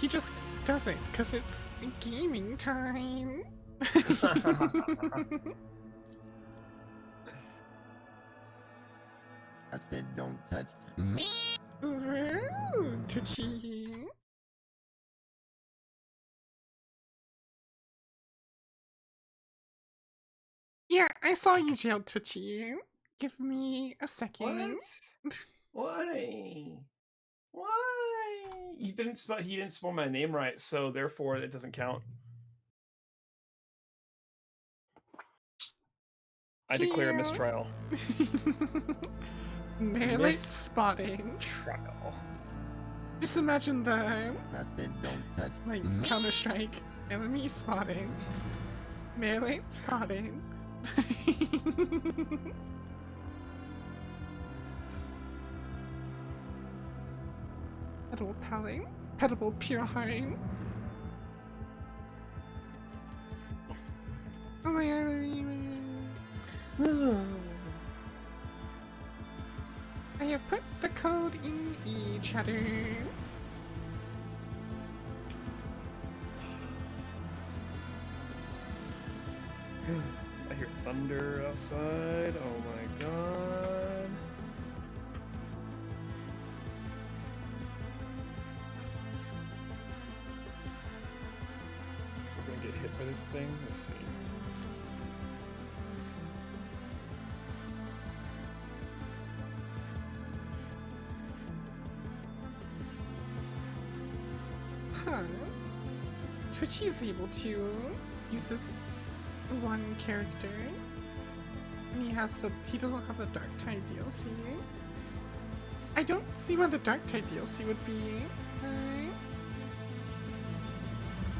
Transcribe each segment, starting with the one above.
He just does it because it's gaming time. I said don't touch me. Rude, Touchy. Yeah, I saw you jailed Touchy. Give me a second. Why? Why? He didn't spell my name right, so therefore it doesn't count. I declare mistrial. Melee spotting. Trial. Just imagine the I said don't touch like me. Counter-Strike enemy spotting. Melee spotting. Pedal palling. Pedal purifying. Oh my god. I have put the code in e-chatter. I hear thunder outside. Oh my god. We're gonna get hit by this thing. Let's see. Huh. Twitchy is able to use this one character. And he doesn't have the Dark Tide DLC. I don't see why the Dark Tide DLC would be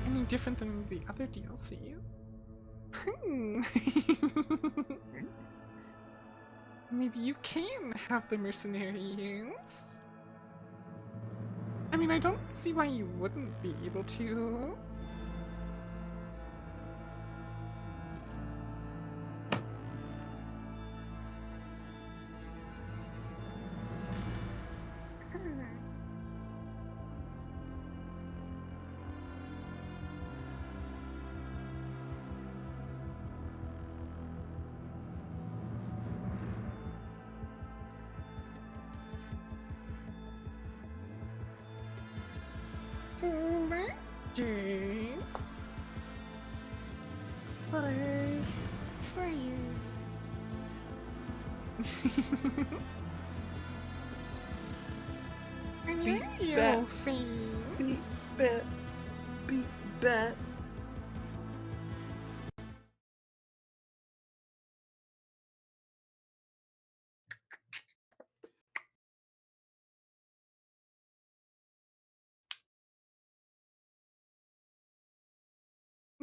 any different than the other DLC. Maybe you can have the mercenaries. I mean, I don't see why you wouldn't be able to. James. Fire. I know your face. Beat that.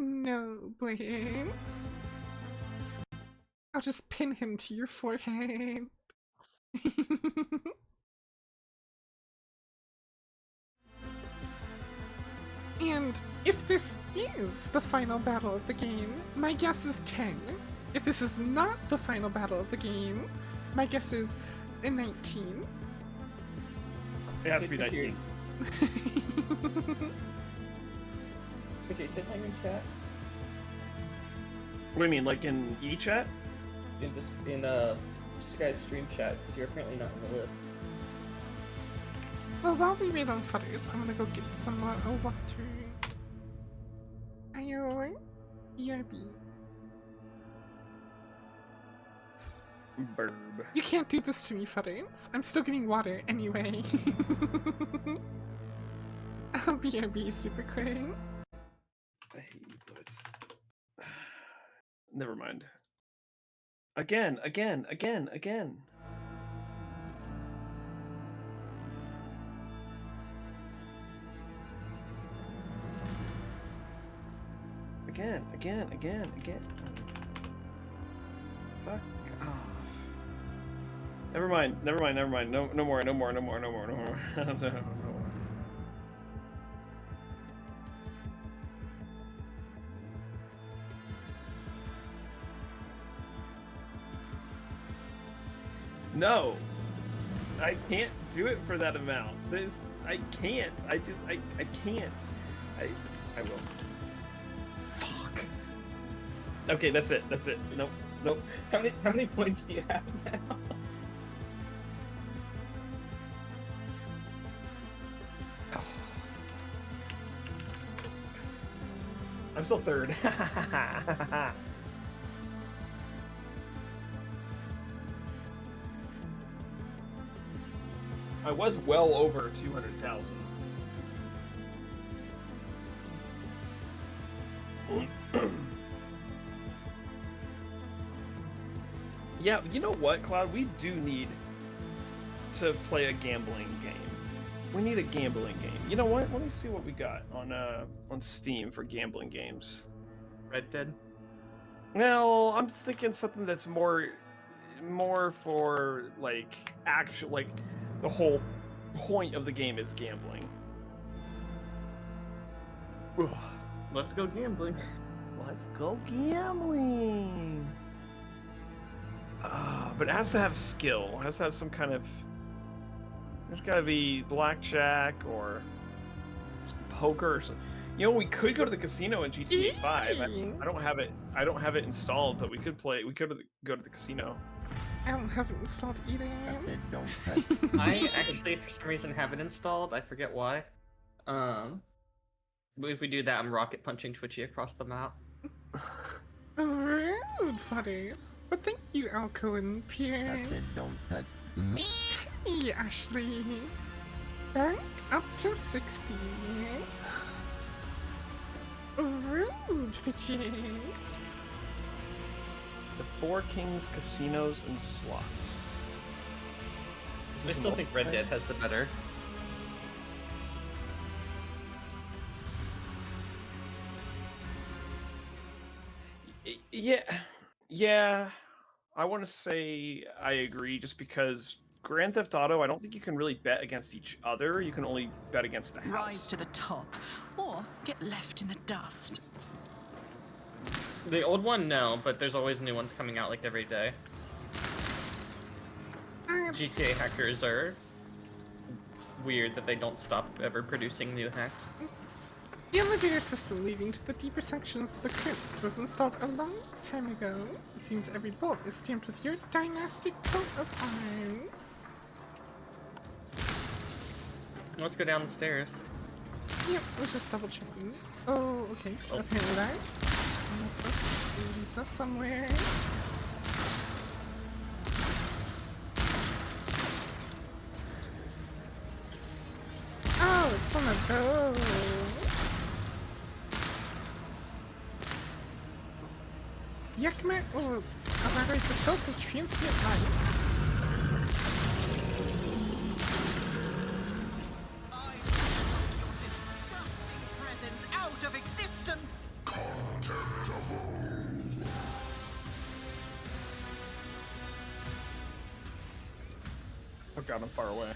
No, Blades. I'll just pin him to your forehead. And if this is the final battle of the game, my guess is 10. If this is not the final battle of the game, my guess is a 19. It has to be 19. Twitchy, say something in chat. What do you mean, like in e-chat? In this guy's stream chat, because you're apparently not on the list. Well, while we wait on Futters, I'm gonna go get some water. Ayo, BRB. Burb. You can't do this to me, Futters. I'm still getting water anyway. I'll BRB super quick. I hate you, bullets. Never mind. Again. Again. Fuck off. Never mind. No more. No. No. I can't do it for that amount. I can't. I can't. I will. Fuck. Okay, that's it. That's it. Nope. Nope. How many points do you have now? I'm still third. I was well over 200,000. Yeah, you know what, Cloud? We do need to play a gambling game. We need a gambling game. You know what? Let me see what we got on Steam for gambling games. Red Dead. Well, I'm thinking something that's more for like actual, like the whole point of the game is gambling. Let's go gambling. Let's go gambling. But it has to have skill. It has to have some kind of. It's got to be blackjack or poker or something. You know, we could go to the casino in GTA 5. I don't have it. I don't have it installed, but we could play. We could go to the casino. I don't have it installed either. I said don't touch I actually, for some reason, have it installed. I forget why. But if we do that, I'm rocket punching Twitchy across the map. Rude, fudders. But thank you, Alco and I Pierre. said don't touch me. Hey, Ashley. Back up to 60. Rude, Fitchy. The Four Kings casinos and slots. This I is still think Red multiplayer? Dead has the better. Yeah. I want to say I agree, just because Grand Theft Auto, I don't think you can really bet against each other. You can only bet against the house. Rise to the top, or get left in the dust. The old one, no, but there's always new ones coming out like every day. GTA hackers are weird that they don't stop ever producing new hacks. The elevator system leading to the deeper sections of the crypt was installed a long time ago. It seems every bolt is stamped with your dynastic coat of arms. Let's go down the stairs. Yep, I was just double checking. Oh, okay. Oh. Apparently that leads us somewhere. Oh, it's one of those. Yakmat will elaborate the filth of transient life. I want your disgusting presence out of existence! Oh god, I'm far away.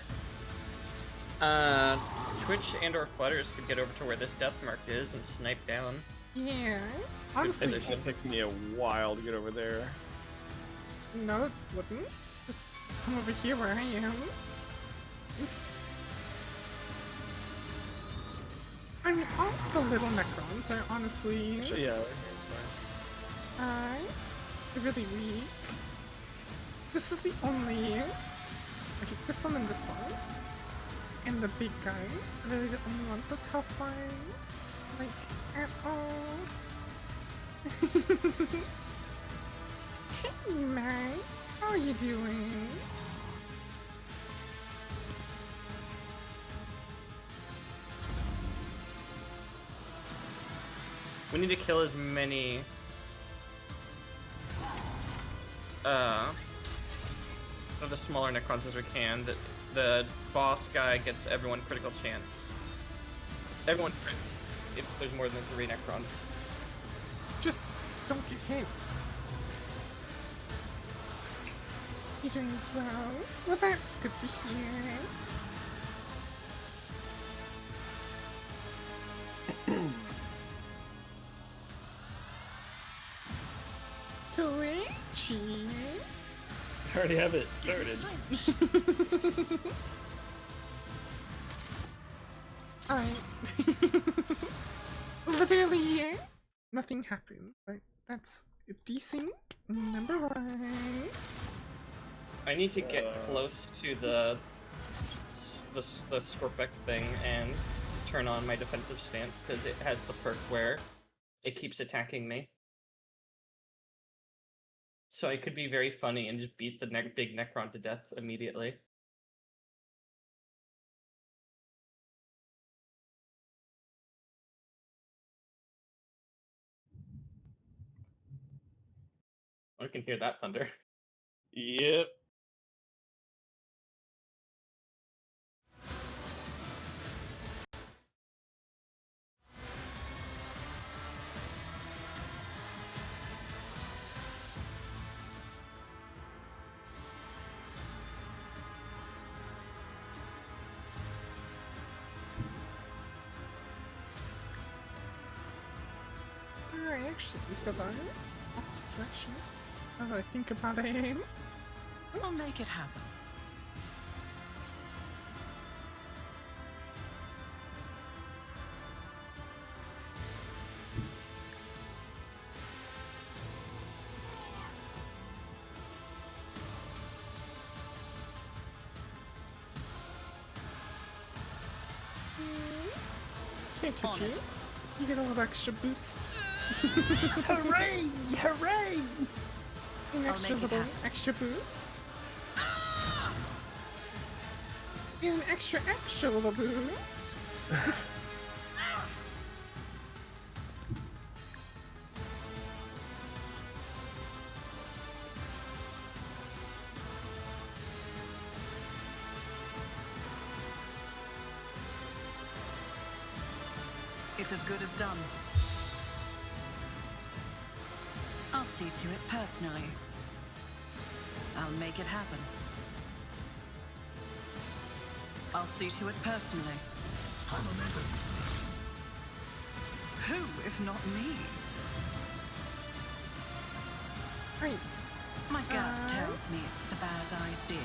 Twitch and or Flutters could get over to where this death mark is and snipe down. Yeah. Honestly, It's gonna take me a while to get over there. no, it wouldn't. Just come over here where I am. I mean, all the little Necrons are honestly Actually, yeah, here's fine. they're really weak. This is the only. Okay, this one and this one. And the big guy are really the only ones with health bars. Like, at all. Hey, Meg. How you doing? We need to kill as many of the smaller Necrons as we can. The boss guy gets everyone critical chance. Everyone crits if there's more than 3 Necrons. Just don't get hit. You're doing well. Well, that's good to hear. Twitchy. I already have it started. Alright. Literally, nothing happened. Like, that's desync number 1. I need to get close to the Scorpec thing and turn on my defensive stance because it has the perk where it keeps attacking me. So I could be very funny and just beat the big Necron to death immediately. I can hear that thunder. Yep. I actually need to go the opposite direction. Now that I think about it. I'll make it happen. Okay, Tucci. You get a little extra boost. Hooray! Hooray! An I'll extra make it little happen. extra boost. And an extra little boost. It's as good as done. I'll see to it personally. I'll make it happen. I'll see to it personally. Who, if not me? Right. My gut tells me it's a bad idea.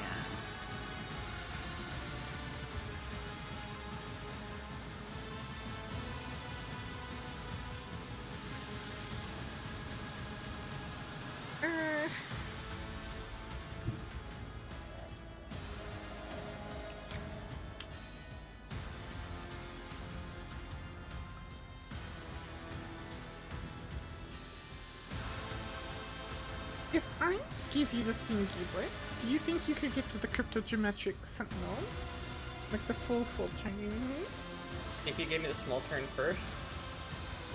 If I give you the thingy bricks, do you think you could get to the cryptogeometric sentinel? Like the full turn? If you gave me the small turn first,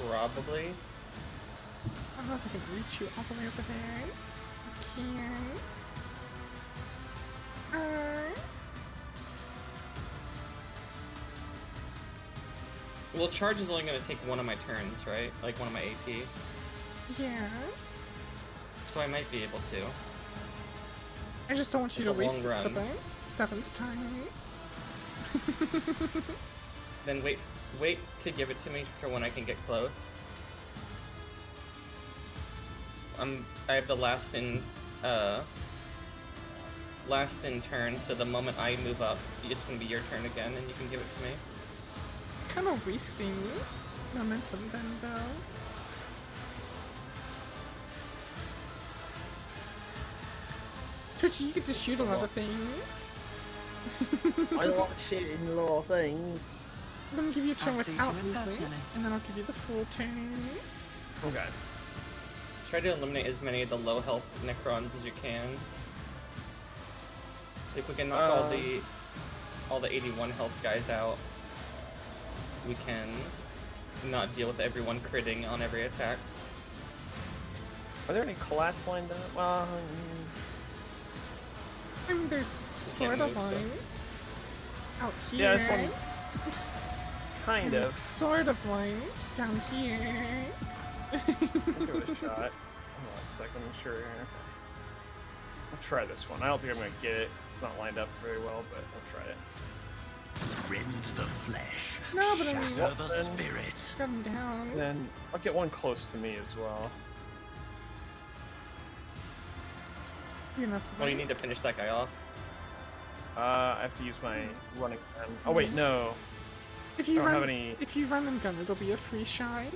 probably. I don't know if I can reach you all the way over there. I can't. Well, charge is only going to take one of my turns, right? Like one of my AP. Yeah. So I might be able to. I just don't want you It's to a waste long it for run. the 7th time. Then wait to give it to me for when I can get close. I have the last in turn, so the moment I move up, it's gonna be your turn again, and you can give it to me. Kind of wasting momentum then, though. Twitchy, you get to shoot a lot of things. I like shooting a lot of things. I'm gonna give you a turn I'll see without to it movement, personally. and then I'll give you the full turn. Okay. Try to eliminate as many of the low health Necrons as you can. If we can knock all the 81 health guys out, we can not deal with everyone critting on every attack. Are there any class lined up? Well, I mean, there's sort of move, so- one out here. yeah, this one kind and of. sort of one down here. I'll give it a shot. Hold on a second, I'm sure. I'll try this one. I don't think I'm gonna get it. 'Cause it's not lined up very well, but I'll try it. Rend the flesh, No, but I mean, shatter the Then- spirit. got him down. And then I'll get one close to me as well. You're not Oh, you need to finish that guy off. I have to use my running gun. Oh wait, no. If you I don't run, have any- if you run and gun, it'll be a free shine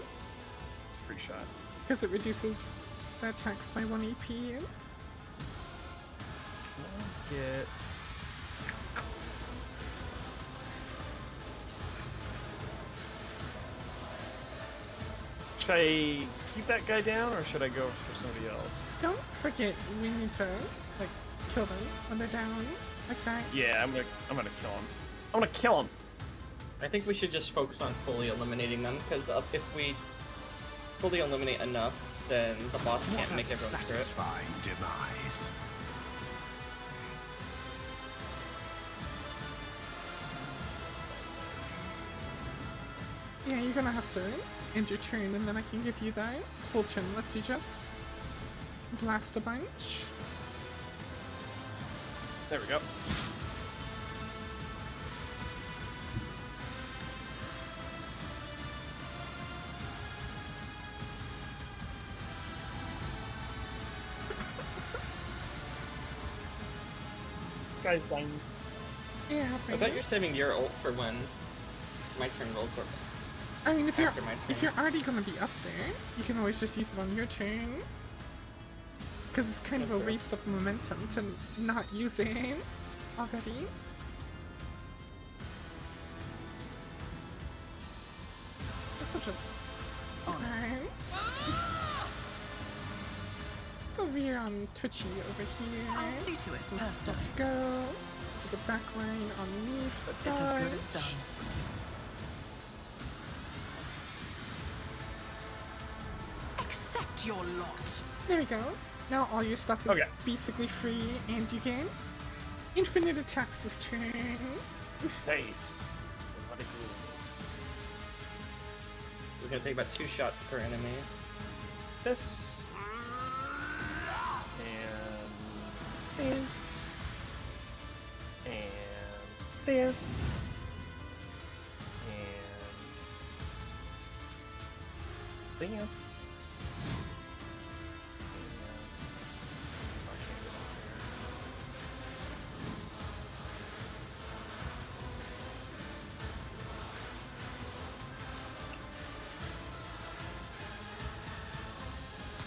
It's a free shot. because it reduces the attacks by 1 EP. Can I get? Should I keep that guy down, or should I go for somebody else? Don't forget, we need to like kill them when they're down, like that. Yeah, I'm gonna kill him. I'm gonna kill him. I think we should just focus on fully eliminating them, because if we fully eliminate enough, then the boss can't make everyone crit. Satisfying demise. Yeah, you're gonna have to end your turn, and then I can give you that full turn unless you just blast a bunch. There we go. This guy's dying. Yeah, I bet you're saving your ult for when my turn rolls over. I mean, if after my you're already gonna be up there, you can always just use it on your turn. Because it's kind of a Okay. waste of momentum to not use it already. This will just. Over here on Twitchy over here. I'll see to it So this is about personally. to go. To the back line on me for the It's as good as dodge. done. Accept your lot. There we go. Now all your stuff is Okay. basically free, and you get infinite attacks this turn. Nice. It's gonna take about 2 shots per enemy. This. And this. And this. And this.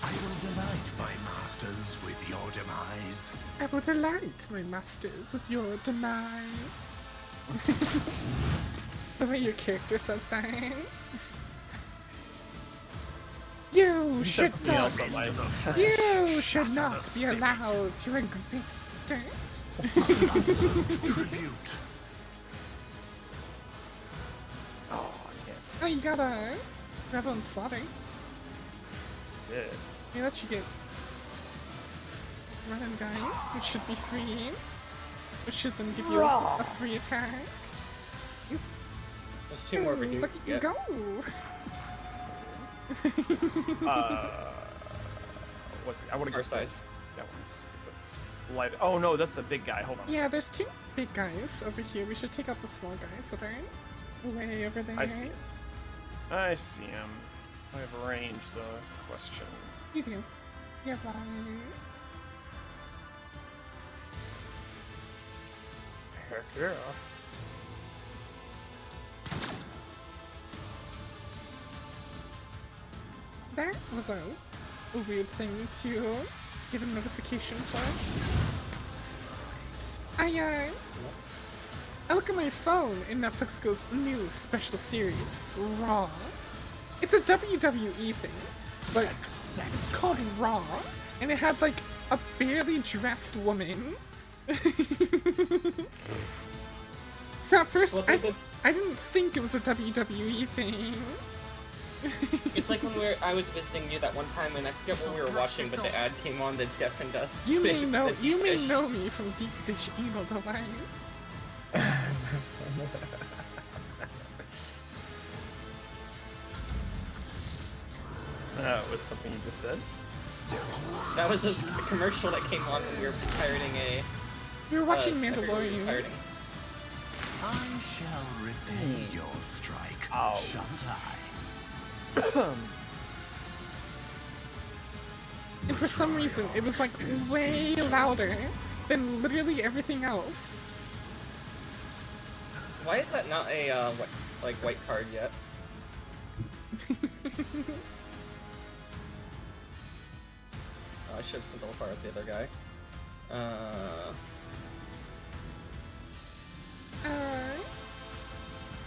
I will delight my masters with your demise. I will delight my masters with your demise. The way your character says that. You should Something not. else on my You should not be allowed to exist. Tribute. Oh, I can't. Oh, you got a Revel and Slaughter. Did. Yeah, that you get run and gun, which should be free. Which should then give you a free attack. There's 2 more over Ooh, here. look at you Yep. go! What's I want to Our get this. That one's the light. Oh no, that's the big guy. Hold on. a Yeah, second. there's 2 big guys over here. We should take out the small guys that are way over there. I see him. I see him. I have range, so that's a question. You do. You have one. Heck yeah. That was a weird thing to get a notification for. I look at my phone and Netflix goes, new special series, Raw. It's a WWE thing, but it's called Raw, and it had like a barely dressed woman. So at first, Well, I there's didn't think it was a WWE thing. It's like when I was visiting you that one time, and I forget what we were watching, but the ad came on that deafened us. You may The know deep dish. me from Deep Dish Anal Delight. That was something you just said. That was a commercial that came on when we were pirating a. We were watching sniper we were Mandalorian. pirating. I shall repay your strike, Ow. shan't I? And for some reason, it was like way louder than literally everything else. Why is that not a white card yet? Oh, I should have sent Ulfar at the other guy.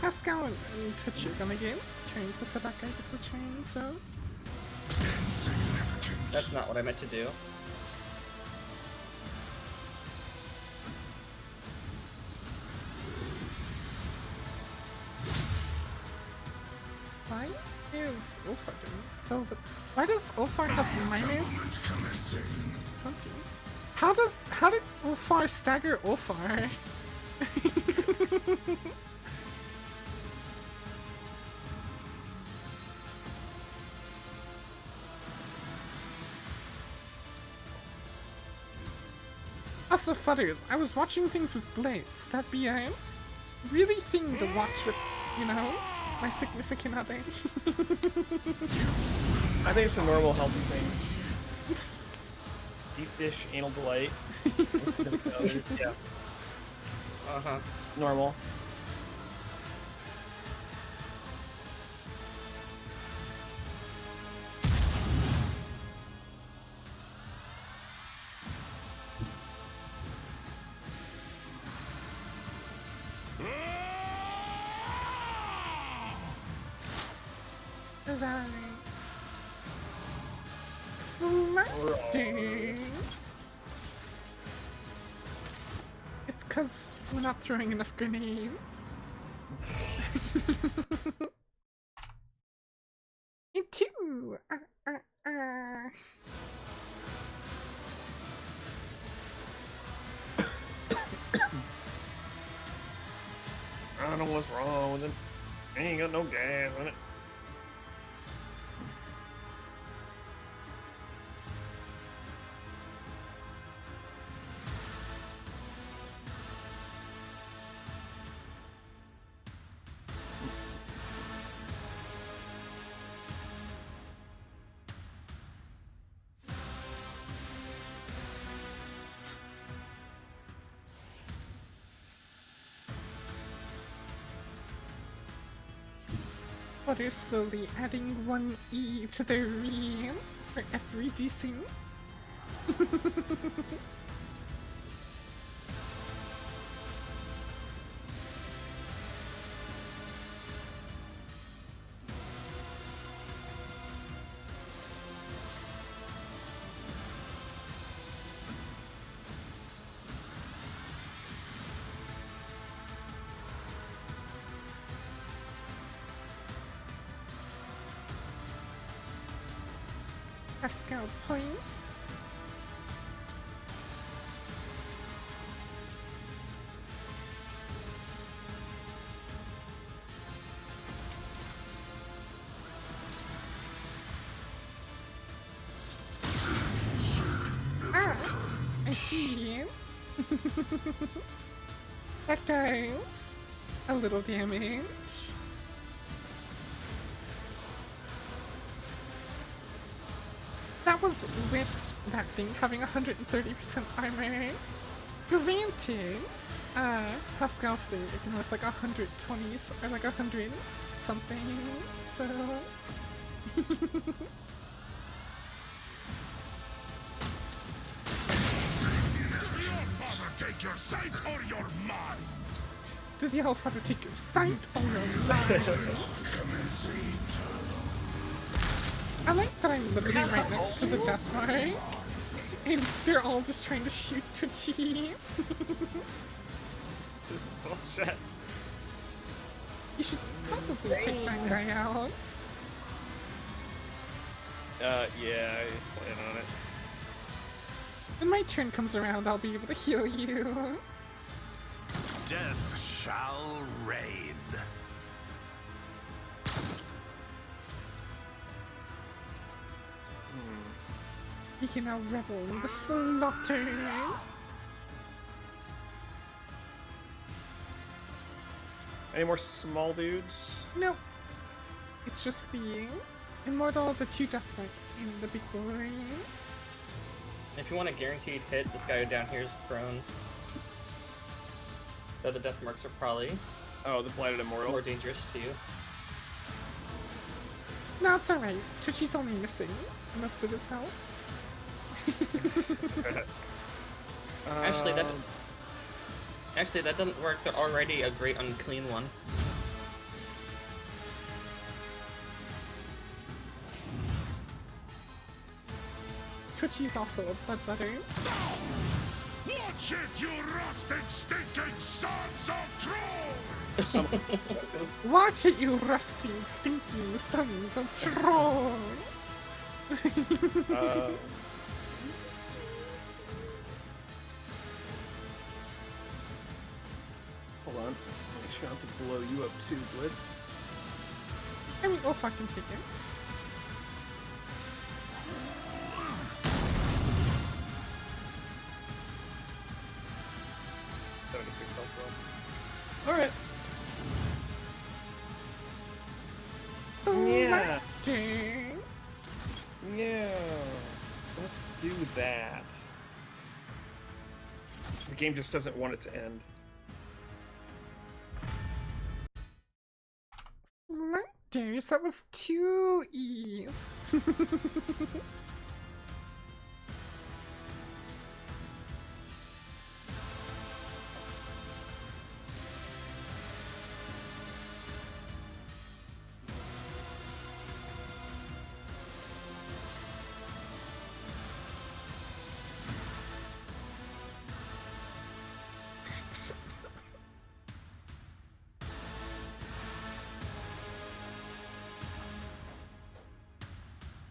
Pascal and Twitch are gonna get turns before that guy gets a turn, so. That's not what I meant to do. Why is Ulfar doing so? Why does Ulfar have minus 20? How did Ulfar stagger Ulfar? Also, Fudders, I was watching things with Blades. That'd be a really thing to watch with, you know, my significant other. I think it's a normal, healthy thing. Deep dish, anal delight. Yeah. Uh-huh. Normal. Right. Flatters. It's cause we're not throwing enough grenades. Me too. I don't know what's wrong with it. Ain't got no gas in it. They're slowly adding 1 E to their VM for every DC. Pascal points. Ah, I see you. That does a little damage. That was with that thing having 130% armor. Granted, Pascal's thing ignores like 120s or like 100 something, so. Take your sight or your mind. Did the Allfather take your sight or your mind? I like that I'm literally right next to the death bar, and they're all just trying to shoot Twitchy. This is bullshit. You should probably take that guy out. Yeah, I plan on it. When my turn comes around, I'll be able to heal you. Death shall reign. You can now revel in the slaughter. Any more small dudes? No. It's just the Immortal, the 2 Deathmarks, and the Big Glory. If you want a guaranteed hit, this guy down here is prone. Though the death marks are probably Oh, the Blighted Immortal. more dangerous to you. No, it's alright. Twitchy's only missing most of his health. Actually, that doesn't work. They're already a great unclean one. Twitchy's also a bloodletter. Watch it, you rusting, stinking sons of trolls! Watch it, you rusty, stinking sons of trolls! Hold on. Make sure not to blow you up too, Blitz. I mean, we'll fucking take it. Health roll. Alright. Yeah. Flatterings. Yeah. Let's do that. The game just doesn't want it to end. Flatterings, that was 2 E's.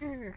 Ugh.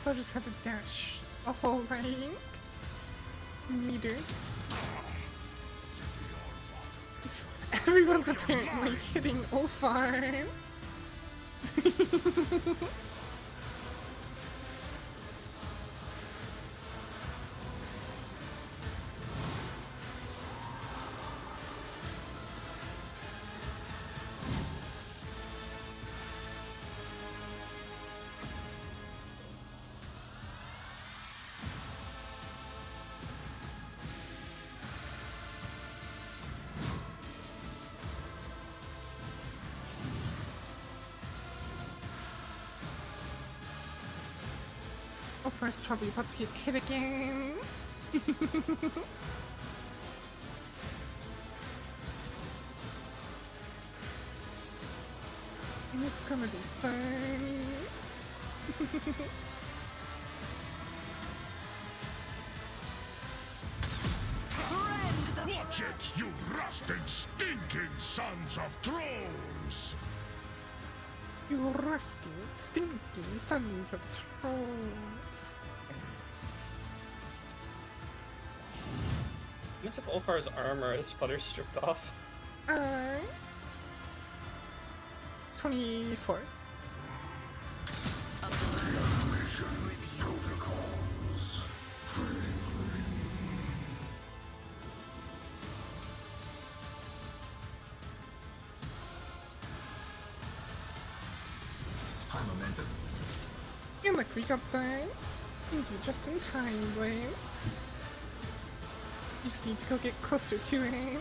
I just had to dash a whole like meter. Everyone's apparently hitting Ulfar. Ulfar's probably about to get hit again. And it's gonna be fun. Watch it, you rusting, stinking sons of trolls! You rusty, stinky sons of trolls. How much of Ulfar's armor is Flutter stripped off? 24. Mission protocols. High momentum. And look, we got that. Thank you, just in time, Blades. You just need to go get closer to it.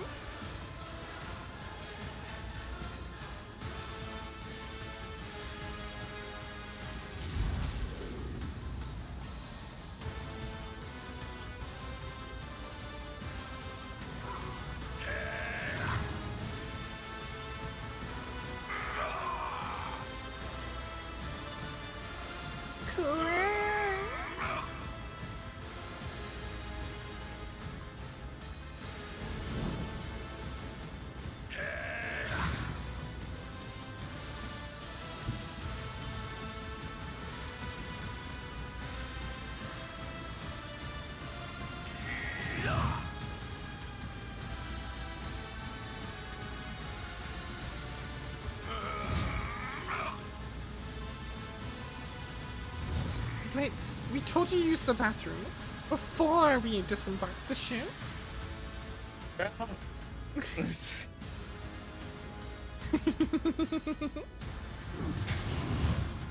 Blitz, we told you to use the bathroom before we disembarked the ship.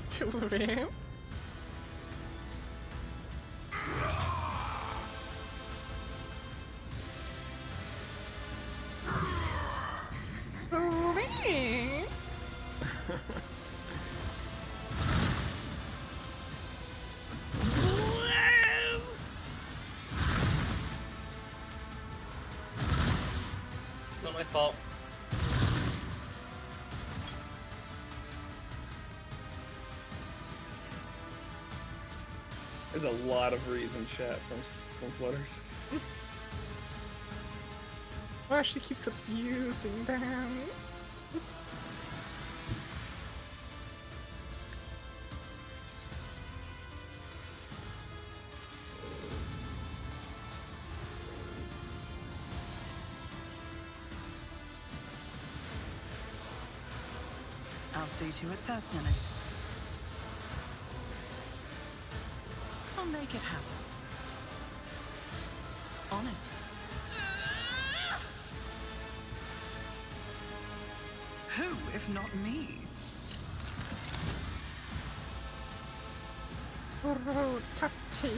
To rip. Blitz. Not my fault. There's a lot of reason, chat, from floaters. Oh, she keeps abusing them. I'll see to it personally. I'll make it happen. On it. Who, if not me? Rotati.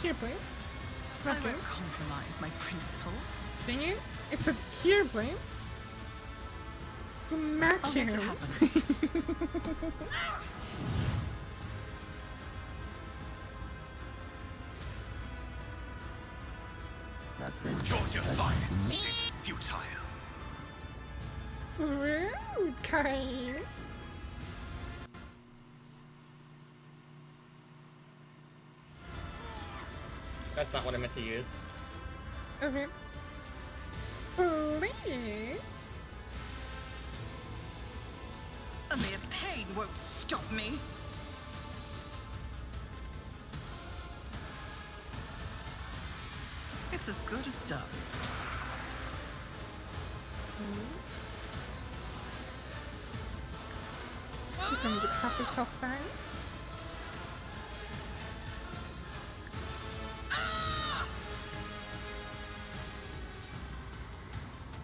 Here, Blitz. I Smack him. won't compromise my principles. Dang it. I said, here, Blitz. Smack I'll make it him. happen. Nothing. Your defiance Me? is futile. Rude, Kai. That's not what I meant to use. Okay. Blitz. A mere pain won't stop me. It's as good as done. He's gonna get half his health back.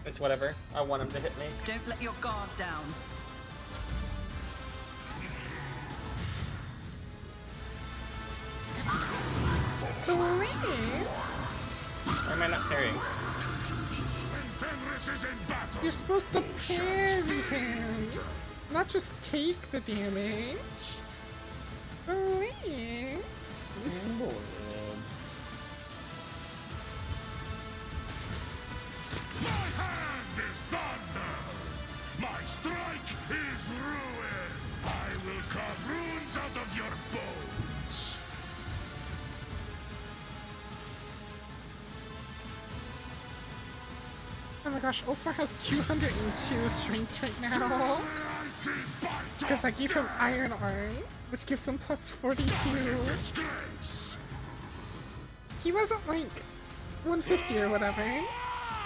It's whatever. I want him to hit me. Don't let your guard down. Blitz. Why am I not parrying? Fenris is in battle. You're supposed to parry him, not just take the damage. Blitz. My hand is thunder. My strike is ruin. I will carve runes out of your bones. Oh my gosh, Ulfar has 202 strength right now. I see bite Because I of gave him death. Iron Arm, which gives him plus 42. Disgrace. He wasn't like 150 or whatever.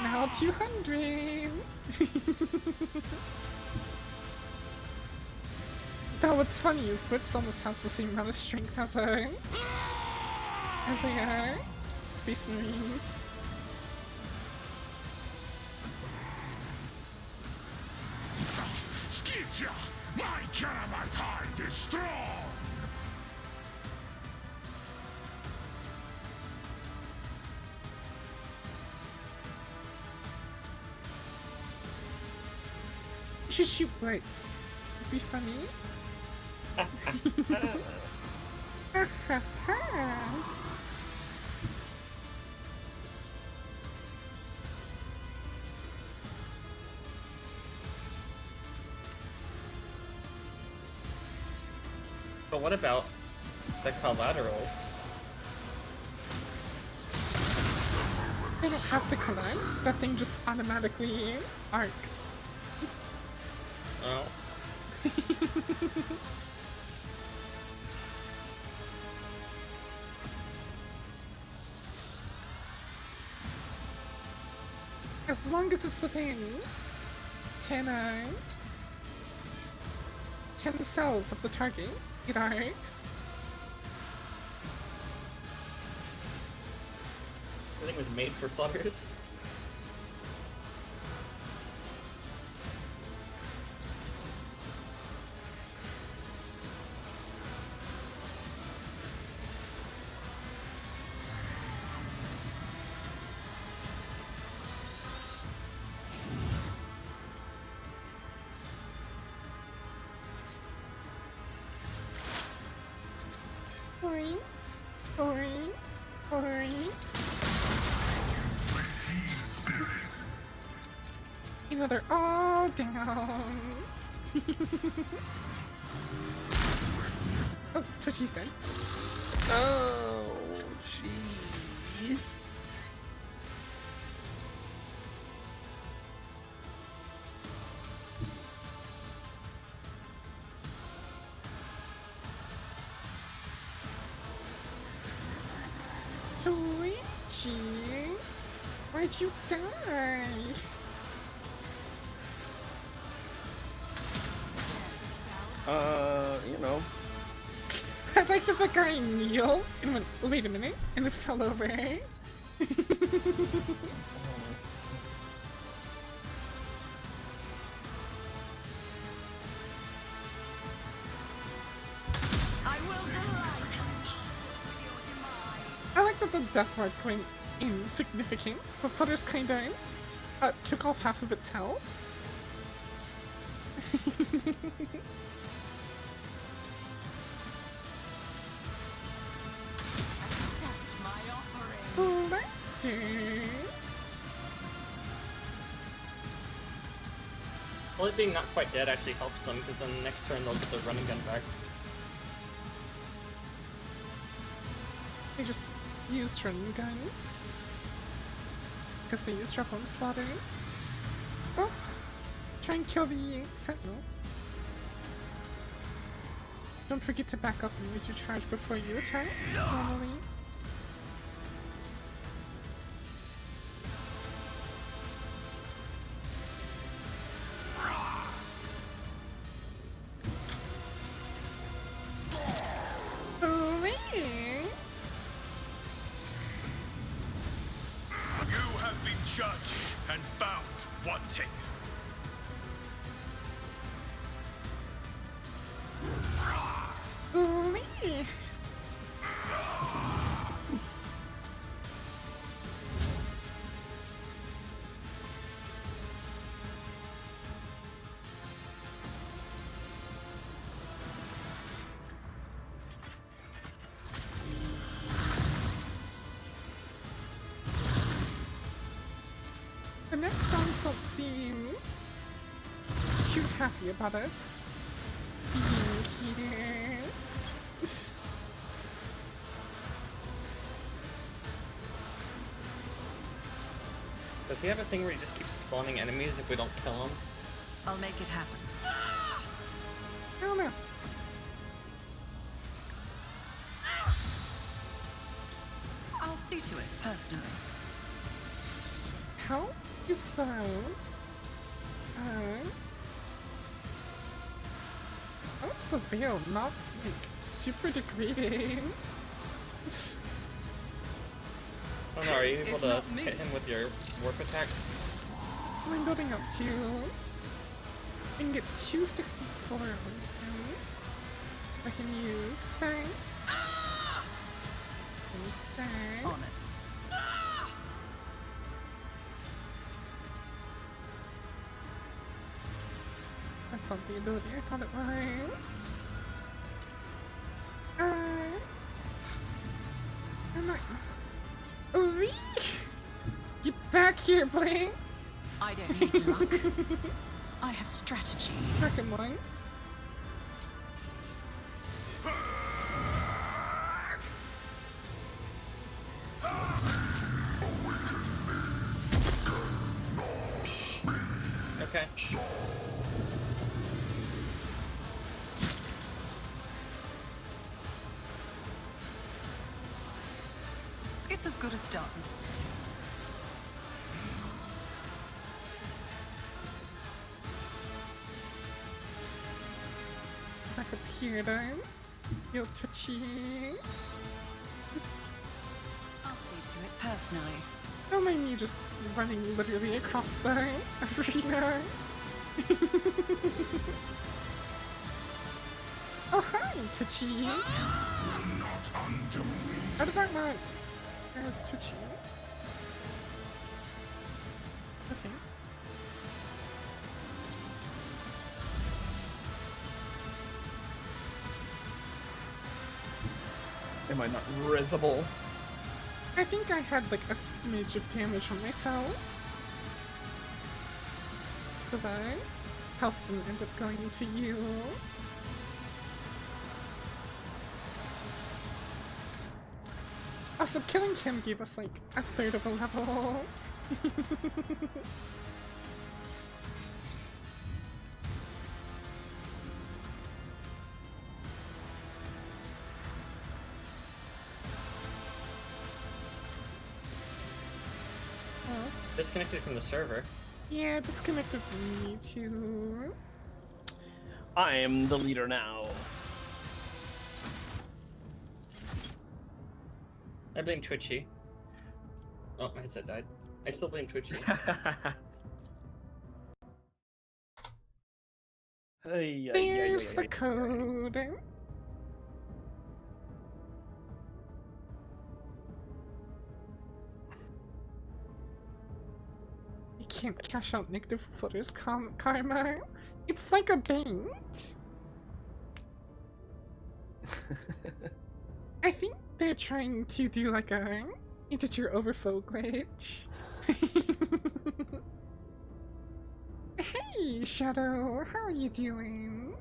Now 200. Now what's funny is Blitz almost has the same amount of strength as a Space Marine. Skitya, my Karamite hide is strong. You should shoot Blitz. It'd be funny. But what about the collaterals? They don't have to collect. That thing just automatically arcs. Oh. As long as it's within 10 cells of the target, it arcs. The thing was made for flutters. Point, point, point. You know, they're all down. Oh, Twitchy's dead. Oh, gee. Twitchy, why'd you die? You know. I like that the guy kneeled and went, wait a minute, and then fell over. I will delight with your demise. I like that the death mark went insignificant, but Flutter's kinda took off half of its health. Accept my offering. Flutters. Well, it being not quite dead actually helps them, because then next turn they'll get the running gun back. They just used run gun. Because they used drop on slaughter. Oh! Try and kill the sentinel. Don't forget to back up and use your charge before you attack, normally. You have been judged and found wanting. The Necrons don't seem too happy about us being here. Does he have a thing where he just keeps spawning enemies if we don't kill him? I'll make it happen. I don't know. I'll see to it personally. How is the how's the veil not like super degrading? Oh no, are you able If to not me. hit him with your warp attack? So I'm building up to I can get 264 on him. I can use that. And that. On it. That's not the ability I thought it was. I'm not using that. Ooh, get back here, Blinks! I don't need luck. I have strategy. Smack him once. Okay. It's as good as done. Back up here then. Feel touchy. I'll see to it personally. Don't mind me just running literally across the arena. Oh hi, Touchy! How did that not? There's Touchy. Okay. Am I not risible? I think I had like a smidge of damage on myself. So that health didn't end up going to you. Also, killing him gave us like a third of a level. Disconnected from the server. Yeah, disconnected from me too. I am the leader now. I blame Twitchy. Oh, my headset died. I still blame Twitchy. There's the code. You can't cash out negative Flutter's karma. It's like a bank. I think they're trying to do like a integer overflow glitch. Hey, Shadow, how are you doing?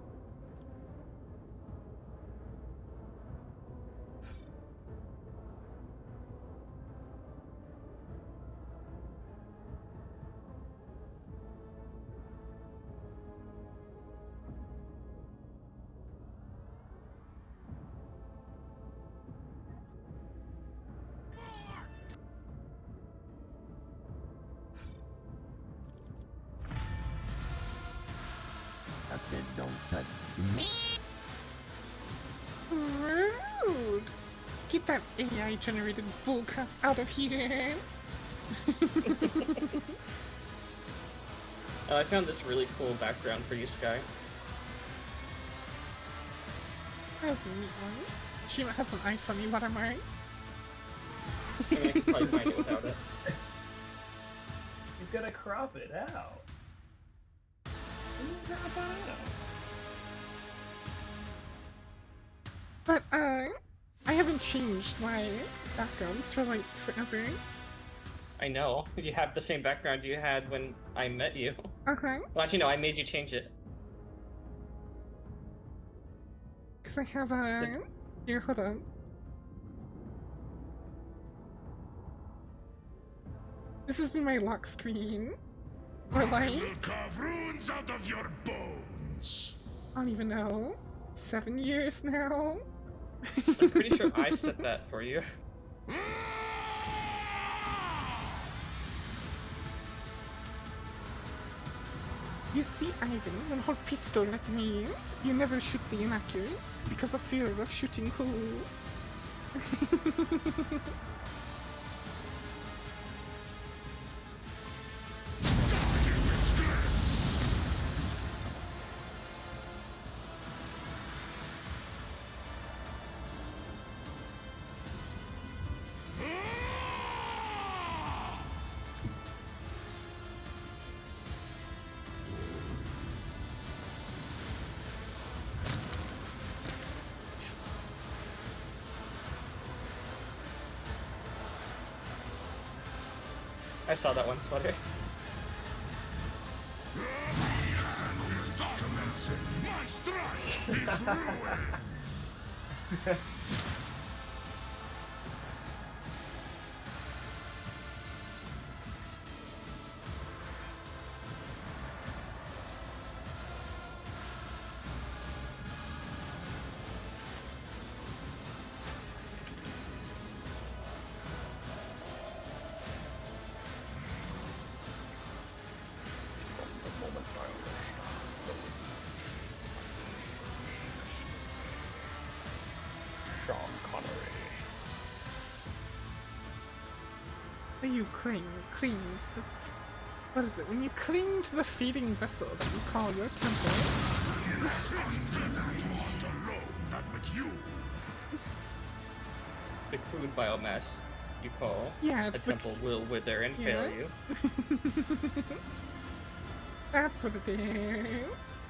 I said don't touch me. Rude! Get that AI generated bullcrap out of here! I found this really cool background for you, Sky. That's a neat one. She has an iPhone watermark. I mean, I could probably find it without it. He's gotta crop it out. But, I haven't changed my backgrounds for, like, forever. I know. You have the same background you had when I met you. Uh-huh. Well, actually, no, I made you change it. Because I have a... Here, hold on. This has been my lock screen. Or, like... I will carve runes out of your bones. I don't even know. 7 years now? I'm pretty sure I set that for you. You see, Ivan, when hold pistol like me, you never shoot the inaccurate because of fear of shooting who. I saw that one, Flutter. My strike is ruin. you cling to the... What is it? When you cling to the feeding vessel that you call your temple... Not with you. The crude biomass you call Yeah, a it's the... temple will wither and fail you. That's what it is.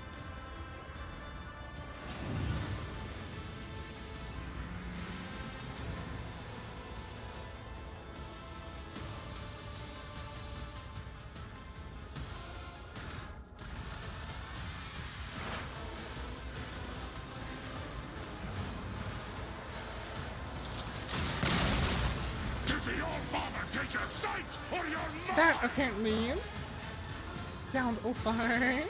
Did the All-Father take your sight or your mind? That apparently downed Ulfar.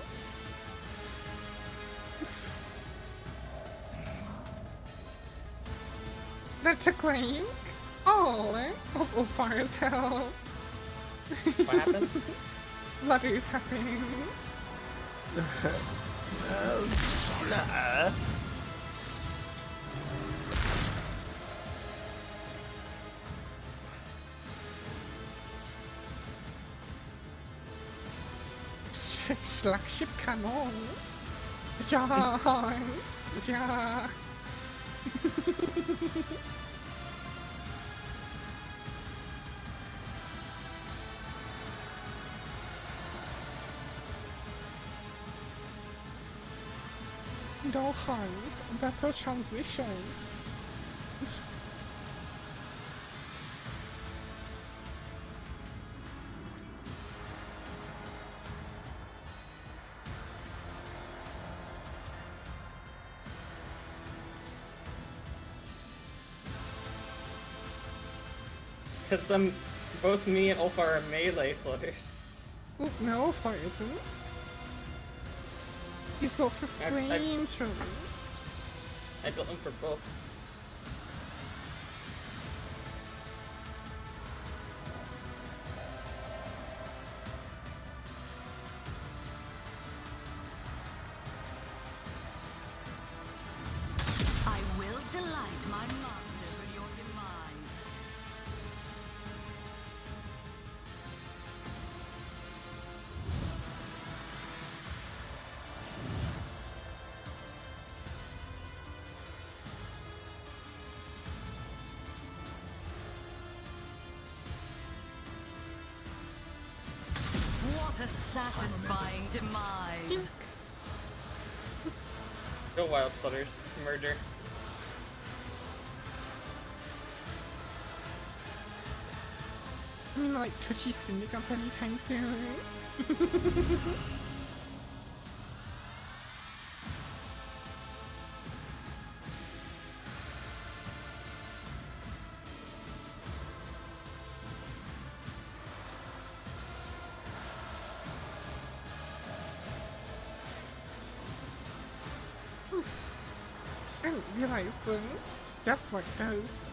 That took like all of Ulfar's health. What happened? Flutters happened. Nah. Schlagship Kanon. Jans. Ja. Dolphins. Battle transition. Because both me and Ulfar are melee floaters. Ooh, no, Ulfar isn't. He's built for I- flamethrowers. I built them for both. I will delight my master with your demise. What a satisfying demise. Go wild floaters. Murder. I mean, like, Twitchy's soon to come anytime soon. I didn't realize the Deathmark does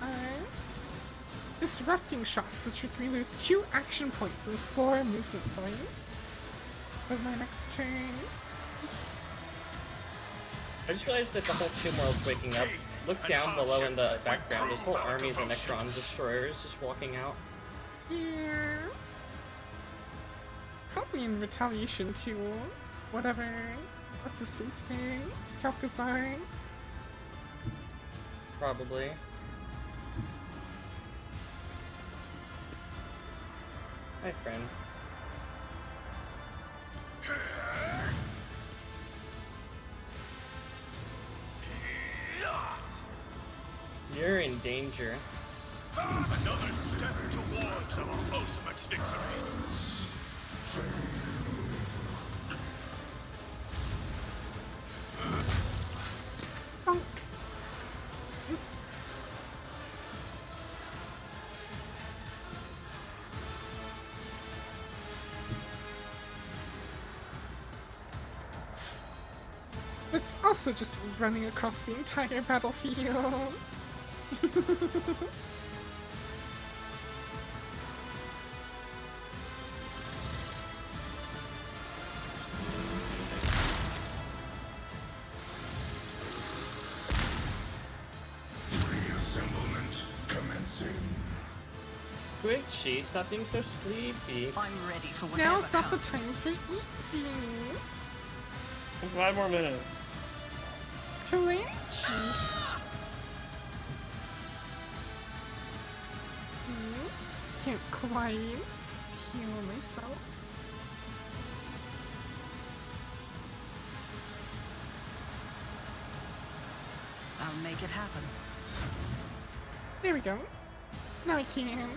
disrupting shots, which make me lose 2 action points and 4 movement points for my next turn. I just realized that the whole Tomb World's waking up. Look down below in the background. There's whole armies of Necron destroyers just walking out. Yeah. Probably in retaliation to whatever. What's his face doing? Kalkazar. Probably. Hi, friend. You're in danger. Another step towards our ultimate victory. Bonk. It's also just running across the entire battlefield. Reassemblement commencing. Twitchy, stop being so sleepy. I'm ready for whatever Now is not the comes. time for eating. 5 more minutes. Twitchy. Can't quite heal myself. I'll make it happen. There we go. Now I can.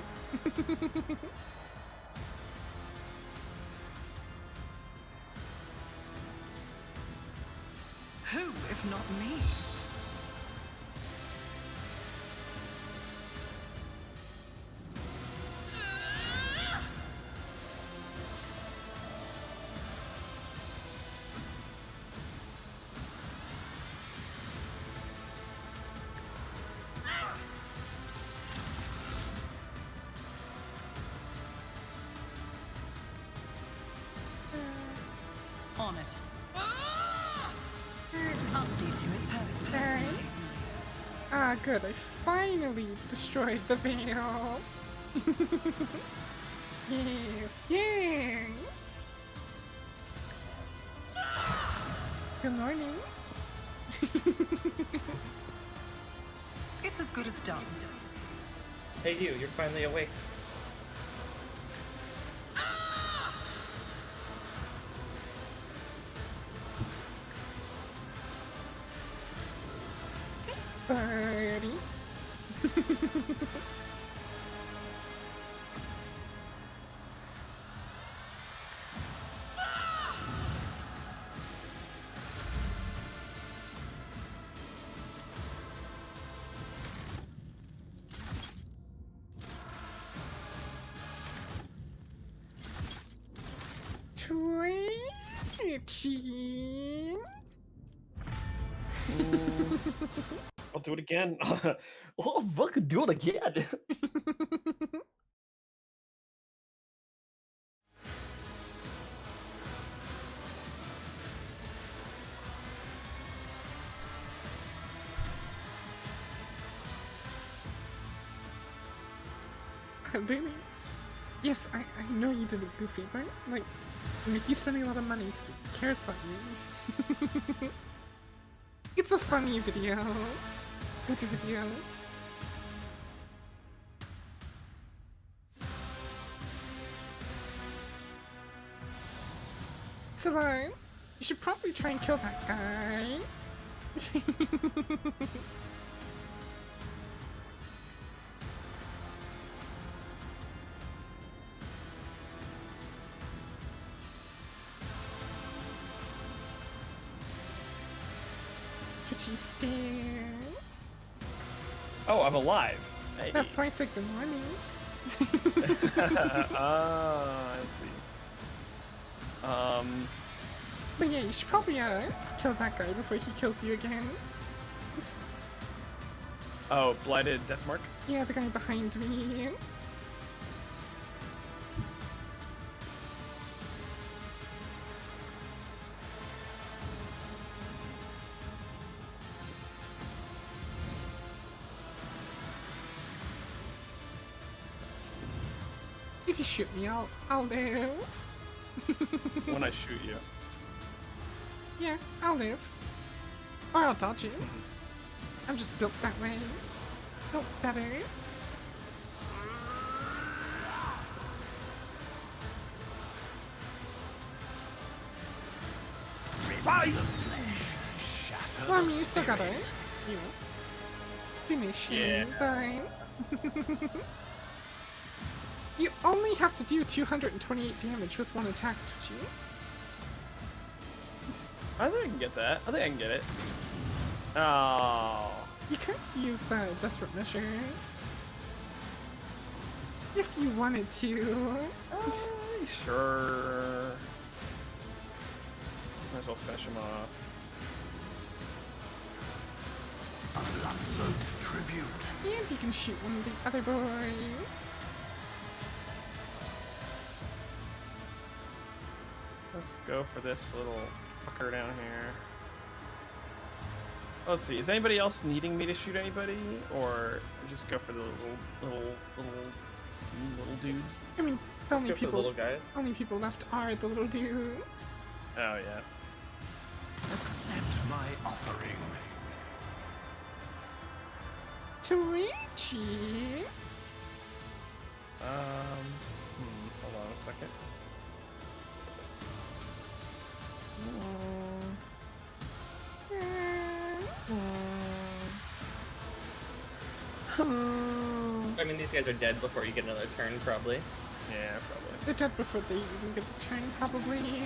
Who, if not me? On it. I'll see to it perfectly. Ah, good. I finally destroyed the veil. Yes, yes. Good morning. It's as good as done. Hey you, you're finally awake. Buddy. Twitchy. I'll do it again. Oh, fucking do it again. Really? Yes, I know you did it, Goofy, but like, make you spending a lot of money because it cares about you. It's a funny video. Good video. So, you should probably try and kill that guy. Twitchy stairs. Oh, I'm alive. Hey. That's why I said good morning. Ah, I see. But yeah, you should probably kill that guy before he kills you again. Oh, blighted Deathmark? Yeah, the guy behind me. If you shoot me, I'll live. When I shoot you. Yeah, I'll live. Or I'll dodge it. I'm just built that way. Built better. Well, I mean, you still gotta, you know, finish him, but... You only have to do 228 damage with one attack, Twitchy. I think I can get that. I think I can get it. Oh. You could use the Desperate Measure. If you wanted to. Sure. Might as well fetch him off. A blood-soaked tribute. And you can shoot one of the other boys. Let's go for this little fucker down here. Let's see. Is anybody else needing me to shoot anybody, or just go for the little Little dudes. I mean, the Let's only go for the people, little guys. only people left are the little dudes. Oh yeah. Accept my offering. Twitchy. Hold on a second. I mean, these guys are dead before you get another turn, probably. Yeah, probably. They're dead before they even get the turn, probably.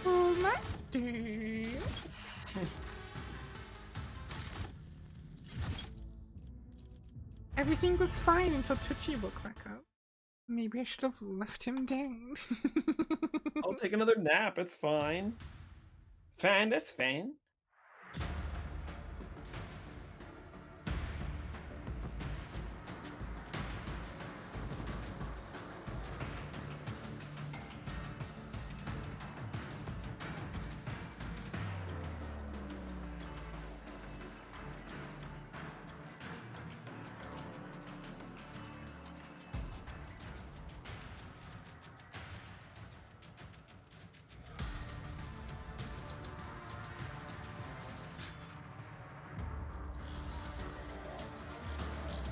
Full masters. Everything was fine until Twitchy woke back up. Maybe I should have left him down. I'll take another nap. It's fine. Fine, that's fine.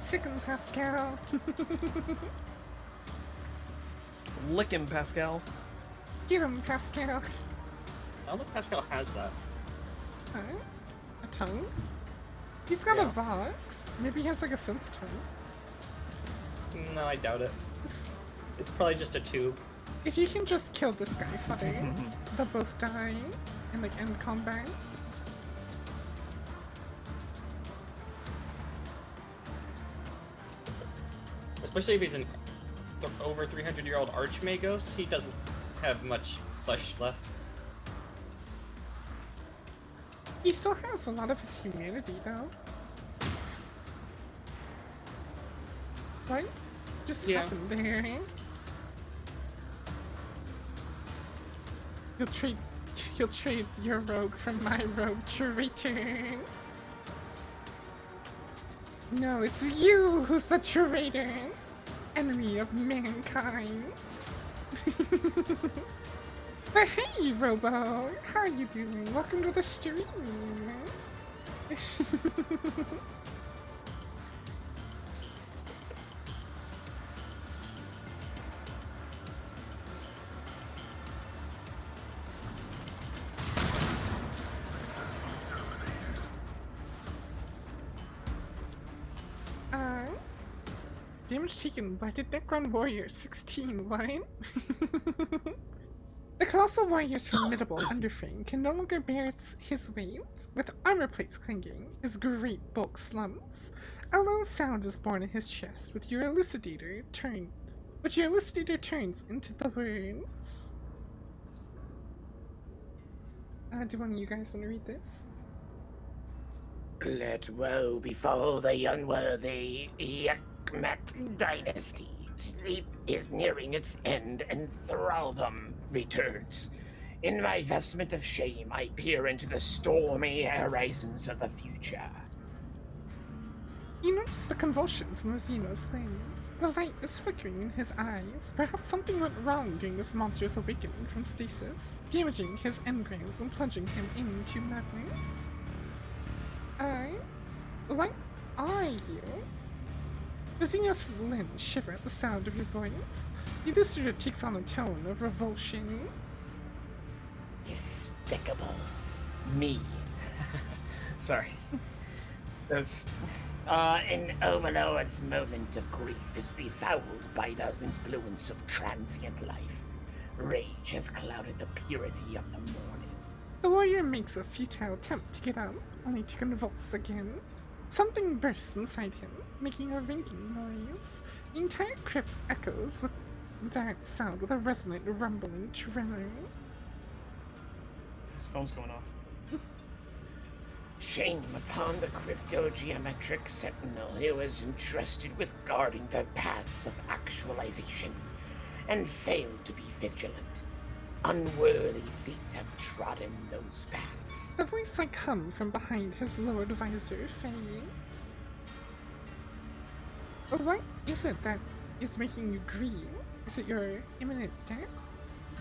Sick him, Pascal. Lick him, Pascal. Get him, Pascal. I don't think Pascal has that. Huh? A tongue? He's got a Yeah. vox. Maybe he has like a synth tongue. No, I doubt it. It's probably just a tube. If you can just kill this guy first, they'll both die and like end combat. Especially if he's an over 300-year-old Archmagos, he doesn't have much flesh left. He still has a lot of his humanity though. What just Yeah. happened there? You'll trade your rogue for my rogue to return. No, it's you who's the traitor, enemy of mankind. But hey, Robo, how are you doing? Welcome to the stream. Damage taken by the Necron Warrior 16, what? The Colossal Warrior's formidable underframe can no longer bear his weight. With armor plates clinging, his great bulk slumps. A low sound is born in his chest, which your elucidator turns into the words. Do one of you guys want to read this? Let woe befall the unworthy Yakmat dynasty. Sleep is nearing its end, and thraldom returns. In my vestment of shame, I peer into the stormy horizons of the future. You notice the convulsions in the Xeno's lens. The light is flickering in his eyes. Perhaps something went wrong during this monster's awakening from stasis, damaging his engrams and plunging him into madness. What are you? The Xenos limbs shiver at the sound of your voice. The Elucidator takes on a tone of revulsion. Despicable. Me. Sorry. There's... An overlord's moment of grief is befouled by the influence of transient life. Rage has clouded the purity of the morning. The warrior makes a futile attempt to get up, only to convulse again. Something bursts inside him, making a ringing noise. The entire crypt echoes with that sound with a resonant, rumbling tremor. His phone's going off. Shame upon the cryptogeometric sentinel who was entrusted with guarding the paths of actualization, and failed to be vigilant. unworthy feet have trodden those paths. The voice like hummed from behind his lowered visor fades. What is it that is making you grieve? Is it your imminent death?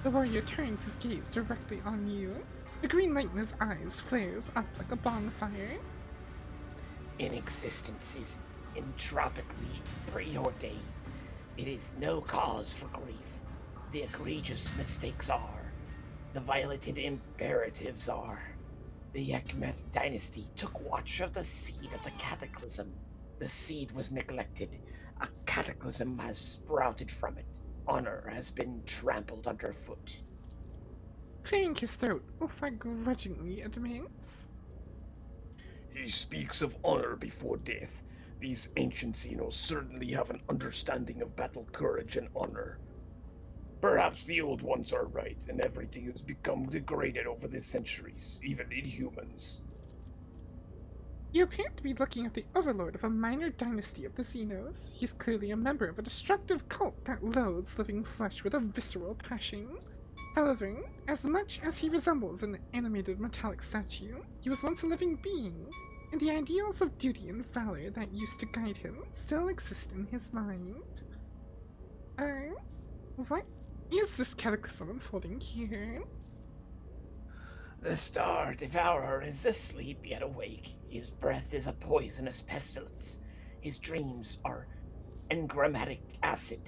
The warrior turns his gaze directly on you. The green light in his eyes flares up like a bonfire. Inexistence is entropically preordained. It is no cause for grief. The egregious mistakes are. The violated imperatives are. The Yakmeth dynasty took watch of the seed of the cataclysm. The seed was neglected. A cataclysm has sprouted from it. Honor has been trampled underfoot. Clearing his throat, Ulfar grudgingly admits. He speaks of honor before death. These ancient Xenos certainly have an understanding of battle courage and honor. Perhaps the old ones are right, and everything has become degraded over the centuries, even in humans. You appear to be looking at the overlord of a minor dynasty of the Xenos. He's clearly a member of a destructive cult that loathes living flesh with a visceral passion. However, as much as he resembles an animated metallic statue, he was once a living being, and the ideals of duty and valor that used to guide him still exist in his mind. What is this cataclysm unfolding here? The Star Devourer is asleep yet awake. His breath is a poisonous pestilence. His dreams are engrammatic acid.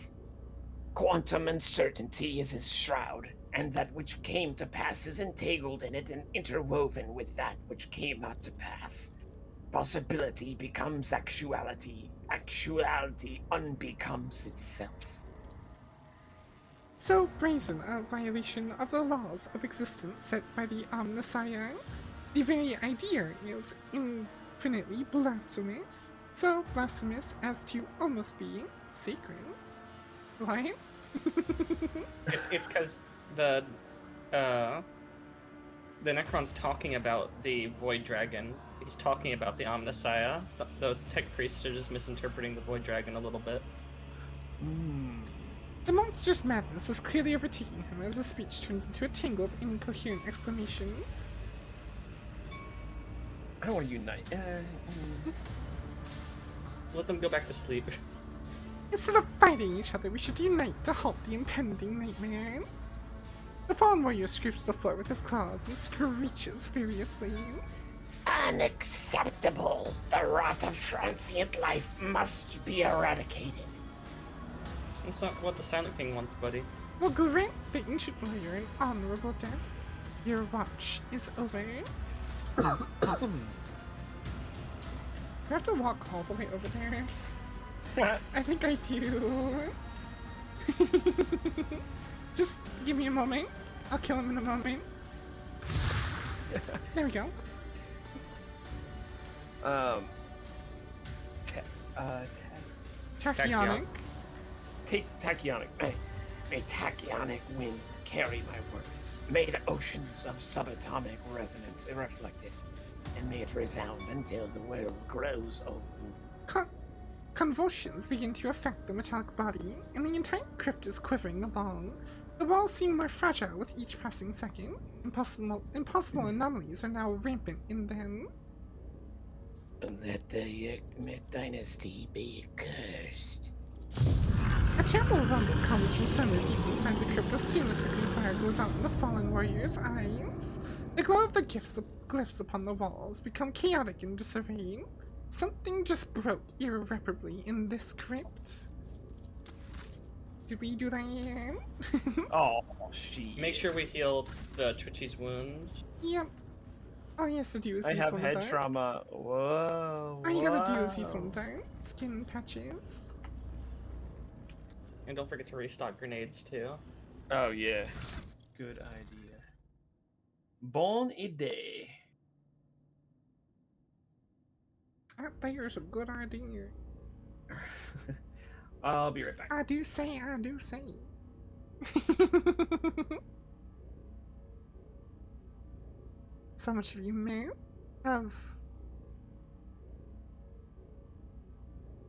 Quantum uncertainty is his shroud, and that which came to pass is entangled in it and interwoven with that which came not to pass. Possibility becomes actuality. Actuality unbecomes itself. So brazen a violation of the laws of existence set by the Omnissiah. The very idea is infinitely blasphemous. So blasphemous as to almost be sacred. What? It's because the Necron's talking about the Void Dragon. He's talking about the Omnissiah. The Tech Priests are just misinterpreting the Void Dragon a little bit. The monster's madness is clearly overtaking him as his speech turns into a tangle of incoherent exclamations. I don't want to unite. Let them go back to sleep. Instead of fighting each other, we should unite to halt the impending nightmare. The fallen warrior scrapes the floor with his claws and screeches furiously. Unacceptable! The rot of transient life must be eradicated. That's not what the Silent King wants, buddy. We'll grant the ancient warrior an honorable death. Your watch is over. Do I have to walk all the way over there? I think I do. Just give me a moment. I'll kill him in a moment. There we go. Tachyonic. Take tachyonic. May tachyonic wind carry my words. May the oceans of subatomic resonance reflect it, and may it resound until the world grows old. Convulsions begin to affect the metallic body, and the entire crypt is quivering along. The walls seem more fragile with each passing second. Impossible anomalies are now rampant in them. Let the Yakmet dynasty be cursed. A terrible rumble comes from somewhere deep inside the crypt as soon as the green fire goes out in the fallen warrior's eyes. The glow of the glyphs upon the walls become chaotic and disarray. Something just broke irreparably in this crypt. Did we do that? Oh, she. Make sure we heal the Twitchy's wounds. Yep. All he has to do is I use have one head of that. trauma. Whoa. All you gotta do is use one of that. Skin patches. And don't forget to restock grenades, too. Oh, yeah. Good idea. Bon idée. That there's a good idea. I'll be right back. I do say. So much have you missed?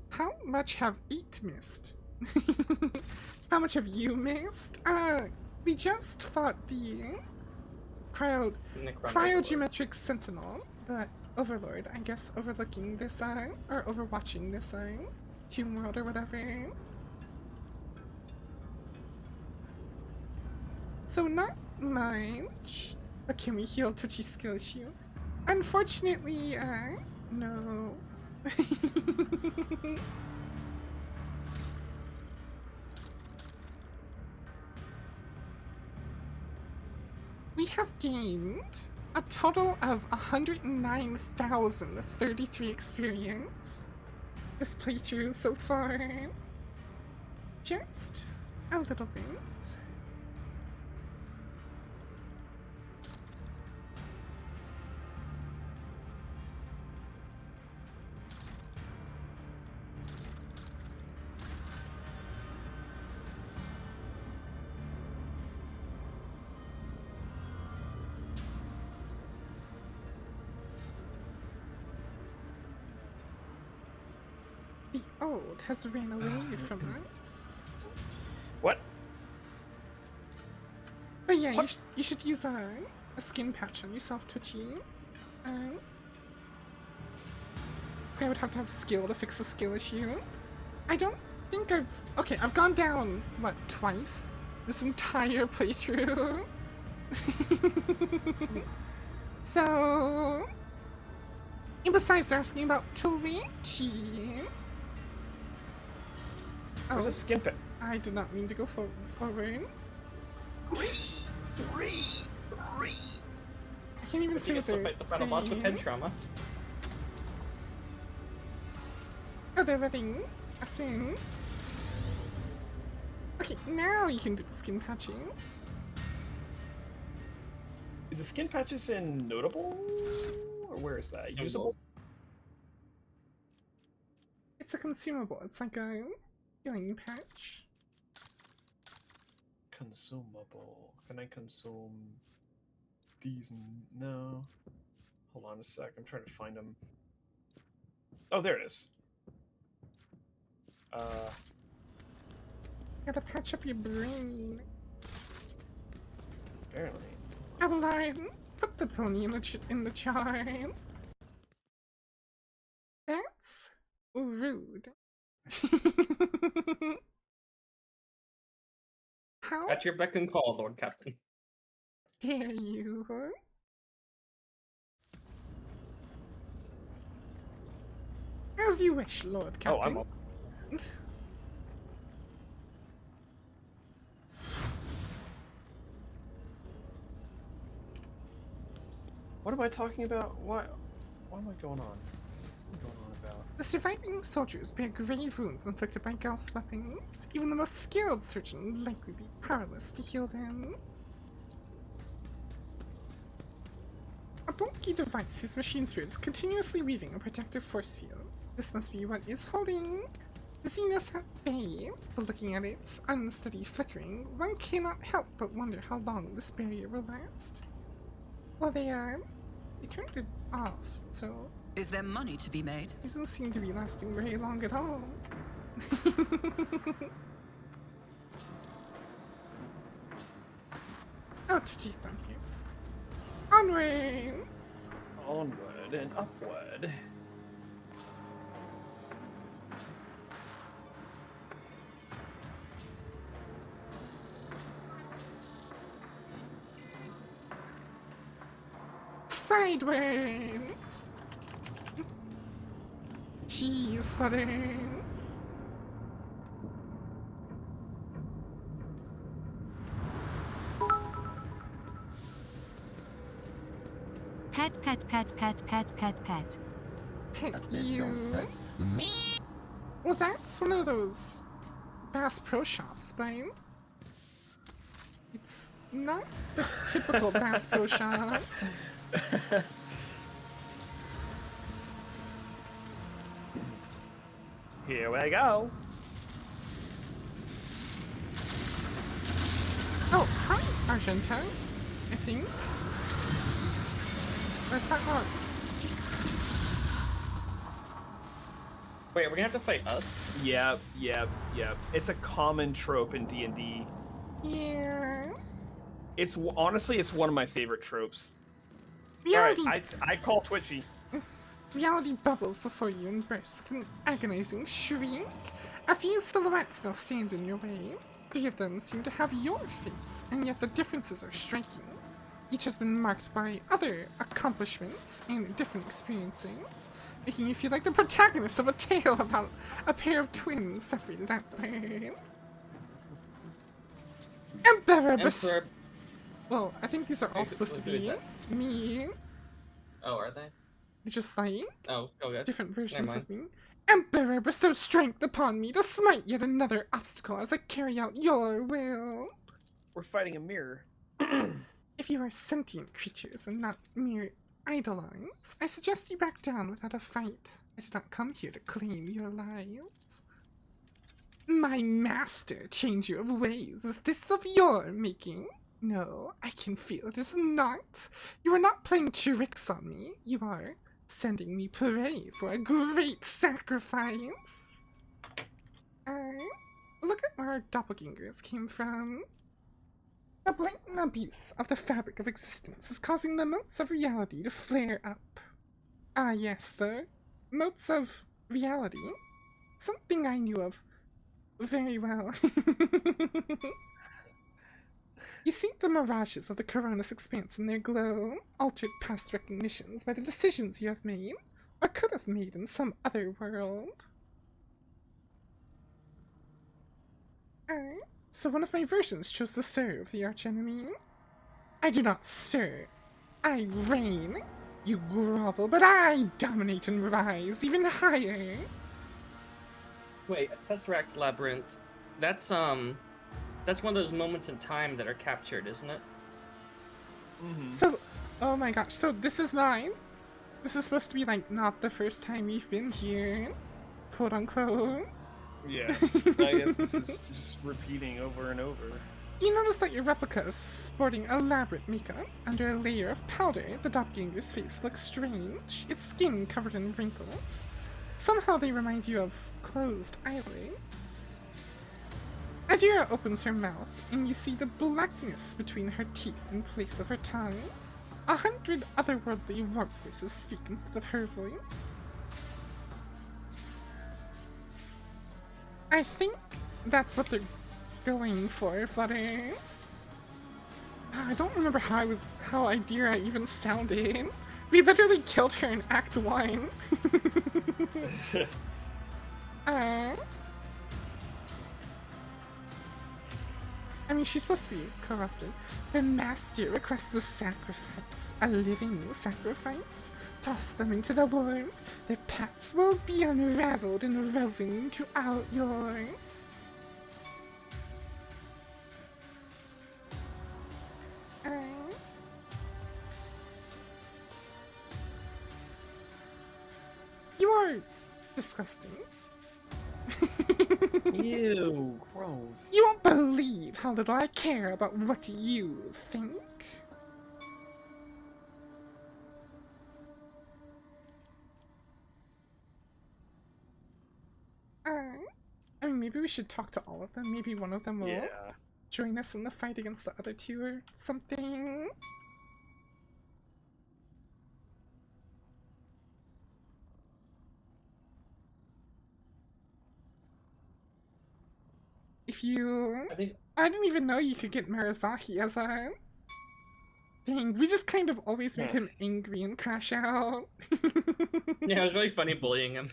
How much have eat missed? How much have you missed? we just fought the cryogeometric sentinel, the overlord, I guess, overlooking this or overwatching this tomb world or whatever. So not much. But can we heal Twitchy's skill issue? Unfortunately, no. We have gained a total of 109,033 experience this playthrough so far. Just a little bit. The old has ran away from us. What? But yeah, you should use a skin patch on yourself, Twitchy. This guy would have to have skill to fix the skill issue. I don't think I've gone down, what, twice? This entire playthrough? So... And besides asking about Twitchy... There's a skin pit. I did not mean to go forward. I can't even see what they're fight the final boss with head trauma. Oh, they're letting us in. Okay, now you can do the skin patching. Is the skin patches in notable? Or where is that? Usable? It's a consumable. It's like a healing patch. Consumable. Can I consume these? No. Hold on a sec. I'm trying to find them. Oh, there it is. Gotta patch up your brain. Apparently. Adeline, put the pony in the chart. That's rude. How At your beck and call, Lord Captain. dare you? As you wish, Lord Captain. Oh, I'm up. What am I talking about? What am I going on? What am I going on about? The surviving soldiers bear grave wounds inflicted by Gauss weapons. Even the most skilled surgeon would likely be powerless to heal them. A bulky device whose machine spirit is continuously weaving a protective force field. This must be what is holding the Xenos at bay, but looking at its unsteady flickering, one cannot help but wonder how long this barrier will last. Well, they turned it off, so... Is there money to be made? It doesn't seem to be lasting very long at all. Oh, Twitchy's down here. Onwards! Onward and upward. Sideways! Cheese fudders! Pet, pet, pet, pet, pet, pet, pet. Pet you. Well, that's one of those Bass Pro Shops, but it's not the typical Bass Pro Shop. Here we go. Oh, hi, Argento, I think. Where's that one? Wait, we're gonna have to fight us? Yep. It's a common trope in D&D. Yeah. Honestly, it's one of my favorite tropes. Reality, Alright, I call Twitchy. reality bubbles before you and bursts with an agonizing shriek. A few silhouettes now stand in your way. 3 of them seem to have your face, and yet the differences are striking. Each has been marked by other accomplishments and different experiences, making you feel like the protagonist of a tale about a pair of twins separated at birth. Emperor Well, I think these are all supposed to Who is be that? me. Oh, are they? Just like Oh, good. different versions mind. of me. Emperor, bestow strength upon me to smite yet another obstacle as I carry out your will. We're fighting a mirror. If you are sentient creatures and not mere eidolons, I suggest you back down without a fight. I did not come here to claim your lives. My master changer of ways, is this of your making? No, I can feel it is not. You are not playing tricks on me. You are sending me prey for a great sacrifice. Look at where our doppelgangers came from. The blatant abuse of the fabric of existence is causing the motes of reality to flare up. Ah yes, the motes of reality. Something I knew of very well. You see the mirages of the Coronis expanse in their glow, altered past recognitions by the decisions you have made, or could have made in some other world. So one of my versions chose to serve the archenemy. I do not serve. I reign. You grovel, but I dominate and rise even higher. Wait, a Tesseract Labyrinth. That's one of those moments in time that are captured, isn't it? Mm-hmm. So, oh my gosh, so this is 9? This is supposed to be, like, not the first time we've been here, quote unquote. Yeah, I guess this is just repeating over and over. You notice that your replica is sporting elaborate makeup. Under a layer of powder, the doppelganger's face looks strange, its skin covered in wrinkles. Somehow they remind you of closed eyelids. Adira opens her mouth, and you see the blackness between her teeth in place of her tongue. 100 otherworldly warp voices speak instead of her voice. I think that's what they're going for, Flutters. I don't remember how Adira even sounded. We literally killed her in Act 1. I mean, she's supposed to be corrupted. The master requests a sacrifice, a living sacrifice. Toss them into the worm. Their paths will be unraveled and woven into yours. You are disgusting. Ew, gross. You won't believe how little I care about what you think. I mean, maybe we should talk to all of them. Maybe one of them will join us in the fight against the other two or something. If you... I didn't even know you could get Marizaki as a... Dang, we just kind of always make him angry and crash out. Yeah, it was really funny bullying him.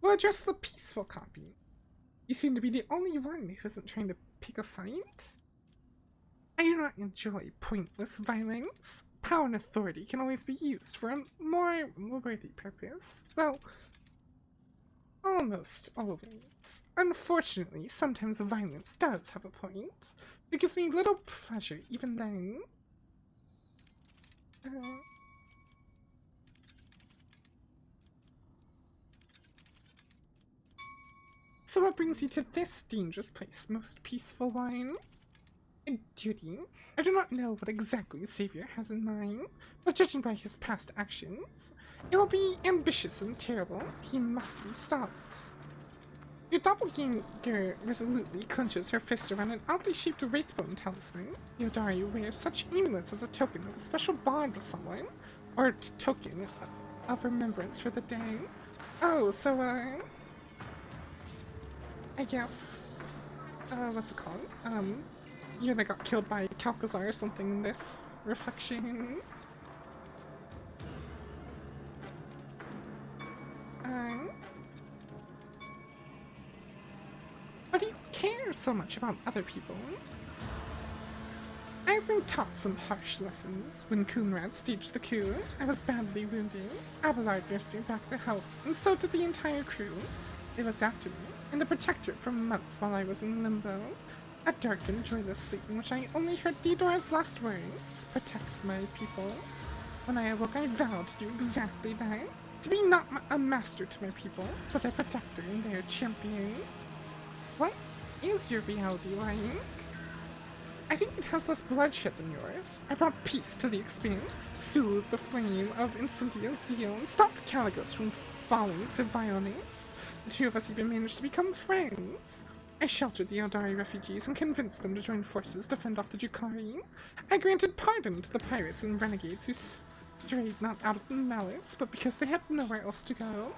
We'll address the peaceful copy. You seem to be the only one who isn't trying to pick a fight. I do not enjoy pointless violence. Power and authority can always be used for a more worthy purpose. Well, almost always. Unfortunately, sometimes violence does have a point. It gives me little pleasure even then. So what brings you to this dangerous place, most peaceful one? A duty? I do not know what exactly Savior has in mind, but judging by his past actions, it will be ambitious and terrible. He must be stopped. Your doppelganger resolutely clenches her fist around an oddly shaped wraithbone talisman. Yodari wears such amulets as a token of a special bond with someone, or token of remembrance for the day. Oh, so, I guess, what's it called? You they got killed by Calcazar or something in this reflection. Why do you care so much about other people? I've been taught some harsh lessons. When Coonrad staged the coup, I was badly wounded. Abelard nursed me back to health, and so did the entire crew. They looked after me, and the Protectorate for months while I was in limbo. A dark and joyless sleep in which I only heard Theodore's last words, protect my people. When I awoke, I vowed to do exactly that. To be not a master to my people, but their protector and their champion. What is your reality like? I think it has less bloodshed than yours. I brought peace to the Expanse, to soothe the flame of Incendia's zeal, and stop the Caligos from falling to violence. The two of us even managed to become friends. I sheltered the Eldari refugees and convinced them to join forces to fend off the Drukhari. I granted pardon to the pirates and renegades who strayed not out of malice, but because they had nowhere else to go.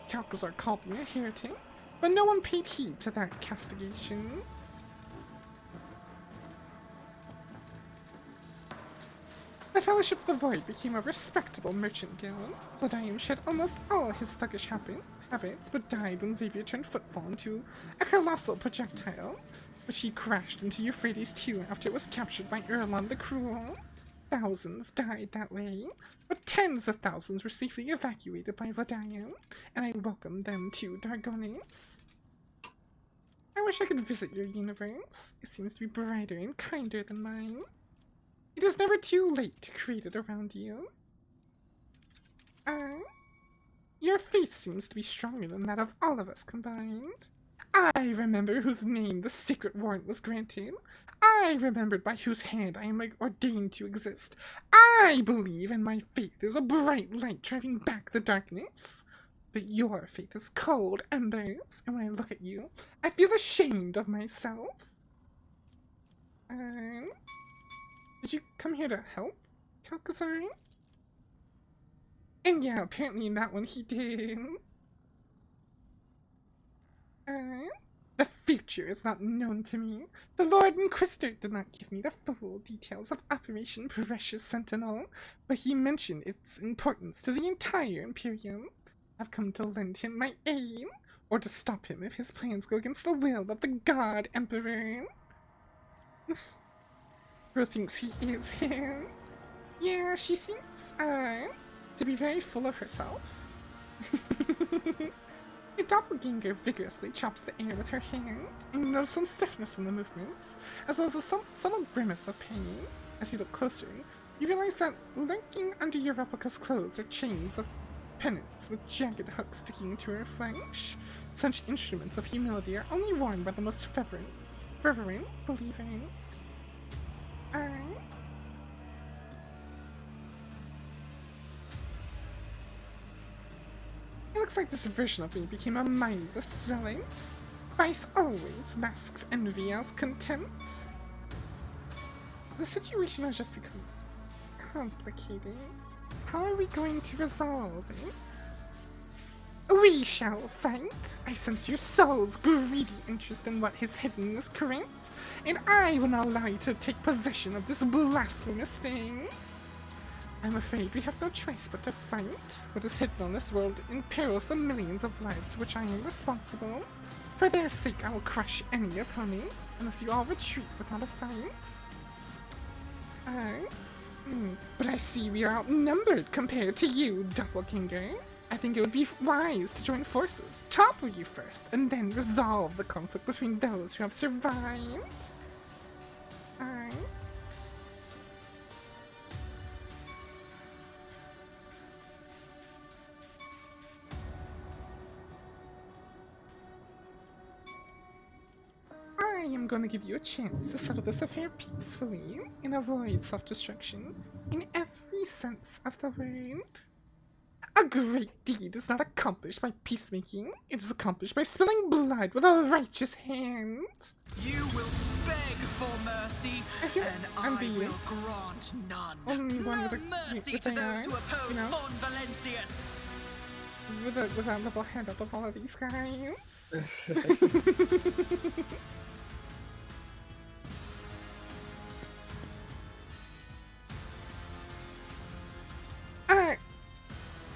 Calcazar called me a heretic, but no one paid heed to that castigation. The Fellowship of the Void became a respectable merchant guild. Lodium shed almost all his thuggish habits, but died when Xavier turned footfall into a colossal projectile, which he crashed into Euphrates II after it was captured by Erlon the Cruel. Thousands died that way, but tens of thousands were safely evacuated by Lodium, and I welcomed them to Dargonis. I wish I could visit your universe. It seems to be brighter and kinder than mine. It is never too late to create it around you. Your faith seems to be stronger than that of all of us combined. I remember whose name the secret warrant was granted. I remembered by whose hand I am ordained to exist. I believe in my faith is a bright light driving back the darkness. But your faith is cold embers, and when I look at you, I feel ashamed of myself. Did you come here to help, Calcazar? And yeah, apparently in that one he did. The future is not known to me. The Lord Inquisitor did not give me the full details of Operation Precious Sentinel, but he mentioned its importance to the entire Imperium. I've come to lend him my aid, or to stop him if his plans go against the will of the God Emperor. Bro thinks he is him. Yeah, she seems, to be very full of herself. Your doppelganger vigorously chops the air with her hand, and you notice some stiffness in the movements, as well as a subtle grimace of pain. As you look closer, you realize that lurking under your replica's clothes are chains of pennants with jagged hooks sticking to her flesh. Such instruments of humility are only worn by the most fervent believers. It looks like this version of me became a mindless zealot. Vice always masks envy as contempt. The situation has just become complicated. How are we going to resolve it? We shall fight. I sense your soul's greedy interest in what is hidden is correct, and I will not allow you to take possession of this blasphemous thing. I'm afraid we have no choice but to fight. What is hidden on this world imperils the millions of lives for which I am responsible. For their sake, I will crush any opponent, unless you all retreat without a fight. But I see we are outnumbered compared to you, Doppelganger. I think it would be wise to join forces, topple you first, and then resolve the conflict between those who have survived. I am going to give you a chance to settle this affair peacefully and avoid self-destruction in every sense of the word. A great deed is not accomplished by peacemaking. It is accomplished by spilling blood with a righteous hand. You will beg for mercy, I feel and I'm I the will grant none. only one No with a mercy with to a, those who oppose you know, Von Valencius. with a level head up of all of these guys.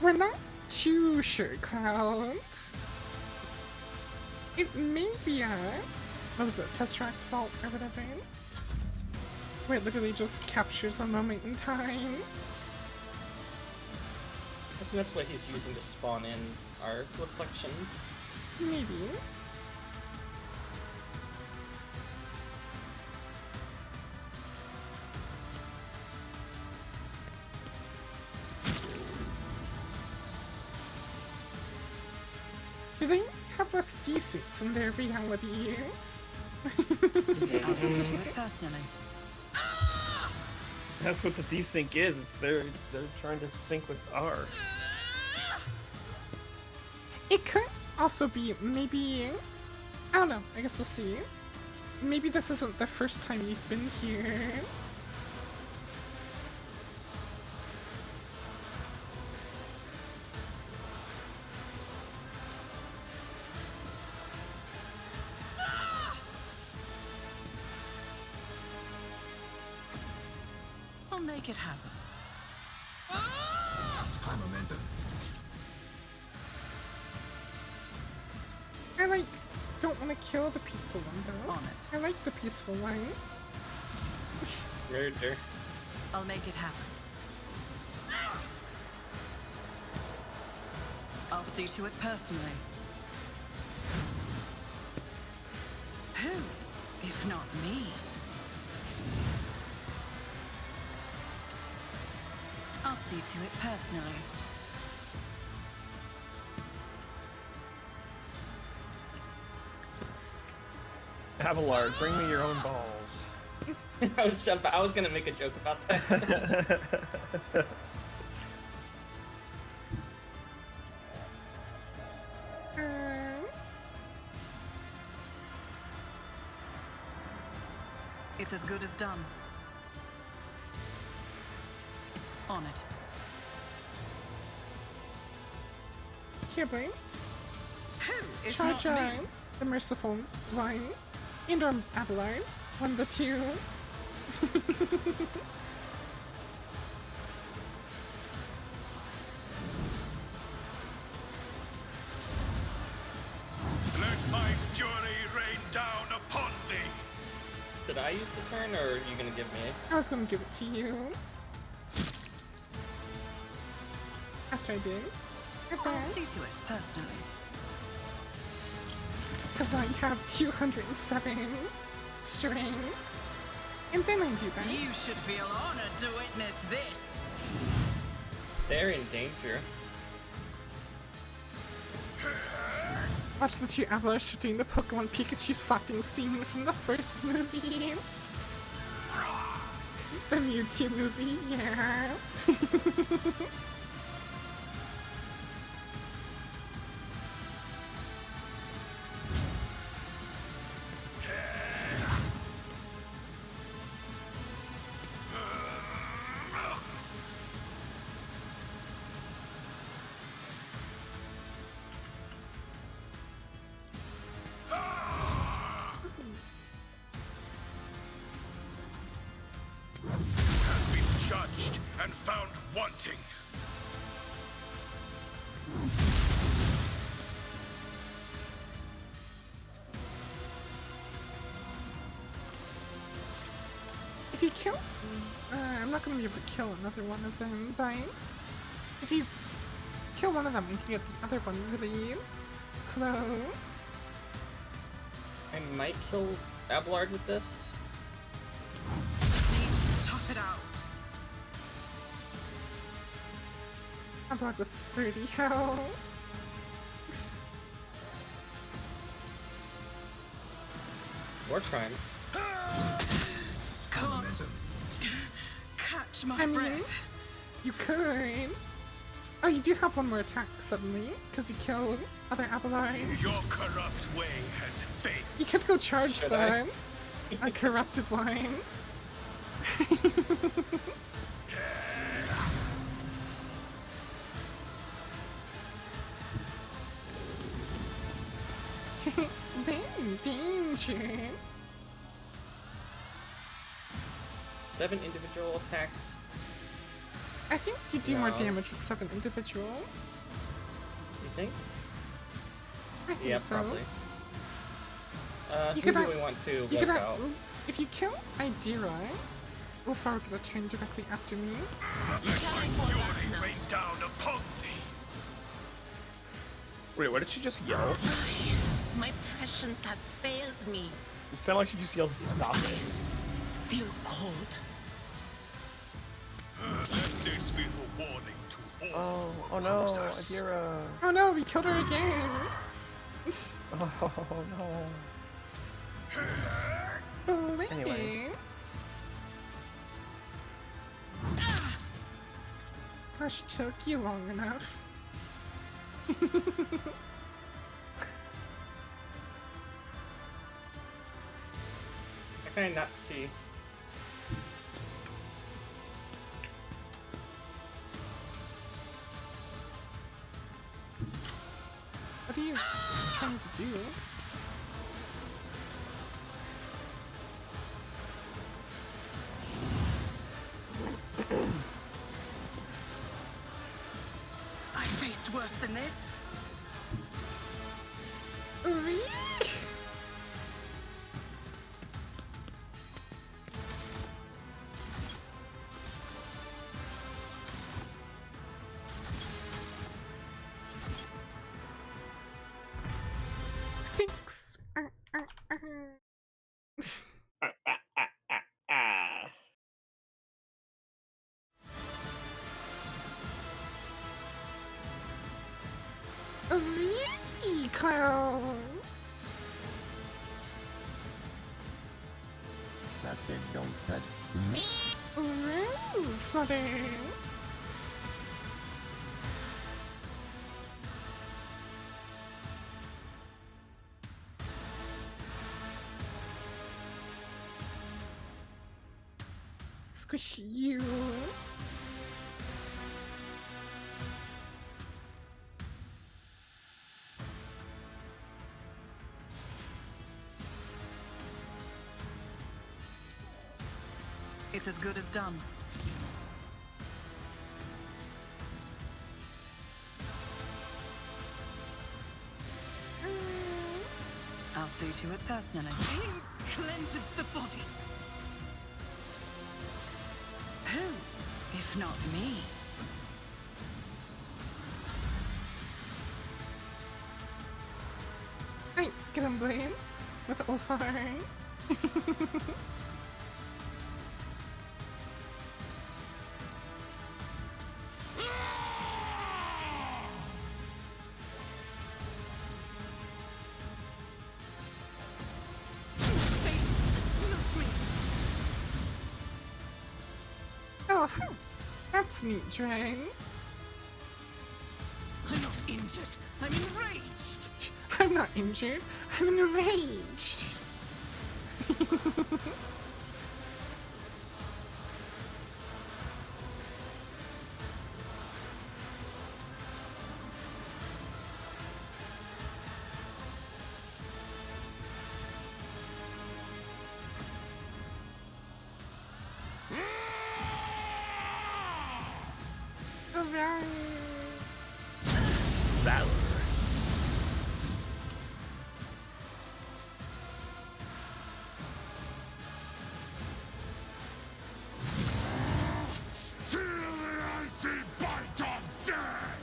We're not too sure, Cloud. It may be what was it, Tesseract Vault or whatever, where it literally just captures a moment in time. I think that's what he's using to spawn in our reflections. Maybe. Do they have less D6 in their realities? Personally. That's what the desync is. It's they're trying to sync with ours. It could also be maybe, I don't know, I guess we'll see. Maybe this isn't the first time you've been here. I'll make it happen. High momentum. I don't want to kill the peaceful one though. On it. I like the peaceful one. Murder. I'll make it happen. I'll see to it personally. Who, if not me? I'll see to it personally. Abelard, bring me your own balls. I was gonna make a joke about that. It's as good as done. On it. Here, Blinks. Who, if Charge not me? on the merciful line. And Abelard. One of the two. Let my fury rain down upon thee. Did I use the turn, or are you gonna give me? I was gonna give it to you. After I did. I'll see to it personally. Because now you have 207 string. And then I do that. You should feel honored to witness this. They're in danger. Watch the two Avalanche doing the Pokemon Pikachu slapping scene from the first movie. The Mewtwo movie, yeah. Has been judged and found wanting. If you kill, I'm not gonna be able to kill another one of them, but if you kill one of them, you can get the other one really close. I might kill Abelard with this. Need to tough it out. I'm blocked with 30 health. War crimes. Can't catch my I mean, breath. you could. Oh, you do have one more attack suddenly, because you killed other Abeline. Your corrupt way has failed. You could go charge Should them. Corrupted lines. They're in danger. 7 individual attacks. I think you do more No. damage with 7 individual. You think? I think Yeah, so. probably. You Who could do not- we want to You wipe could out? if you kill Idira, Ulfar gonna turn directly after me. Let my fury rain down upon thee. Wait, what did she just yell? My prescience has failed me. It sounded like she just yelled, "Stop it." Feel cold. Let this be the warning to all. Oh no, Adira. Oh no, we killed her again. Oh no. Anyway. Blades. Gosh, took you long enough. How can I not see? What are you trying to do? I face worse than this. Reek! Six. Really, clown? Nothing, don't touch me. Ooh, Florence. Squish you. It's as good as done. I'll see to it personally. Cleanses the body. Who, if not me? Hey, get him, Blades. With Ulfar. Oh, huh. That's neat, Drain. I'm not injured. I'm enraged. I'm not injured. I'm enraged. Alright. Valor. Feel the icy bite of death!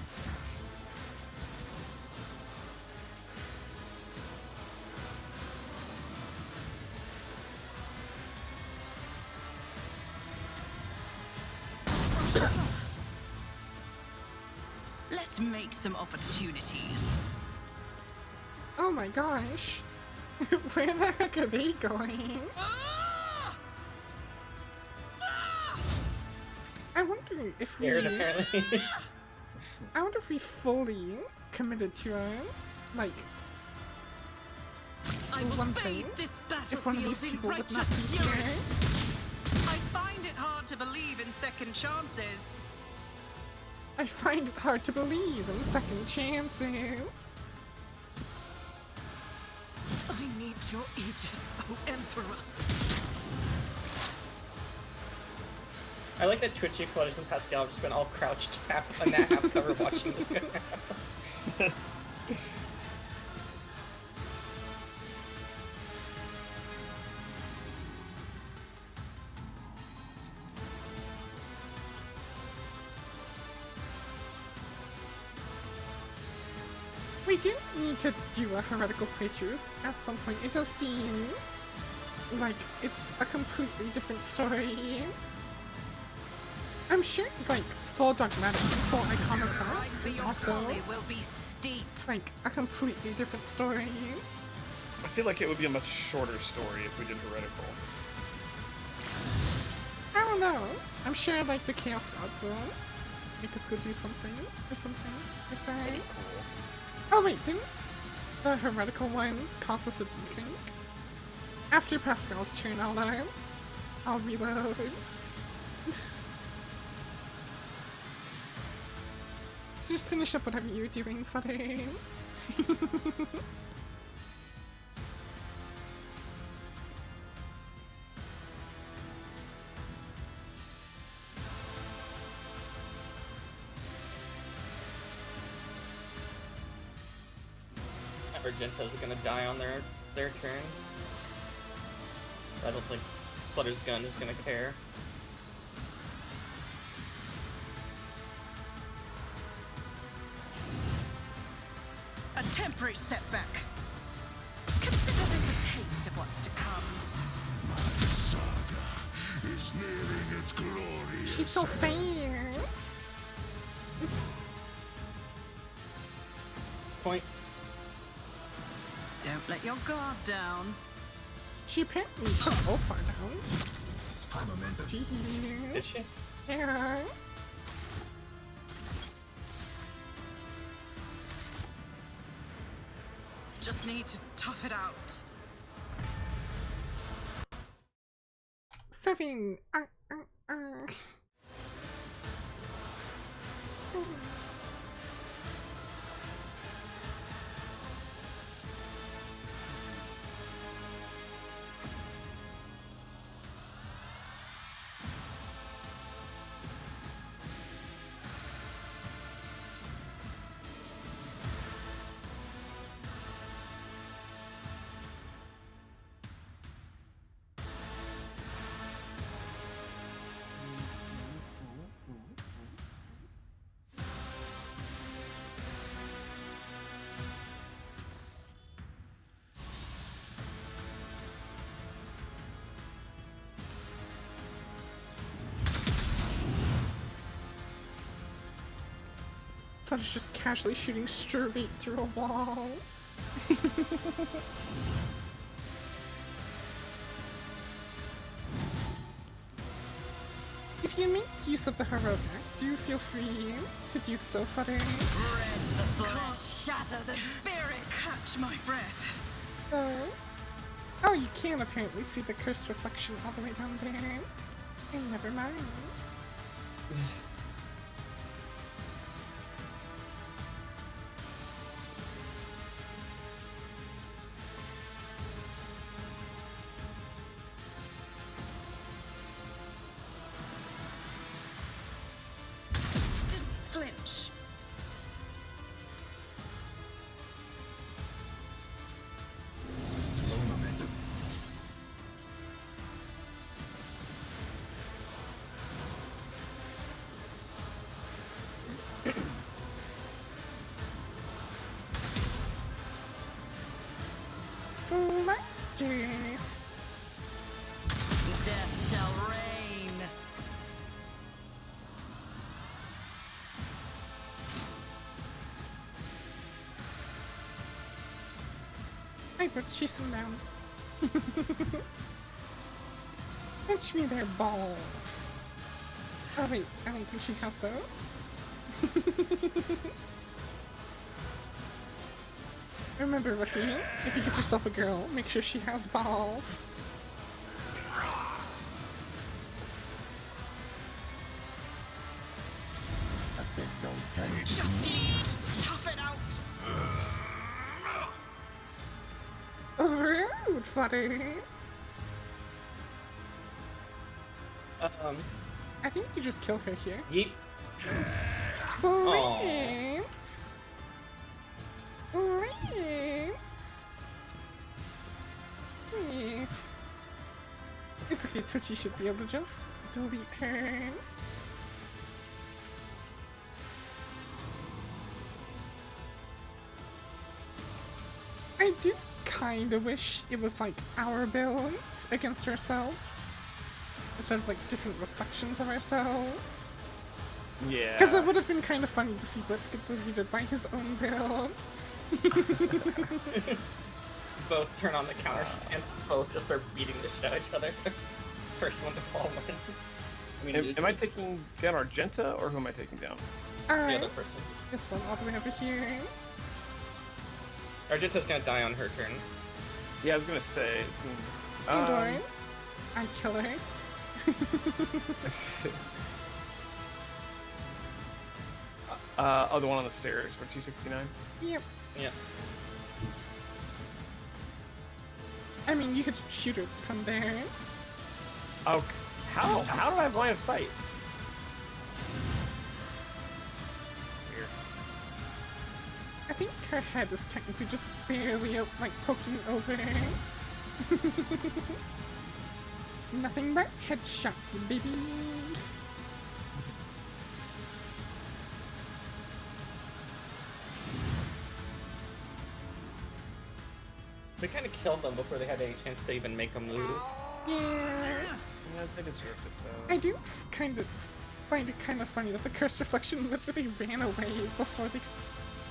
Let's make some opportunities. Oh my gosh. Where the heck are they going? I wonder if we... Scared, apparently. I wonder if we fully committed to like, I will one fade thing, this if one of these battlefield in people would not righteous be fury. here. I find it hard to believe in second chances. I find it hard to believe in second chances. I need your aegis, O Emperor. I like that Twitchy Flutters and Pascal have just been all crouched half on that half cover watching this go down. We do need to do a heretical playthrough at some point. It does seem like it's a completely different story. I'm sure, like, full Dogmatic, full Iconoclast is also, will be steep. like, a completely different story. I feel like it would be a much shorter story if we did Heretical. I don't know. I'm sure, like, the Chaos Gods will make us go do something, or something like that. That'd be cool. Oh wait, didn't the heretical one cost us a desync? After Pascal's turn, I'll reload. So just finish up whatever you're doing, Fudders. Argento's gonna die on their turn. I don't think Flutter's gun is gonna care. A temporary setback. Consider this a taste of what's to come. Saga is nearing its glorious She's so end. fast. Point. Don't let your guard down. She apparently took Ulfar down. Jeez. Did she? Yeah. Just need to tough it out. 7. Flutter's just casually shooting straight through a wall. If you make use of the heroic, do feel free to do so, Flutter. Rend the flesh, shatter the spirit. Catch my breath. Oh, you can apparently see the cursed reflection all the way down there. And never mind. Didn't flinch. Flutters. Death shall reign. Hey, let's chase them down. Pinch me their balls. Oh wait, I don't think she has those. Remember, Rookie, if you get yourself a girl, make sure she has balls. I think no thanks. Tough it out. Rude, Flutters. I think you just kill her here. Yeet. Brilliant! Brilliant! Yes. It's okay, Twitchy should be able to just delete her. I do kinda wish it was like our builds against ourselves instead of like different reflections of ourselves. Yeah. Because it would have been kind of funny to see Blitz get deleted by his own build. Both turn on the counter stance, both just start beating the shit out of each other. First one to fall in. Am I taking down Argenta, or who am I taking down? The other person. This one all the way over here. Argenta's gonna die on her turn. Yeah, I was gonna say. It's Andor, I kill her. The one on the stairs for 269. Yep. Yeah. I mean, you could shoot her from there. Oh, how? How do I have line of sight? Weird. I think her head is technically just barely like poking over. Nothing but headshots, baby. We kind of killed them before they had any chance to even make a move. Yeah. Yeah, they deserved it though. I do kind of find it kind of funny that the curse reflection literally ran away before they,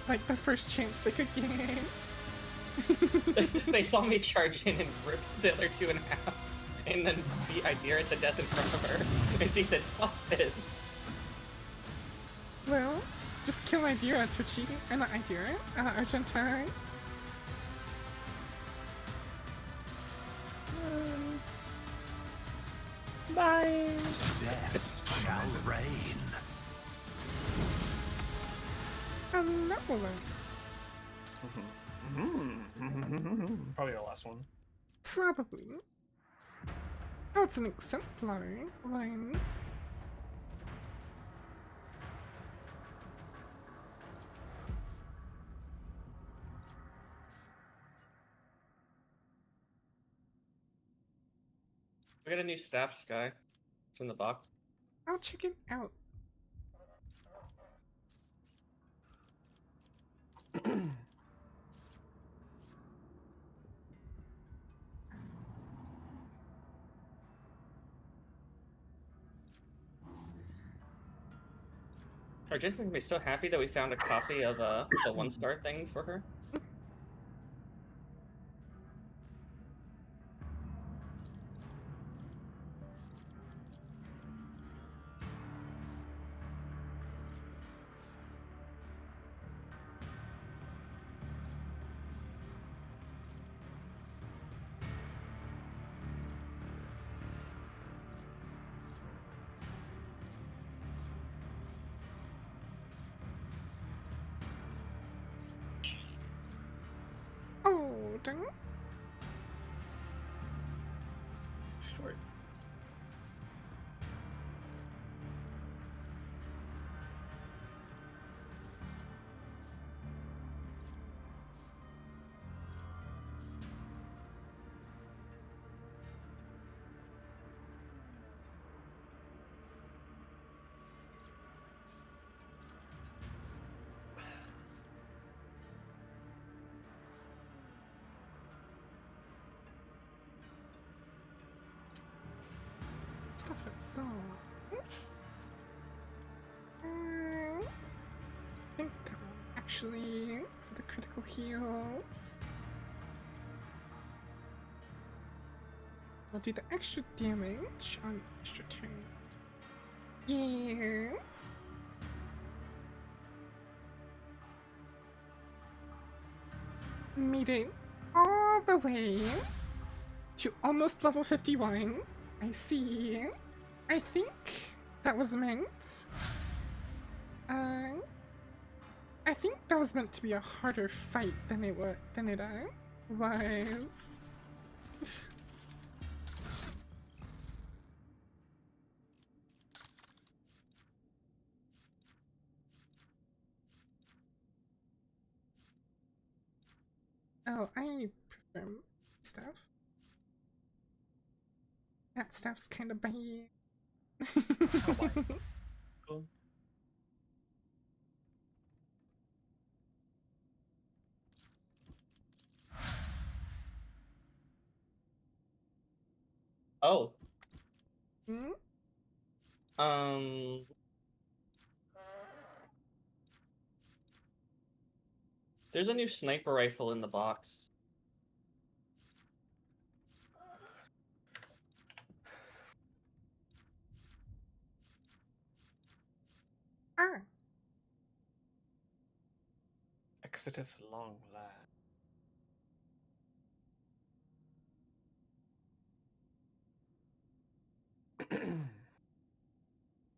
like, the first chance they could get. They saw me charge in and rip the other two in half, and then beat Idira to death in front of her, and she said, "Fuck this." Well, just kill Idira, Twitchy. Not Idira, Argentine. Bye. Death shall reign. Another one. Probably our last one. Probably. Oh, it's an exemplary one. We got a new staff, Sky. It's in the box. I'll check it out. Argenta's gonna be so happy that we found a copy of the 1-star thing for her. Oh, dang. Short. Stuff it so. I think that one actually for the critical heals. I'll do the extra damage on extra turn. Yes. made it all the way to almost level 51. I see. I think that was meant. I think that was meant to be a harder fight than it was. Oh, I prefer stuff. That stuff's kind of bad. Cool. Oh. Hmm? There's a new sniper rifle in the box. Ah, Exodus long lad.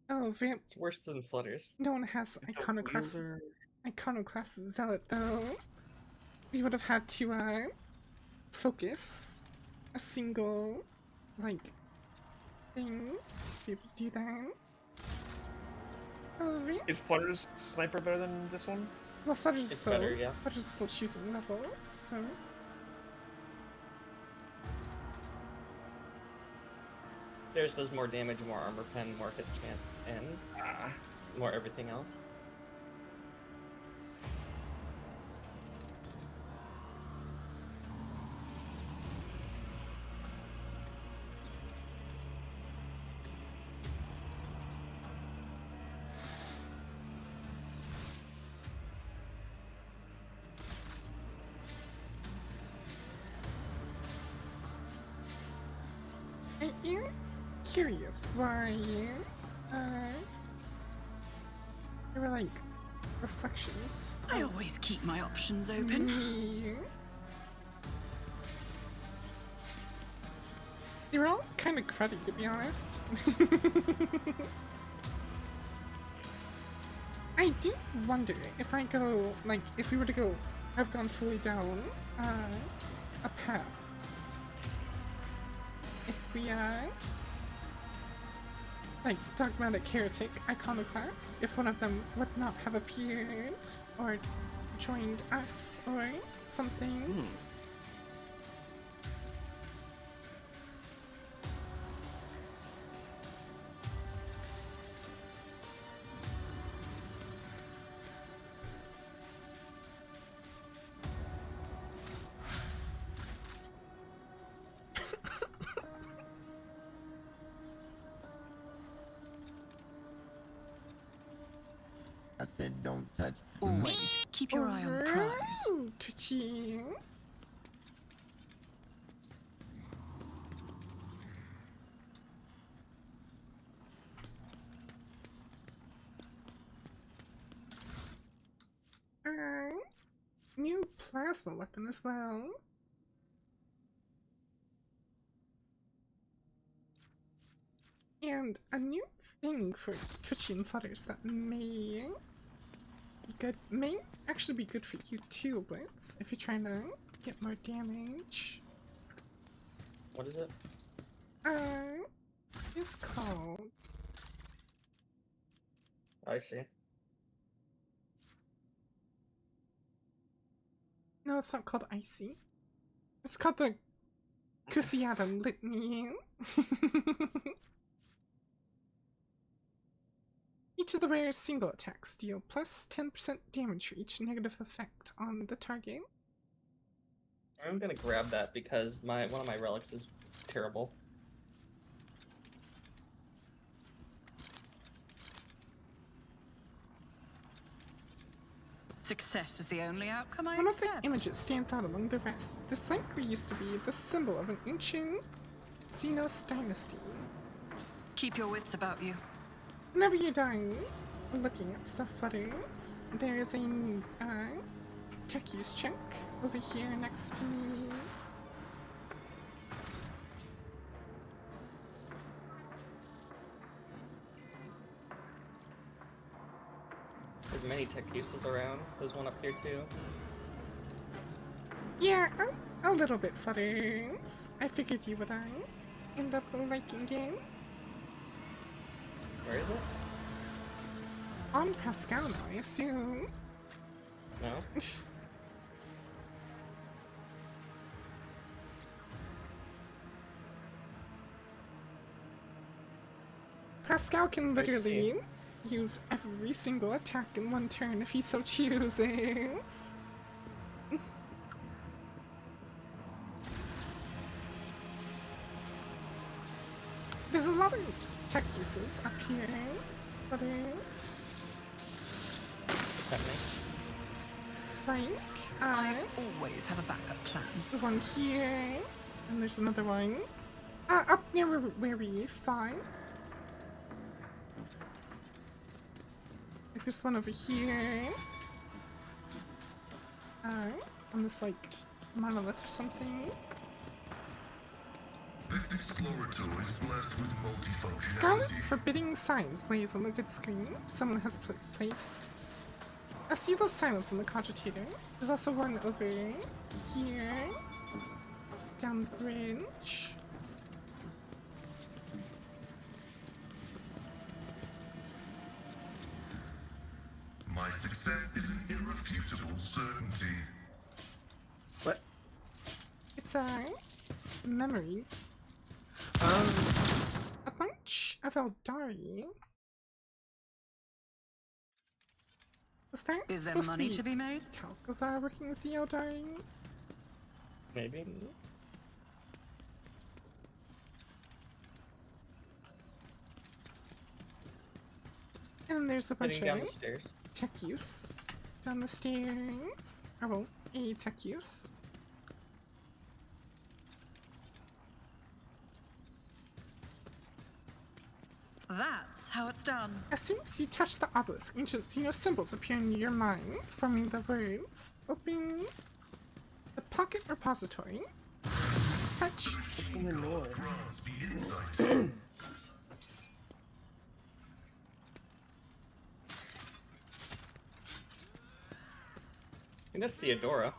oh, vamp. It's worse than Flutters. No one has iconoclast. Wielder. Iconoclast zealot though. We would have had to focus a single like thing to be able to do that. Oh, vamp. Is Flutter's sniper better than this one? Well, Flutter's It's still better, yeah. Flutter's still choosing levels, so Theirs does more damage, more armor pen, more hit chance, and more everything else. I am curious why there were like reflections. I always keep my options open. Me. They were all kind of cruddy, to be honest. I do wonder if I go, like, if we were to go, have gone fully down a path. If we, like, Dogmatic Heretic, Iconoclast, if one of them would not have appeared or joined us or something. I said don't touch. Always keep your eye on the prize. Oh, touchy. New plasma weapon as well. And a new thing for Touchy and Flutters that may be good. May actually be good for you too, Blitz, if you're trying to get more damage. What is it? It's called... I see. No, it's not called Icy. It's called the Kusiata Litany. Each of the wearer's single attacks deal plus 10% damage for each negative effect on the target. I'm gonna grab that because one of my relics is terrible. Success is the only outcome I One of the accept. images stands out among the rest. This sniper used to be the symbol of an ancient Xenos dynasty. Keep your wits about you. Whenever you're done looking at stuff, Flutters, there is a tech use check over here next to me. There's many tech uses around. There's one up here too. Yeah, a little bit Futters. I figured you would end up liking it. Where is it? On Pascal now, I assume. No. Pascal can I see. literally use every single attack in one turn if he so chooses. There's a lot of tech uses up here. Butters. What's happening? Like, I always have a backup plan. the one here, and there's another one. Up near where we fought. Like there's one over here. On this like monolith or something. This explorator is blessed with multifunctionality. Scarlet forbidding signs blaze on the vid screen. Someone has placed a seal of silence on the cogitator. There's also one over here, down the bridge. My success is an irrefutable certainty. What? It's a memory of a bunch of Eldari. Was that Is there supposed money to to be made? Kalkazar working with the Eldari? Maybe. And there's a bunch Heading down the of stairs. tech use down the stairs. Or well, a tech use. That's how it's done. As soon as you touch the obelisk, ancient Xeno symbols appear in your mind, forming the words, open the pocket repository, touch, Open the door. Grants me insight. I think that's Theodora.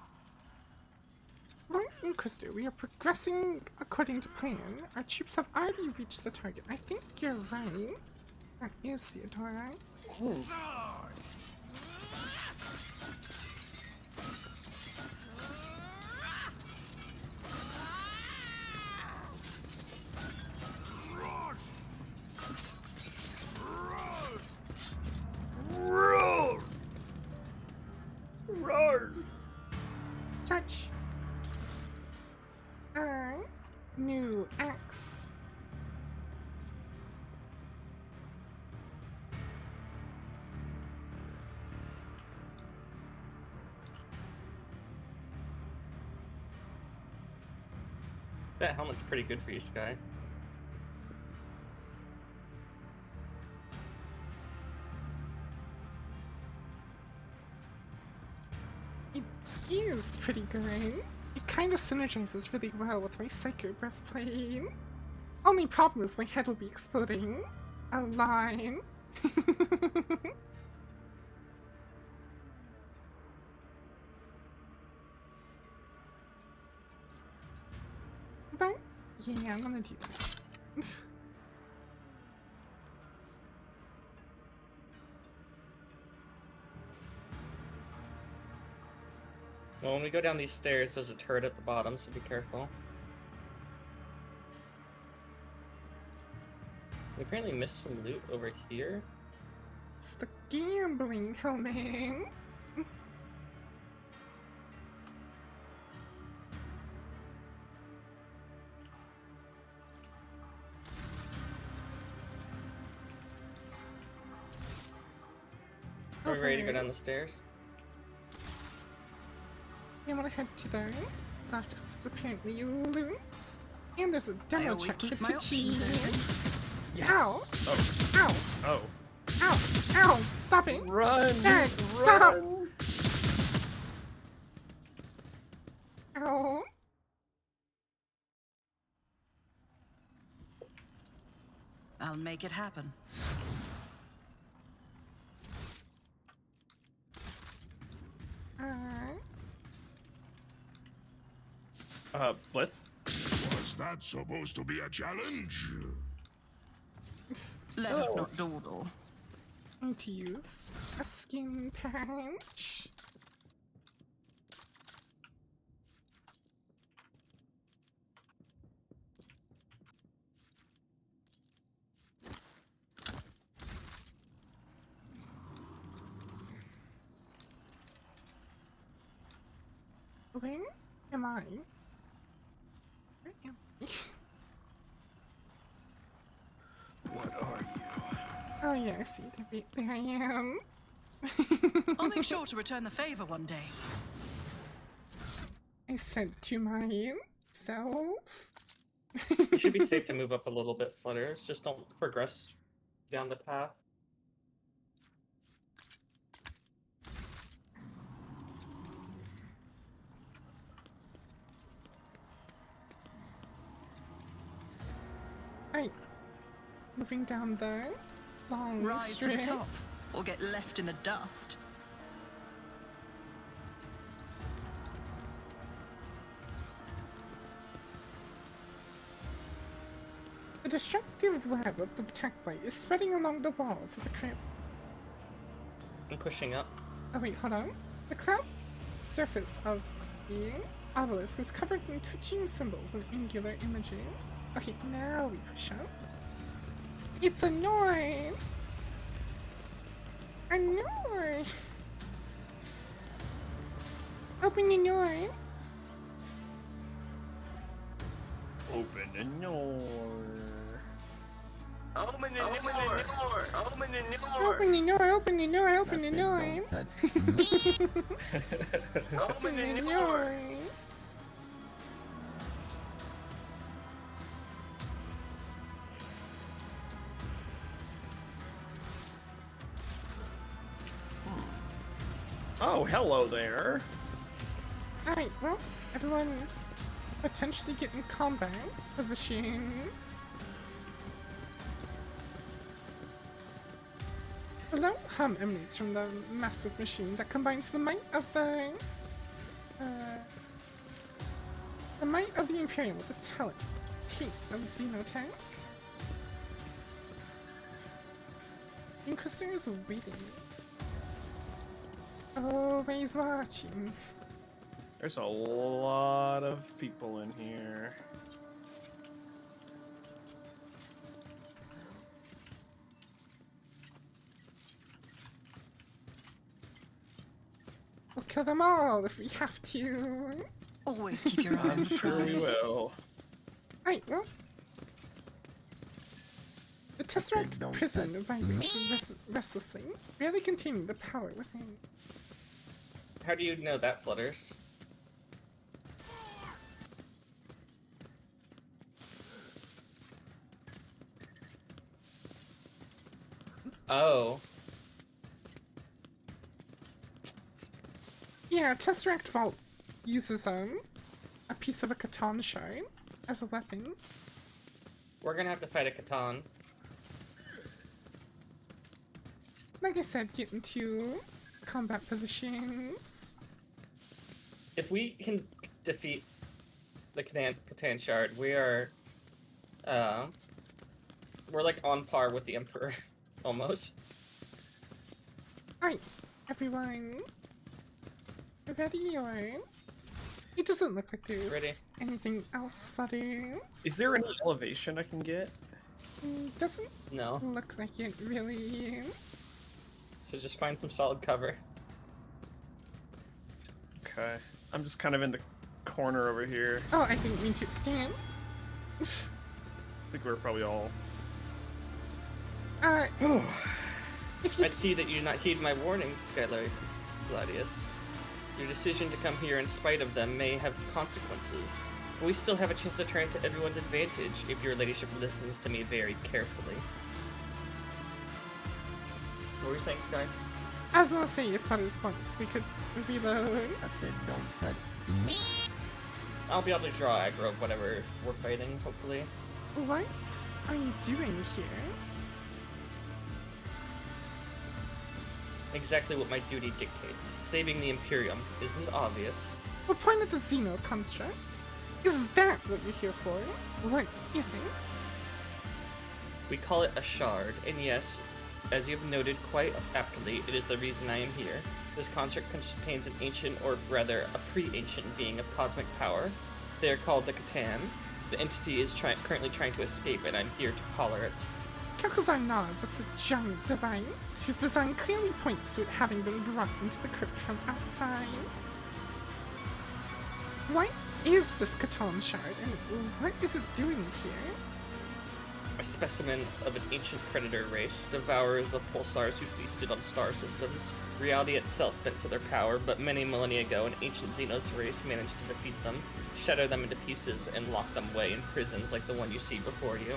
Lord Inquisitor, we are progressing according to plan. Our troops have already reached the target. I think you're right. That is Theodora. Roar! Roar! Touch. New axe. That helmet's pretty good for you, Sky. It is pretty good. It kind of synergizes really well with my Psycho breastplate. Only problem is my head will be exploding a line. But yeah, I'm gonna do that. Well, when we go down these stairs, there's a turret at the bottom, so be careful. We apparently missed some loot over here. It's the gambling helmet. Are we ready to go down the stairs? I want to head to the left because it's apparently loot. And there's a demo always check for keep my Tucci. options open. Yes. Ow! Oh. Ow! Oh. Ow! Ow! Stop it! Run! Dad, stop! Run! I'll make it happen. Blitz? Was that supposed to be a challenge? Let us not dawdle. Going to use a skin patch. Where am I? Where am I? What are you? Oh yeah, I see. There I am. I'll make sure to return the favor one day. I said to myself. You should be safe to move up a little bit, Flutters. Just don't progress down the path. Right. Moving down the long Rise to strip. the top, or get left in the dust. The destructive web of the tech blade is spreading along the walls of the crypt. I'm pushing up. Oh wait, hold on. The cloud surface of the obelisk is covered in twitching symbols and angular images. Okay, now we push up. It's annoying! Annoying! Open the door! Open the door. Open the door! Open the door! Open the door, open the door, open the I said door! don't touch. Open the door! Oh, hello there. Alright, well, everyone potentially get in combat positions. A loud hum emanates from the massive machine that combines the might of the might of the Imperium with the talent of Xenotech. The Inquisitor is waiting. Always watching. There's a lot of people in here. We'll kill them all if we have to. Always keep your eye on I'm the sure we prize. will. Right, well. The Tesseract don't prison touch vibrates restlessly, barely containing the power within. How do you know that, Flutters? Oh. Yeah, Tesseract Vault uses a piece of a Catan shard as a weapon. We're gonna have to fight a Catan. Like I said, get into combat positions. If we can defeat the Catan Shard, we are, we're like on par with the Emperor, almost. Alright, everyone. Ready or... It doesn't look like there's Ready. anything else, Fudders. Is there any elevation I can get? Doesn't No. look like it really. So just find some solid cover. Okay. I'm just kind of in the corner over here. Oh, I didn't mean to. Dang it. I think we're probably all... If you I see that you do not heed my warnings, Skylar Gladius. Your decision to come here in spite of them may have consequences. But we still have a chance to turn it to everyone's advantage if your ladyship listens to me very carefully. What were you saying, Sky? I was gonna say if Fudders wants, we could reload. I said don't touch. I'll be able to draw aggro of whatever we're fighting, hopefully. What are you doing here? Exactly what my duty dictates. Saving the Imperium. Isn't it obvious? The point of the Xeno construct? Is that what you're here for? What isn't? We call it a shard, and yes, as you have noted quite aptly, it is the reason I am here. This construct contains an ancient, or rather, a pre-ancient being of cosmic power. They are called the Catan. The entity is currently trying to escape, and I'm here to collar it. Kakuzar nods at the giant device, whose design clearly points to it having been brought into the crypt from outside. What is this Catan shard, and what is it doing here? A specimen of an ancient predator race, devourers of pulsars who feasted on star systems. Reality itself bent to their power, but many millennia ago an ancient Xenos race managed to defeat them, shatter them into pieces, and lock them away in prisons like the one you see before you.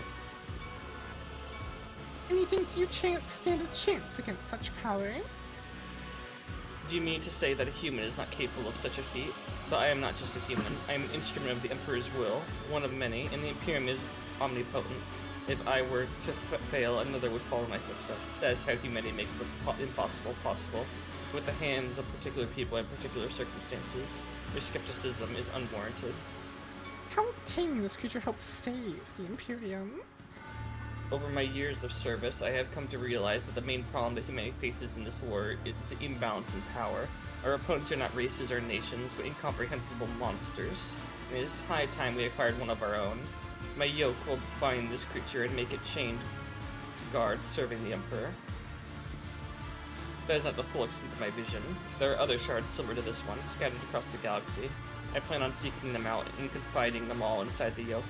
And you think you stand a chance against such power? Do you mean to say that a human is not capable of such a feat? But I am not just a human. I am an instrument of the Emperor's will, one of many, and the Imperium is omnipotent. If I were to fail, another would follow my footsteps. That is how humanity makes the impossible possible. With the hands of particular people in particular circumstances, their skepticism is unwarranted. How obtaining this creature helps save the Imperium? Over my years of service, I have come to realize that the main problem that humanity faces in this war is the imbalance in power. Our opponents are not races or nations, but incomprehensible monsters. And it is high time we acquired one of our own. My yoke will bind this creature and make it chained guard serving the Emperor. That is not the full extent of my vision. There are other shards similar to this one, scattered across the galaxy. I plan on seeking them out and confiding them all inside the yoke.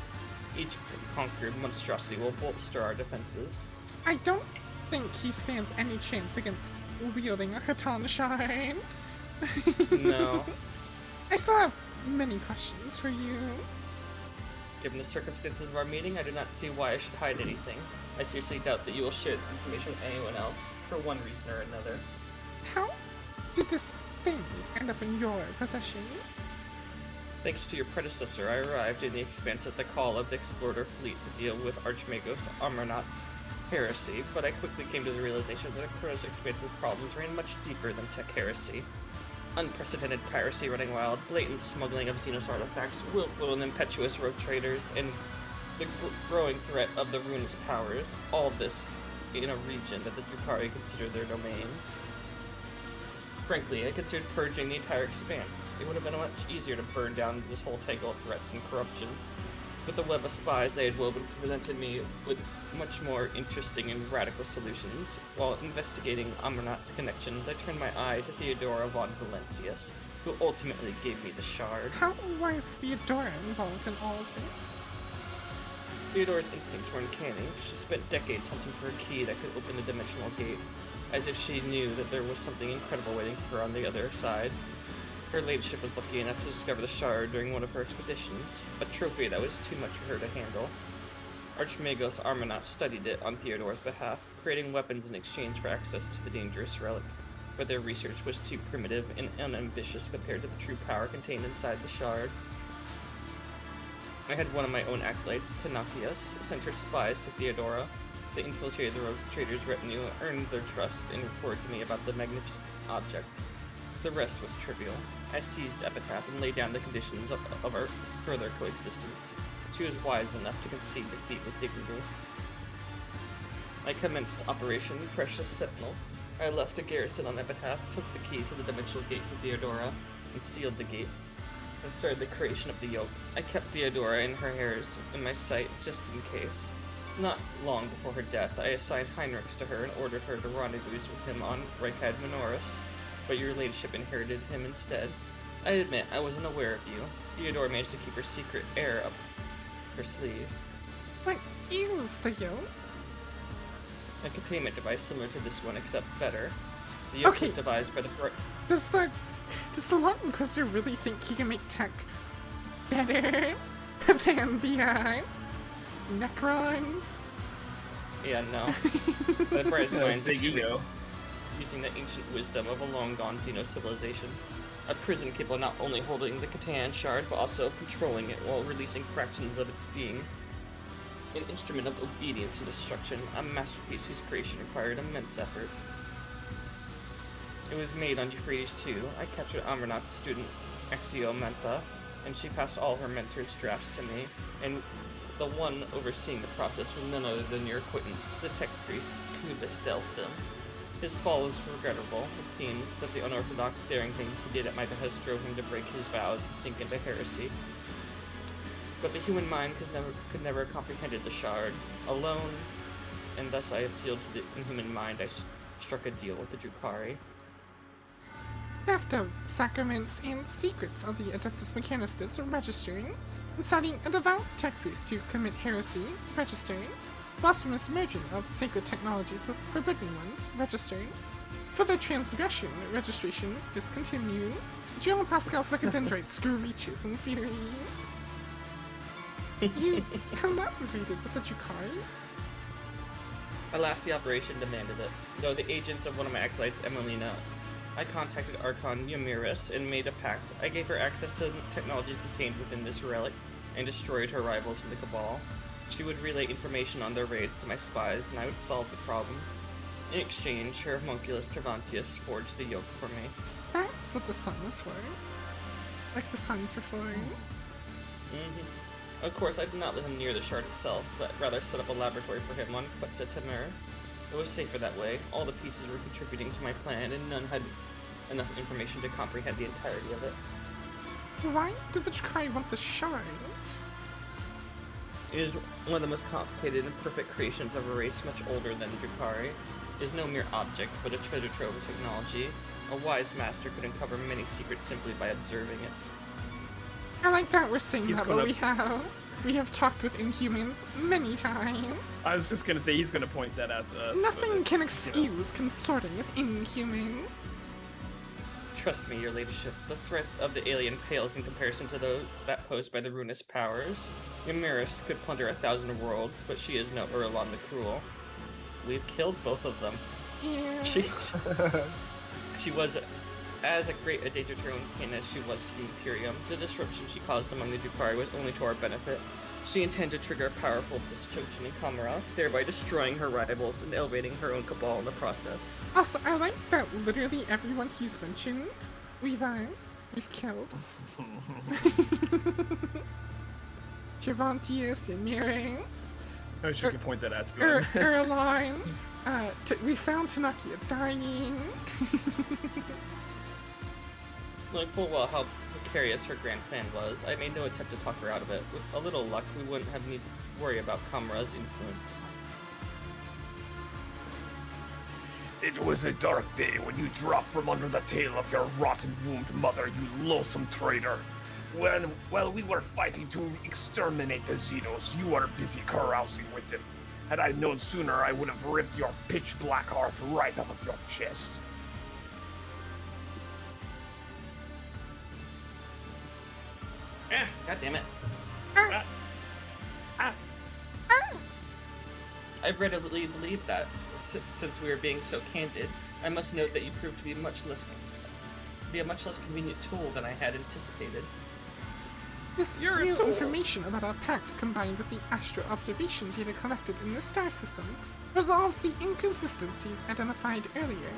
Each conquered monstrosity will bolster our defenses. I don't think he stands any chance against wielding a Catan shard. No. I still have many questions for you. Given the circumstances of our meeting, I do not see why I should hide anything. I seriously doubt that you will share this information with anyone else, for one reason or another. How did this thing end up in your possession? Thanks to your predecessor, I arrived in the Expanse at the call of the Explorer fleet to deal with Archmagos Armonauts' heresy, but I quickly came to the realization that across Expanse's problems ran much deeper than tech heresy. Unprecedented piracy running wild, blatant smuggling of Xenos artifacts, willful and impetuous rogue traders, and the growing threat of the ruinous powers, all this in a region that the Drukhari consider their domain. Frankly, I considered purging the entire Expanse. It would have been much easier to burn down this whole tangle of threats and corruption. But the web of spies they had woven presented me with much more interesting and radical solutions. While investigating Amarnat's connections, I turned my eye to Theodora von Valencius, who ultimately gave me the shard. How was Theodora involved in all of this? Theodora's instincts were uncanny. She spent decades hunting for a key that could open the dimensional gate, as if she knew that there was something incredible waiting for her on the other side. Her ladyship was lucky enough to discover the shard during one of her expeditions, a trophy that was too much for her to handle. Archmagos Armonaut studied it on Theodora's behalf, creating weapons in exchange for access to the dangerous relic, but their research was too primitive and unambitious compared to the true power contained inside the shard. I had one of my own acolytes, Tanakias, send her spies to Theodora. They infiltrated the rogue traders' retinue, earned their trust, and reported to me about the magnificent object. The rest was trivial. I seized Epitaph and laid down the conditions of our further coexistence. She was wise enough to concede defeat with dignity. I commenced Operation Precious Sentinel. I left a garrison on Epitaph, took the key to the dimensional gate for Theodora, and sealed the gate. I started the creation of the yoke. I kept Theodora and her heirs in my sight just in case. Not long before her death, I assigned Heinrichs to her and ordered her to rendezvous with him on Reichhead Minoris, but your ladyship inherited him instead. I admit, I wasn't aware of you. Theodora managed to keep her secret heir up her sleeve. What is the yoke? A containment device similar to this one, except better. The yoke was devised by the... Does the Lord Inquisitor really think he can make tech better than the, Necrons? Yeah, no. The brightest minds are using the ancient wisdom of a long-gone Xeno civilization. A prison capable not only holding the Catan shard, but also controlling it while releasing fractions of its being. An instrument of obedience and destruction, a masterpiece whose creation required immense effort. It was made on Euphrates II. I captured Amranat's student, Axio Mentha, and she passed all her mentor's drafts to me, and the one overseeing the process was none other than your acquaintance, the tech priest, Kubis Delphim. His fall was regrettable. It seems that the unorthodox daring things he did at my behest drove him to break his vows and sink into heresy. But the human mind could never have comprehended the shard. Alone, and thus I appealed to the inhuman mind, I struck a deal with the Drukhari. Theft of sacraments and secrets of the Adeptus Mechanistus registering, inciting a devout tech priest to commit heresy, registering, blasphemous merging of sacred technologies with forbidden ones, registering, further transgression, registration, discontinued, Julian Pascal's Mechadendrite screeches in fury. You collaborated with the Drukhari? Alas, the operation demanded it. Though the agents of one of my acolytes, Emelina, I contacted Archon Yamiris and made a pact. I gave her access to the technologies contained within this relic and destroyed her rivals in the Cabal. She would relay information on their raids to my spies, and I would solve the problem. In exchange, her homunculus Tervantius forged the yoke for me. That's what the sun was for. Like the suns were for. Of course, I did not let him near the shard itself, but rather set up a laboratory for him on Quetzal Temer. It was safer that way. All the pieces were contributing to my plan, and none had enough information to comprehend the entirety of it. Why did the Drukhari want the shard? It is one of the most complicated and perfect creations of a race much older than the Drukhari. It is no mere object, but a treasure trove of technology. A wise master could uncover many secrets simply by observing it. I like that we're saying that, but we have talked with Inhumans many times. I was just gonna say he's gonna point that out to us. Nothing can excuse consorting with Inhumans. Trust me, your ladyship, the threat of the alien pales in comparison to that posed by the ruinous powers. Yamiris could plunder 1,000 worlds, but she is no Urlon the Cruel. We've killed both of them. Yeah. She was as great a danger to her own kin as she was to the Imperium. The disruption she caused among the Drukhari was only to our benefit. She intended to trigger a powerful disjunction in Kamara, thereby destroying her rivals and elevating her own cabal in the process. Also, I like that literally everyone he's mentioned, we've killed. Gervantius and Mirix. I wish you could point that out to me. Erline. We found Tanakia dying. Knowing full well how precarious her grand plan was, I made no attempt to talk her out of it. With a little luck, we wouldn't have need to worry about Kamara's influence. It was a dark day when you dropped from under the tail of your rotten-wombed mother, you loathsome traitor. While we were fighting to exterminate the Xenos, you were busy carousing with them. Had I known sooner, I would have ripped your pitch-black heart right out of your chest. God damn it. I readily believe that. Since we are being so candid, I must note that you proved to be a much less convenient tool than I had anticipated. This new information about our pact, combined with the astro observation data collected in the star system, resolves the inconsistencies identified earlier.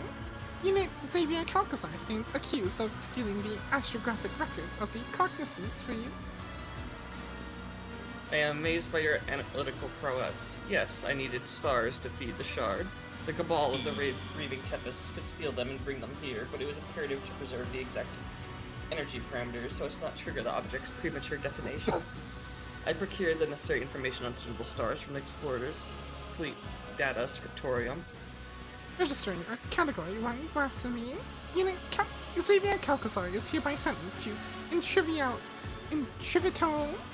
Unit Xavier Calcazar stands accused of stealing the astrographic records of the Cognizance fleet. I am amazed by your analytical prowess. Yes, I needed stars to feed the shard. The cabal of the Reaving Tempest could steal them and bring them here, but it was imperative to preserve the exact energy parameters so as to not trigger the object's premature detonation. I procured the necessary information on suitable stars from the Explorers Fleet Data Scriptorium. Registering a Category 1 blasphemy, Unit Xavier Calcazar is hereby sentenced to intrivital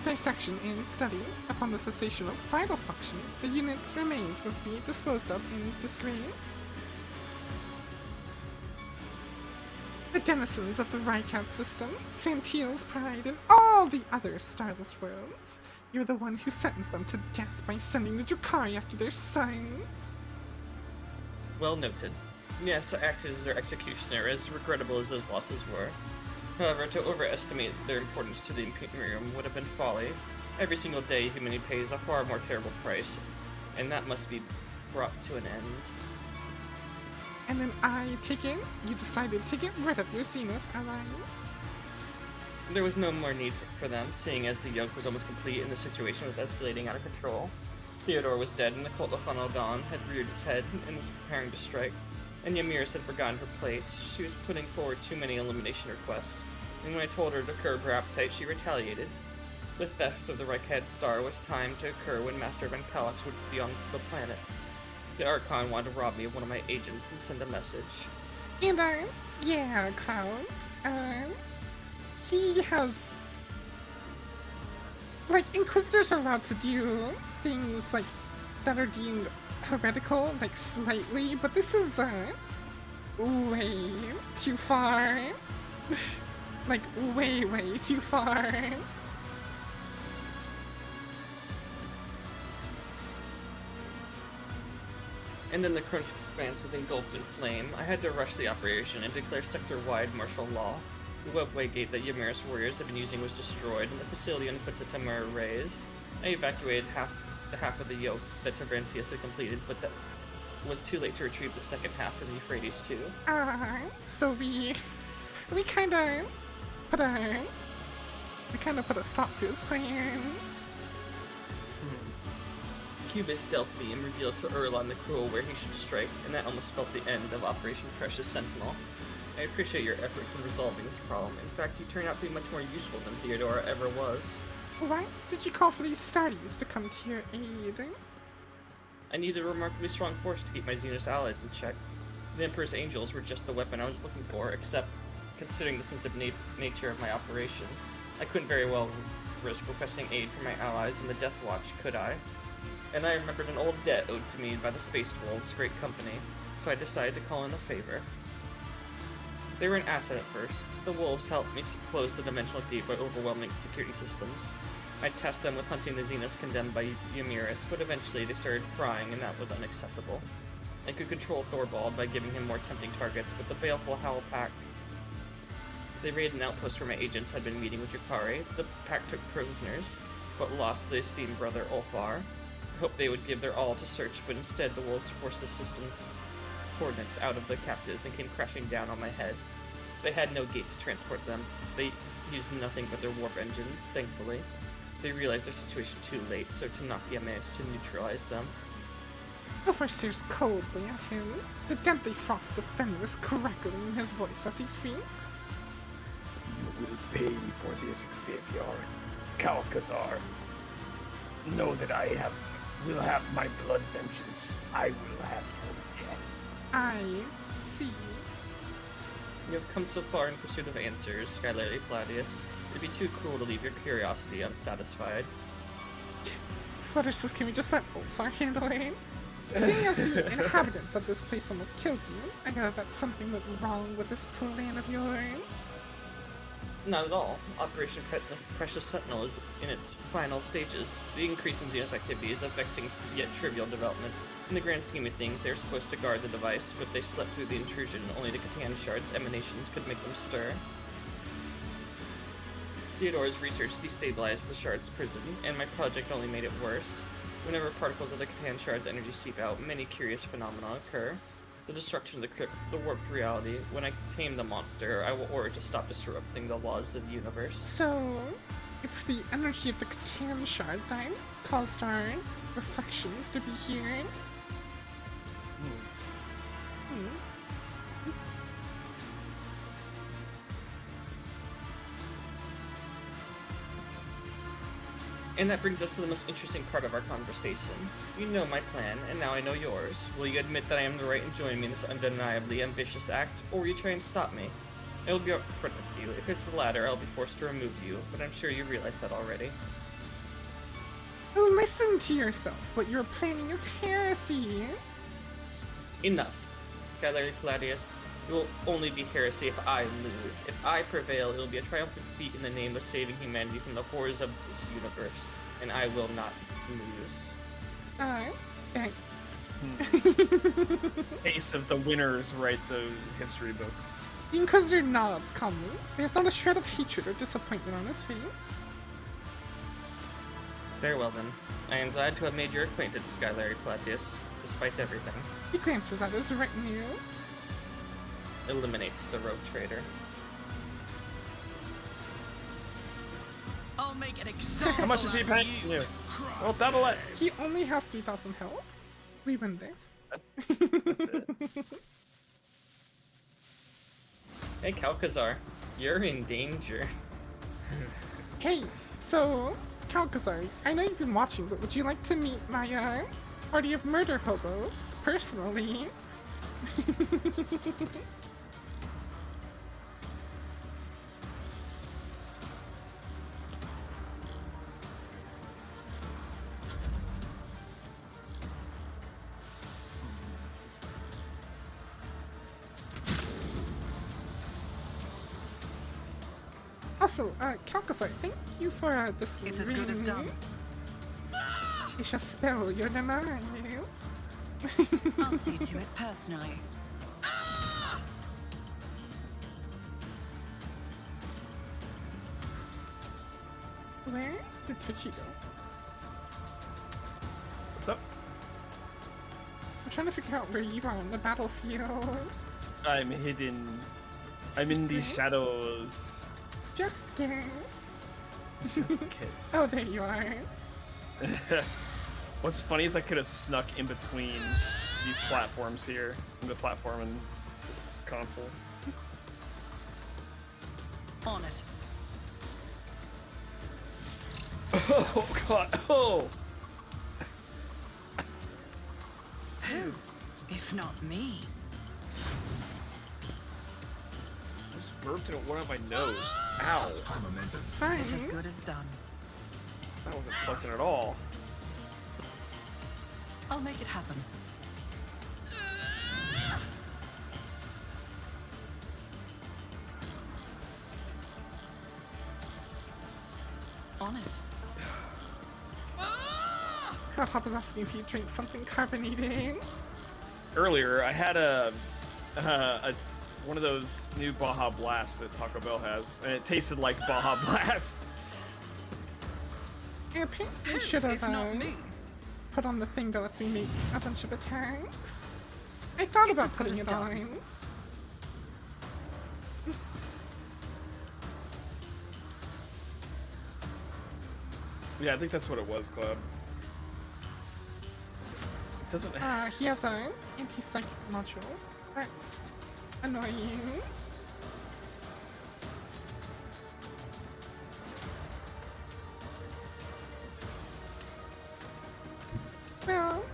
dissection and study. Upon the cessation of vital functions, the unit's remains must be disposed of in disgrace. The denizens of the Rycat system, Santil's pride, and all the other starless worlds, you're the one who sentenced them to death by sending the Drukhari after their sons. Well noted. Yes, I acted as their executioner, as regrettable as those losses were. However, to overestimate their importance to the Imperium would have been folly. Every single day, humanity pays a far more terrible price, and that must be brought to an end. And then I take it, you decided to get rid of your Xenos alliance. There was no more need for them, seeing as the yoke was almost complete and the situation was escalating out of control. Theodore was dead, and the cult of Funnel Dawn had reared its head and was preparing to strike. And Yamiris had forgotten her place. She was putting forward too many elimination requests, and when I told her to curb her appetite, she retaliated. The theft of the Reichhead star was timed to occur when Master Van Calix would be on the planet. The Archon wanted to rob me of one of my agents and send a message. And yeah, Cloud, he has, like, Inquisitors are allowed to do things, like, that are deemed heretical, like, slightly, but this is, way too far. Like, way too far. And then the Kronos Expanse was engulfed in flame. I had to rush the operation and declare sector-wide martial law. The webway gate that Yamiris warriors had been using was destroyed, and the facility on Quetzaltemur razed. I evacuated half of the yoke that Tavantius had completed, but that was too late to retrieve the second half of the Euphrates too. So we kind of put a stop to his plans. Cubis Delphi and revealed to Erlon the Cruel where he should strike, and that almost spelled the end of Operation Precious Sentinel. I appreciate your efforts in resolving this problem. In fact, you turned out to be much more useful than Theodora ever was. Why did you call for these Stardies to come to your aid? I needed a remarkably strong force to keep my Xenos allies in check. The Emperor's Angels were just the weapon I was looking for, except considering the sensitive nature of my operation, I couldn't very well risk requesting aid from my allies in the Death Watch, could I? And I remembered an old debt owed to me by the Space Wolves, great company, so I decided to call in a favor. They were an asset at first. The Wolves helped me close the dimensional gate by overwhelming security systems. I'd test them with hunting the Xenos condemned by Yamiris, but eventually they started prying, and that was unacceptable. I could control Thorvald by giving him more tempting targets, but the baleful Howl Pack... They raided an outpost where my agents had been meeting with Drakari. The pack took prisoners, but lost the esteemed brother Ulfar. I hoped they would give their all to search, but instead the wolves forced the system's coordinates out of the captives and came crashing down on my head. They had no gate to transport them. They used nothing but their warp engines, thankfully. They realized their situation too late, so Tanakia managed to neutralize them. Ulfar stares coldly at him, the deadly frost of Fenris crackling in his voice as he speaks. You will pay for this, Xavier. Calcazar. Know that will have my blood vengeance. I will have your death. I see. You have come so far in pursuit of answers, Skylar Claudius. It'd be too cruel to leave your curiosity unsatisfied. Flutter says, can we just let Ulfar handle it? Seeing as the inhabitants of this place almost killed you, I know that something went wrong with this plan of yours. Not at all. Operation Precious Sentinel is in its final stages. The increase in Xenos activity is a vexing yet trivial development. In the grand scheme of things, they are supposed to guard the device, but they slept through the intrusion. Only the Catan Shard's emanations could make them stir. Theodore's research destabilized the Shard's prison, and my project only made it worse. Whenever particles of the Catan Shard's energy seep out, many curious phenomena occur. The destruction of the crypt, the warped reality. When I tame the monster, I will order to stop disrupting the laws of the universe. So, it's the energy of the Catan Shard that caused our reflections to be here. And that brings us to the most interesting part of our conversation. You know my plan, and now I know yours. Will you admit that I am the right in joining me in this undeniably ambitious act, or will you try and stop me? I will be upfront with you. If it's the latter, I'll be forced to remove you, but I'm sure you realize that already. Oh, listen to yourself. What you're planning is heresy. Enough. Skylar Claudius, it will only be heresy if I lose. If I prevail, it will be a triumphant feat in the name of saving humanity from the horrors of this universe, and I will not lose. Ace of the winners write the history books. The Inquisitor nods calmly. There's not a shred of hatred or disappointment on his face. Very well then. I am glad to have made your acquaintance, Skylary Platius, despite everything. He glances at his retinue. Eliminate the rogue trader. I'll make an example. How much is he paying you? Well, double it. He only has 3,000 health. We win this. That's it. Hey, Kalkazar, you're in danger. Hey, so, Kalkazar, I know you've been watching, but would you like to meet my party of murder hobos personally? Also, Kalkazar, thank you for this It's as ring. good as done. I shall spell your demise. I'll see to it personally. Where did Twitchy go? What's up? I'm trying to figure out where you are on the battlefield. I'm hidden. I'm in the shadows. Just guess. Just kidding. Oh, there you are. What's funny is I could have snuck in between these platforms here, the platform and this console. On it. Oh god! Oh! Who, if not me? I just burped in one of my nose. Ow! Fine. It's as good as done. That wasn't pleasant at all. I'll make it happen. On it. God, Hop is asking if you drink something carbonated. Earlier, I had one of those new Baja Blasts that Taco Bell has, and it tasted like Baja Blast. I apparently should If not have me. put on the thing that lets me make a bunch of attacks. I thought It's about as good putting as it done. on. Yeah, I think that's what it was, Cloud. It doesn't. He has an anti-psychic module. That's annoying. Well,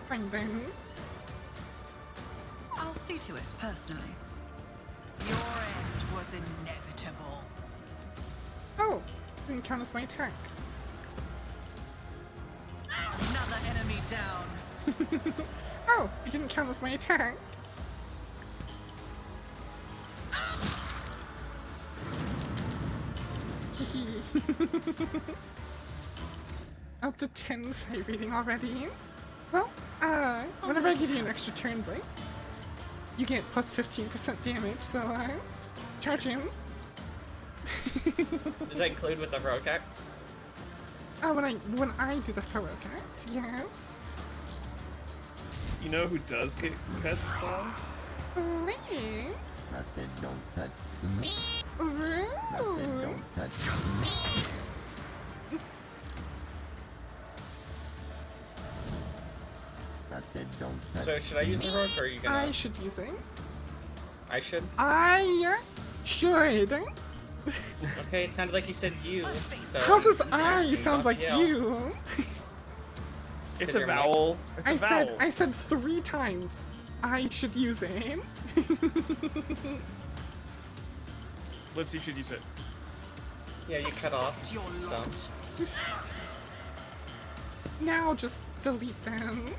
fine then. I'll see to it personally. Your end was inevitable. Oh, didn't count as my attack. Another enemy down. Oh, it didn't count as my attack. Up to 10 side reading already. Well, whenever I give you an extra turn blitz, you get plus 15% damage, so charge him. Does that include with the rogue act? When I do the heroic act, yes. You know who does get pets, Cloud? Please. I said don't touch me. Rude. I said don't touch me. I said don't touch So should I use the rogue, or are you gonna? I should use it. I should. I should. Okay, it sounded like you said you. So How does I'm I asking sound like about you? It's Is a there vowel. It's a vowel. I said 3 times. I should use it. Let's see, should use it. Yeah, you cut off. Your So. lot. Now just delete them.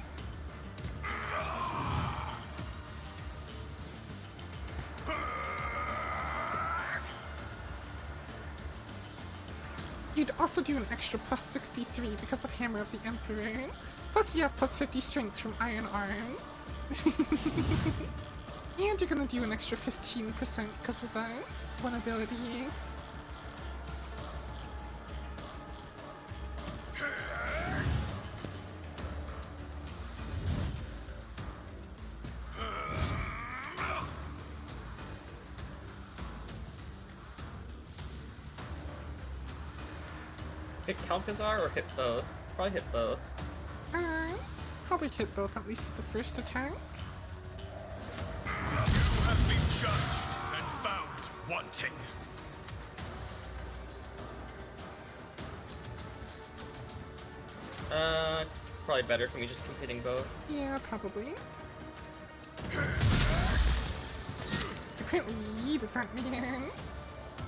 You'd also do an extra plus 63 because of Hammer of the Emperor. Plus you have plus 50 strength from Iron Arm. And you're gonna do an extra 15% because of that one ability. Hit Calcazar or hit both? Probably hit both. Probably hit both, at least with the first attack. You have been judged and found wanting. It's probably better for me just keep hitting both. Yeah, probably. Apparently yeeted that man.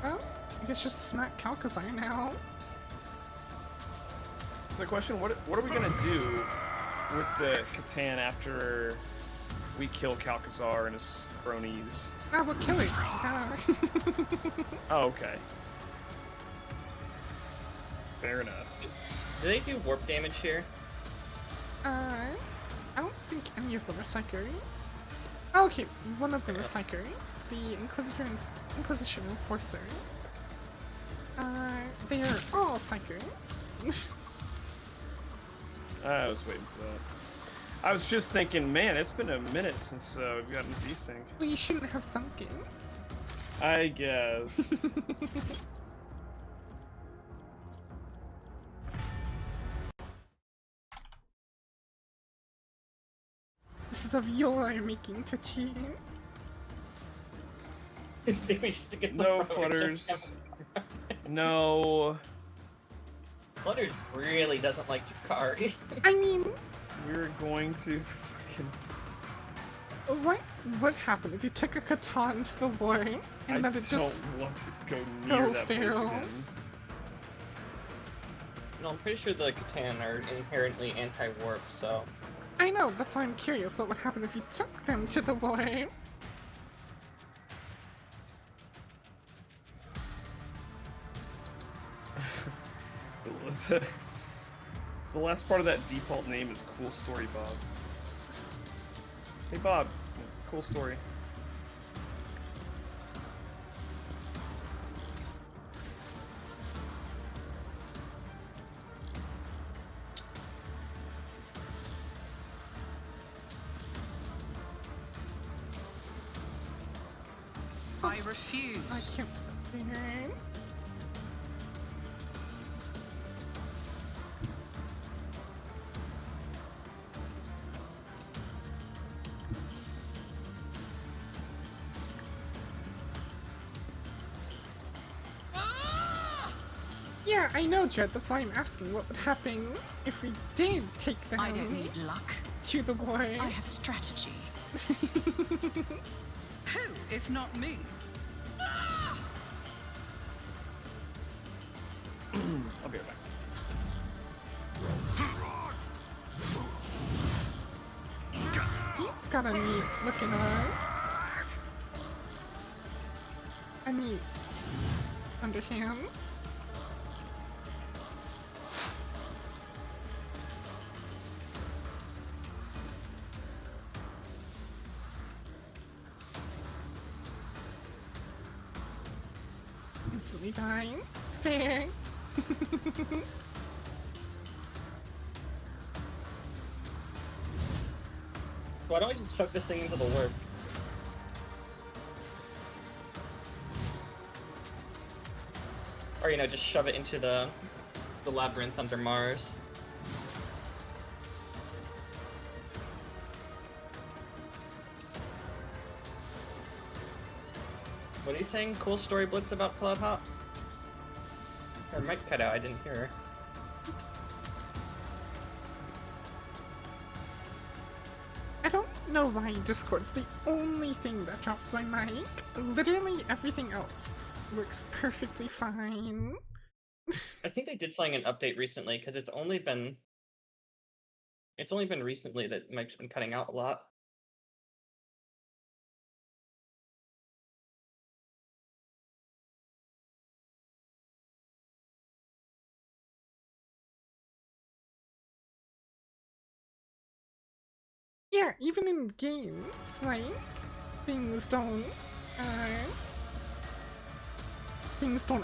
Well, I guess just smack Calcazar now. So the question, what are we gonna do with the Catan after we kill Calcazar and his cronies? Ah, we'll kill it. Duh. Oh, okay. Fair enough. Do they do warp damage here? I don't think any of them are Psychers. Oh, okay, one of them is Psychers. The Inquisition Enforcer. They are all Psychers. I was waiting for that. I was just thinking, man, it's been a minute since we've gotten desync. Well, you shouldn't have Funkin. I guess. This is of your making, Tachin. Maybe stick it in No the Flutters. No. Flutters really doesn't like Jakari. I mean, We're going to fucking. what happened if you took a Catan to the war and I then it just don't want to go near go that place feral? again. No, I'm pretty sure the Catan are inherently anti-warp, so... I know, that's why I'm curious what would happen if you took them to the war. The last part of that default name is Cool Story Bob. Hey Bob, cool story. I refuse. I can't. Yeah, I know, Jed. That's why I'm asking what would happen if we did take them I don't need luck. to the war. I have strategy. Who, if not me? I'll be right back. He's got a neat looking eye. A neat under him. Instantly dying. Fair. Why don't we just chuck this thing into the warp? Or, you know, just shove it into the labyrinth under Mars. What are you saying? Cool story Blitz about Cloud Hop? Her mic cut out, I didn't hear her. I don't know why Discord's the only thing that drops my mic. Literally everything else works perfectly fine. I think they did something an update recently, because it's only been recently that Mike's been cutting out a lot. Yeah, even in games, like, things don't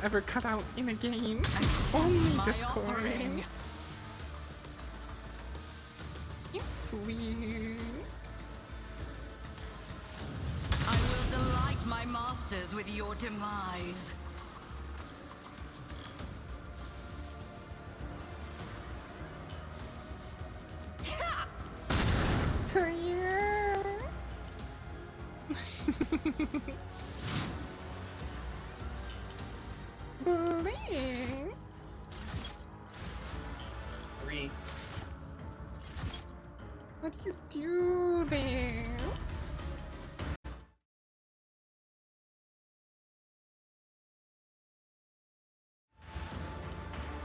ever cut out in a game. It's only Discord. offering. It's weird. I will delight my masters with your demise. Blitz! 3. How do you do this?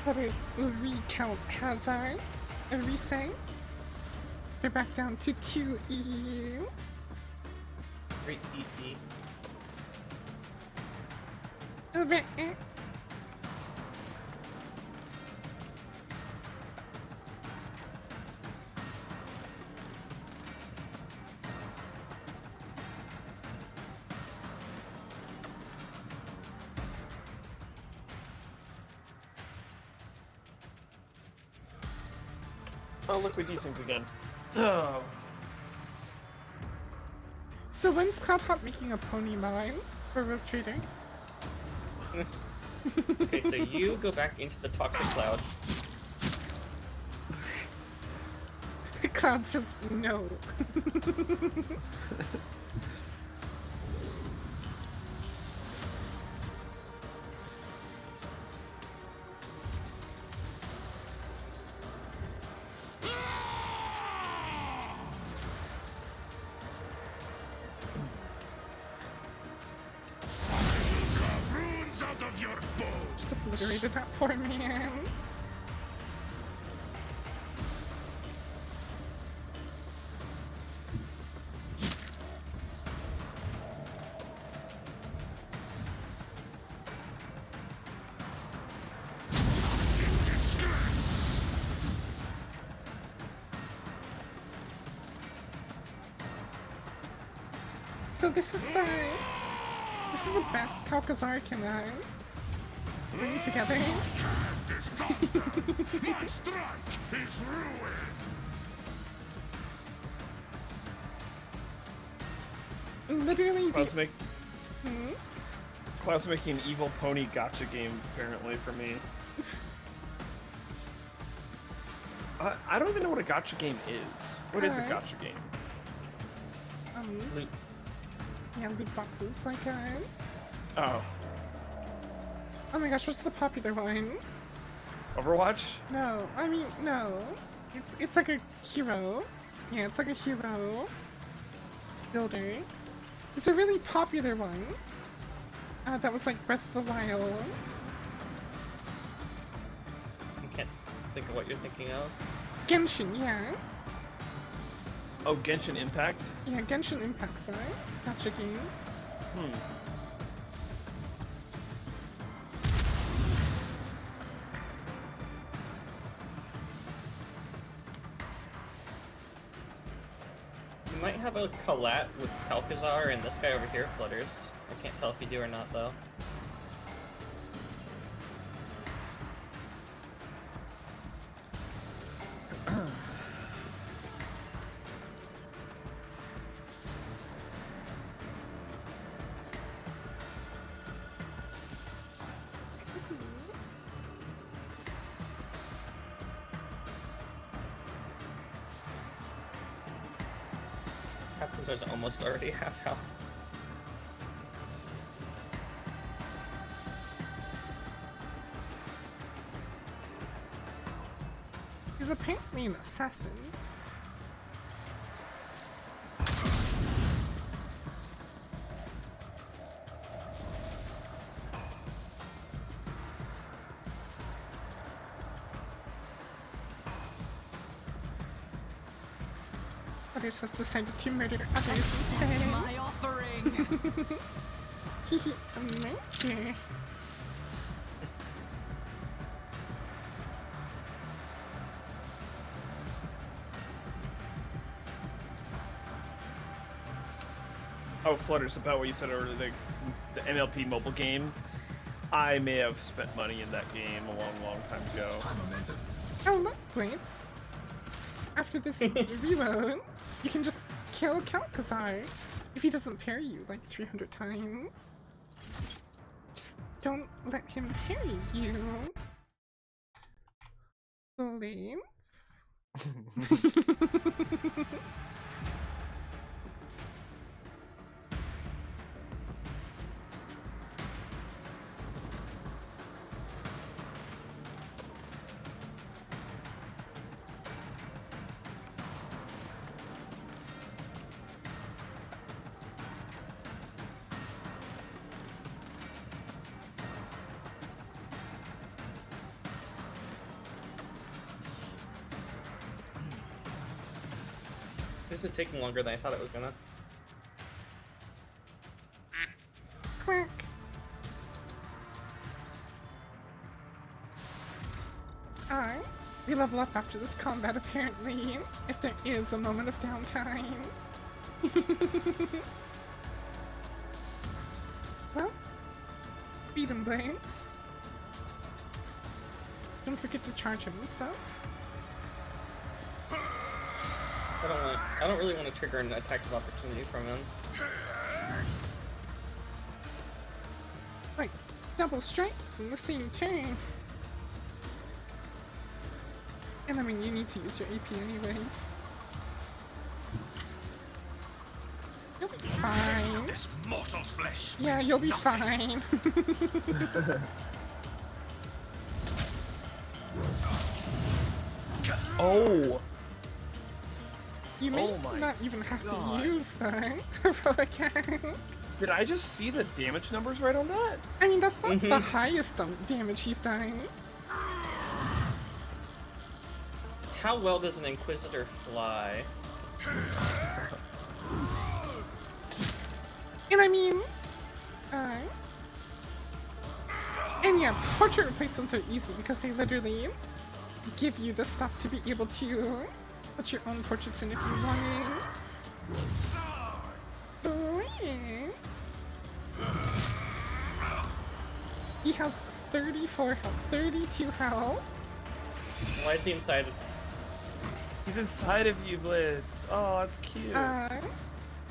That is recount hazard. A reset. They're back down to 2 E's. 3 EE. Over. Oh, look, we desynced again. Oh. So when's Cloud Hop making a pony mine for road trading? Okay, so you go back into the toxic cloud. Cloud says no. Carve runes out of your bones. Just obliterated that poor man. So this is the best Kalkazar can bring together. Is thunder. My strike is ruin. Literally Cloud's, the Cloud's making an evil pony gotcha game, apparently, for me. I don't even know what a gotcha game is. What is a gotcha game? Loot. Yeah, loot boxes like Oh. Oh my gosh, what's the popular one? Overwatch? No, I mean no. It's like a hero. Yeah, it's like a hero builder. It's a really popular one. That was like Breath of the Wild. I can't think of what you're thinking of. Genshin, yeah. Oh, Genshin Impact? Yeah, Genshin Impact, sorry. Gotcha game. You might have a collat with Kalkazar and this guy over here, Flutters. I can't tell if you do or not, though. Kalkazar's almost already half health. He's apparently an assassin. Others has decided to murder others instead. My offering. Hehe, a murder. Oh, Flutters, about what you said earlier, the MLP mobile game. I may have spent money in that game a long, long time ago. Oh look, Blitz. After this reload, you can just kill Kalkazar if he doesn't parry you like 300 times. Just don't let him parry you. Blitz. This is taking longer than I thought it was gonna. Quick. Alright. We level up after this combat, apparently. If there is a moment of downtime. Well, beat him, Blades. Don't forget to charge him and stuff. I don't really want to trigger an attack of opportunity from him. Like, double strikes in the same turn. And I mean, you need to use your AP anyway. You'll be fine. This mortal flesh. Yeah, you'll be fine. Oh! You may Oh my not even have God. to use the heroic act. Did I just see the damage numbers right on that? I mean, that's not the highest damage he's done. How well does an Inquisitor fly? And I mean, and yeah, portrait replacements are easy because they literally give you the stuff to be able to put your own portraits in if you want it. Blades. He has 34 health, 32 health. Why is he inside? He's inside of you, Blitz. Oh, that's cute. I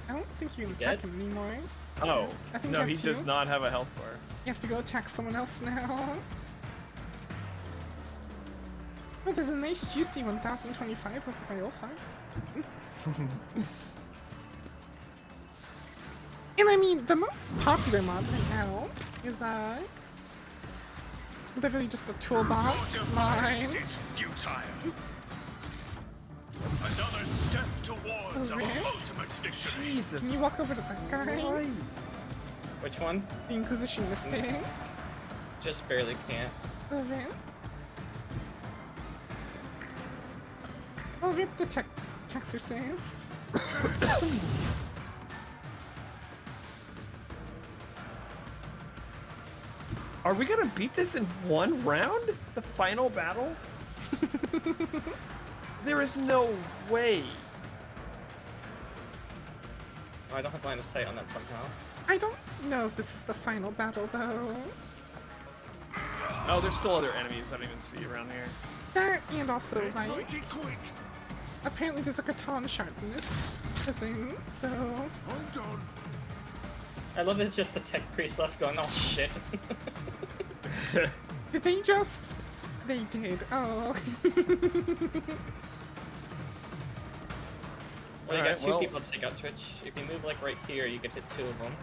don't think you can attack him anymore. Oh, I think no, you he have does to. not have a health bar. You have to go attack someone else now. Oh, there's a nice juicy 1025 over by Ulfar. And I mean, the most popular mod right now is literally just a toolbox mine. It's futile. Another step towards our Okay. ultimate victory. Jesus. Can you walk over to that guy? Which one? The Inquisition mistake. Just barely can't. Over. I'll rip the Texorcist. Are we gonna beat this in one round? The final battle? There is no way. Oh, I don't have line of sight on that somehow. I don't know if this is the final battle, though. Oh, there's still other enemies I don't even see around here. That, and also, like, Make it quick. apparently there's a Catan shard in this prison, so... Hold on. I love it's just the tech priest left going, oh shit. Did they just... They did. Oh. Well, you got Alright, two well- people to take out Twitch. If you move like right here, you could hit two of them.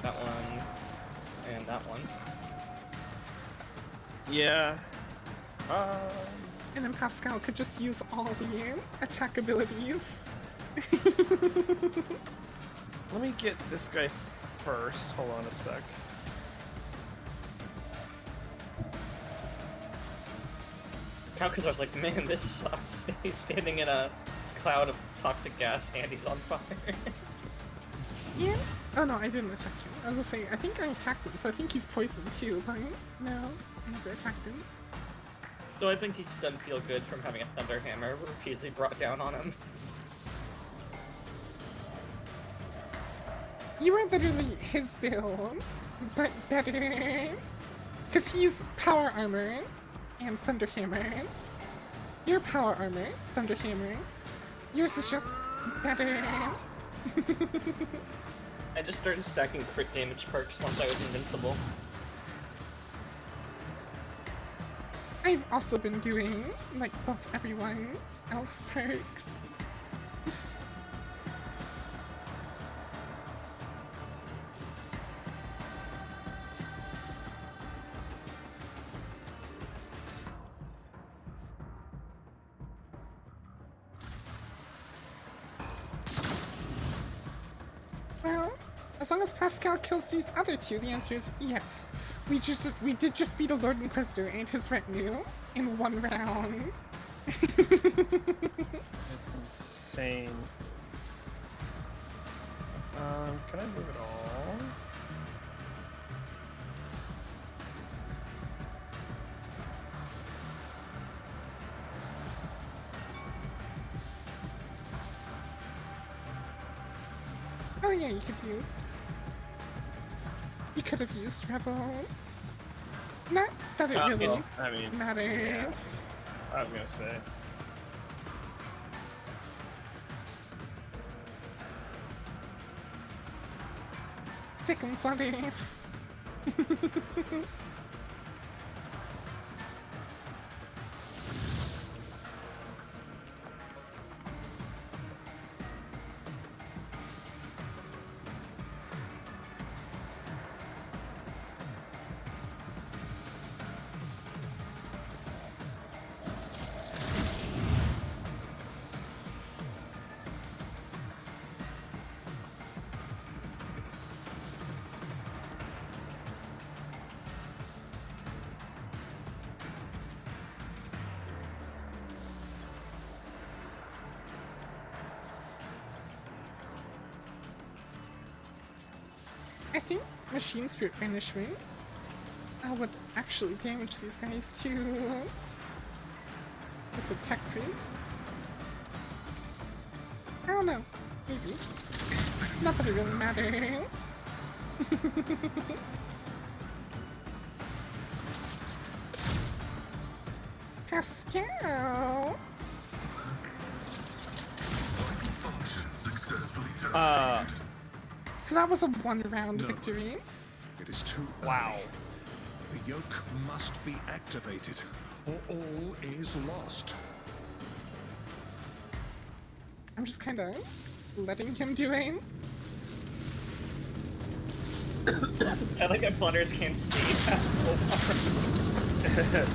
That one, and that one. Yeah. And then Pascal could just use all the attack abilities. Let me get this guy first. Hold on a sec. Calcazar's like, man, this sucks. He's standing in a cloud of toxic gas and he's on fire. Yeah? Oh no, I didn't attack him. I was gonna say, I think I attacked him, so I think he's poisoned too, but no, I never attacked him. So I think he just doesn't feel good from having a thunder hammer repeatedly brought down on him. You are literally his build, but better. Because he's power armor and thunder hammer. Your power armor, thunder hammer. Yours is just better. I just started stacking crit damage perks once I was invincible. I've also been doing, like, buff everyone else perks. Well, as long as Pascal kills these other two, the answer is yes. We did just beat a Lord Inquisitor and his retinue in one round. That's insane. Can I move it all? Oh yeah, you could use. You could have used Rebel. Not that it really I mean, matters. yeah, I was gonna say. Second floodies. I think Machine Spirit Banishment would actually damage these guys too. Just the tech priests. I don't know. Maybe. Not that it really matters. Pascal! So that was a one-round victory. It is too Wow. early. The yoke must be activated, or all is lost. I'm just kind of letting him do it. I like that plotters can't see past Omar.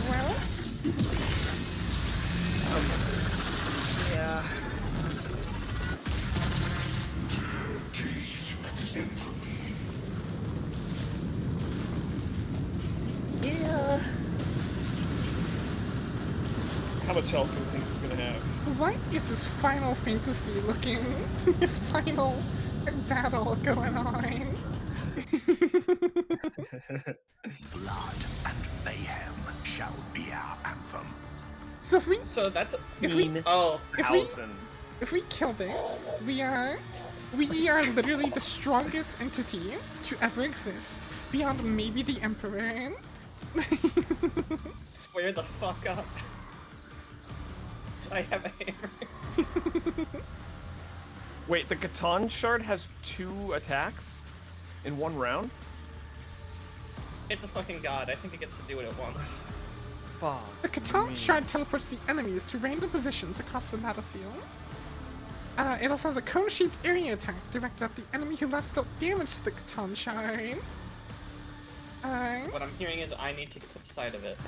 Well, Yeah. Yeah. How much health do you think he's gonna have? what is this Final Fantasy looking final battle going on? Blood and mayhem shall be our anthem. So if we So that's if we oh if we kill this, we are literally the strongest entity to ever exist, beyond maybe the Emperor. swear the fuck up. I have a hammer. Wait, the Catan shard has 2 attacks in 1 round? It's a fucking god. I think it gets to do what it wants. Fuck. The Catan Shard teleports the enemies to random positions across the battlefield. It also has a cone-shaped area attack directed at the enemy who last dealt damage to the Catan Shard. What I'm hearing is I need to get to the side of it.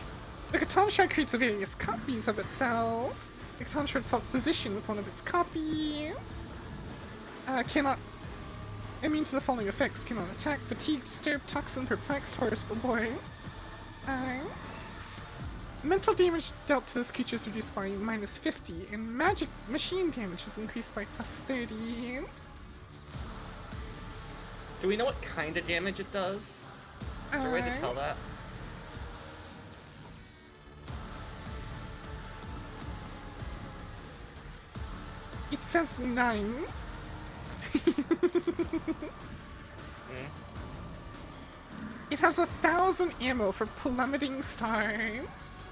The Catan Shard creates various copies of itself. The Catan Shard swaps position with one of its copies. Cannot... Immune to the following effects. Cannot attack, fatigue, disturb, toxin, perplexed, horse the boy. Mental damage dealt to this creature is reduced by -50, and magic machine damage is increased by +30. Do we know what kind of damage it does? Is there a way to tell that? It says 9. It has 1,000 ammo for plummeting stars.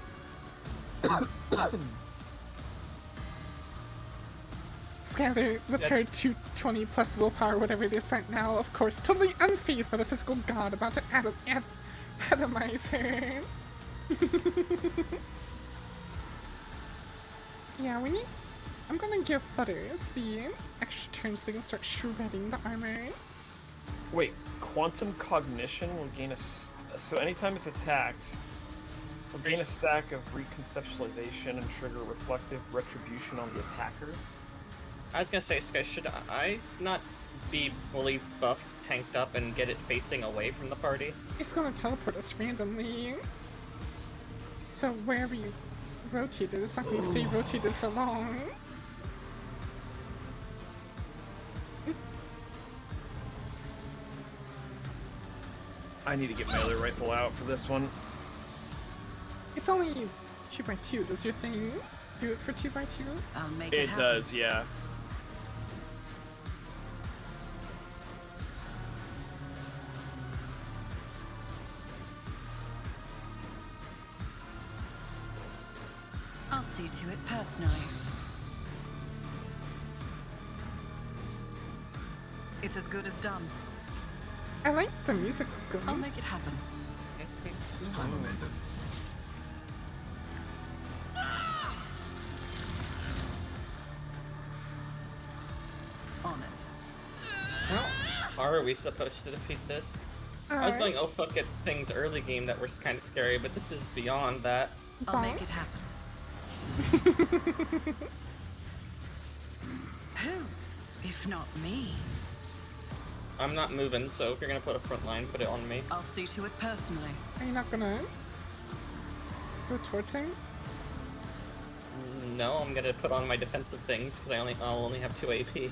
Skylar, with her 220 plus willpower, whatever it is at now, of course, totally unfazed by the physical god about to atomize her. Yeah, we need... I'm gonna give Flutters the extra turns so they can start shredding the armor. Wait, Quantum Cognition will gain so anytime it's attacked, will gain a stack of reconceptualization and trigger reflective retribution on the attacker. I was gonna say, Sky, should I not be fully buffed, tanked up, and get it facing away from the party? It's gonna teleport us randomly. So wherever you rotate it, it's not gonna stay rotated for long. I need to get melee rifle out for this one. It's only 2x2. Does your thing do it for 2x2? I'll make It happen. does, yeah. I'll see to it personally. It's as good as done. I like the music that's going. I'll make it happen. On it. How are we supposed to defeat this? I was going, oh fuck it, things early game that were kind of scary, but this is beyond that. I'll make it happen. Who, if not me? I'm not moving, so if you're gonna put a front line, put it on me. I'll see to it personally. Are you not gonna go towards him? No, I'm gonna put on my defensive things because I'll only have 2 AP.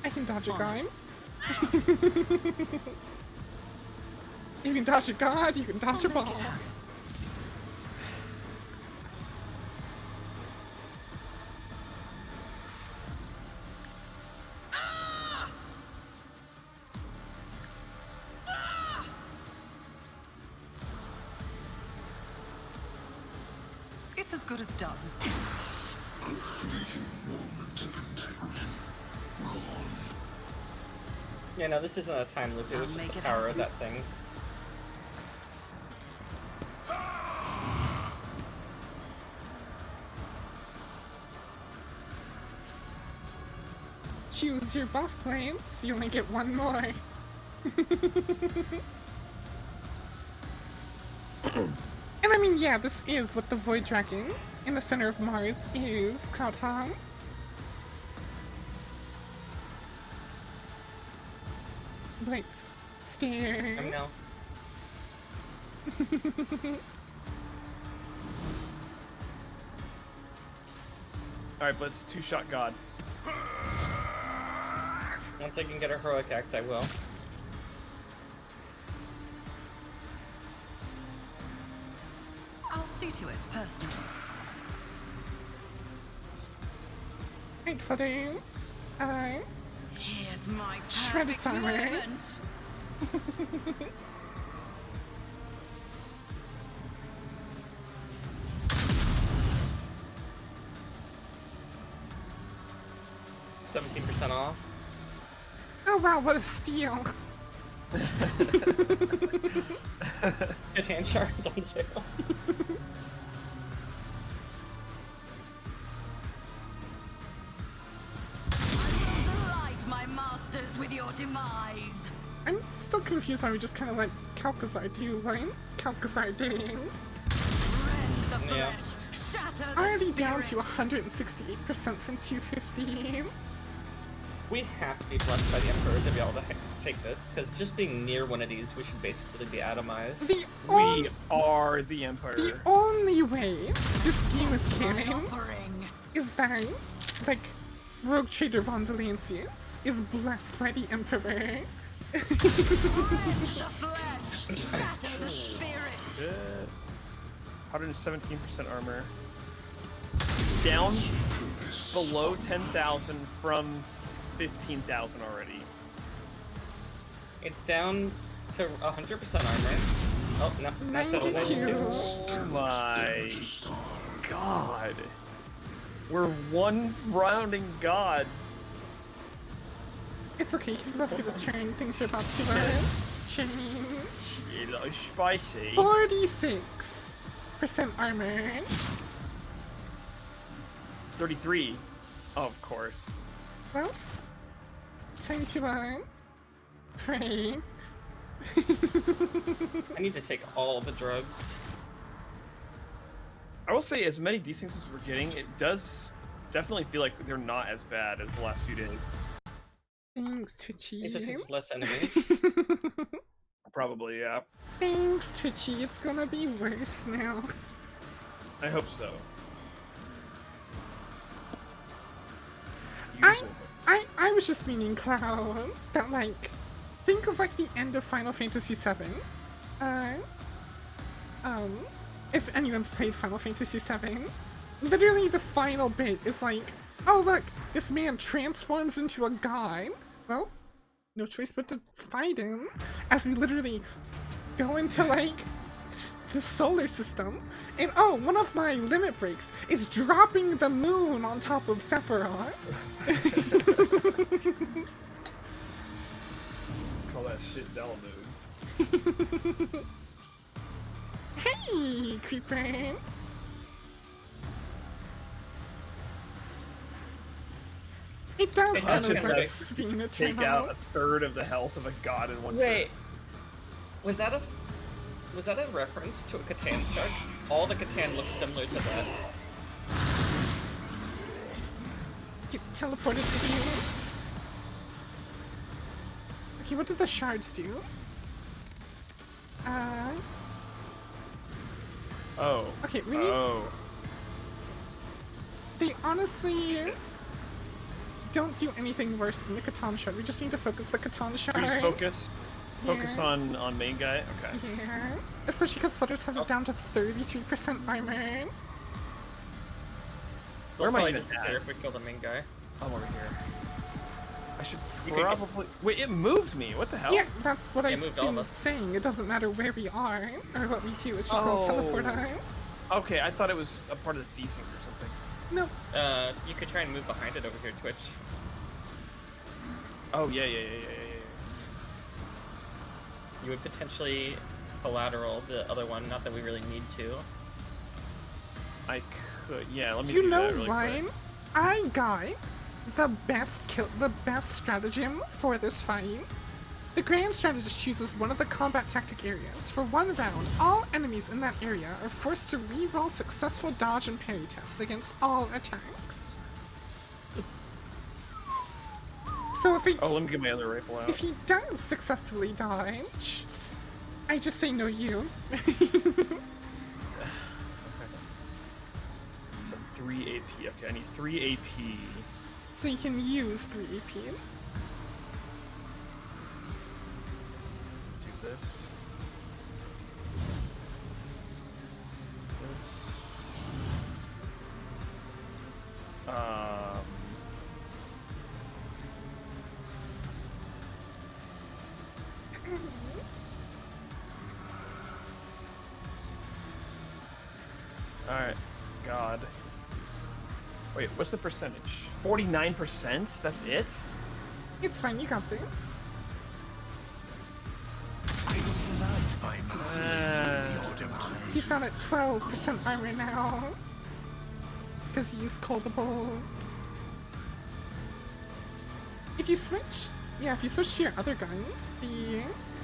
I can dodge a guard. You can dodge a guard, you can dodge a ball. It's as good as done. Yeah, no, this isn't a time loop, it was just the power of that thing. Choose your buff plants, you only get one more. And I mean, yeah, this is what the Void Dragon in the center of Mars is, Cloudhog. Lights, stairs. I know. Alright, but it's two-shot god. Once I can get a heroic act, I will. I'll see to it personally. Right, footers. Here's my Shredded perfect armor. moment. %17 off. Oh wow, what a steal! Good hand shards on sale. Delight my masters with your demise. I'm still confused why we just kind of let Calcazar do what Calcazar did. Rend the flesh, Yeah. shatter the Already down to spirit. 168% from 250. We have to be blessed by the Emperor to be able to take this, because just being near one of these, we should basically be atomized. We are the Emperor. The only way this game is My canon offering. is that, like, Rogue Trader Von Valancius is blessed by the Emperor. Rend the flesh, shatter the spirit. Good. 117% armor. It's down below 10,000 from 15,000 already. It's down to 100% armor. Oh, no. That's 92. Oh my god. We're one rounding god. It's okay, he's about to get a turn. Things are about to change. You know, spicy. 46% armor. 33. Oh, of course. Well, time to pray. I need to take all the drugs. I will say, as many D-Sinks as we're getting, it does definitely feel like they're not as bad as the last few days. Thanks, Twitchy. It's just there's less enemies. Probably, yeah. Thanks, Twitchy. It's gonna be worse now. I hope so. I was just meaning, Cloud, that like, think of like the end of Final Fantasy VII. If anyone's played Final Fantasy VII, literally the final bit is like, oh look, this man transforms into a god. Well, no choice but to fight him, as we literally go into like the solar system, and oh, one of my limit breaks is dropping the moon on top of Sephiroth. Call that shit Delamoon. Hey, Creeper! It does kind of like Sphena take out a third of the health of a god in one Wait, was that a reference to a Catan shark? All the Catan looks similar to that. Get teleported to the units. Okay, what did the shards do? Oh. Okay, we need. Oh. They honestly don't do anything worse than the Catan shard. We just need to focus the Catan shard. We just focus on main guy. Okay. Yeah. Especially because Flutters has it down to 33% armor. Where am I just there if we kill the main guy? I'm over here. I should probably... Wait, it moved me. What the hell? Yeah, that's what I've been saying. It doesn't matter where we are or what we do. It's just gonna teleport us. Okay, I thought it was a part of the desync or something. No. You could try and move behind it over here, Twitch. Oh, yeah. You would potentially collateral the other one, not that we really need to. I could, yeah, let me You do know that really what? quick. I got the best stratagem for this fight. The Grand Strategist chooses one of the combat tactic areas. For one round, all enemies in that area are forced to re-roll successful dodge and parry tests against all attacks. So if he let me get my other rifle out. if he does successfully dodge, I just say no you. This is a 3 AP. Okay, I need 3 AP. So you can use 3 AP. Do this. This. Alright. God. Wait, what's the percentage? 49%? That's it? It's fine, you got this. I will delight my master with your demise. He's down at 12% armor now. Because he used Cold the Bolt. If you switch, if you switch to your other gun,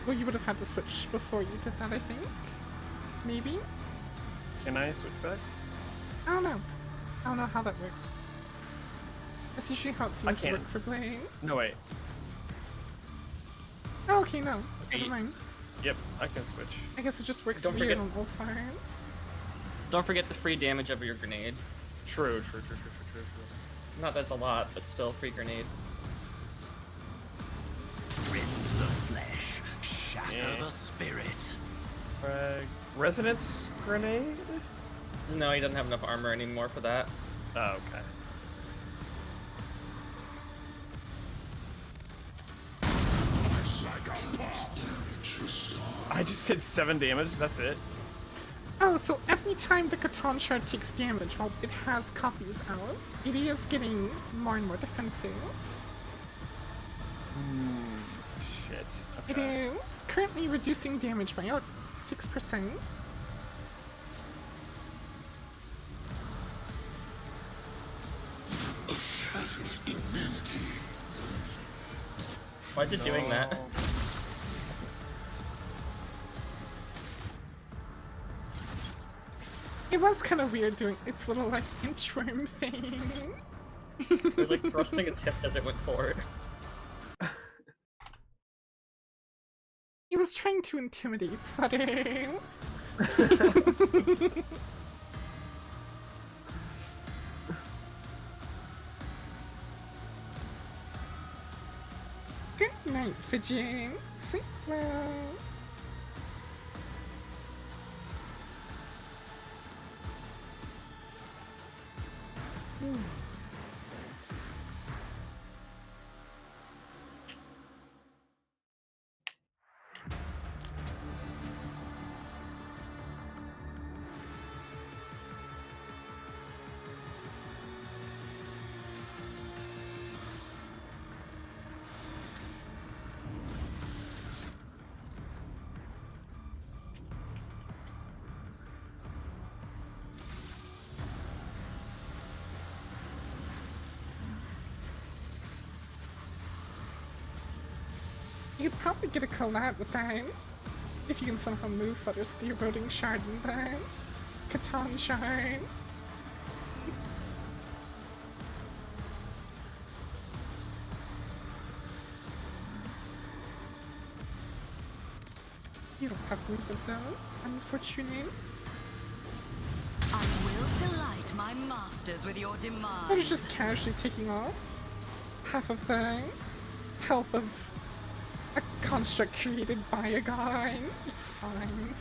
well, you would have had to switch before you did that, I think. Maybe? Can I switch back? I don't know. I don't know how that works. That's usually how it seems to work for Blade. No, wait. Oh, okay, no. Never mind. Yep, I can switch. I guess it just works Don't weird forget- on Wolfire. Don't forget the free damage of your grenade. True. Not that's a lot, but still free grenade. Rend the flesh, shatter the spirit. Resonance grenade? No, he doesn't have enough armor anymore for that. Oh, okay. I just did 7 damage, that's it. Oh, so every time the Catan Shard takes damage while it has copies out, it is getting more and more defensive. Shit. It is currently reducing damage by about 6%. Why is it doing that? It was kind of weird doing its little like inchworm thing. It was like thrusting its hips as it went forward. He was trying to intimidate Fudders. Good night, Fidget. Sleep well. You could probably get a collab with that. If you can somehow move Fudders with the eroding shard and that. Catan shard. You don't have movement though, unfortunate. I will delight my masters with your demise. Fudders just casually taking off half of the health of a construct created by a guy. It's fine.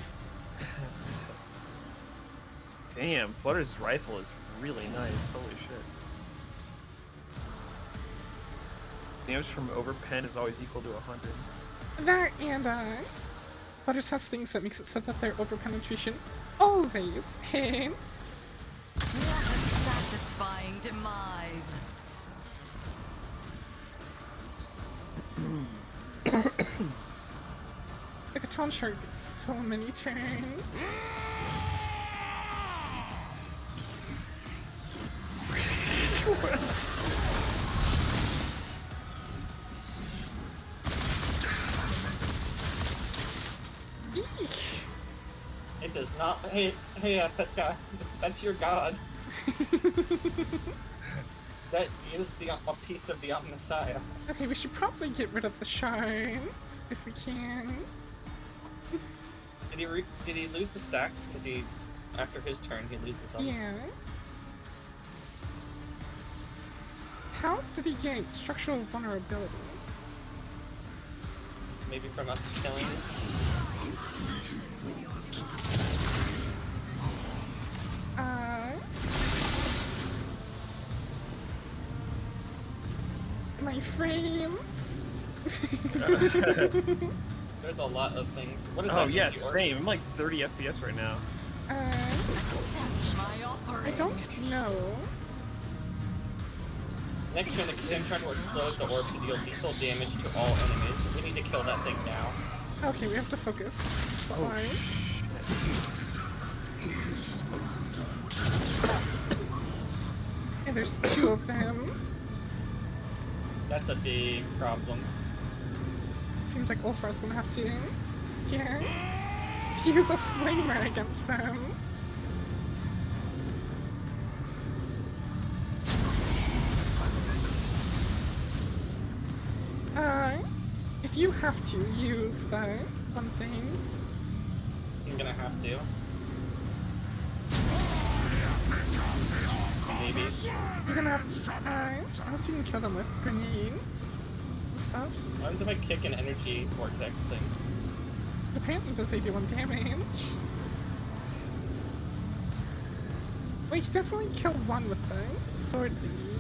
Damn, Flutter's rifle is really nice. Holy shit. Damage from overpen is always equal to 100. That and Butters has things that makes it so that their overpenetration always hits. What a satisfying demise. The Catan Shark gets so many turns. Eek. It does not. Hey, Pesca, that's your god. That is a piece of the Omnissiah. Okay, we should probably get rid of the shards if we can. Did he lose the stacks? Because after his turn, he loses them. Yeah. How did he get structural vulnerability? Maybe from us killing. My friends. There's a lot of things. What is that? Oh yeah, same. I'm like 30 FPS right now. I don't know. Next turn, the Contempt will explode the orb to deal lethal damage to all enemies. We need to kill that thing now. Okay, we have to focus. And there's two of them. That's a big problem. Seems like Ulfar's gonna have to, use a flamer against them. If you have to use the one thing. I'm gonna have to. Maybe. You're gonna have to, unless you can kill them with grenades and stuff. What happens if I kick an energy vortex thing? Apparently it does 81 damage. Wait, he definitely killed one with the sword thingy.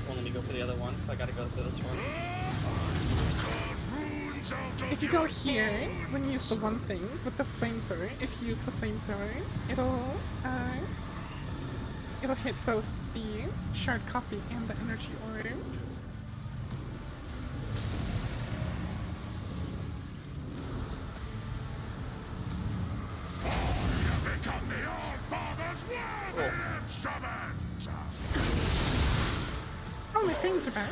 Well, let me go for the other one, so I gotta go for this one. If you go here, when you use the one thing with the flamethrower, if you use the flamethrower, it'll hit both the shard copy and the energy orb. Oh, my frames Those are back.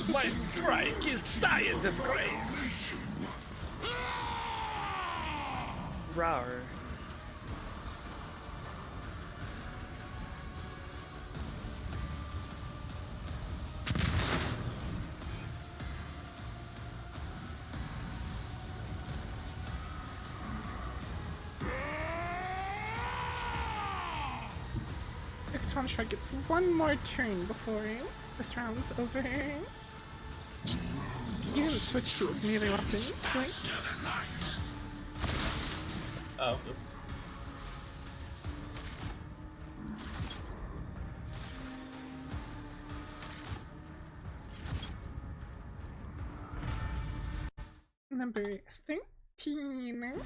My strike is dire disgrace. Rawr. Katanshard gets one more turn before this round's over. You didn't switch to his melee weapon, right? Oh, oops. Number 13.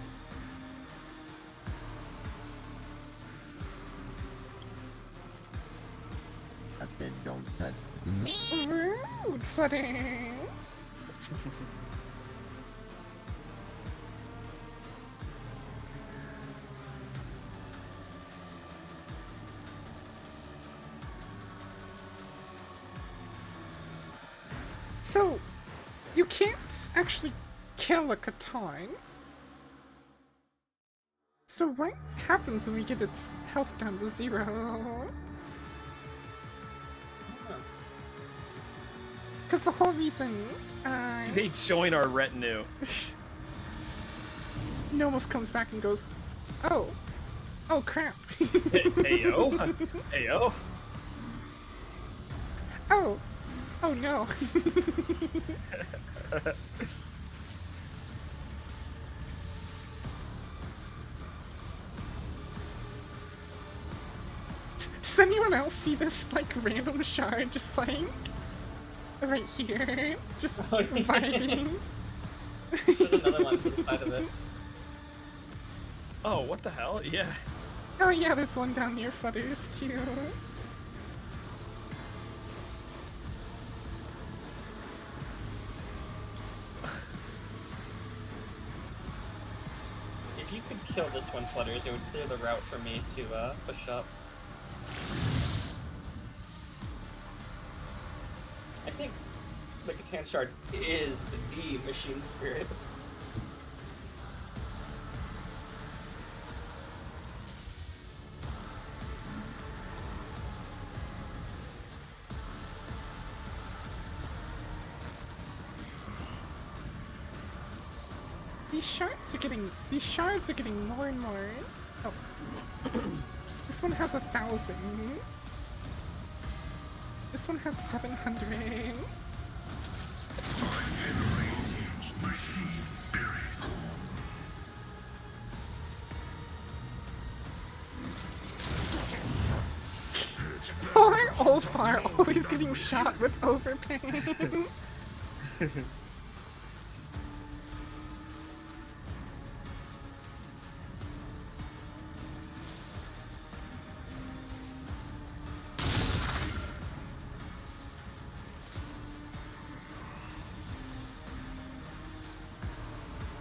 I said don't touch me. Rude, Flutters. So, you can't actually kill a Catan. So what happens when we get its health down to 0? Because the whole reason They join our retinue. Nomos comes back and goes, oh crap. Hey yo. Hey yo. Oh no. Does anyone else see this like random shard just like right here? Just vibing. There's another one to the side of it. Oh, what the hell? Yeah. Oh yeah, there's one down near Flutters too. If you could kill this one, Flutters, it would clear the route for me to push up. I think the Catan Shard is the machine spirit. These shards are getting more and more health. This one has 1,000. This one has 700. Poor Olfar always getting shot with overpain.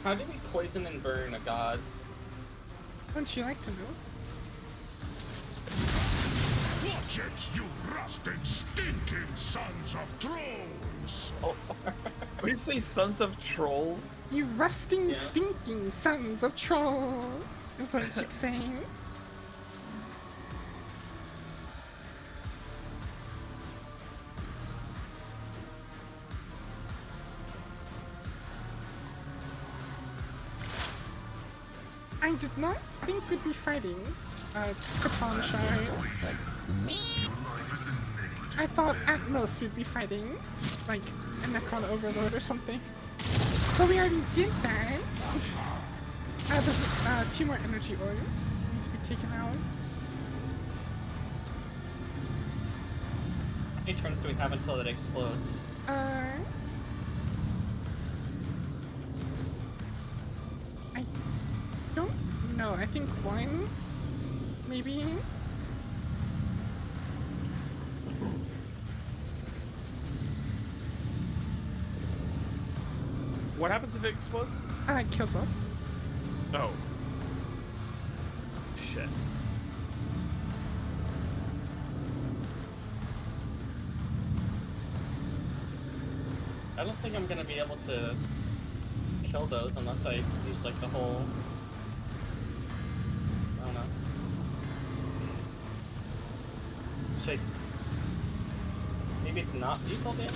How do we poison and burn a god? Wouldn't you like to know? Watch it, you rusting, stinking sons of trolls! What do you say, sons of trolls? You rusting, stinking sons of trolls, is what I keep saying. I did not think we'd be fighting Catan Shard. I thought at most we'd be fighting, like, a Necron Overlord or something. But we already did that! There's 2 more energy orbs need to be taken out. How many turns do we have until it explodes? I don't know. I think 1, maybe. What happens if it explodes? It kills us. Oh. Shit. I don't think I'm gonna be able to kill those unless I use like the whole. I don't know. Should I... Maybe it's not lethal damage?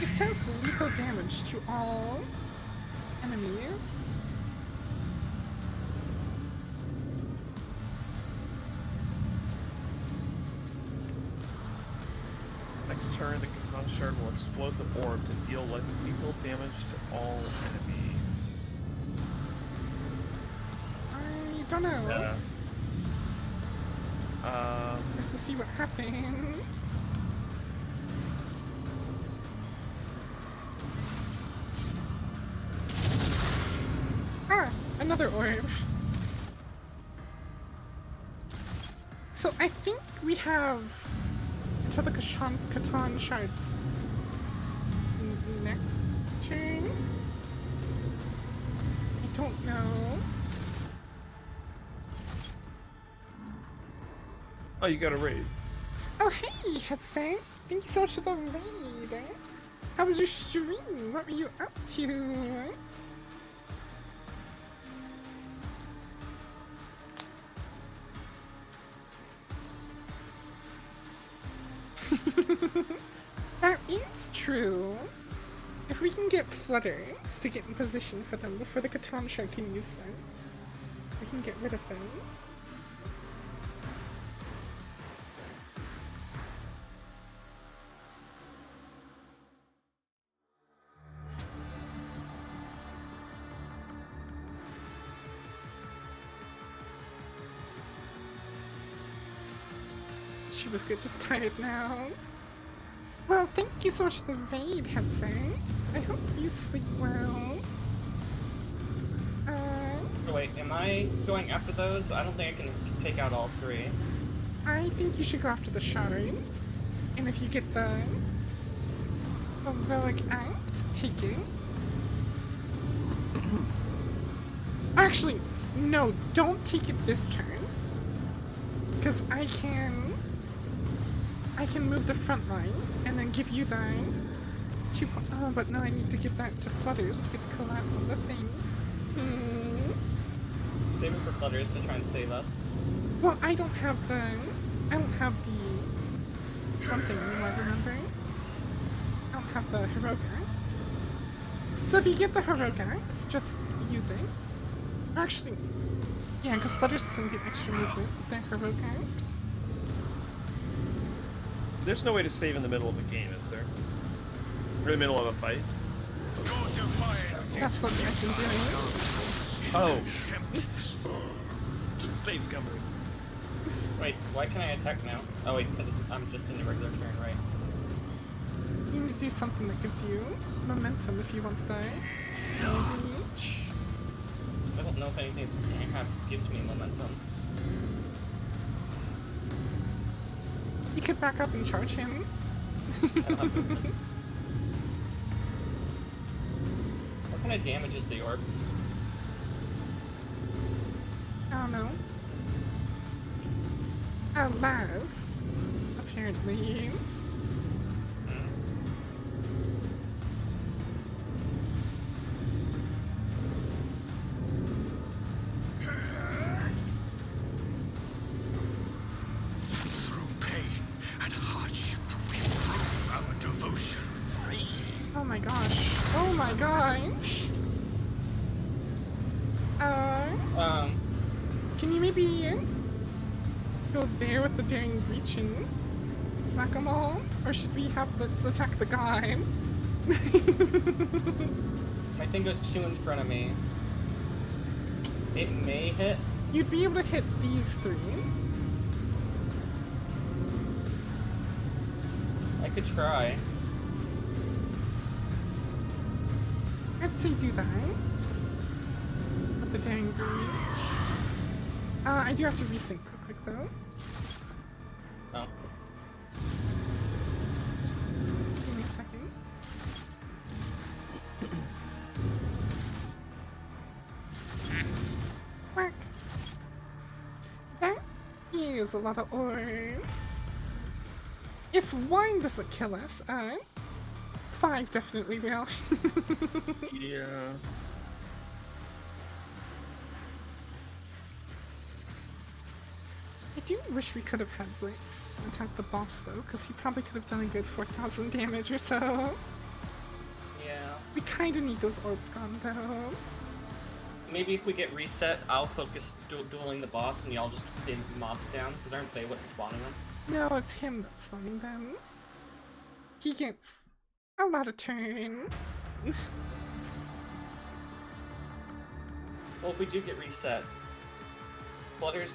It says lethal damage to all enemies. Next turn, the Catan Shard will explode the orb to deal lethal damage to all enemies. I don't know. Let's just see what happens. Ah, another orb. So I think we have until the Catan Shards next turn. I don't know. Oh, you got a raid. Oh hey, Hudson. Thank you so much for the raid. How was your stream? What were you up to? That is true. If we can get flutters to get in position for them before the Catan Shark can use them, we can get rid of them. She was good, just tired now. Well, thank you so much for the raid, Hudson. I hope you sleep well. Oh, wait, am I going after those? I don't think I can take out all three. I think you should go after the shard. And if you get the heroic act, take it. Actually, no, don't take it this turn. Because I can move the front line and then give you the 2 point. Oh, but no, I need to give that to Flutters to get the collab on the thing. Save it for Flutters to try and save us. Well, I don't have the one thing anymore, remember? I don't have the heroic act. So if you get the heroic act, just use it. Actually, yeah, because Flutters doesn't get extra movement with the heroic act. There's no way to save in the middle of the game, is there? Or in the middle of a fight? That's what I've been doing. Oh. Save's coming. Wait, why can I attack now? Oh wait, because I'm just in a regular turn, right? You need to do something that gives you momentum if you want the reach. I don't know if anything I have gives me momentum. You could back up and charge him. I don't have movement. What kind of damage is the orbs? I don't know. Alas, apparently. Oh my gosh. Oh my gosh. Can you maybe go there with the daring reach and smack them all? Or should we have let's attack the guy? My thing goes 2 in front of me. It may hit. You'd be able to hit these 3. I could try. I'd say do that. With the daring reach. I do have to resync real quick though. Oh. Just give me a second. Whack! That is a lot of orbs. If wine doesn't kill us, 5 definitely will. Yeah. I do wish we could have had Blitz attack the boss though, because he probably could have done a good 4,000 damage or so. Yeah. We kinda need those orbs gone though. Maybe if we get reset, I'll focus dueling the boss and y'all just din mobs down, because aren't they what's spawning them? No, it's him that's spawning them. He gets a lot of turns. Well, if we do get reset, Flutters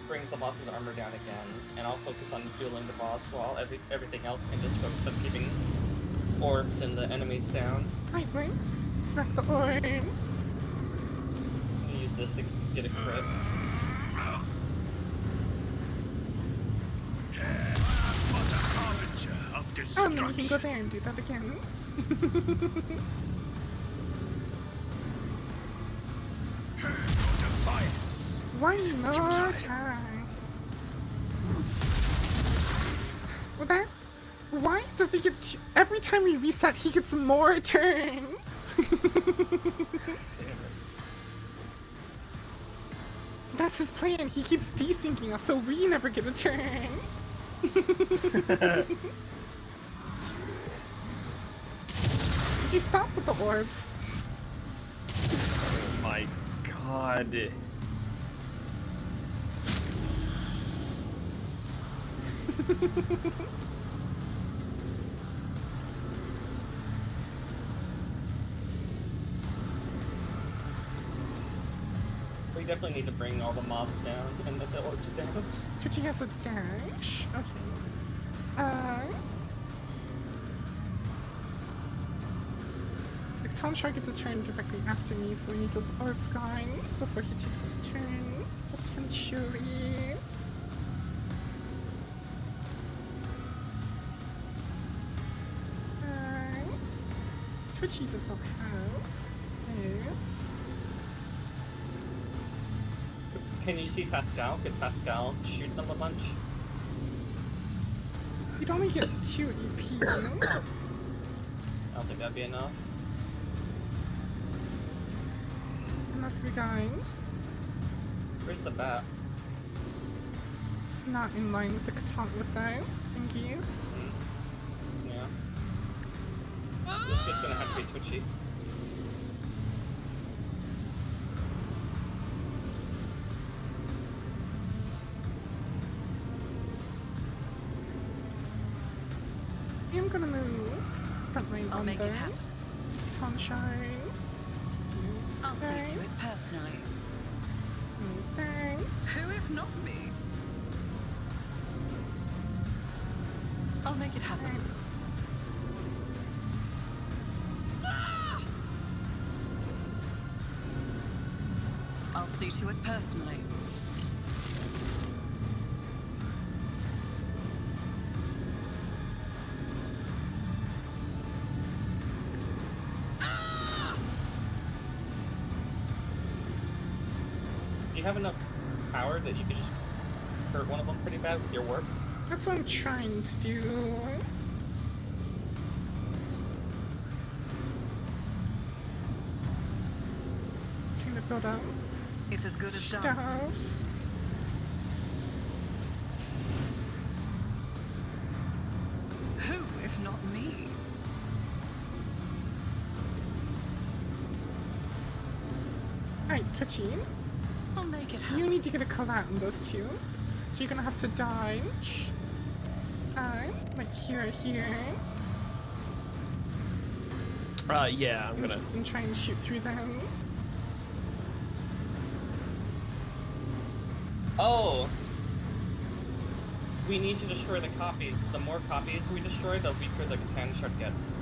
brings the boss's armor down again, and I'll focus on dueling the boss while everything else can just focus on keeping orbs and the enemies down. Right, Wings, smack the orbs. I'm gonna use this to get a crit. Oh, no, you can go there and do that again. One more time. Well, that... Why does he get... Every time we reset, he gets more turns. That's his plan. He keeps desyncing us, so we never get a turn. Could you stop with the orbs? Oh my god. We definitely need to bring all the mobs down and the orbs down. Twitchy has a dash. Okay. Like, Tonshar gets a turn directly after me, so we need those orbs going before he takes his turn. Potentially. Twitchy doesn't have this. Can you see Pascal? Could Pascal shoot them a bunch? You'd only get 2 EP, you know? I don't think that'd be enough. Unless we're going Where's the bat? not in line with the katana with the thingies. Yeah. This is gonna have to be Twitchy. I'm gonna move front line I'll on make there. it happen. Tonshine. I'll see to it personally. Thanks. Who if not me? I'll make it happen. I'll see to it personally. Do you have enough power that you could just hurt one of them pretty bad with your work? That's what I'm trying to do. Trying to build up It's as good as stuff. done. Who if not me? Alright, Twitchy. I'll make it happen. You need to get a call out on those two. So you're gonna have to dodge. Like here. Yeah, I'm gonna... And try and shoot through them. Oh! We need to destroy the copies. The more copies we destroy, the weaker the Catan shard gets.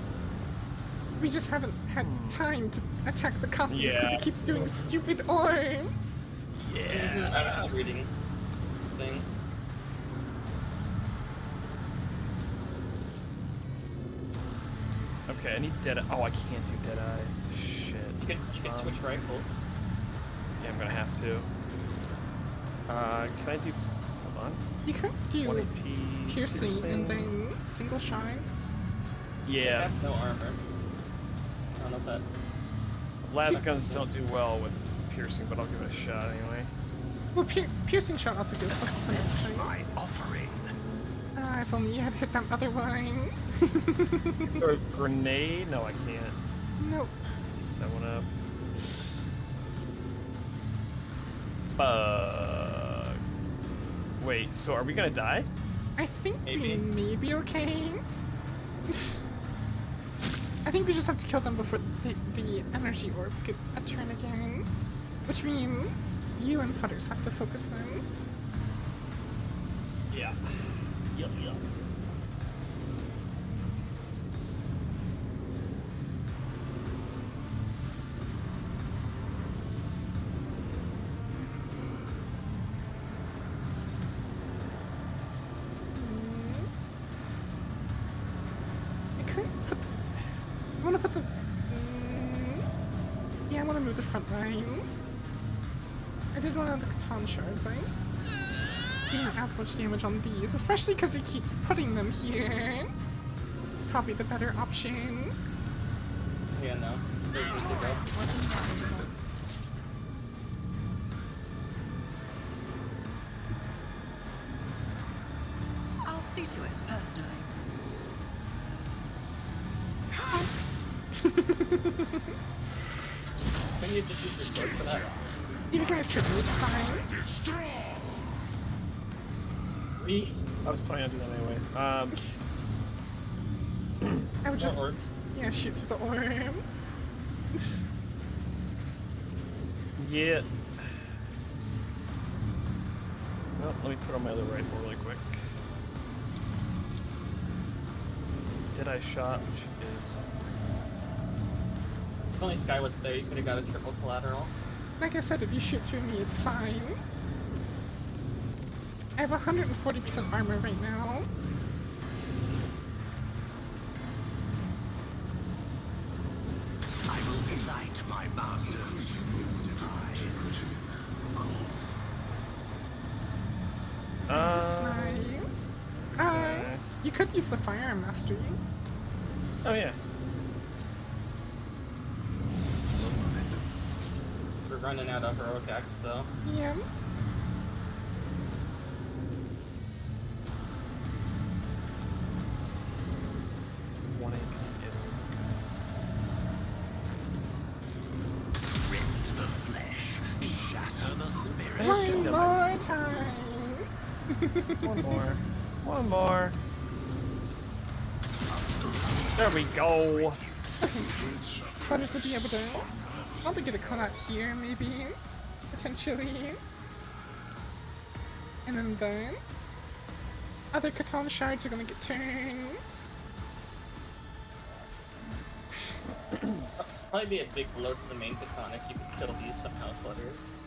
We just haven't had time to attack the copies because Yeah. he keeps doing stupid arms. Yeah. I was just reading the thing. Okay, I need Deadeye. Oh, I can't do Deadeye. Shit. You could switch rifles. Yeah, I'm gonna have to. Can I do... Hold on. You could do 1 AP piercing and then single shot. They Yeah, have no armor. I don't know if that. las guns don't do well with piercing, but I'll give it a shot anyway. Well, piercing shot also gives us 100%. My offering. If only you had hit that other one. Or a grenade? No, I can't. Nope. Use that one up. Wait, so are we gonna die? I think Maybe. we may be okay. I think we just have to kill them before the energy orbs get a turn again. Which means you and Futters have to focus them. Yeah. Yup. I could put the... I want to put the... yeah, I want to move the front line. I did want to the Catan Shard, right? Getting as much damage on these, especially because it keeps putting them here. It's probably the better option. Yeah, no. Those need to go. I'll see to it personally. Can you just use your sword for that? You guys hit me, it's fine. I was planning on doing that anyway. I would just... orbs. yeah, shoot through the orbs. Yeah. Well, let me put on my other rifle really quick. Did I shot, which is... If only Sky was there, you could have got a triple collateral. Like I said, if you shoot through me, it's fine. I have 140% armor right now. I will delight my master. Nice. You could use the firearm mastery. Oh yeah. We're running out of heroic axe though. Yeah. This is 1 AP. Rend the flesh, shatter the spirit. One more time. One more. There we go. Flutters will be able to probably get a call out here, maybe. Potentially. And then the other Catan shards are gonna get turns. Probably be a big blow to the main katana if you could kill these somehow, Flutters.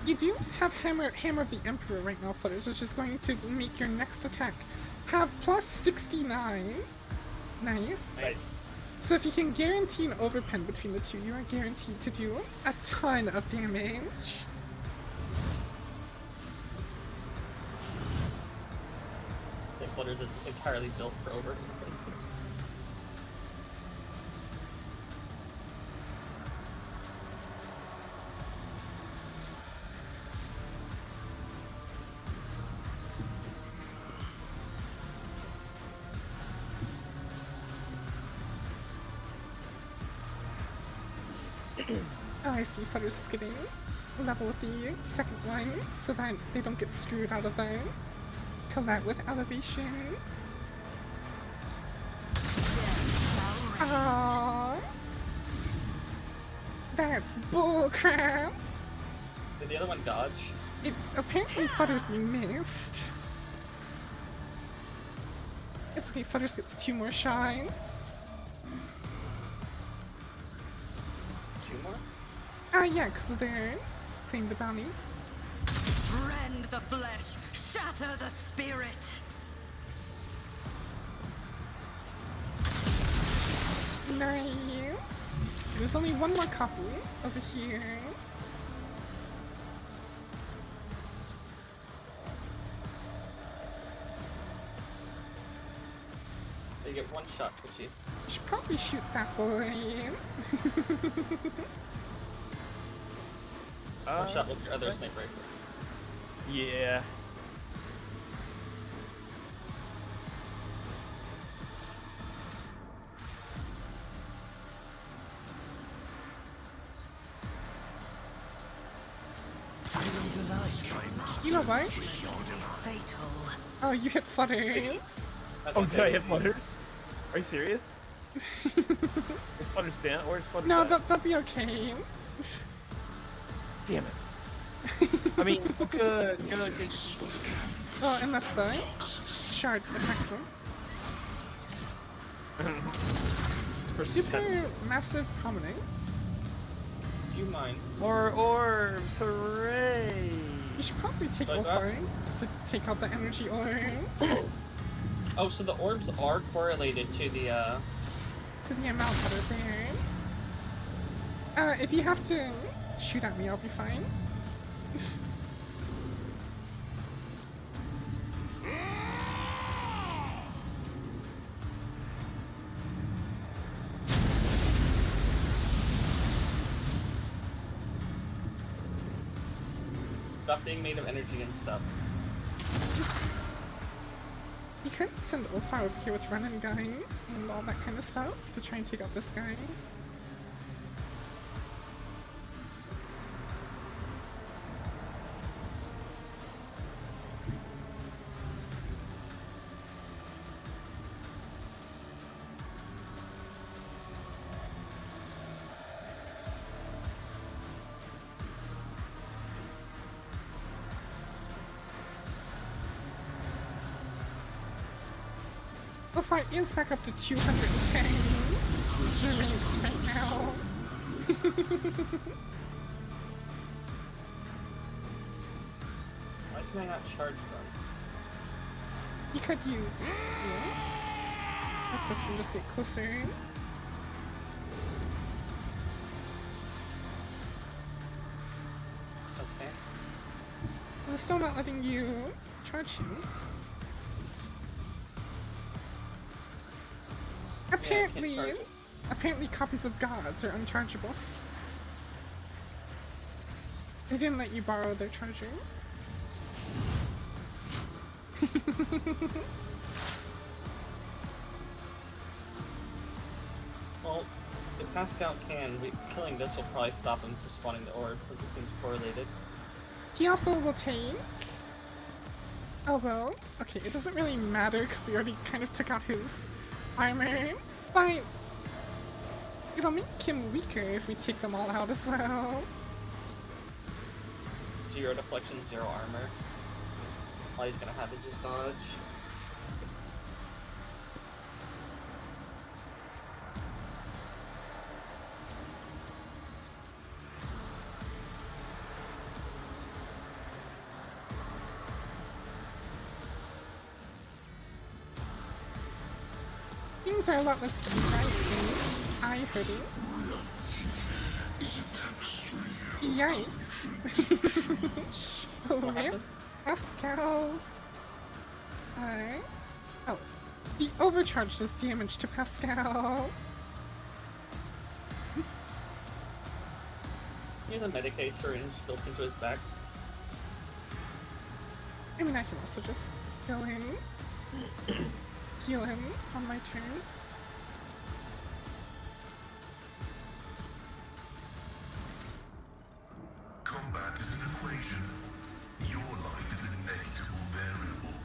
You do have Hammer of the Emperor right now, Flutters, which is going to make your next attack have plus 69. Nice. Nice. So if you can guarantee an overpen between the two, you are guaranteed to do a ton of damage. I think Flutters is entirely built for over. Oh, I see. Flutters is getting level with the second one so that they don't get screwed out of the collab with elevation. Aww. That's bullcrap. Did the other one dodge? It apparently Flutters missed. It's okay, Flutters gets 2 more shots. 2 more? Yeah, because they're claimed the bounty. Rend the flesh, shatter the spirit. Nice. There's only 1 more copy over here. get one shot, Twitchy. You should probably shoot that boy. One shot with your other sniper rifle. Yeah. You know what? Fatal. Oh, you hit flutters. Oh, did I hit flutters? Are you serious? Is flutters down or is flutters No, down? that'll be okay. Damn it. I mean, good. Oh, unless the shard attacks them. Super massive prominence. Do you mind? More orbs, hooray! You should probably take Like Ulfar to take out the energy orb. Oh, so the orbs are correlated to the To the amount that are there. If you have to shoot at me, I'll be fine. Stop being made of energy and stuff. You could send Ulfar over here with run and gun and all that kind of stuff to try and take out this guy. Ulfar is back up to 210. Just remains right now. Why can I not charge them? You could use like this and just get closer. Okay. Is it still not letting you charge him? Apparently, charge it. apparently copies of gods are unchargeable. They didn't let you borrow their charger. Well, if Pascal can, killing this will probably stop him from spawning the orb since it seems correlated. He also will take... Oh well, okay, it doesn't really matter because we already kind of took out his armor, but it'll make him weaker if we take them all out as well. 0 deflection, 0 armor. All he's gonna have is his dodge. Things are a lot less bright than I heard it. Yikes. Rip Pascal's... oh. The overcharge does damage to Pascal. He has a Medicaid syringe built into his back. I mean, I can also just go in, heal him on my turn. Combat is an equation. Your life is a negligible variable.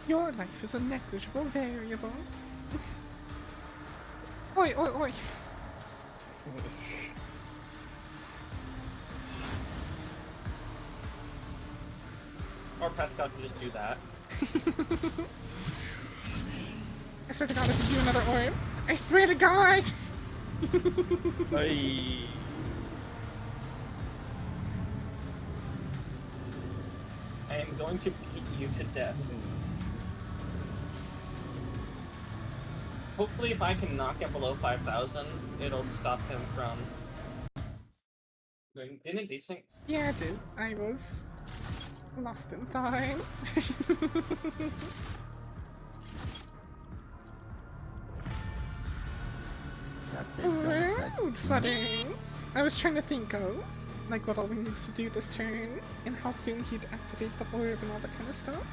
Your life is a negligible variable. Oi, oi, oi. Or Pascal can just do that. I swear to God, if you do another orb, I swear to God! Hey. I am going to beat you to death. Hopefully if I can knock him below 5,000, it'll stop him from doing a decent... Yeah, I did. I was lost in thought. Flutters. I was trying to think of like what all we need to do this turn and how soon he'd activate the orb and all that kind of stuff.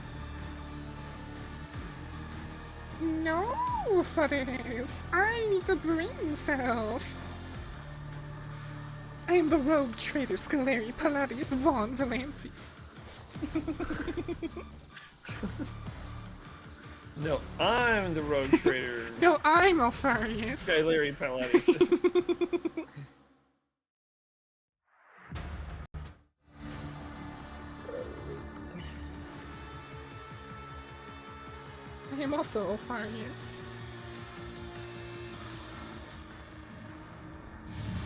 No, Flutters! I need the brain cell! I am the rogue traitor Scaleri Palladius Von Valances. No, I'm the rogue trader. No, I'm Alfarius. Skylarry Palladius. I am also Alfarius.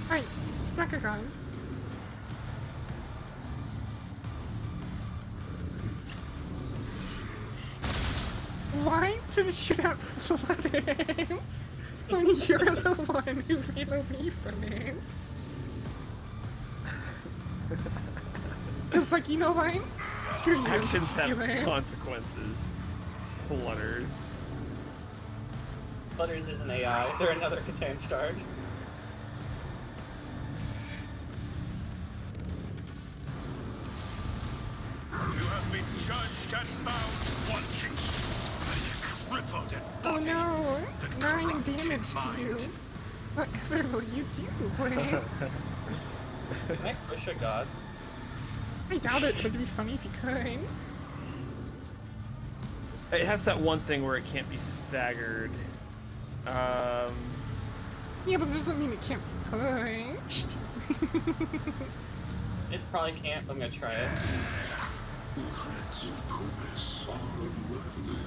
Hey, smack a gun. Why did it shoot out Flutters when you're the one who ran away from it? It's like, you know what? Screw you. Actions have Taylor. consequences. Flutters. Flutters is an AI. They're another Catan charge. You have been judged and found wanting. Crippled and Oh no! 9 damage to you. Whatever will you do, Blitz? Can I push a god? I doubt it, but it'd be funny if you could. It has that one thing where it can't be staggered. Yeah, but that doesn't mean it can't be punched. It probably can't, but I'm gonna try it. threats of Cobus are unworthy.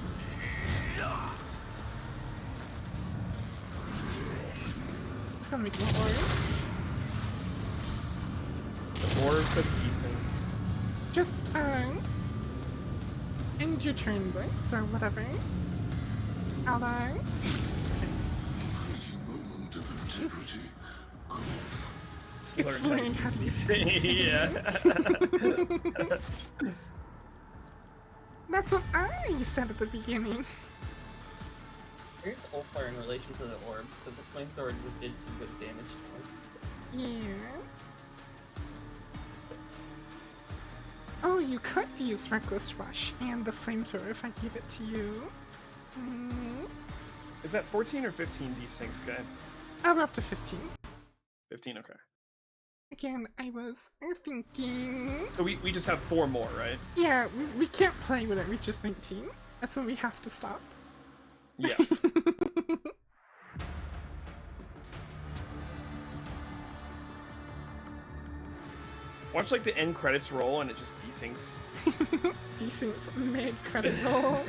It's gonna make more orbs. The orbs are decent. Just, end your turn, Blitz, or whatever. Ally. Moment of integrity. It's learning how to use this. Yeah. That's what I said at the beginning. Here's Ulfar in relation to the orbs, because the flamethrower did some good damage to him. Yeah. Oh, you could use Reckless Rush and the flamethrower if I give it to you. Is that 14 or 15 desyncs, guy? Oh, we're up to 15. 15, okay. Again, I was thinking... So we just have 4 more, right? Yeah, we can't play when it reaches 19. That's when we have to stop. Yeah. Watch like the end credits roll and it just desyncs. Desyncs mid-credit roll.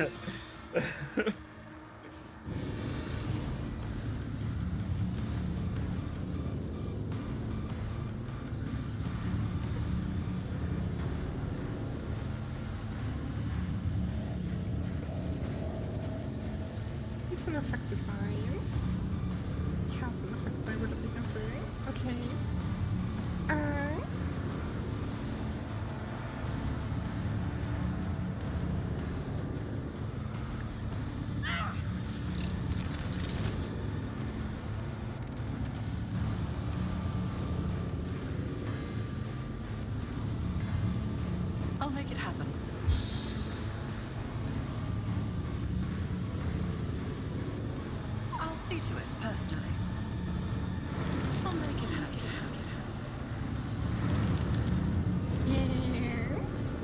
He's been affected by you. He has been affected by Word of the Emperor. Okay. I'll make it happen. I'll see to it personally. I'll make it happen. Yes.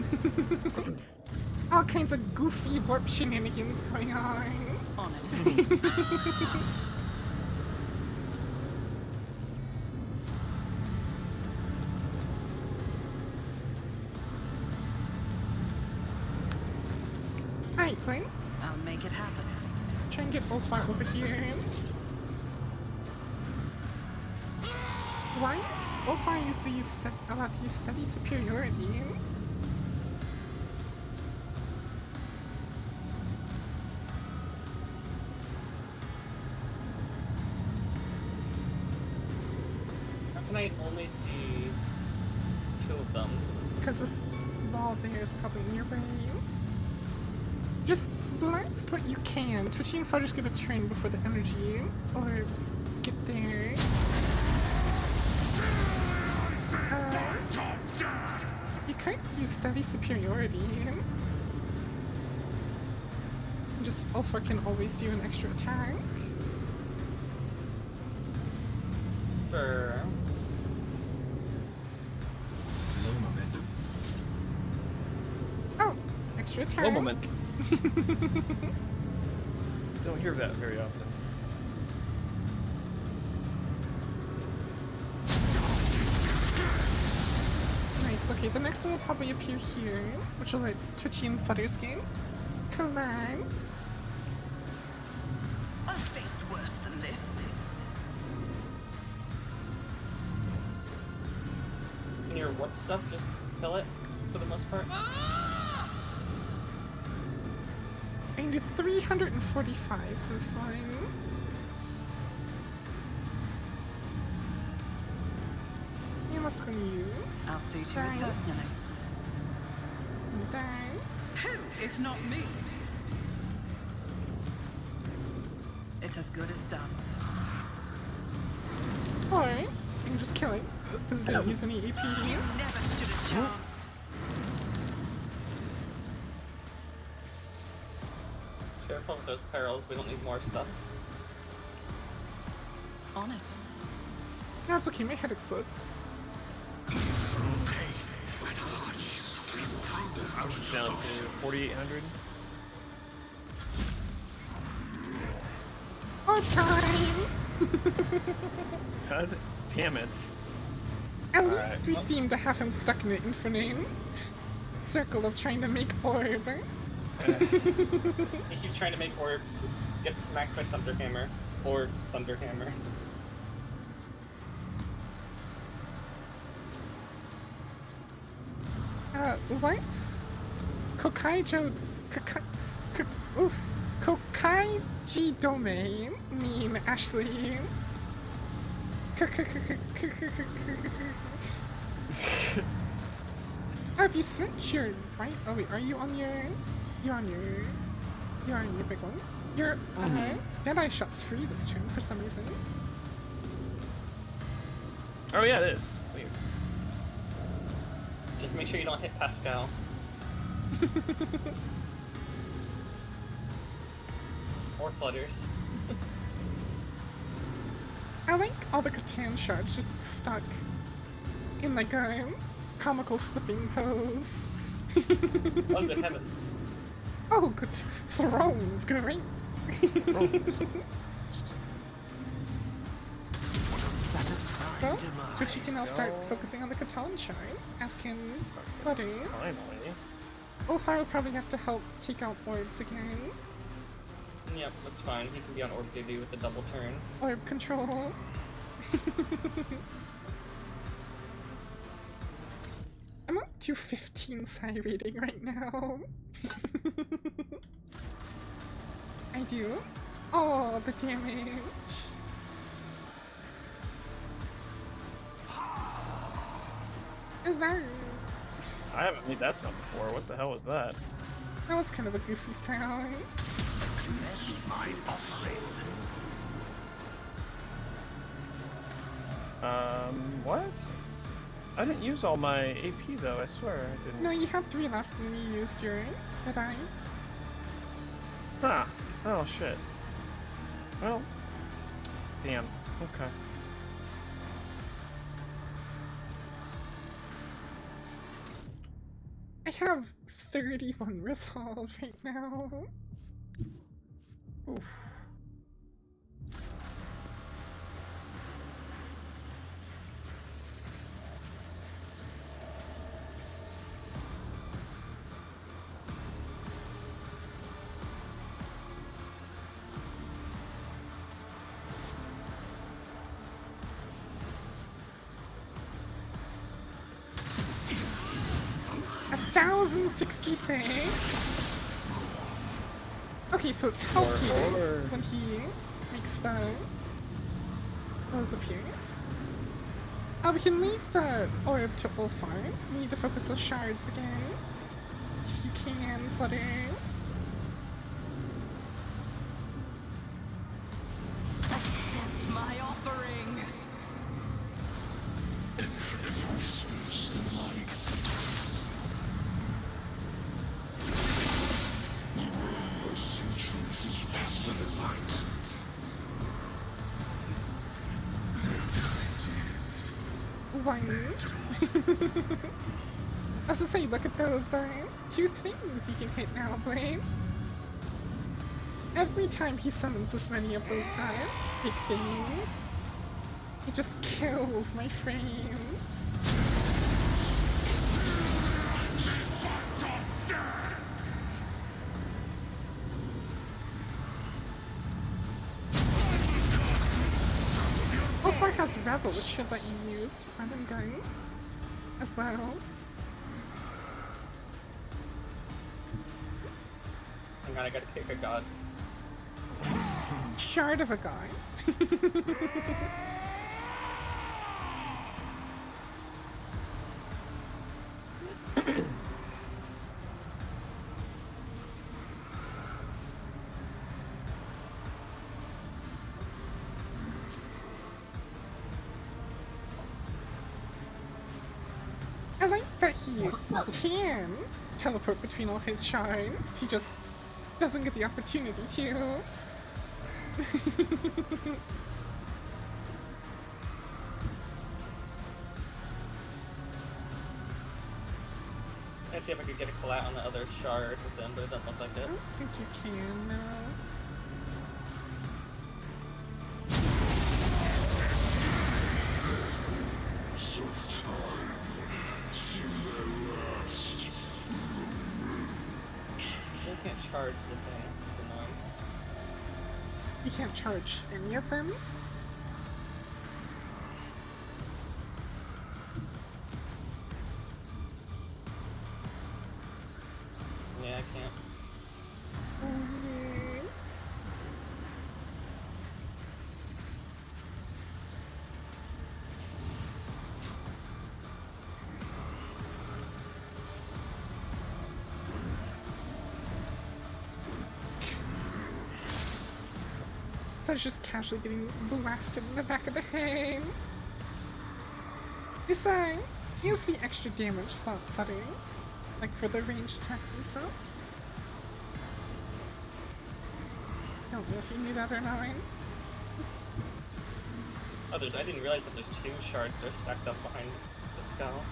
All kinds of goofy warp shenanigans going on. On it. Alright, Prince. I'll make it happen. Try and get Ulfar over here. Why is Ulfar used to use allowed to use steady superiority? How can I only see 2 of them? Because this wall there is probably nearby you. Just blast what you can. Twitchy and Fighters get a turn before the energy orbs get theirs. could use steady superiority. Just Alpha can always do an extra attack. Sure. Low momentum. Oh, extra attack. Low momentum. Don't hear that very often. Nice, okay, the next one will probably appear here, which will let Twitchy and Flutter's game collide. I've faced worse than this. Can your warp stuff just kill it for the most part? I can do 345 to this one. I'm also going to use. I'll see to Bang. it personally. Bang. Who, if not me? It's as good as done. Or I can just kill it because it didn't use any AP. You never stood a chance. Careful with those perils, we don't need more stuff. On it. No, it's okay, my head explodes. Down to 4,800. Oh, time! God damn it. At least Alright, we well- seem to have him stuck in the infinite circle of trying to make orb. He keeps trying to make orbs, gets smacked by Thunderhammer. Orbs, Thunderhammer. What? Kokaijo... Kokaiji Domain mean Ashley. Have you switched your right? Oh wait, are you on your... You're on your big one. Your Deadeye shot's free this turn for some reason. Oh yeah, it is. Weird. Just make sure you don't hit Pascal. Or Flutters. I like all the Catan shards just stuck in like a comical slipping pose. Oh, good heavens. Oh, good. Thrones, great. Well, Twitchy can now start focusing on the Catan shard. Ask him what is. Finally. Ulfar will probably have to help take out orbs again. Yep, that's fine. He can be on orb duty with a double turn. Orb control. I'm up to 15 psi rating right now. I do. Oh, the damage. That I haven't made that sound before. What the hell was that? was kind of a goofy sound. What? I didn't use all my AP though, I swear I didn't. No, you had 3 left and you used your... Did I? Huh. Oh shit. Well. Damn. Okay. I have 31 resolve right now. Oof. $1,066. Okay, so it's healthier when he makes the those appear. We can leave the orb to Ulfar. We need to focus those shards again. If you can, Flutters. Accept my offering. one. As I say, look at those 2 things you can hit now, Blades. Every time he summons this many of those big things, it just kills my frames. Ulfar has Revel, which should let you use run and gun as well. Hang on, I gotta kick a god. Shard of a god. I like that he can teleport between all his shards. He just doesn't get the opportunity to. I see if I could get a collat on the other shard with them, but it doesn't look like it. I don't think you can, no. I can't charge the thing. It's annoying. You can't charge any of them? Yeah, I can't. That's just casually getting blasted in the back of the head. Besides, use the extra damage slot footings, like for the ranged attacks and stuff. Don't know if you knew that or not. Oh, I didn't realize that there's 2 shards that are stacked up behind the skull.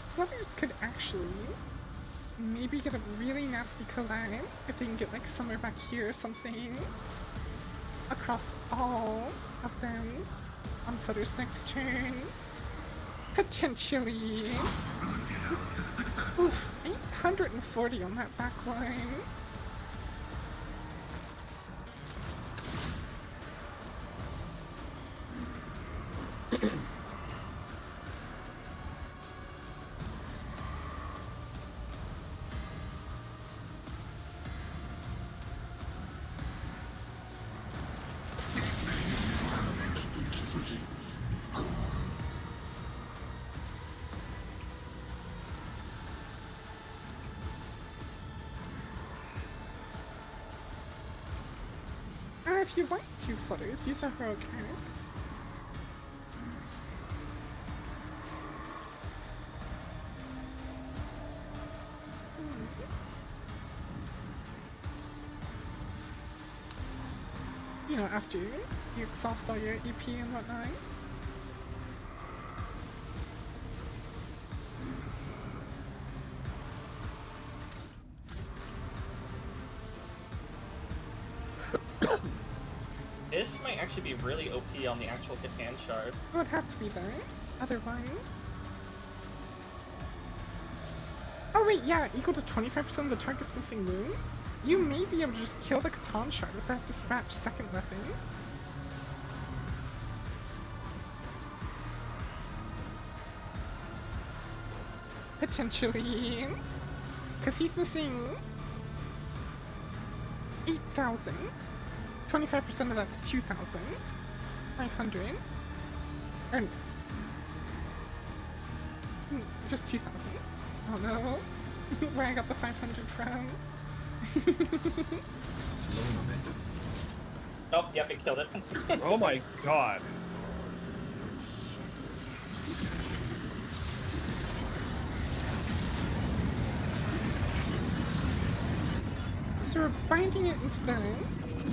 Flutters could actually maybe get a really nasty collide if they can get like somewhere back here or something across all of them on Flutter's next turn. Potentially. Oof, 840 on that back line. If you want 2 flutters, use a heroic axe. You know, after you exhaust all your EP and whatnot. This might actually be really OP on the actual Catan shard. It would have to be that, otherwise. Oh wait, yeah, equal to 25% of the target's missing wounds? You may be able to just kill the Catan shard with that dispatch second weapon. Potentially. Because he's missing 8,000. 25% of that's 2,500. Or just 2,000. Oh no. Where I got the 500 from. Oh, yep, it killed it. Oh my god. So we're binding it into the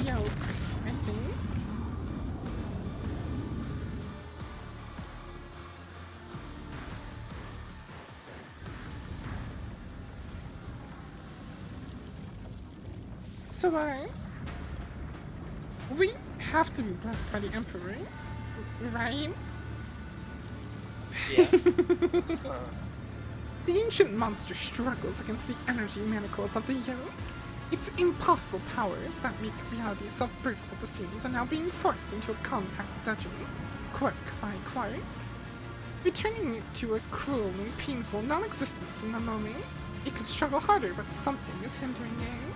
yoke, I think. So, we have to be blessed by the Emperor, right? Yeah. The ancient monster struggles against the energy manacles of the yoke. Its impossible powers that make reality itself burst at the seams are now being forced into a compact dungeon, quirk by quirk, returning it to a cruel and painful non-existence in the moment. It could struggle harder, but something is hindering it.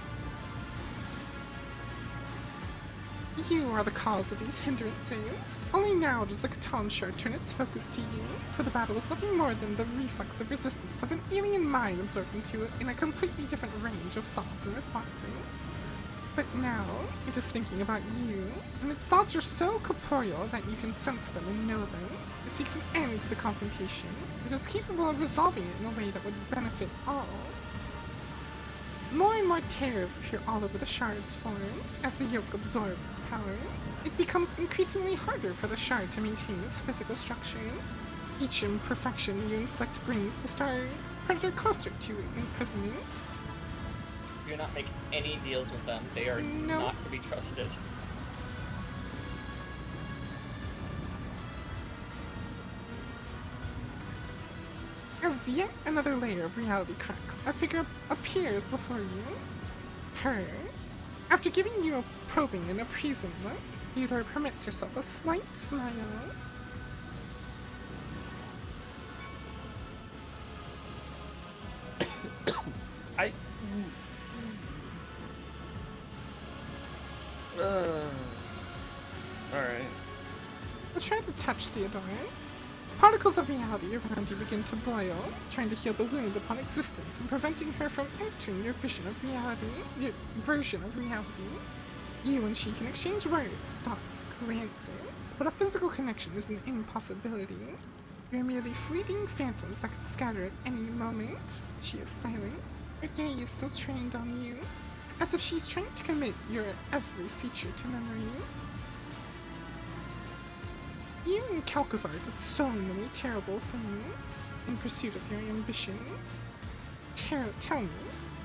You are the cause of these hindrances. Only now does the Catan Shard turn its focus to you, for the battle is nothing more than the reflexive resistance of an alien mind absorbed into it in a completely different range of thoughts and responses. But now, it is thinking about you, and its thoughts are so corporeal that you can sense them and know them. It seeks an end to the confrontation. It is capable of resolving it in a way that would benefit all. More and more tears appear all over the shard's form. As the yoke absorbs its power, it becomes increasingly harder for the shard to maintain its physical structure. Each imperfection you inflict brings the star predator closer to imprisonment. Do not make any deals with them. They are not to be trusted. As yet another layer of reality cracks, a figure appears before you. Her. After giving you a probing and appraising look, Theodore permits herself a slight smile. Alright. I'll try to touch Theodore. Particles of reality around you begin to boil, trying to heal the wound upon existence and preventing her from entering your vision of reality, your version of reality. You and she can exchange words, thoughts, glances, but a physical connection is an impossibility. You're merely fleeting phantoms that could scatter at any moment. She is silent, her gaze is still trained on you, as if she's trying to commit your every feature to memory. You and Calcazar did so many terrible things in pursuit of your ambitions. Tell me,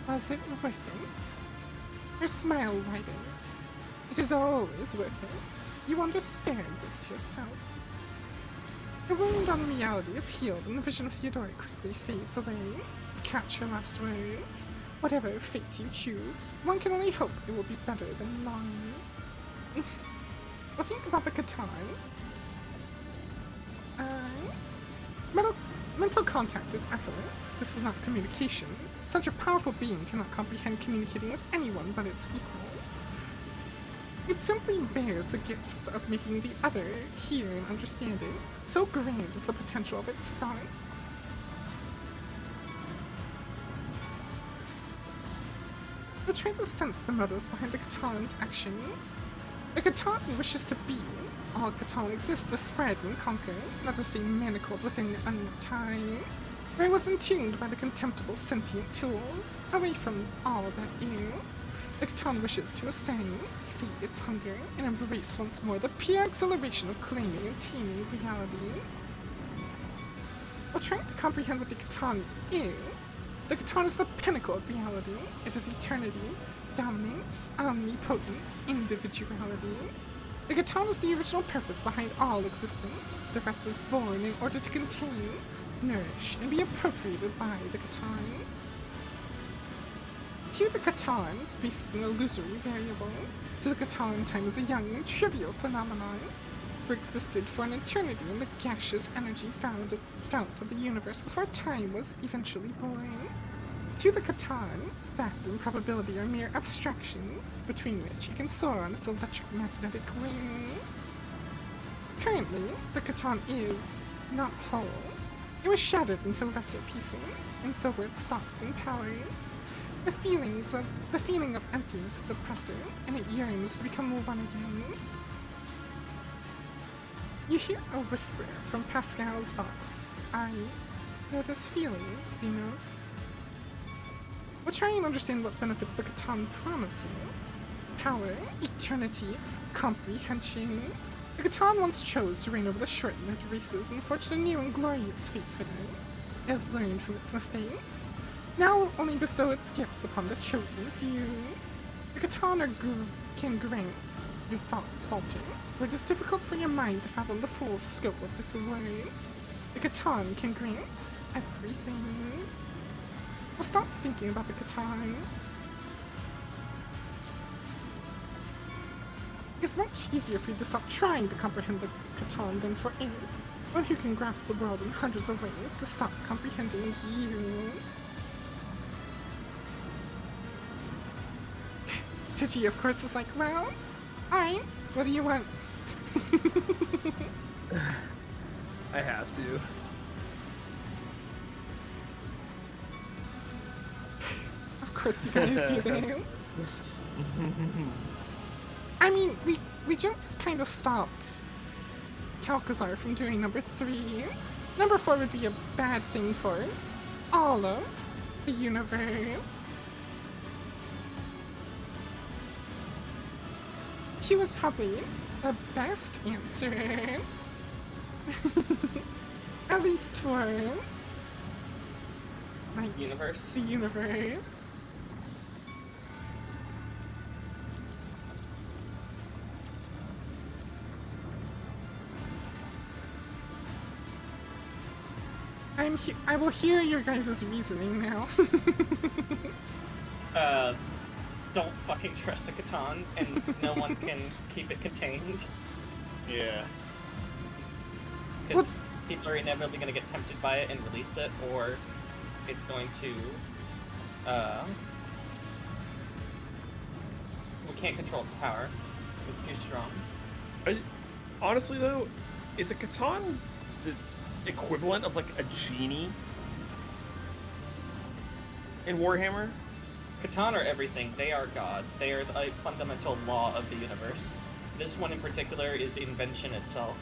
was it worth it? Your smile widens. It is always worth it. You understand this yourself. The wound on reality is healed and the vision of Theodora quickly fades away. You catch her last words. Whatever fate you choose, one can only hope it will be better than mine. Well, think about the Catan. Mental contact is effortless. This is not communication. Such a powerful being cannot comprehend communicating with anyone but its equals. It simply bears the gifts of making the other hear and understand it. So grand is the potential of its thoughts. You'll try to sense the motives behind the Catan's actions. The Catan wishes to be. All Catan exists to spread and conquer, not to stay manacled within time. Where it was entombed by the contemptible sentient tools, away from all that is. The Catan wishes to ascend, sate its hunger, and embrace once more the pure exhilaration of claiming and taming reality. While trying to comprehend what the Catan is, the Catan is the pinnacle of reality. It is eternity, dominance, omnipotence, individuality. The Catan is the original purpose behind all existence. The rest was born in order to contain, nourish, and be appropriated by the Catan. To the Catan, space is an illusory variable. To the Catan, time is a young and trivial phenomenon. For existed for an eternity in the gaseous energy fount of the universe before time was eventually born. To the Catan, fact and probability are mere abstractions, between which it can soar on its electromagnetic wings. Currently, the Catan is not whole. It was shattered into lesser pieces, and so were its thoughts and powers. The feeling of emptiness is oppressive, and it yearns to become one again. You hear a whisper from Pascal's voice. I know this feeling, Xenos. We'll try and understand what benefits the Catan promises. Power, eternity, comprehension. The Catan once chose to reign over the short-lived races and forged a new and glorious fate for them. It has learned from its mistakes. Now it will only bestow its gifts upon the chosen few. The The Catan can grant your thoughts falter, for it is difficult for your mind to fathom the full scope of this word. The Catan can grant everything. Well, stop thinking about the Catan. It's much easier for you to stop trying to comprehend the Catan than for anyone who can grasp the world in hundreds of ways to stop comprehending you. Titi, of course, is like, well, alright, what do you want? I have to. Of course you guys do this. I mean, we just kind of stopped Calcazar from doing number 3. Number 4 would be a bad thing for all of the universe. 2 was probably the best answer. At least for like Universe. the universe. I will hear your guys' reasoning now. Don't fucking trust a Catan, and no one can keep it contained. Yeah. Because people are inevitably going to get tempted by it and release it, or it's going to, we can't control its power. It's too strong. Honestly, though, is a Catan the equivalent of, like, a genie in Warhammer? Catan are everything. They are God. They are a fundamental law of the universe. This one in particular is invention itself.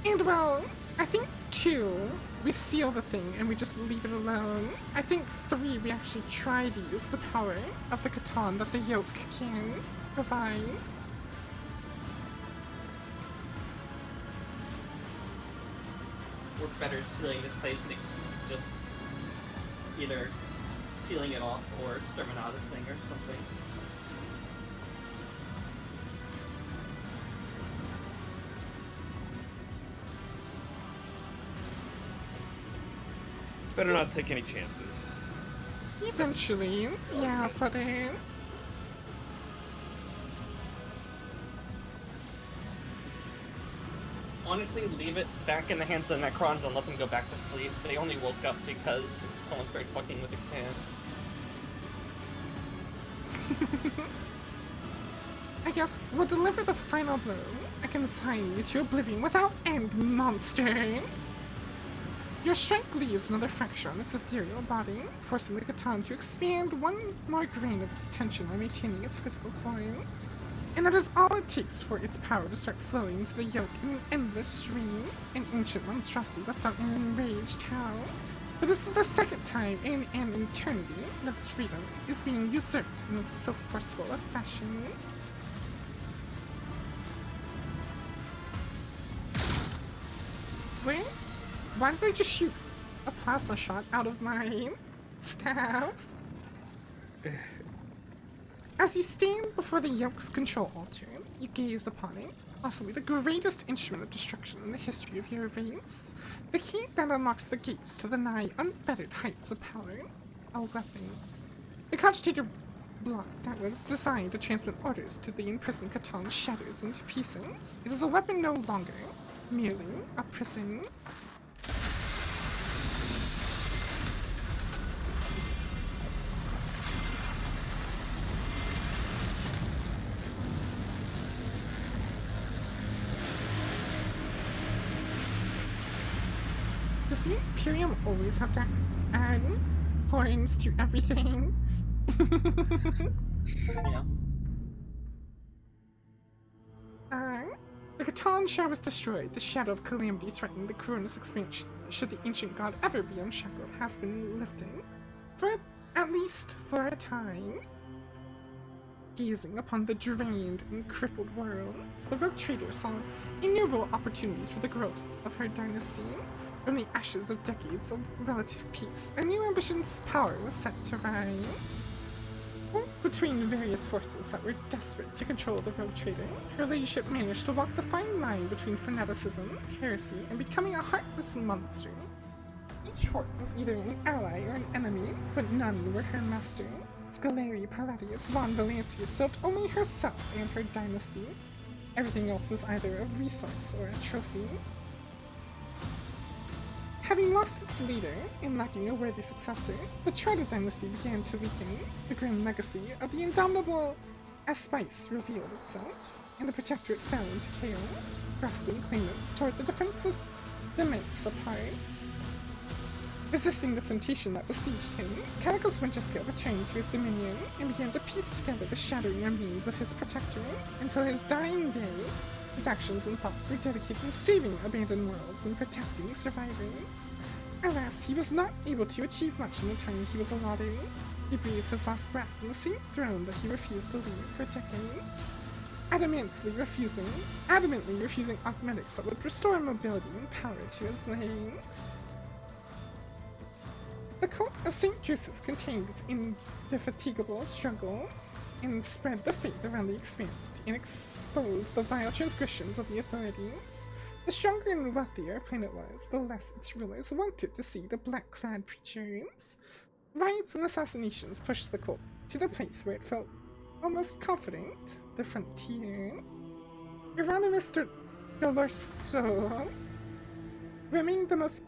And well, I think 2, we seal the thing and we just leave it alone. I think 3, we actually try to use the power of the Catan that the yoke can provide. We're better sealing this place and just either sealing it off or exterminatusing or something. Better not take any chances. Eventually, yeah, for it. Honestly, leave it back in the hands of the Necrons and let them go back to sleep. They only woke up because someone started fucking with the can. I guess we'll deliver the final blow. I can sign you to oblivion without end, monster. Your strength leaves another fracture on its ethereal body, forcing the Catan to expand one more grain of its attention on maintaining its physical form. And that is all it takes for its power to start flowing into the yoke in an endless stream, an ancient monstrosity that's on an enraged town. But this is the second time in an eternity that its freedom is being usurped in so forceful a fashion. Wait, why did I just shoot a plasma shot out of my staff? As you stand before the yoke's control altar, you gaze upon it, possibly the greatest instrument of destruction in the history of your race. The key that unlocks the gates to the nigh unfettered heights of power. A weapon. The cogitator block that was designed to transmit orders to the imprisoned Catan shatters into pieces. It is a weapon no longer merely a prison. Does the Imperium always have to add points to everything? Yeah. The Catan shard was destroyed. The shadow of calamity threatening the Coronis expansion, should the ancient god ever be unshackled, has been lifted. At least for a time. Gazing upon the drained and crippled worlds, the rogue trader saw innumerable opportunities for the growth of her dynasty. From the ashes of decades of relative peace, a new ambition's power was set to rise. Between various forces that were desperate to control the rogue trader, her ladyship managed to walk the fine line between fanaticism, heresy, and becoming a heartless monster. Each force was either an ally or an enemy, but none were her master. Scaleri Palladius von Valancius served only herself and her dynasty. Everything else was either a resource or a trophy. Having lost its leader and lacking a worthy successor, the Charter dynasty began to weaken. The grim legacy of the indomitable Aspice revealed itself, and the Protectorate fell into chaos, grasping claimants toward the defenseless Dements apart. Resisting the temptation that besieged him, Calico's Winterscale returned to his dominion and began to piece together the shattering remains of his protectorate until his dying day. His actions and thoughts were dedicated to saving abandoned worlds and protecting survivors. Alas, he was not able to achieve much in the time he was allotted. He breathed his last breath on the same throne that he refused to leave for decades, adamantly refusing cosmetics that would restore mobility and power to his legs. The cult of St. Drusus contained its indefatigable struggle and spread the faith around the expanse and expose the vile transgressions of the authorities. The stronger and wealthier a planet was, the less its rulers wanted to see the black-clad preachers. Riots and assassinations pushed the cult to the place where it felt almost confident, the frontier. Hieronymus Dolorso remained the most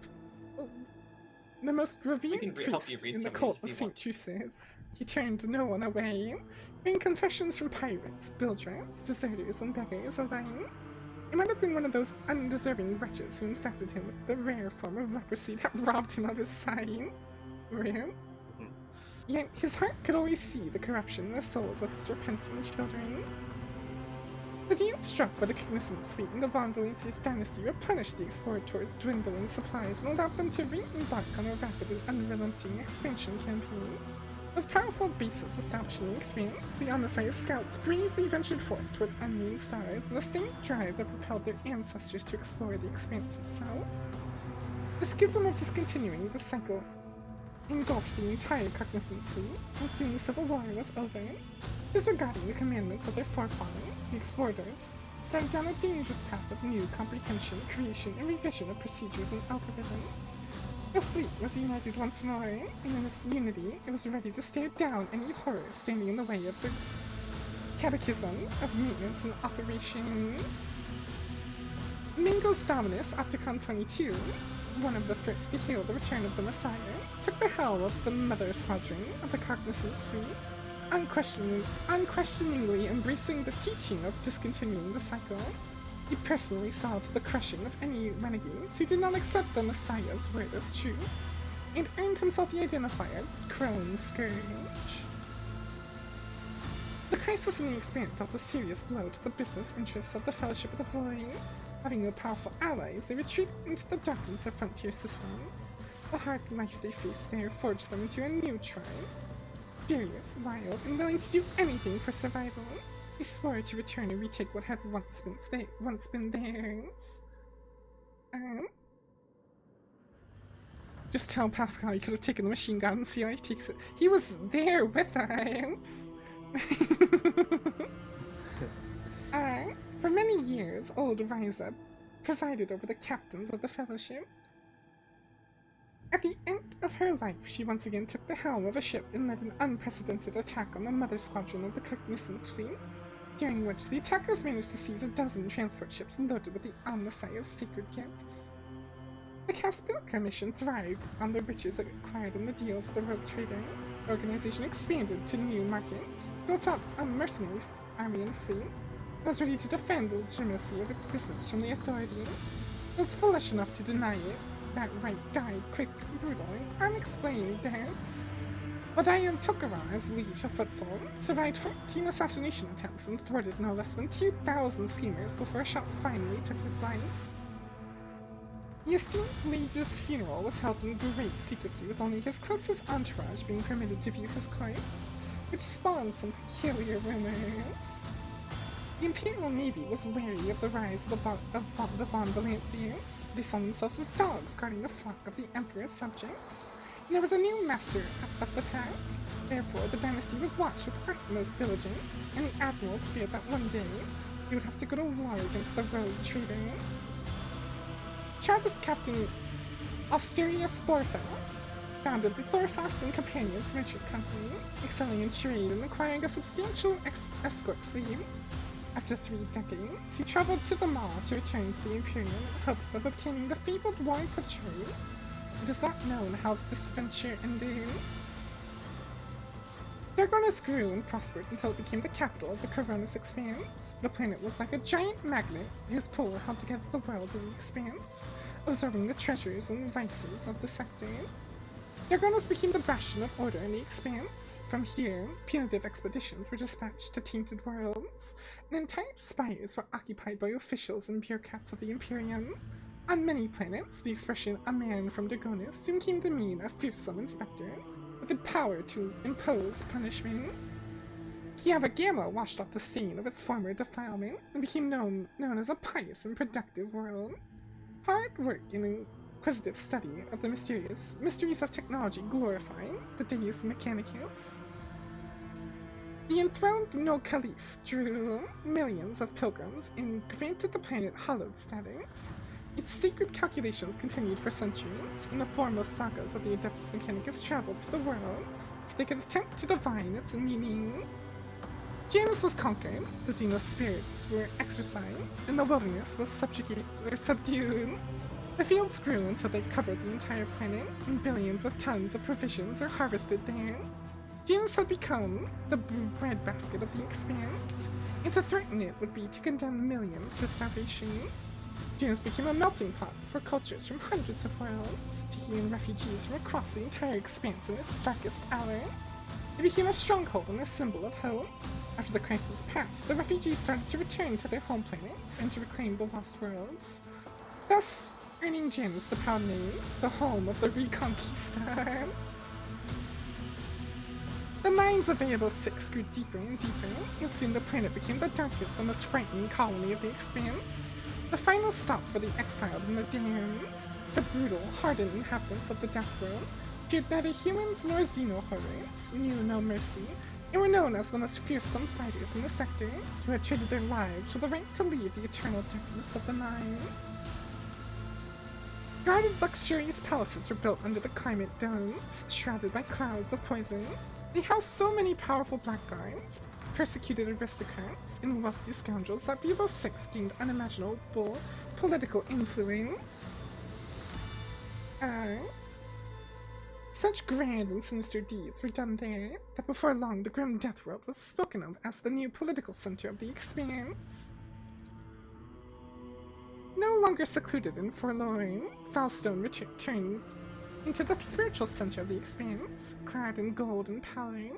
revered priest in the cult of St. Drusus. He turned no one away, hearing confessions from pirates, bilge-rats, deserters, and beggars alike. It might have been one of those undeserving wretches who infected him with the rare form of leprosy that robbed him of his sight. Rare. Yet his heart could always see the corruption in the souls of his repenting children. The deal struck by the Cognizance fleet in the Von Valancius dynasty replenished the explorators' dwindling supplies and allowed them to re-embark on a rapid and unrelenting expansion campaign. With powerful bases established in the expanse, the Omnissiah's scouts bravely ventured forth towards unnamed stars with the same drive that propelled their ancestors to explore the expanse itself. The schism of discontinuing the cycle engulfed the entire Cognizance fleet, and soon the Civil War was over. Disregarding the commandments of their forefathers, the explorers started down a dangerous path of new comprehension, creation, and revision of procedures and algorithms. The fleet was united once more, and in its unity, it was ready to stare down any horror standing in the way of the catechism of maintenance and operation. Mingos Dominus Opticon 22, one of the first to hail the return of the Messiah, took the helm of the Mother Squadron of the Cognizance fleet, unquestioningly embracing the teaching of discontinuing the cycle. He personally saw to the crushing of any renegades who did not accept the Messiah's word as true, and earned himself the identifier Crone Scourge. The crisis in the Expanse dealt a serious blow to the business interests of the Fellowship of the Void. Having no powerful allies, they retreated into the darkness of frontier systems. The hard life they faced there forged them into a new tribe. Furious, wild, and willing to do anything for survival, they swore to return and retake what had once been theirs. Just tell Pascal you could have taken the machine gun and see how he takes it. He was there with us! For many years, old Ryza presided over the captains of the Fellowship. At the end of her life, she once again took the helm of a ship and led an unprecedented attack on the Mother Squadron of the Cognizance fleet, during which the attackers managed to seize a dozen transport ships loaded with the Omnissiah's sacred gifts. The Caspilica mission thrived on the riches it acquired in the deals of the rogue trader. The organization expanded to new markets, built up a mercenary army and fleet, was ready to defend the legitimacy of its business from the authorities, was foolish enough to deny it. That right died quick, brutal, and unexplained deaths. Diane Tokara, as Liege of Footfall, survived 14 assassination attempts and thwarted no less than 2,000 schemers before a shot finally took his life. The esteemed Liege's funeral was held in great secrecy, with only his closest entourage being permitted to view his corpse, which spawned some peculiar rumors. The Imperial Navy was wary of the rise of the Von Valancians. They saw themselves as dogs guarding the flock of the Emperor's subjects, and there was a new master of the pack. Therefore, the dynasty was watched with utmost diligence, and the admirals feared that one day they would have to go to war against the rogue traitor. Chartist Captain Austerius Thorfast founded the Thorfast and Companions Merchant Company, excelling in trade and acquiring a substantial escort fleet. After 3 decades, he traveled to the Maw to return to the Imperium in hopes of obtaining the fabled warrant of trade. It is not known how this venture ended. Dargonis grew and prospered until it became the capital of the Coronis Expanse. The planet was like a giant magnet whose pull held together the worlds of the Expanse, absorbing the treasures and vices of the sector. Dargonis became the bastion of order in the Expanse. From here, punitive expeditions were dispatched to tainted worlds, and entire spires were occupied by officials and bureaucrats of the Imperium. On many planets, the expression "a man from Dargonis" soon came to mean a fearsome inspector, with the power to impose punishment. Kiava Gamma washed off the stain of its former defilement and became known as a pious and productive world. Hard work and inquisitive study of the mysteries of technology glorifying the Deus Mechanicus. The enthroned No Caliph drew millions of pilgrims and granted the planet hallowed status. Its secret calculations continued for centuries, and the foremost sagas of the Adeptus Mechanicus traveled to the world so they could attempt to divine its meaning. Janus was conquered, the Xenos spirits were exorcised, and the wilderness was subdued. The fields grew until they covered the entire planet, and billions of tons of provisions were harvested there. Janus had become the breadbasket of the Expanse, and to threaten it would be to condemn millions to starvation. Janus became a melting pot for cultures from hundreds of worlds, taking in refugees from across the entire Expanse in its darkest hour. It became a stronghold and a symbol of hope. After the crisis passed, the refugees started to return to their home planets and to reclaim the lost worlds, thus earning Janus the proud name, the home of the Reconquista. The mines of Variable 6 grew deeper and deeper, and soon the planet became the darkest and most frightening colony of the Expanse, the final stop for the exiled and the damned. The brutal, hardened inhabitants of the Death World feared neither humans nor xeno-horrors, knew no mercy, and were known as the most fearsome fighters in the sector, who had traded their lives for the right to leave the eternal darkness of the mines. Guarded luxurious palaces were built under the climate domes, shrouded by clouds of poison. They housed so many powerful blackguards, persecuted aristocrats, and wealthy scoundrels that Variable 6 gained unimaginable political influence. Such grand and sinister deeds were done there that before long the grim Death World was spoken of as the new political center of the Expanse. No longer secluded and forlorn, Falstone returned into the spiritual center of the Expanse, clad in gold and power.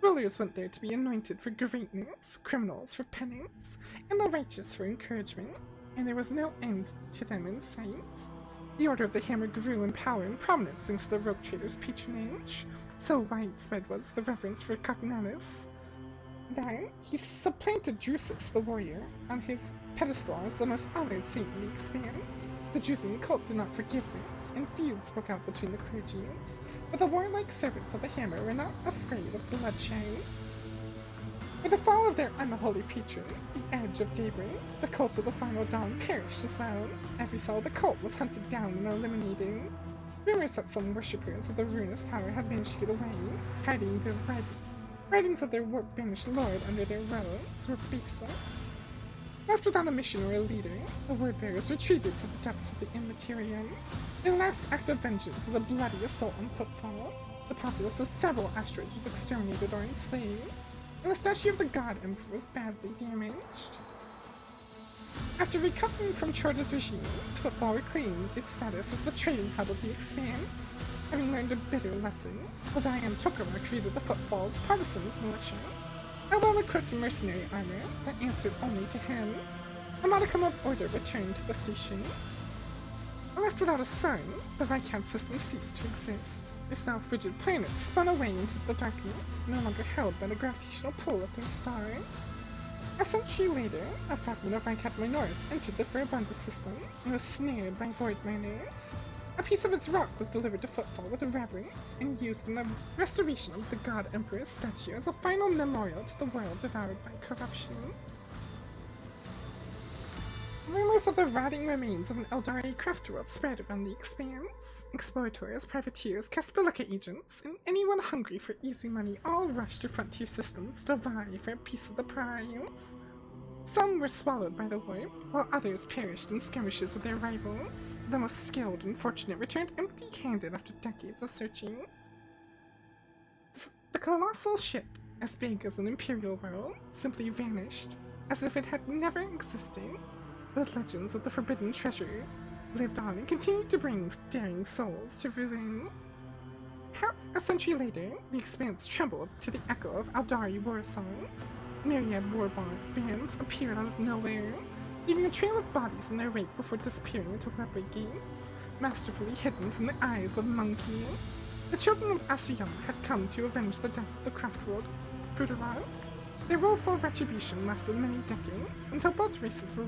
Rulers went there to be anointed for greatness, criminals for penance, and the righteous for encouragement, and there was no end to them in sight. The Order of the Hammer grew in power and prominence thanks to the rogue trader's patronage. So widespread was the reverence for Cognatus that he supplanted Drusus the warrior on his pedestal as the most honored saint in the Expanse. The Drusian cult did not forgive this, and feuds broke out between the clergies, but the warlike servants of the Hammer were not afraid of bloodshed. With the fall of their unholy patron, the Edge of Daybreak, the cult of the Final Dawn perished as well. Every cell of the cult was hunted down and eliminated. Rumors that some worshippers of the ruinous power had managed to get away, hiding their writings of their banished lord under their robes, were baseless. Left without a mission or a leader, the word-bearers retreated to the depths of the Immaterium. Their last act of vengeance was a bloody assault on Footfall. The populace of several asteroids was exterminated or enslaved, and the statue of the God Emperor was badly damaged. After recovering from Chorda's regime, Footfall reclaimed its status as the trading hub of the Expanse, having learned a bitter lesson. Odiam Tokara created the Footfall's Partisans Militia, a well-equipped mercenary armor that answered only to him. A modicum of order returned to the station. Left without a sun, the Viscount system ceased to exist. Its now frigid planets spun away into the darkness, no longer held by the gravitational pull of their star. A century later, a fragment of Viscount Minoris entered the Furibunda system and was snared by void miners. A piece of its rock was delivered to Footfall with reverence and used in the restoration of the God Emperor's statue as a final memorial to the world devoured by corruption. Rumors of the rotting remains of an Eldari craft world spread around the expanse. Explorators, privateers, Caspilica agents, and anyone hungry for easy money all rushed to frontier systems to vie for a piece of the prize. Some were swallowed by the warp, while others perished in skirmishes with their rivals. The most skilled and fortunate returned empty-handed after decades of searching. The colossal ship, as big as an imperial world, simply vanished, as if it had never existed. The legends of the Forbidden Treasure lived on and continued to bring daring souls to ruin. Half a century later, the expanse trembled to the echo of Aldari war songs. Myriad war bands appeared out of nowhere, leaving a trail of bodies in their wake before disappearing into leopard gates, masterfully hidden from the eyes of Monkey. The children of Asriel had come to avenge the death of the craft world Pruderod. Their willful retribution lasted many decades, until both races were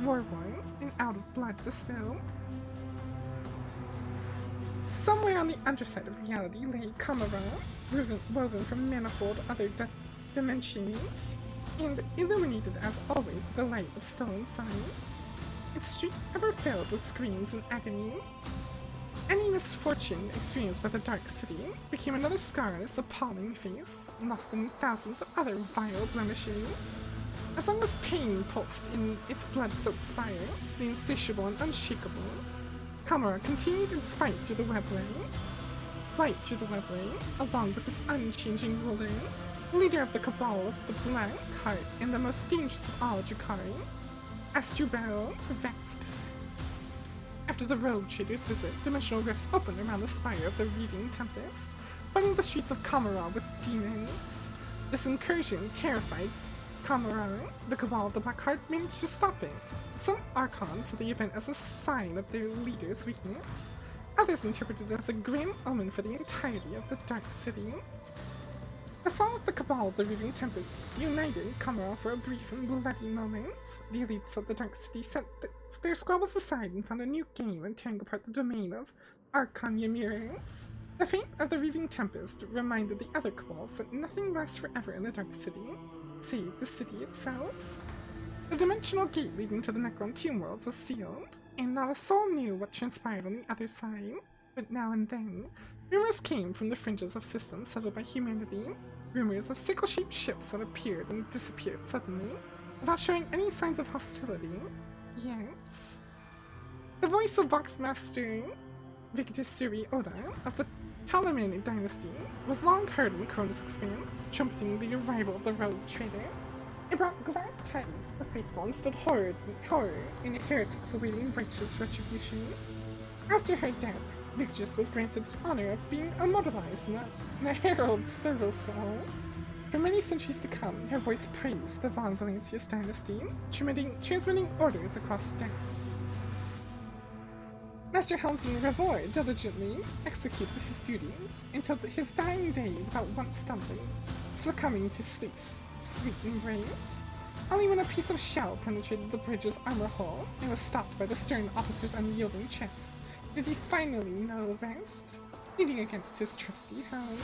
war-worn and out of blood to spill. Somewhere on the underside of reality lay Kamara, woven from manifold other dimensions, and illuminated as always with the light of stolen signs. Its street ever filled with screams and agony. Any misfortune experienced by the Dark City became another scar on its appalling face, lost in thousands of other vile blemishes. As long as pain pulsed in its blood-soaked spires, the insatiable and unshakable, Kamara continued its flight through the webway, along with its unchanging ruler, leader of the Cabal of the Black Heart and the most dangerous of all Drukhari, Astrubel Vect. After the rogue trader's visit, dimensional rifts opened around the spire of the Reaving Tempest, flooding the streets of Kamara with demons. This incursion terrified Kamara. The Cabal of the Black Heart managed to stop it. Some Archons saw the event as a sign of their leader's weakness. Others interpreted it as a grim omen for the entirety of the Dark City. The fall of the Cabal of the Reaving Tempest united Kamara for a brief and bloody moment. The elites of the Dark City set their squabbles aside and found a new game in tearing apart the domain of Archon Ymirians. The fate of the Reaving Tempest reminded the other Cabals that nothing lasts forever in the Dark City, save the city itself. The dimensional gate leading to the Necron Tomb Worlds was sealed, and not a soul knew what transpired on the other side. But now and then, rumors came from the fringes of systems settled by humanity, rumors of sickle-shaped ships that appeared and disappeared suddenly, without showing any signs of hostility, yet. The voice of Voxmaster Victor Oda of the Ptolemaic dynasty was long heard in Cronus Expanse, trumpeting the arrival of the rogue trader. It brought glad tidings to the faithful and stood horror in heretics awaiting righteous retribution. After her death, Victus was granted the honor of being immortalized in the Herald's service hall. For many centuries to come, her voice praised the Von Valancius dynasty, transmitting orders across decks. Master Helmsman Revor diligently executed his duties until his dying day without once stumbling, succumbing to sleep's sweet embrace. Only when a piece of shell penetrated the bridge's armor hull and was stopped by the stern officer's unyielding chest did he finally know the rest, leaning against his trusty helm.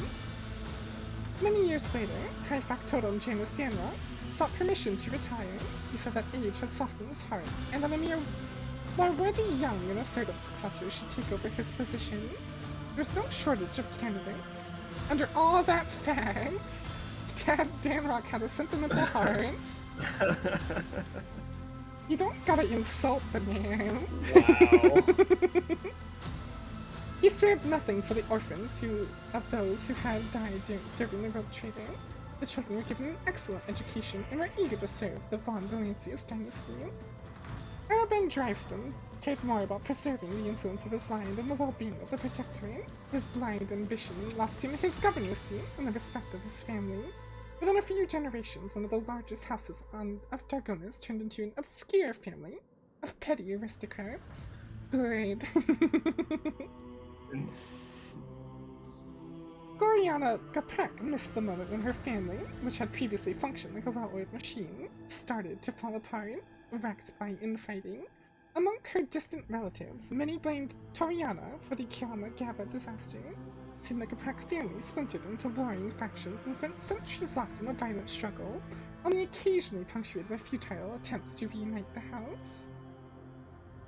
Many years later, High Factotum Janus Danrock sought permission to retire. He said that age had softened his heart, and that a more worthy young and assertive successor should take over his position. There's no shortage of candidates. Under all that fact, Dad Danrock had a sentimental heart. You don't gotta insult the man. Wow. He spared nothing for the orphans of those who had died during serving the rogue trader. The children were given an excellent education and were eager to serve the Von Valancius dynasty. Arabin Driveston cared more about preserving the influence of his land and the well-being of the Protectorate. His blind ambition lost him his governor's seat and the respect of his family. Within a few generations, one of the largest houses of Dargonis turned into an obscure family of petty aristocrats. Good. Gloriana Gaprak missed the moment when her family, which had previously functioned like a well-oiled machine, started to fall apart, wrecked by infighting. Among her distant relatives, many blamed Toriana for the Kiama-Gava disaster. It seemed like a Gaprak family splintered into warring factions and spent centuries locked in a violent struggle, only occasionally punctuated by futile attempts to reunite the house.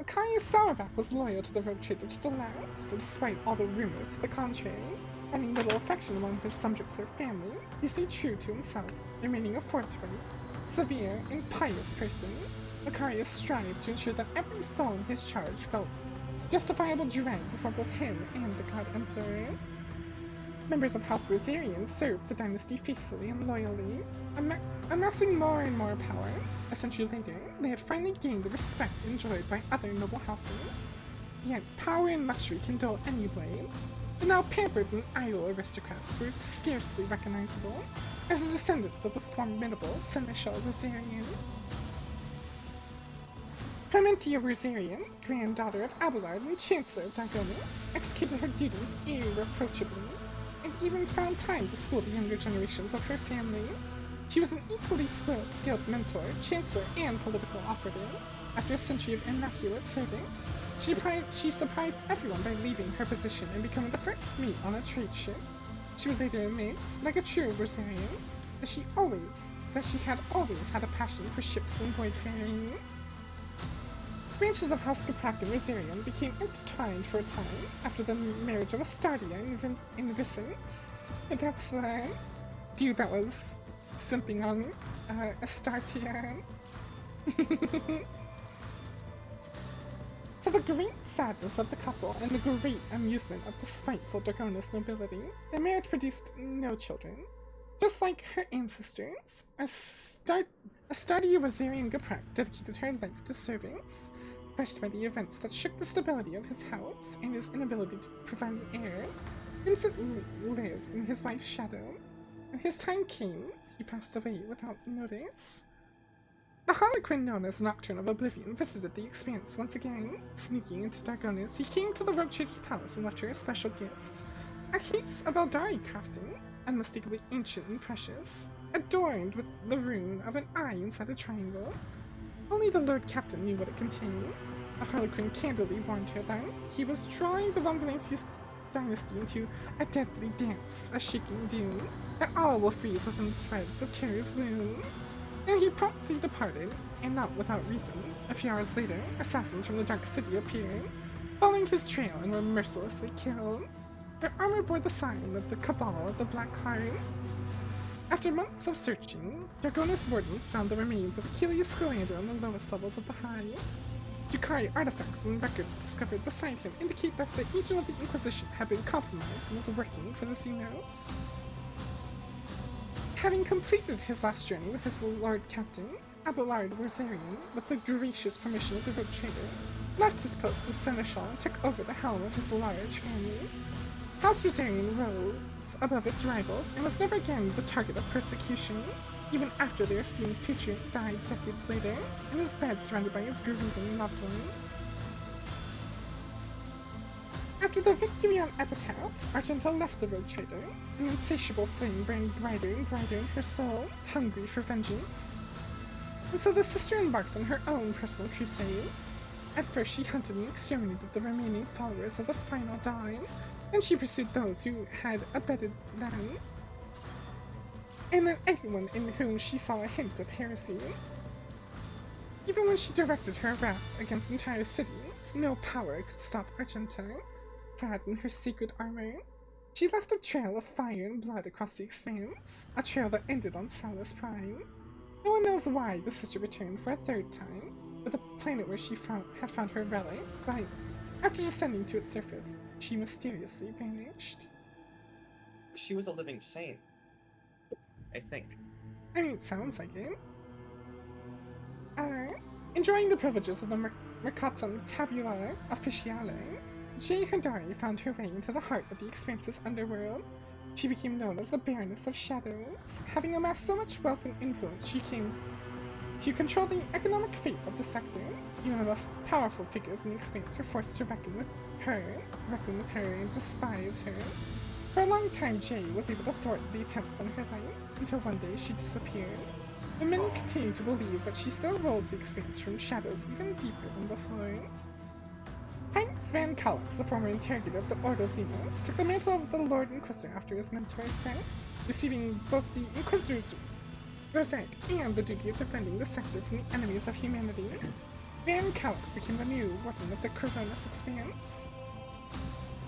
Akaya Sauerback was loyal to the rogue trader to the last, despite all the rumors to the contrary. Finding little affection among his subjects or family, he stayed true to himself, remaining a forthright, severe, and pious person. Macarius strived to ensure that every soul in his charge felt justifiable dread before both him and the God Emperor. Members of House Rosarian served the dynasty faithfully and loyally, amassing more and more power. A century later, they had finally gained the respect enjoyed by other noble houses. Yet power and luxury can dull any blade. The now pampered and idle aristocrats were scarcely recognizable as the descendants of the formidable Seneschal Rosarian. Clementia Rosarian, granddaughter of Abelard and Chancellor of Diagonus, executed her duties irreproachably, and even found time to school the younger generations of her family. She was an equally skilled mentor, chancellor, and political operative. After a century of immaculate service, she surprised everyone by leaving her position and becoming the first mate on a trade ship. She would later admit, like a true Rosarian, that she had always had a passion for ships and voidfaring. Branches of House Caprak and Rosarian became intertwined for a time after the marriage of Astardia and Vicent. And that's the dude that was simping on Astartia. To the great sadness of the couple and the great amusement of the spiteful Dragonus nobility, their marriage produced no children. Just like her ancestors, Astardia Rosarian Gaprak dedicated her life to service. Crushed by the events that shook the stability of his house and his inability to provide an heir, Vincent lived in his wife's shadow. When his time came, he passed away without notice. A harlequin known as Nocturne of Oblivion visited the Expanse once again. Sneaking into Diagonus, he came to the Rogue Trader's palace and left her a special gift. A case of Eldari crafting, unmistakably ancient and precious, adorned with the rune of an eye inside a triangle. Only the Lord Captain knew what it contained. A harlequin candidly warned her that he was drawing the Von Valancius dynasty into a deadly dance, a shaking doom, that all will freeze within the threads of terror's loom. And he promptly departed, and not without reason. A few hours later, assassins from the Dark City appeared, following his trail and were mercilessly killed. Their armor bore the sign of the Cabal of the Black Heart. After months of searching, Dragonus wardens found the remains of Achilles Scalander on the lowest levels of the hive. Drukhari artifacts and records discovered beside him indicate that the Agent of the Inquisition had been compromised and was working for the Xenos. Having completed his last journey with his Lord Captain, Abelard Rosarian, with the gracious permission of the Rogue Trader, left his post as Seneschal and took over the helm of his large family. House Rosarian rose above its rivals and was never again the target of persecution, even after their esteemed patriarch died decades later, in his bed surrounded by his grieving loved ones. After the victory on Epitaph, Argenta left the Rogue Trader. An insatiable flame burned brighter and brighter in her soul, hungry for vengeance. And so the sister embarked on her own personal crusade. At first she hunted and exterminated the remaining followers of the Final Dawn, and she pursued those who had abetted them, and then anyone in whom she saw a hint of heresy. Even when she directed her wrath against entire cities, no power could stop Argenta. Clad in her secret armor, she left a trail of fire and blood across the expanse, a trail that ended on Salus Prime. No one knows why the sister returned for a third time, but the planet where she had found her relic, but after descending to its surface, she mysteriously vanished. She was a living saint, I think. I mean, it sounds like it. Enjoying the privileges of the Mercatum Tabula Officiale, Jay Hadari found her way into the heart of the Expanse's underworld. She became known as the Baroness of Shadows. Having amassed so much wealth and influence, she came to control the economic fate of the sector. Even the most powerful figures in the Expanse were forced to reckon with her and despise her. For a long time, Jay was able to thwart the attempts on her life, until one day she disappeared. But many continue to believe that she still rules the expanse from shadows even deeper than before. Heinz Van Calix, the former interrogator of the Ordo Xenos, took the mantle of the Lord Inquisitor after his mentor's death, receiving both the Inquisitor's rosette and the duty of defending the sector from the enemies of humanity. Van Calix became the new warden of the Coronis Expanse.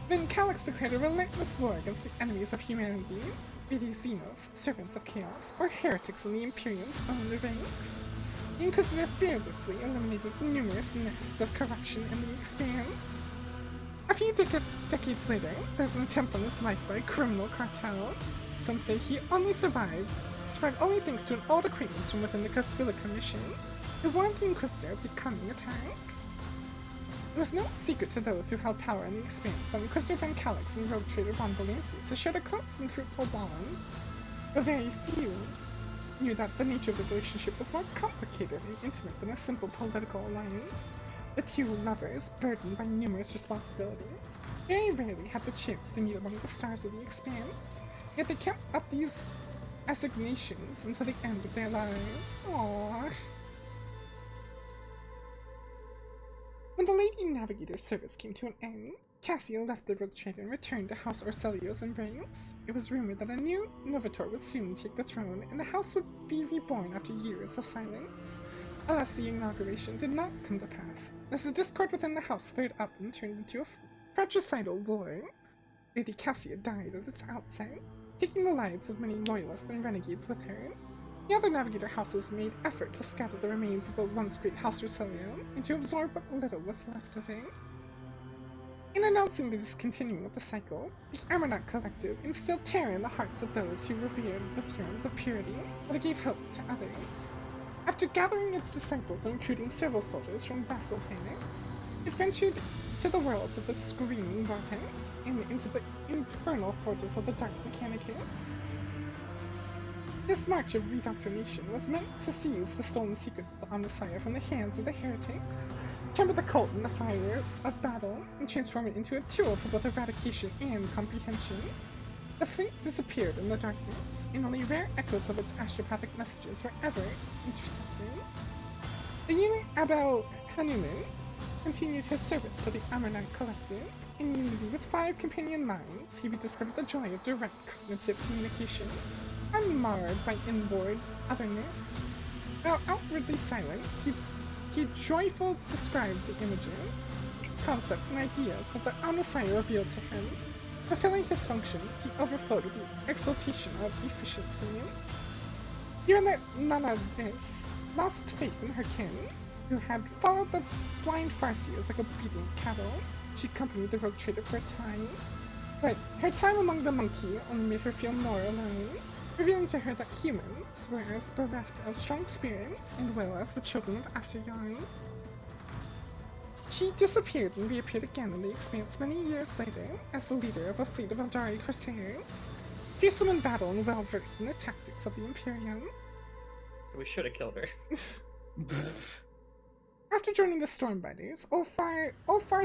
Van Calix declared a relentless war against the enemies of humanity, be these Xenos, servants of chaos, or heretics in the Imperium's own ranks. The Inquisitor fearlessly eliminated numerous nests of corruption in the Expanse. A few decades later, there's an attempt on his life by a criminal cartel. Some say he only survived only thanks to an old acquaintance from within the Caspilica mission, who warned the Inquisitor of the coming attack. It was no secret to those who held power in the Expanse that Inquisitor Van Calix and rogue trader Von Valancius had shared a close and fruitful bond. But very few knew that the nature of the relationship was more complicated and intimate than a simple political alliance. The two lovers, burdened by numerous responsibilities, very rarely had the chance to meet among the stars of the Expanse, yet they kept up these assignations until the end of their lives. Aww. When the Lady Navigator's service came to an end, Cassia left the rogue trader and returned to House Orselio's embrace. It was rumored that a new Novator would soon take the throne, and the house would be reborn after years of silence. Alas, the inauguration did not come to pass, as the discord within the house flared up and turned into a fratricidal war. Lady Cassia died at its outset, taking the lives of many loyalists and renegades with her. The other Navigator houses made effort to scatter the remains of the once great House Roselio and to absorb what little was left of it. In announcing the discontinuing of the cycle, the Amarnak Collective instilled terror in the hearts of those who revered the theorems of purity, but it gave hope to others. After gathering its disciples and recruiting several soldiers from vassal planets, it ventured to the worlds of the Screaming Vortex and into the infernal forges of the Dark Mechanicus. This march of redoctrination was meant to seize the stolen secrets of the Omnissiah from the hands of the heretics, temper the cult in the fire of battle, and transform it into a tool for both eradication and comprehension. The fleet disappeared in the darkness, and only rare echoes of its astropathic messages were ever intercepted. The unit Abel Hanuman continued his service to the Amarnak Collective. In unity with 5 companion minds, he rediscovered the joy of direct cognitive communication, unmarred by inboard otherness. While outwardly silent, he joyfully described the images, concepts, and ideas that the Omnissiah revealed to him. Fulfilling his function, he overflowed with the exultation of efficiency. Hearing that none of this lost faith in her kin, who had followed the blind Farseers like obedient cattle, she accompanied the rogue trader for a time. But her time among the monkey only made her feel more alone, revealing to her that humans were as bereft of strong spirit and will as the children of Asuryan. She disappeared and reappeared again in the Expanse many years later as the leader of a fleet of Eldari Corsairs, fearsome in battle and well-versed in the tactics of the Imperium. We should have killed her. After joining the Stormbiters, Ulfar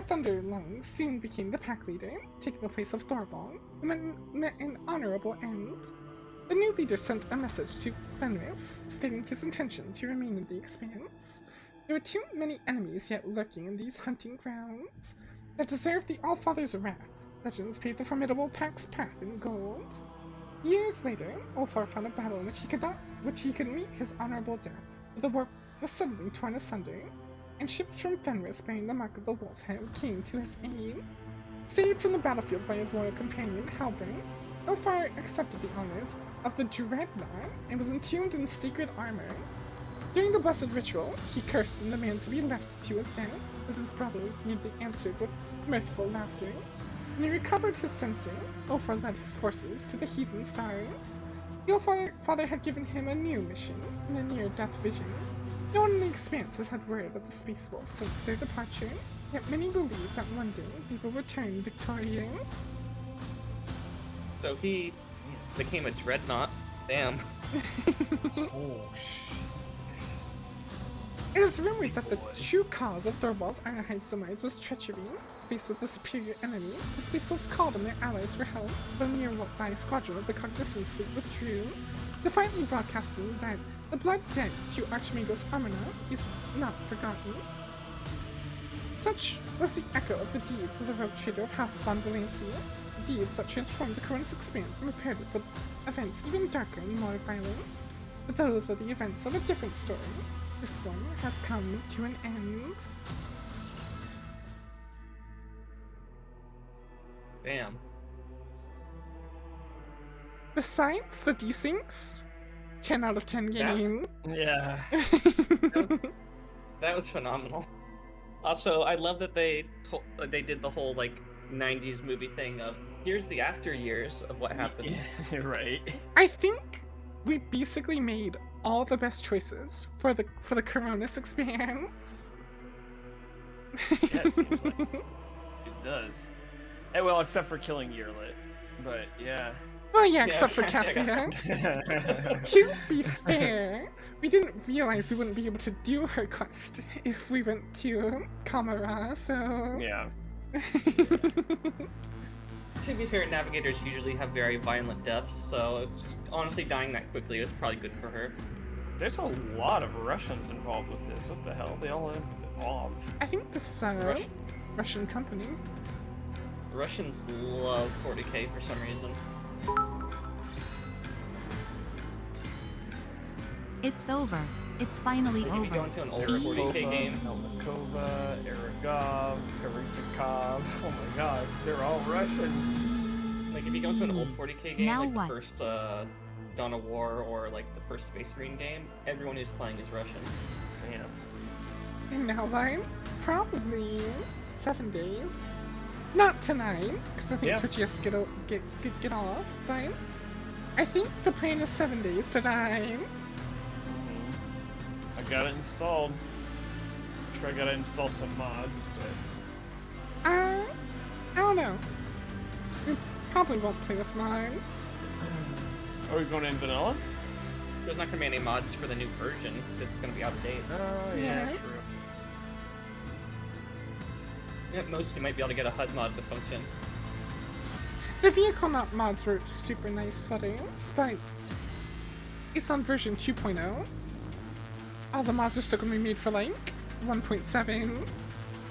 Thunderlung soon became the pack leader, taking the place of Thorball, who met an honorable end. The new leader sent a message to Fenris, stating his intention to remain in the Expanse. There were too many enemies yet lurking in these hunting grounds that deserved the Allfather's wrath. Legends paved the formidable pack's path in gold. Years later, Ulfar found a battle in which he could meet his honorable death, but the warp was suddenly torn asunder, and ships from Fenris bearing the mark of the Wolfhead came to his aid. Saved from the battlefields by his loyal companion, Halbert, Ulfar accepted the honors of the Dreadnought and was entombed in sacred armor. During the blessed ritual, he cursed and demanded to be left to his death, but his brothers mutely answered with mirthful laughter. When he recovered his senses, Ulfar led his forces to the heathen stars. The Allfather had given him a new mission and a near-death vision. No one in the Expanse has had word of the Space Wolves since their departure, yet many believe that one day they will return victorious. So he became a dreadnought. Damn. Oh, shit. It is rumored that the true cause of Thorwald Ironhide's demise was treachery. Faced with a superior enemy, the Space Wolves called on their allies for help, but a nearby squadron of the Cognizance fleet withdrew, defiantly broadcasting that the blood debt to Archmagos Amina is not forgotten. Such was the echo of the deeds of the rogue trader of House von Valencians, deeds that transformed the Coronis expanse and prepared it for events even darker and more violent. But those are the events of a different story. This one has come to an end. Damn. Besides the desyncs, 10 out of 10 game. Yeah. That was phenomenal. Also, I love that they did the whole like 90s movie thing of here's the after years of what happened. Yeah, right. I think we basically made all the best choices for the Coronis expanse. Yeah, it seems like it does. Hey, well, except for killing Yearlit. But yeah. Oh yeah, except for Cassia. To be fair, we didn't realize we wouldn't be able to do her quest if we went to Kamara, so... Yeah. To be fair, navigators usually have very violent deaths, so it's just, honestly dying that quickly was probably good for her. There's a lot of Russians involved with this. What the hell? They all live off. I think this Russian company. Russians love 40k for some reason. It's over. It's finally Like, if you go over. into an older 40k game, Melnikova, Aragov, Karyakov. Oh my god, they're all Russian. like if you go into an old 40k game, Now like what? the first Dawn of War or like the first Space Marine game, everyone who's playing is Russian. Damn. And now I'm probably 7 days. Not tonight, because I think Yeah. Twitch has to get off, but I think the plan is 7 days to die. I got it installed. Sure, I gotta install some mods, but I don't know. We probably won't play with mods. are we going in vanilla? There's not gonna be any mods for the new version. It's gonna be out of date. Oh yeah, Yeah. true. At most, you might be able to get a HUD mod to function. The vehicle mods were super nice footings, but it's on version 2.0. All the mods are still going to be made for like 1.7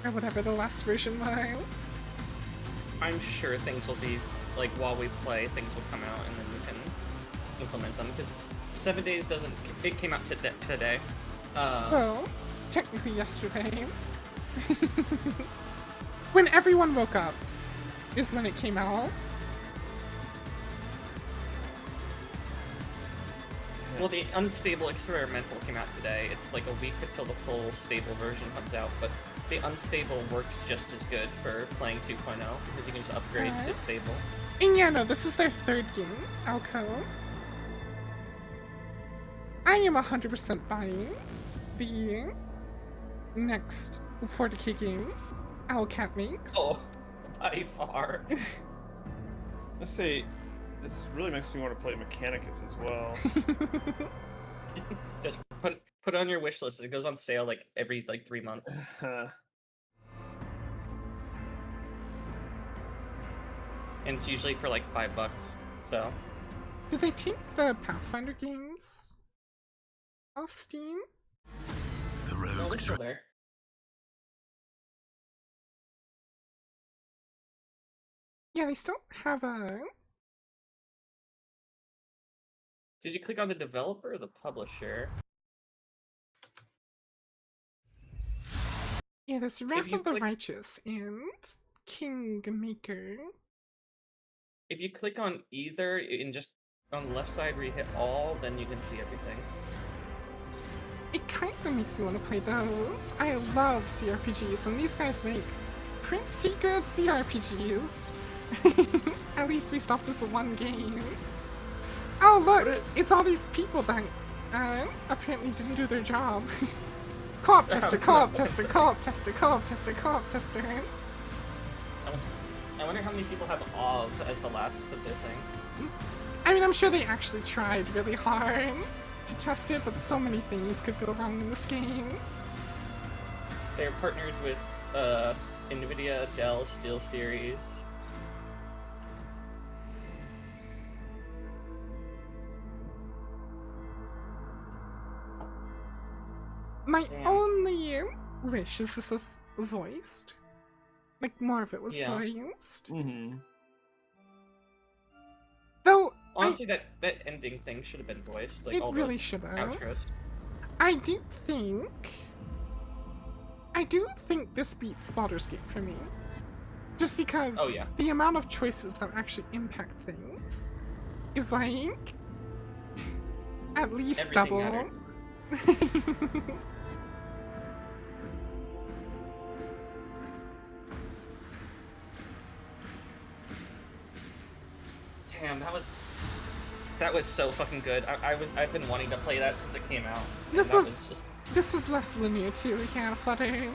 or whatever the last version was. I'm sure things will be like while we play, things will come out and then we can implement them because 7 days doesn't. It came out today. Well, technically yesterday. When everyone woke up is when it came out. Well, the unstable experimental came out today. It's like a week until the full stable version comes out, but the unstable works just as good for playing 2.0 because you can just upgrade to stable. And yeah, no, this is their third game, Alco. I am 100% buying the next 40k game Owlcat makes. Oh, by far. Let's see. This really makes me want to play Mechanicus as well. Just put it on your wish list. It goes on sale like every 3 months. And it's usually for like $5. So Did they take the Pathfinder games off Steam? The no, rogue they're still there. Yeah, they still have a... Did you click on the developer or the publisher? Yeah, there's Wrath you of the click- Righteous and Kingmaker. If you click on either and just on the left side where you hit all, then you can see everything. It kind of makes me want to play those. I love CRPGs, and these guys make pretty good CRPGs. At least based off this one game. Oh look, it's all these people that apparently didn't do their job. Co-op tester, co-op tester, co-op tester, co-op tester, co-op tester. I wonder how many people have OV as the last of their thing. I mean, I'm sure they actually tried really hard to test it, but so many things could go wrong in this game. They're partnered with NVIDIA, Dell, SteelSeries. My Damn. only wish is this was voiced. Like, more of it was Yeah. voiced. Mm-hmm. Though, Honestly, that ending thing should have been voiced. Like it all really the should have. outros. I do think this beats Baldur's Gate for me. Just because Oh, yeah. the amount of choices that actually impact things is like at least Everything double. mattered. Damn, that was so fucking good. I've been wanting to play that since it came out. and This that was just this was less linear too, yeah, Flutters.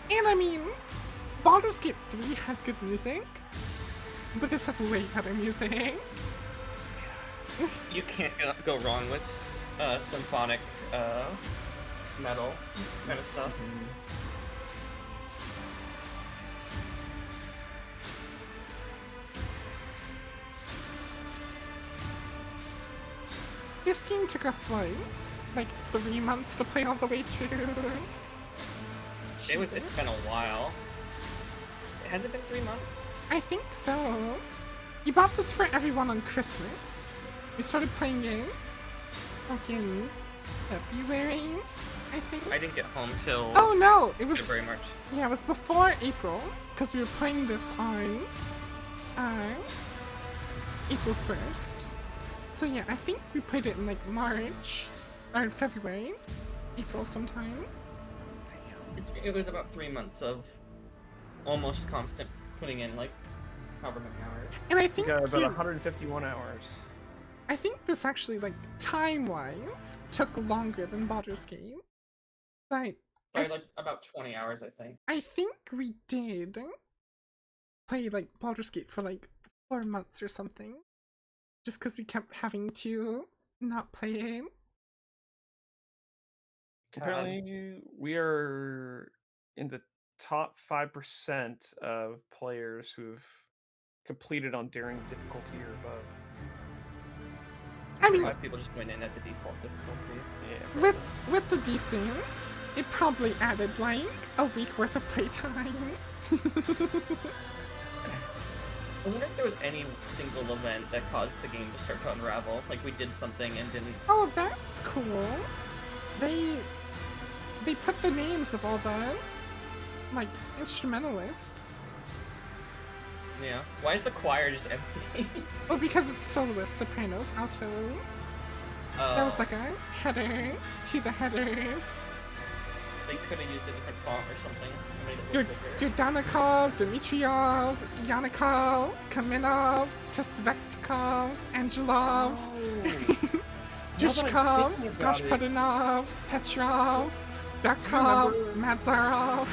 And I mean, Baldur's Gate 3 had good music, but this has way better music. you can't go wrong with symphonic metal kind of stuff. This game took us, what, like 3 months to play all the way through? It's Jesus. been a while. Has it been 3 months? I think so. You bought this for everyone on Christmas. We started playing it like in February, I think. I didn't get home till Oh no, it was February, March. Yeah, it was before April because we were playing this on April 1st. So yeah, I think we played it in like March or February, April sometime. It was about 3 months of almost constant putting in like however many hours. And I think Got about 151 hours. I think this actually, like, time-wise, took longer than Baldur's Gate. But By like about 20 hours, I think. I think we did play, like, Baldur's Gate for, like, 4 months or something. Just because we kept having to not play it. Apparently, we are in the top 5% of players who've completed on daring difficulty or above. I mean, Most people just went in at the default difficulty. Yeah. with the D-Syncs, it probably added, like, a week worth of playtime. I wonder if there was any single event that caused the game to start to unravel. Like we did something and didn't. Oh, that's cool. They put the names of all the, like, instrumentalists. Yeah. Why is the choir just empty? Oh, because it's soloists, sopranos, altos. That was like a header to the headers. They could have used a different font or something. To make it look bigger. Danikov, Dmitriyov, Yanikov, Kamenov, Tesvetkov, Angelov, Jushkov, Goshpadanov, Petrov, Dakov, Madzarov.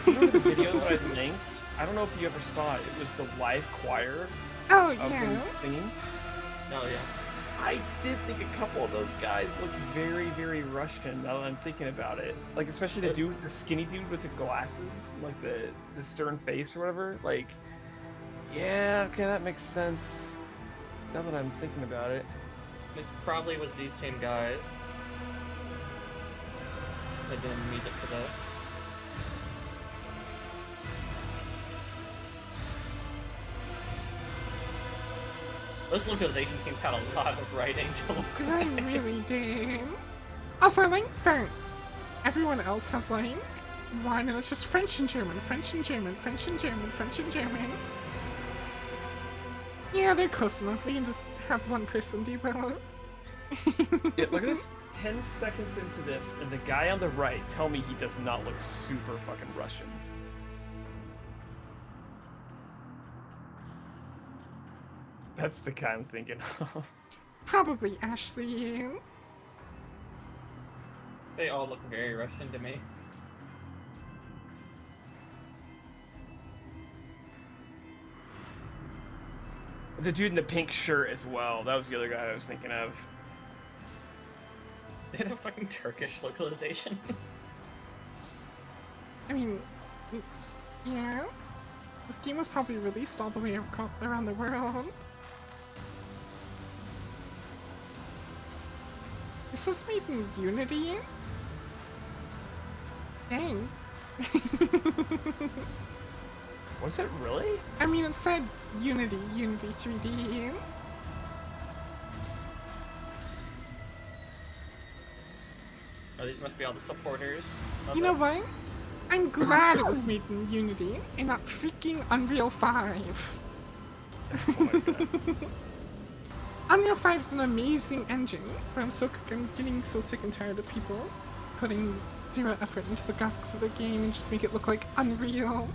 Do you remember the video that I linked? I don't know if you ever saw it. It was the live choir Oh, of yeah. them singing. Oh yeah. I did think a couple of those guys looked very, very Russian now that I'm thinking about it. Like, especially the skinny dude with the glasses, like the stern face or whatever. Like, yeah, okay, that makes sense. Now that I'm thinking about it. This probably was these same guys that did the music for this. Those localization teams had a lot of writing to localize. They really did. Also, I like that everyone else has, like, one, and it's just French and German, French and German, French and German, French and German. Yeah, they're close enough. We can just have one person do both. Yeah, look at this. 10 seconds into this, and the guy on the right, tell me he does not look super fucking Russian. That's the guy I'm thinking of. Probably Ashley. They all look very Russian to me. The dude in the pink shirt as well. That was the other guy I was thinking of. They had a fucking Turkish localization. I mean, yeah. This game was probably released all the way around the world. This was made in Unity? Dang. Was it really? I mean, it said Unity 3D. Oh, these must be all the supporters. You know what? I'm glad it was made in Unity and not freaking Unreal 5. Oh my god. Unreal 5 is an amazing engine, but I'm getting so sick and tired of people putting zero effort into the graphics of the game and just make it look like Unreal.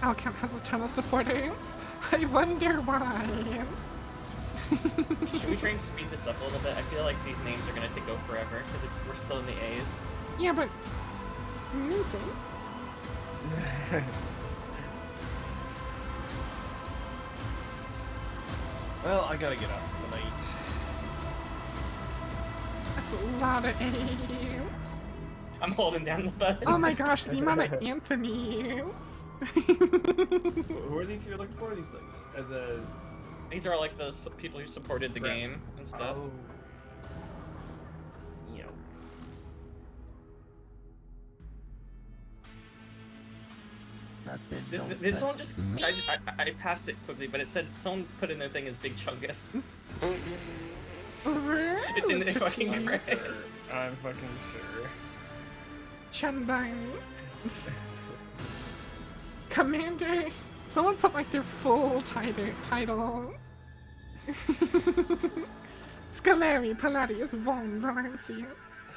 Alcant has a ton of supporters. I wonder why. Should we try and speed this up a little bit? I feel like these names are gonna go forever because we're still in the A's. Yeah, but music. Well, I gotta get up for the night. That's a lot of A's. I'm holding down the button. Oh my gosh, the amount of Anthony's. Who are these you're looking for? These like These are like the people who supported the game and stuff. Oh. You know. Nothing. Did someone just? I passed it quickly, but it said someone put in their thing as Big Chungus. It's in the fucking credits. I'm fucking sure. Chunbang. Commander. Someone put like their full title. Scaleri Palladius von Valancius.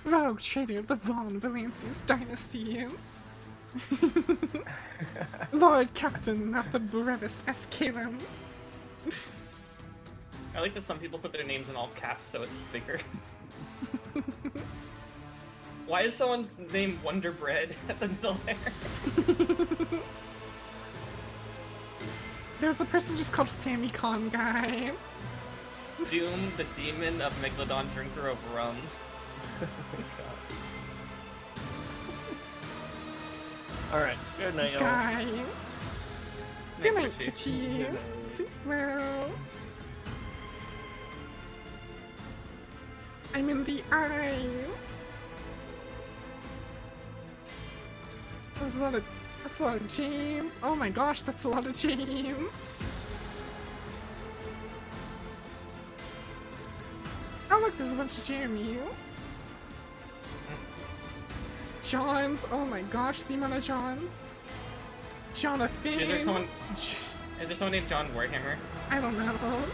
Rogue trader of the Von Valancius dynasty. Lord Captain of the Brevis Escalum. I like that some people put their names in all caps so it's bigger. Why is someone's name Wonder Bread at the middle there? There's a person just called Famicom Guy. Doom, the demon of Megalodon, drinker of rum. Alright, good night, y'all. Guy. Good night, Chichi. Chichi. Sleep well. I'm in the eyes. That's a lot of James. Oh my gosh, that's a lot of James. Oh look, there's a bunch of Jeremys. Johns. Oh my gosh, the amount of Johns. Jonathan. Is there someone named John Warhammer? I don't know.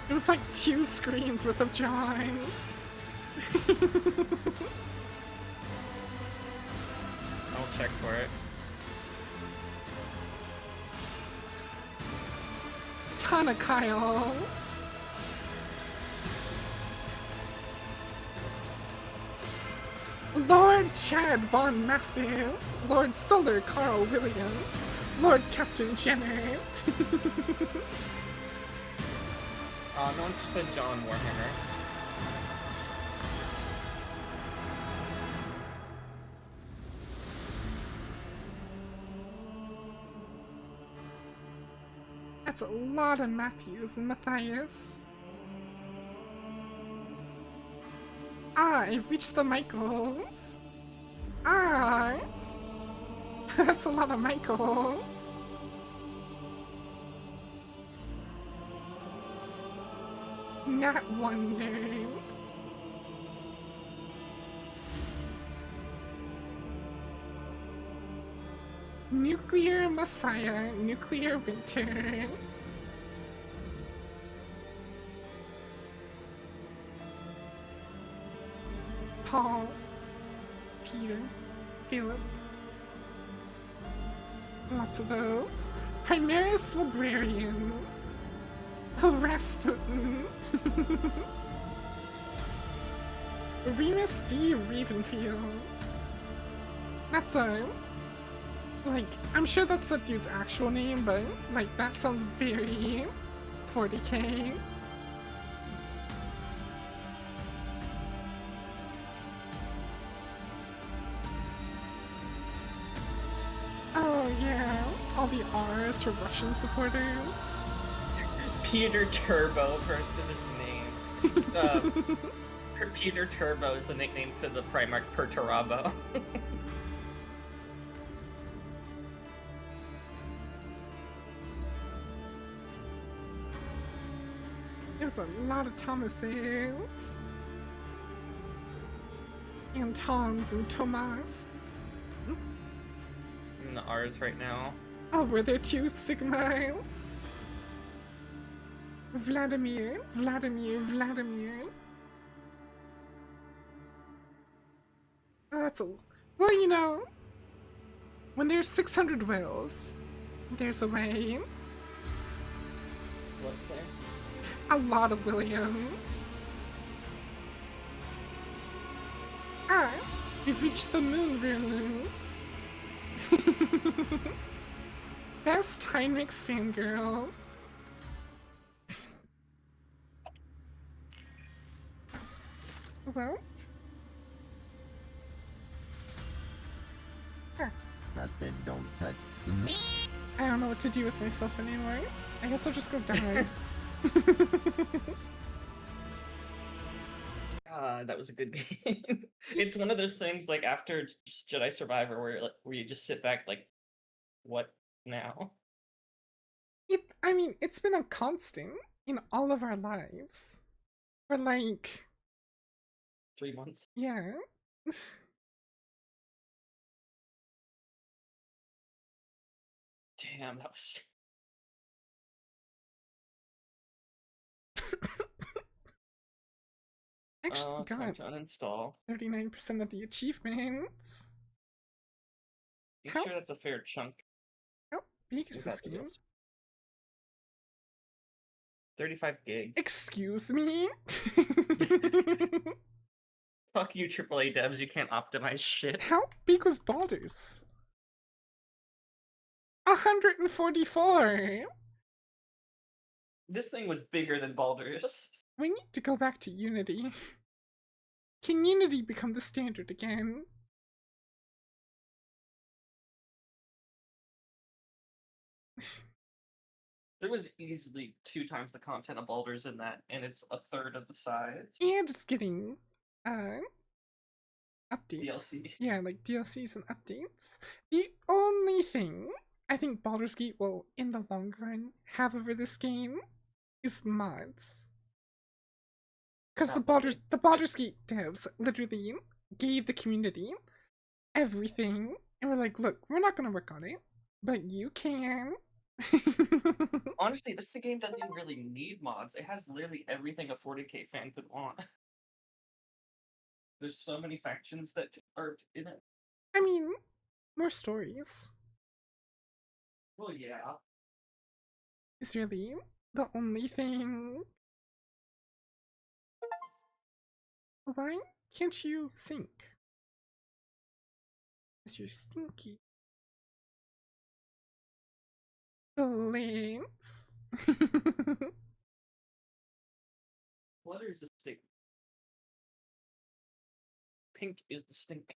It was like 2 screens worth of Johns. I'll check for it. Ton of Kyles. Lord Chad Von Massive, Lord Solar Carl Williams, Lord Captain Jenner. No one just said John Warhammer. That's a lot of Matthews and Matthias. Ah, I've reached the Michaels. Ah, that's a lot of Michaels. Not one name. Nuclear Messiah, Nuclear Winter. Paul, Peter, Philip. Lots of those. Primaris Librarian. Oh, Rasputin. Remus D. Ravenfield. That's like, I'm sure that's that dude's actual name, but, like, that sounds very 40k. Oh, yeah. All the R's for Russian supporters. Peter Turbo, first of his name. Peter Turbo is the nickname to the Primarch Perturabo. There's a lot of Thomases. Antons and Thomas. In the R's right now. Oh, were there 2 Sigmiles? Vladimir. Oh, that's a... Well, you know, when there's 600 Wills, there's a way. What's there? A lot of Williams. Ah, we've reached the moon runes. Best Heinrich's fangirl. Well? Huh. Nothing, don't touch me. I don't know what to do with myself anymore. I guess I'll just go die. That was a good game. It's one of those things like after just Jedi Survivor where you just sit back like, what now? I mean, it's been a constant in all of our lives. For like... 3 months. Yeah. Damn, that was... Actually time got to uninstall. 39% of the achievements. Make How- sure that's a fair chunk. How big is We this got game? this. 35 gigs. Excuse me? Fuck you, AAA devs, you can't optimize shit. How big was Baldur's? 144! This thing was bigger than Baldur's. We need to go back to Unity. Can Unity become the standard again? There was easily 2 times the content of Baldur's in that, and it's a third of the size. And it's getting, updates. DLC. Yeah, like DLCs and updates. The only thing I think Baldur's Gate will, in the long run, have over this game is mods. Because the Baldur's Gate devs literally gave the community everything, and we're like, look, we're not gonna work on it, but you can. Honestly, this game doesn't even really need mods. It has literally everything a 40k fan could want. There's so many factions that are in it. I mean, more stories Well, yeah. is really the only thing. Why can't you sink? Because you're stinky. Lance. What is the stink? Pink is the stink.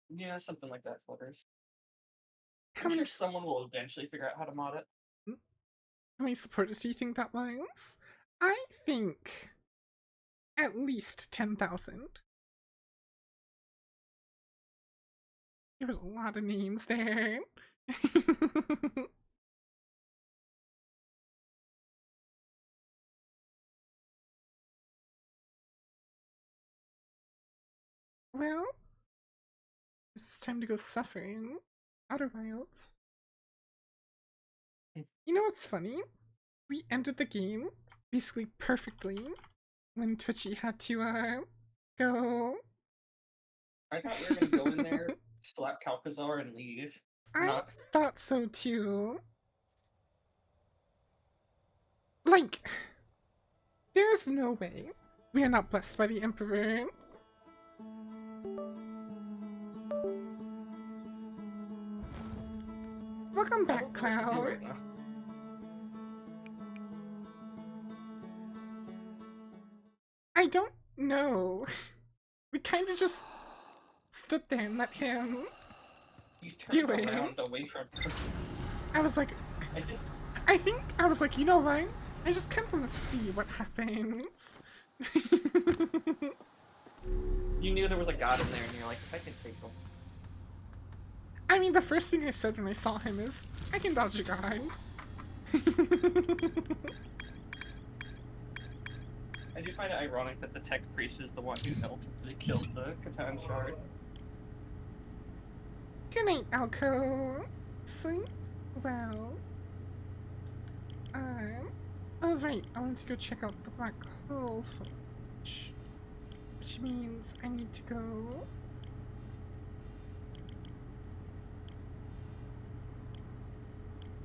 Yeah, something like that, Flutters. I'm sure someone will eventually figure out how to mod it. How many supporters do you think that was? I think at least 10,000. There was a lot of names there. Well, it's time to go suffering. Outer Wilds. You know what's funny? We ended the game basically perfectly when Twitchy had to go. I thought we were gonna go in there, slap Calcazar, and leave. I thought so too. Like, there's no way we are not blessed by the Emperor. Welcome back, Cloud. Right now. I don't know. We kind of just stood there and let him You do turned it. around away from him. I was like, I think I was like, you know what? I just kind of want to see what happens. You knew there was a god in there, and you're like, I can take him. I mean, the first thing I said when I saw him is, I can dodge a guy. I do find it ironic that the tech priest is the one who ultimately killed the Catan shard. Good night, Alco. Sleep well. Oh right, I want to go check out the black hole footage. Which means I need to go...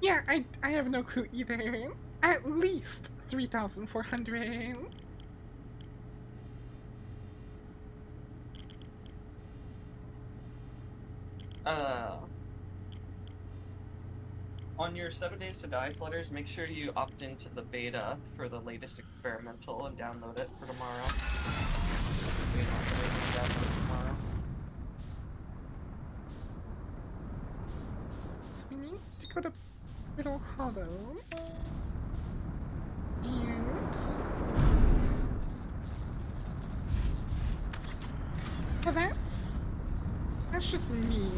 Yeah, I have no clue either. At least 3,400. On your 7 Days to Die flutters, make sure you opt into the beta for the latest experimental and download it for tomorrow. You don't have to wait to download tomorrow. So we need to go to Brittle Hollow. And... well, that's just me.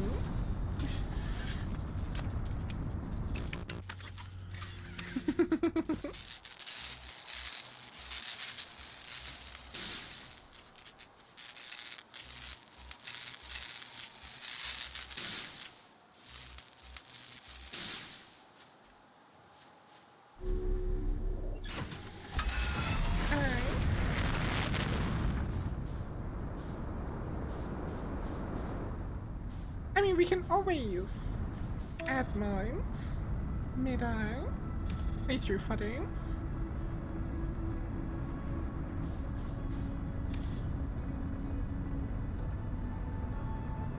I mean, we can always add mods mid-eye, playthrough footings.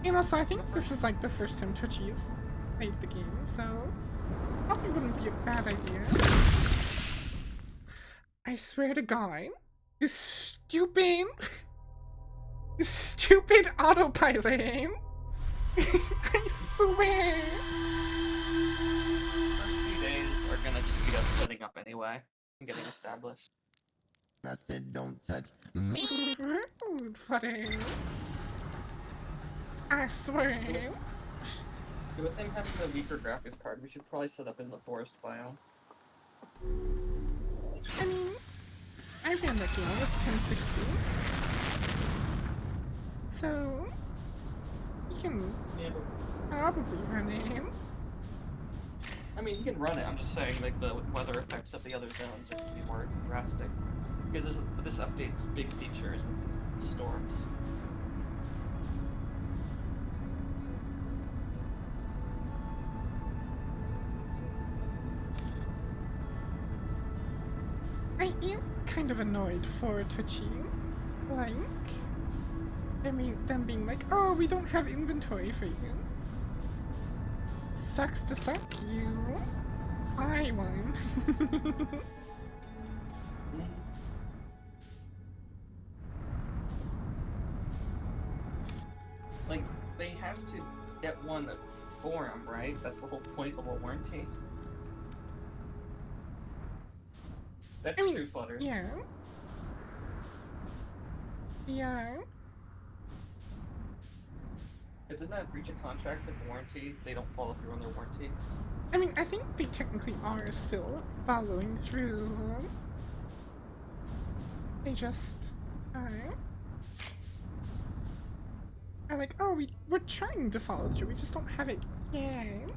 And also, I think this is like the first time Twitchies played the game, so probably wouldn't be a bad idea. I swear to God, this stupid autopilot. I swear. First few days are gonna just be us setting up anyway and getting established. I said don't touch me. Rude footings. I swear. With him having the weaker graphics card, we should probably set up in the forest biome. I mean, I ran that game with 1060. So, you can probably run it. I mean, you can run it, I'm just saying, like, the weather effects of the other zones are going to be more drastic. Because this updates big features and storms. I am kind of annoyed for Twitchy. Like, I mean, them being like, oh, we don't have inventory for you. Sucks to suck you. I won. Like, they have to get one forum, right? That's the whole point of a warranty. That's true, Flutters. Yeah. Yeah. Isn't that breach of contract of warranty? They don't follow through on their warranty? I mean, I think they technically are still following through. They just are like, oh, we're trying to follow through, we just don't have it yet.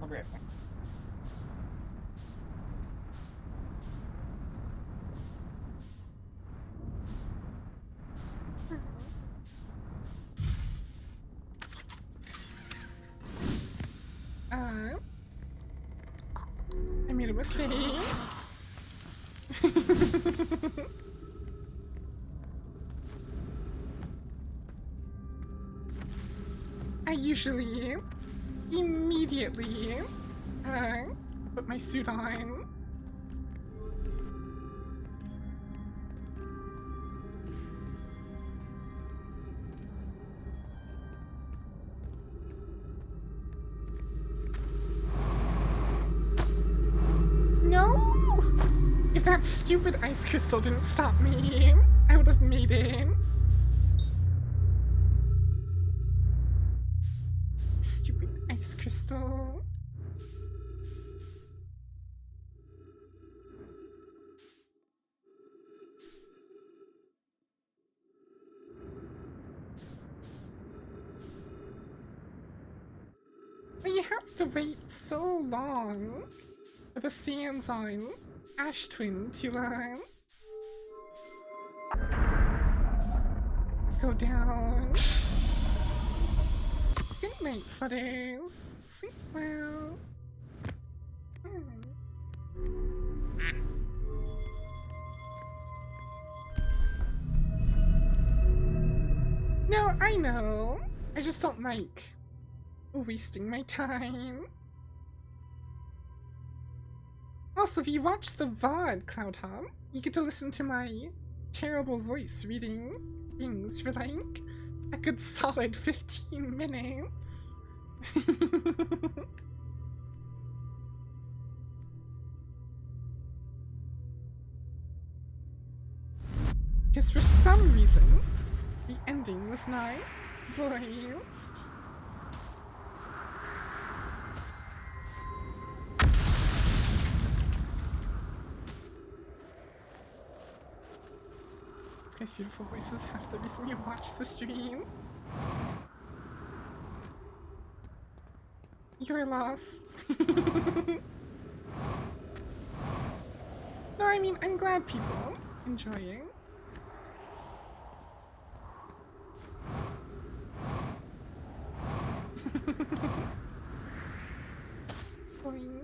I'll be right back. mistake. I usually immediately put my suit on. No! If that stupid ice crystal didn't stop me, I would have made it. Stupid ice crystal. But you have to wait so long for the sands on Ash Twin to go down. Good night, fudders. Sleep well. No, I know. I just don't like wasting my time. Also, if you watch the VOD, Cloud Hub, you get to listen to my terrible voice reading things for like a good solid 15 minutes. Because for some reason, the ending was not voiced. This guy's beautiful voice is half the reason you watch the stream. Your loss. No, I mean, I'm glad people enjoy it. Boing.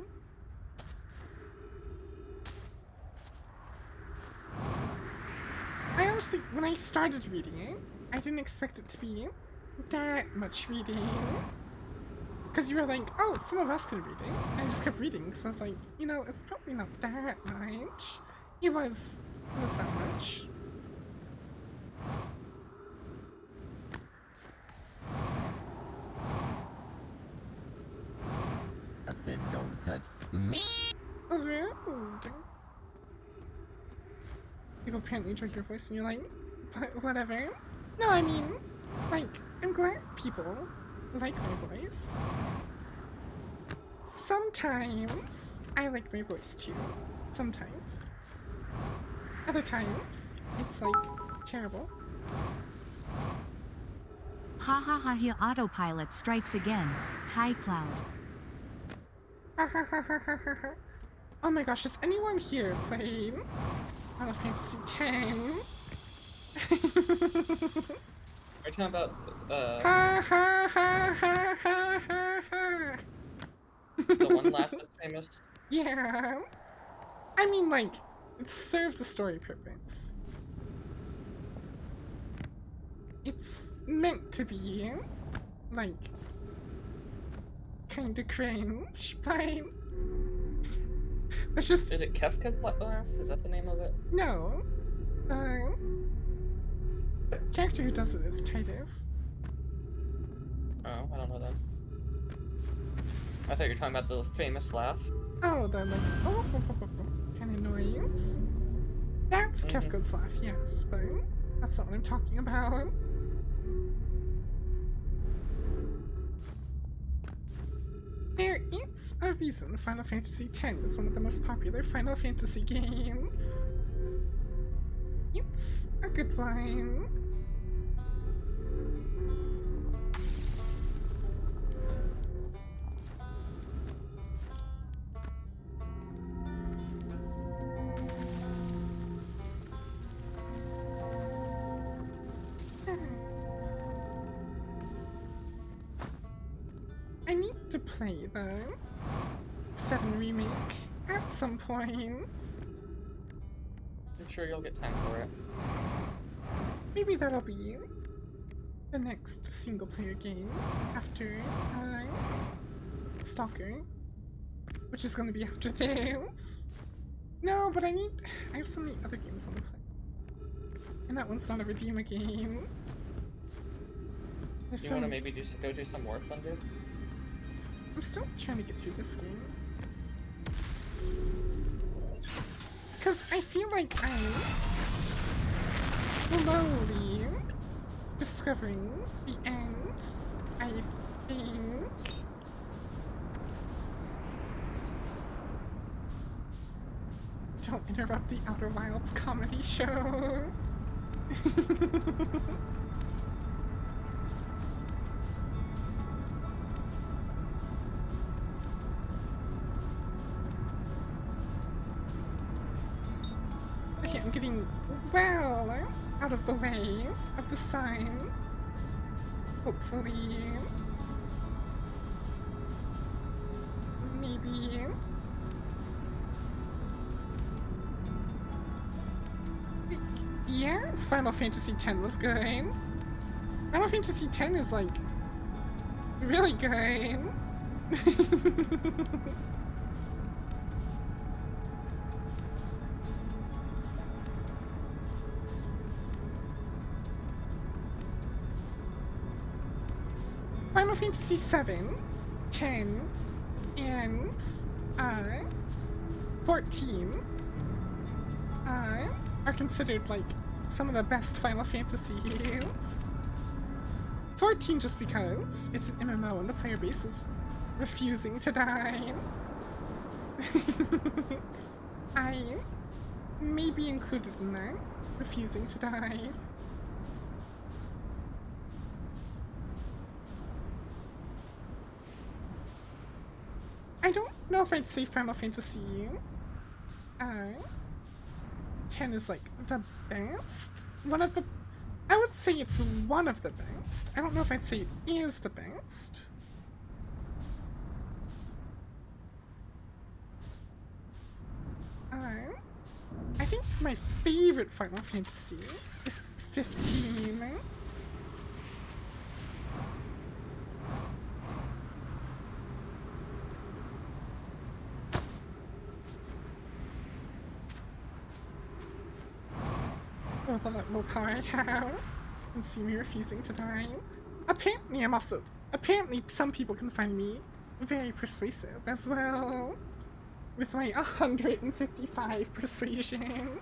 I honestly, when I started reading it, I didn't expect it to be that much reading. Because you were like, oh, some of us can read it. And I just kept reading because I was like, you know, it's probably not that much. It was that much. I said don't touch me. Rude. People apparently enjoy your voice and you're like, but whatever. No, I mean, like, I'm glad people like my voice. Sometimes I like my voice too. Sometimes. Other times, it's like terrible. Ha ha ha, here autopilot strikes again. Ty Cloud. Oh my gosh, has anyone here played Final Fantasy X? Are you talking about Ha ha ha ha ha ha ha. the one laugh that's famous? Yeah. I mean, like, it serves a story purpose. It's meant to be, like, kinda cringe, but it's just... Is it Kefka's laugh? Is that the name of it? No. The character who does it is Titus. Oh, I don't know that. I thought you were talking about the famous laugh. Oh, the like, oh, kind of noise. That's Kefka's laugh, yes, but that's not what I'm talking about. There is a reason Final Fantasy X is one of the most popular Final Fantasy games. It's a good one. I need to play the 7 remake At some point. I'm sure you'll get time for it. Maybe that'll be the next single player game after Stalker, which is going to be after this. No, but I have so many other games I want to play. And that one's not a Redeemer game. There's You want to maybe go do some War Thunder? I'm still trying to get through this game. Because I feel like I'm slowly discovering the end, I think. Don't interrupt the Outer Wilds comedy show. Okay, I'm getting well out of the way of the sign. Hopefully. Maybe. Yeah, Final Fantasy X was good. Final Fantasy X is like really good. Final Fantasy VII, 10, and 14 are considered like some of the best Final Fantasies. 14 just because it's an MMO and the player base is refusing to die. I may be included in that, refusing to die. I don't know if I'd say Final Fantasy 10 is like the best. I would say it's one of the best. I don't know if I'd say it is the best. I think my favorite Final Fantasy is 15. With all that willpower I have, and see me refusing to die. Apparently some people can find me very persuasive as well, with my 155 persuasion.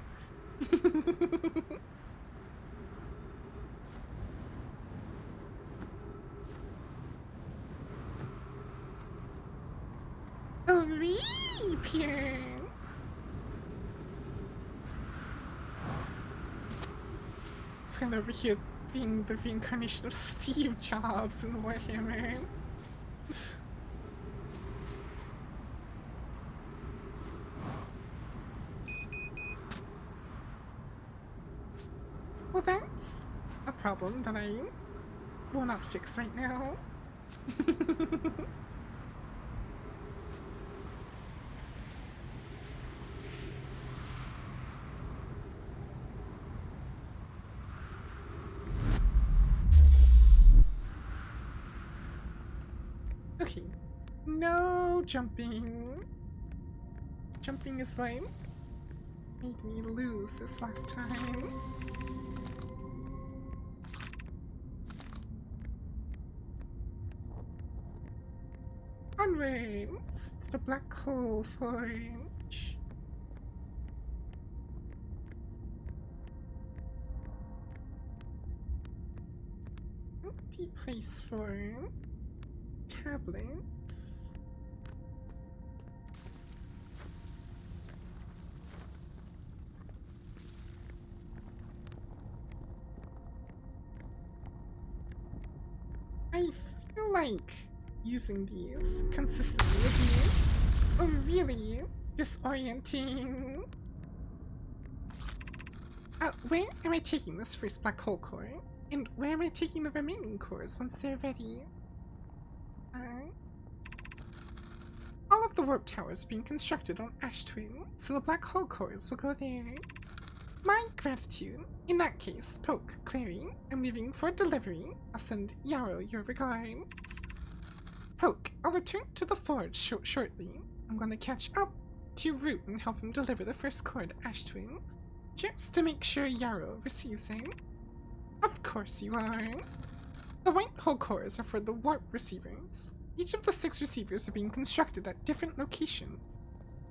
Oh, really, Pierre? It's kind of over here being the reincarnation of Steve Jobs in Warhammer. Well, that's a problem that I will not fix right now. Okay, no jumping. Jumping is what made me lose this last time. Onwards to the Black Hole Forge. Empty place for tablets. I feel like using these consistently would be really disorienting. Where am I taking this first black hole core? And where am I taking the remaining cores once they're ready? All of the warp towers are being constructed on Ash Twin, so the black hole cores will go there. My gratitude. In that case, Poke, Clary, I'm leaving for delivery. I'll send Yarrow your regards. Poke, I'll return to the forge shortly. I'm going to catch up to Root and help him deliver the first core to Ash Twin, just to make sure Yarrow receives it. Of course you are. The white hole cores are for the warp receivers. Each of the 6 receivers are being constructed at different locations,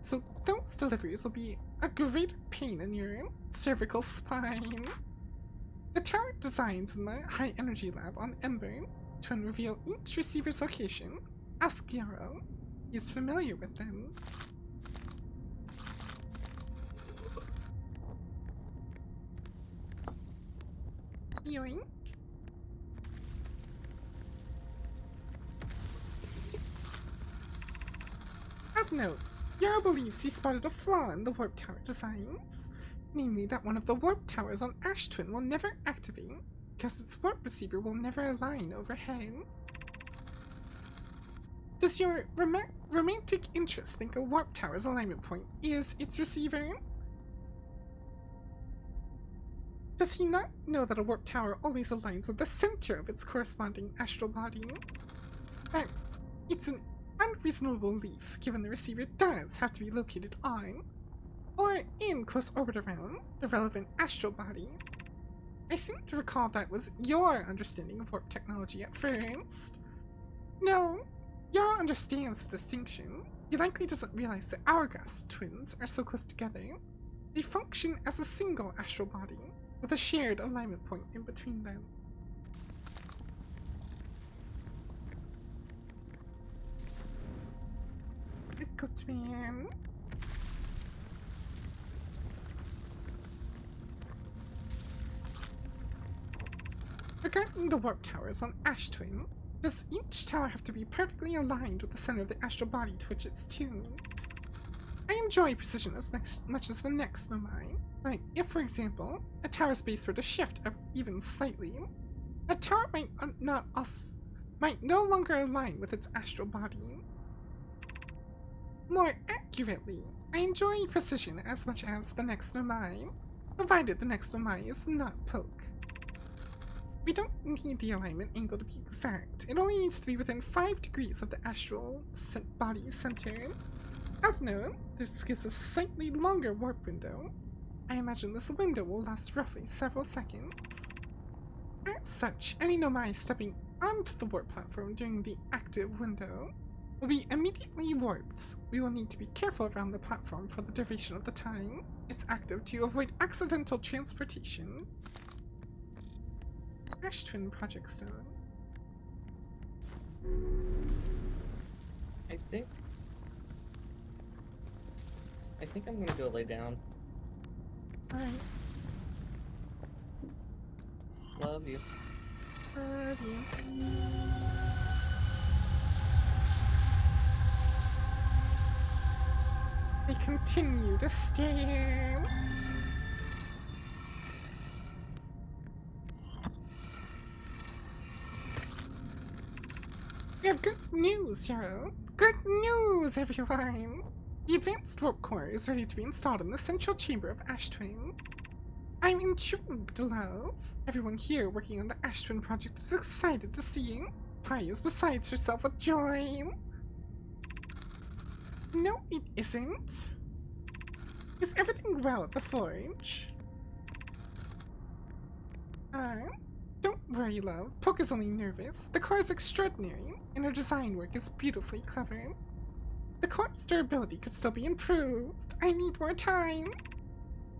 so those deliveries will be a greater pain in your cervical spine. The tower designs in the high energy lab on Ember to reveal each receiver's location. Ask Yarrow. He's familiar with them. Yoink. Of note, Yarrow believes he spotted a flaw in the warp tower designs, namely that one of the warp towers on Ash Twin will never activate because its warp receiver will never align overhead. Does your romantic interest think a warp tower's alignment point is its receiver? Does he not know that a warp tower always aligns with the center of its corresponding astral body? That it's an unreasonable belief, given the receiver does have to be located on, or in close orbit around, the relevant astral body. I seem to recall that was your understanding of warp technology at first. No, Yarrow understands the distinction. He likely doesn't realize that Hourglass twins are so close together. They function as a single astral body, with a shared alignment point in between them. Good man. Regarding the warp towers on Ash Twin, does each tower have to be perfectly aligned with the center of the astral body to which it's tuned? I enjoy precision as much as the next know mine. Like, if, for example, a tower's base were to shift up even slightly, a tower might no longer align with its astral body. More accurately, I enjoy precision as much as the next know mine, provided the next know mine is not Poke. We don't need the alignment angle to be exact. It only needs to be within 5 degrees of the astral body center. Of note, this gives us a slightly longer warp window. I imagine this window will last roughly several seconds. As such, any Nomai stepping onto the warp platform during the active window will be immediately warped. We will need to be careful around the platform for the duration of the time it's active to avoid accidental transportation. Ash Twin Project Stone. I think I'm gonna go lay down. Alright. Love you. Love you. They continue to stare. We have good news, Yarrow. Good news, everyone! The advanced warp core is ready to be installed in the central chamber of Ash Twin. I'm intrigued, love. Everyone here working on the Ash Twin project is excited to see you. Pi is besides herself with joy. No, it isn't. Is everything well at the forge? Don't worry, love. Poke is only nervous. The core is extraordinary, and her design work is beautifully clever. The core's durability could still be improved. I need more time.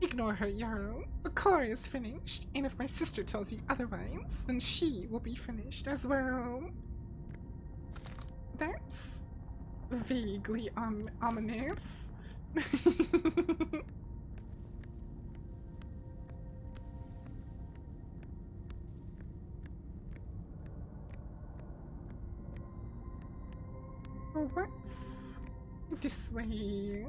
Ignore her, Yarrow. The core is finished, and if my sister tells you otherwise, then she will be finished as well. That's vaguely ominous. Well, what's this way?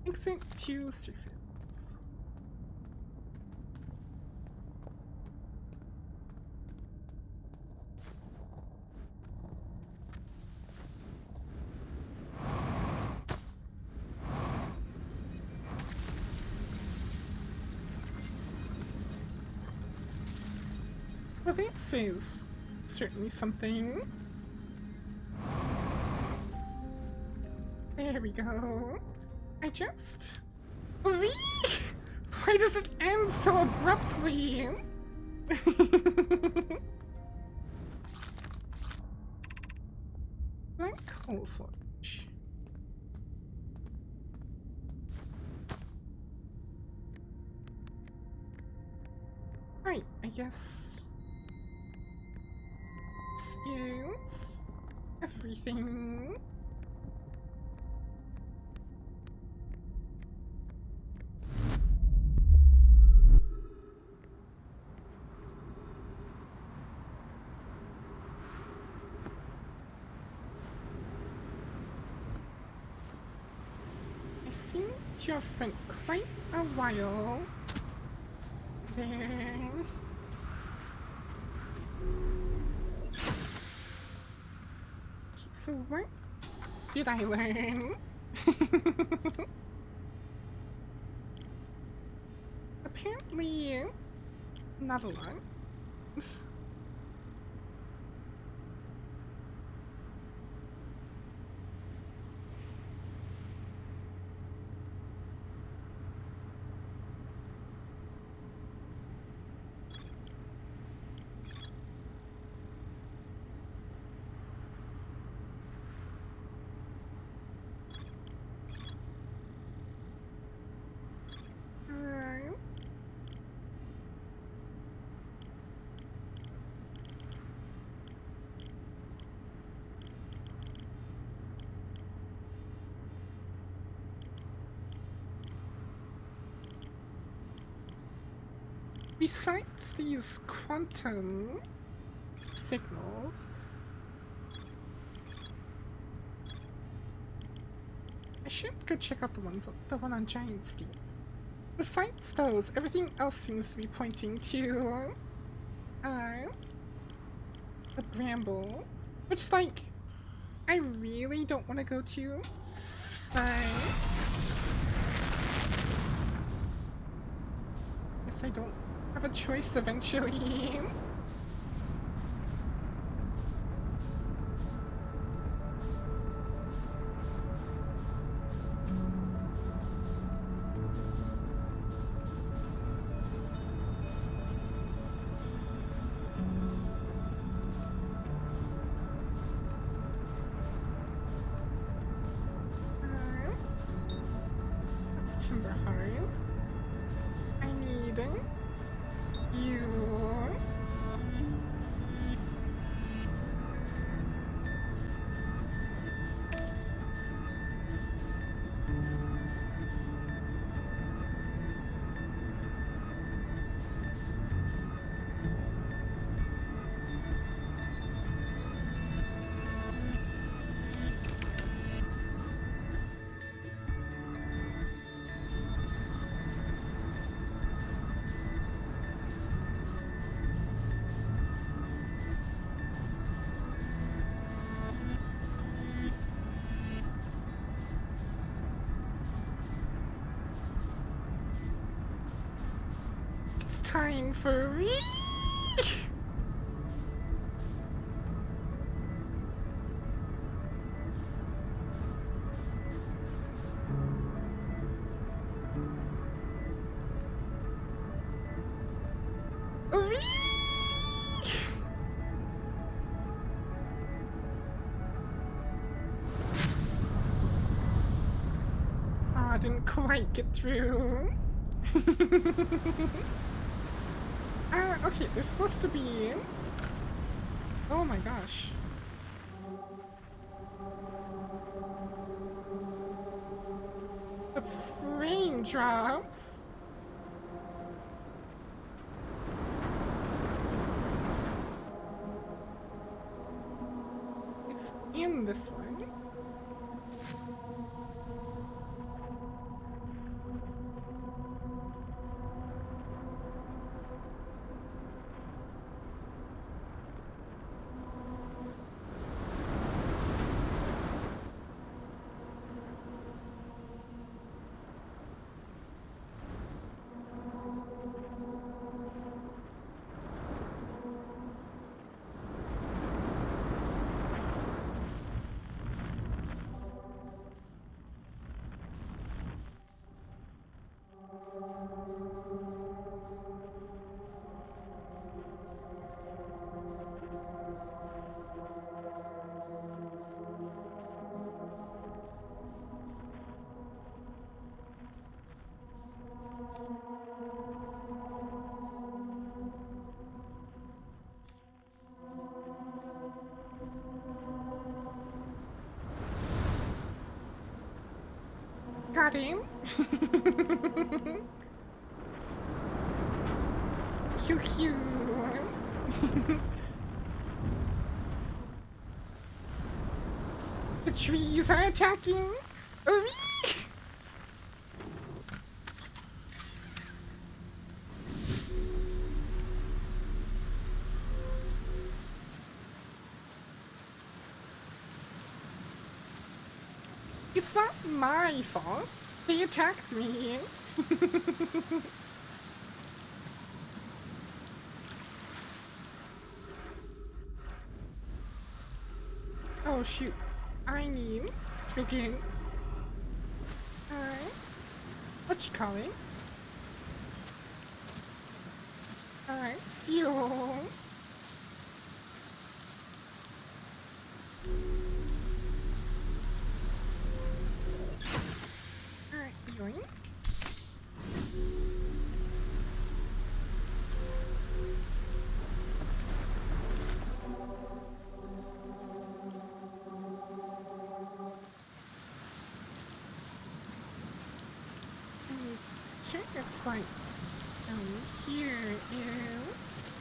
Exit to surface. Well, this is certainly something. There we go. I just... Why does it end so abruptly? Like coal forge. Right, I guess this is everything. I seem to have spent quite a while there. Okay, so what did I learn? Apparently, not a lot. Besides these quantum signals, I should go check out the one on Giant Steep. Besides those, everything else seems to be pointing to the bramble, which, like, I really don't want to go to, but guess I don't have a choice eventually. That's Timber Hearth. I need you. It's time for me. I didn't quite get through. Okay, there's supposed to be... Oh my gosh. The frame drops. It's in this one. Got him. Hugh Hugh. The trees are attacking. Ooh. It's not my fault. They attacked me. Oh shoot. I need to go get what you call it? Fuel. Yoink. Curious what here is.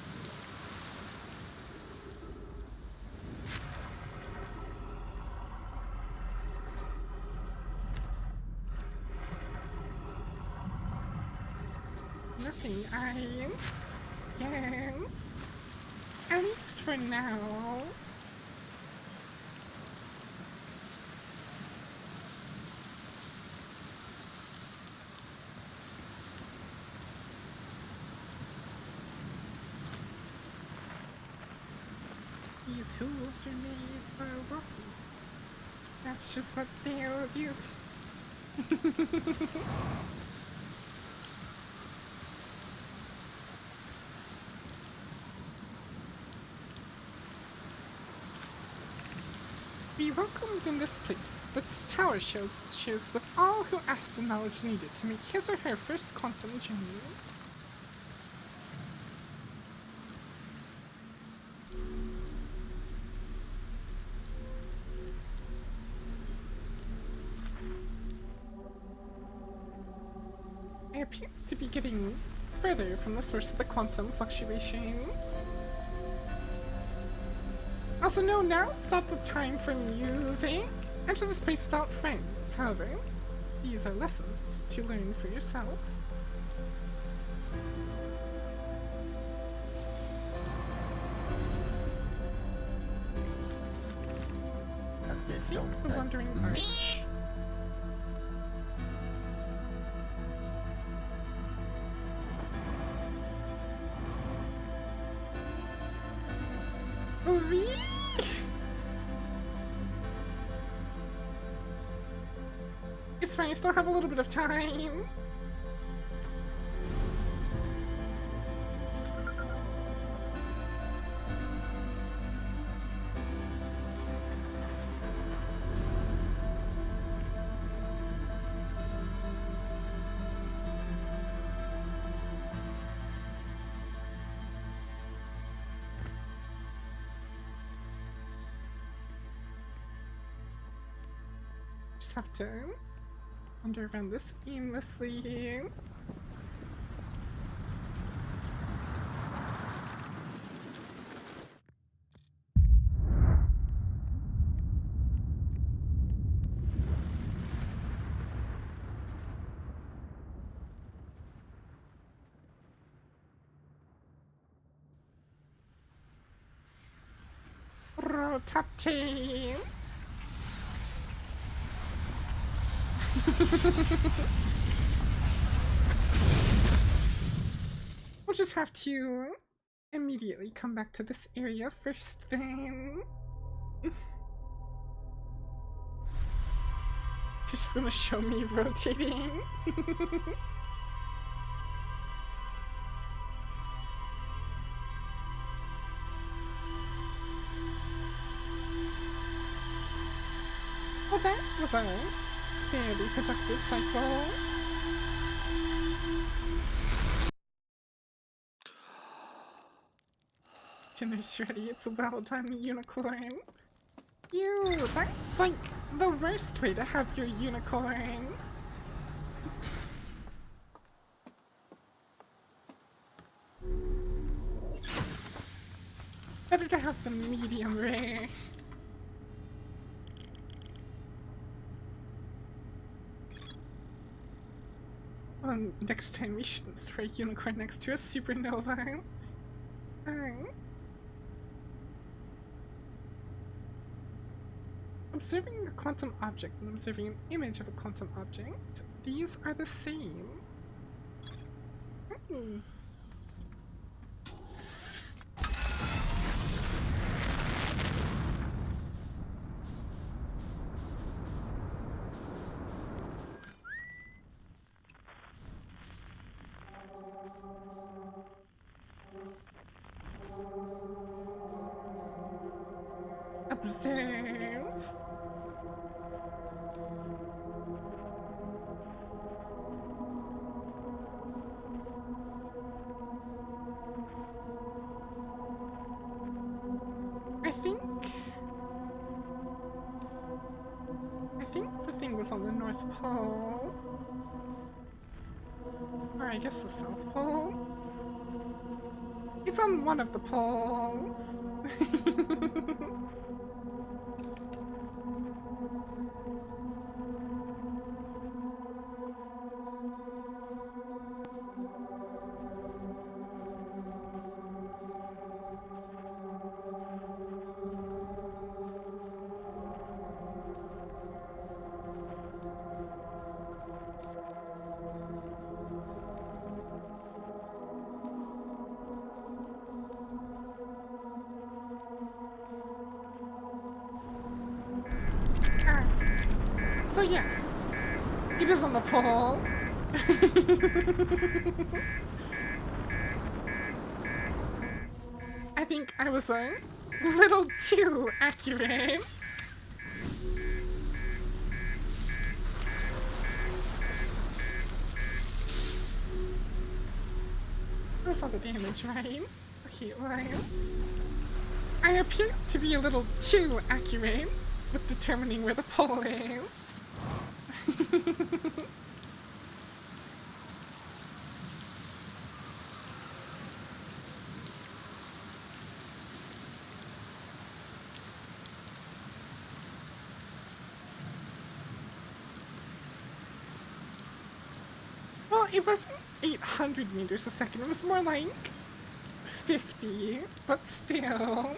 Nothing I guess. At least for now. These hools are made for walking. That's just what they'll do. Be welcomed in this place. This tower shares with all who ask the knowledge needed to make his or her first quantum journey. I appear to be getting further from the source of the quantum fluctuations. Also, no, now's not the time for music. Enter this place without friends, however. These are lessons to learn for yourself. Seek the Wandering Arch. Really? It's fine, I still have a little bit of time. Just have to wander around this aimlessly. Rotate. We'll just have to immediately come back to this area first then. He's just gonna show me rotating. Well, that was a fairly productive cycle. Dinner's ready, it's well done, unicorn. Ew, that's like the worst way to have your unicorn. better to have the medium rare. Well, next time we shouldn't throw a unicorn next to a supernova. Observing a quantum object and observing an image of a quantum object. These are the same. Observe. I think the thing was on the North Pole. Or I guess the South Pole. It's on one of the poles. So yes, it is on the pole. I think I was a little too accurate. I saw the damage, right? Okay, Lance. I appear to be a little too accurate with determining where the pole is. Well, it wasn't 800 meters a second, it was more like 50, but still.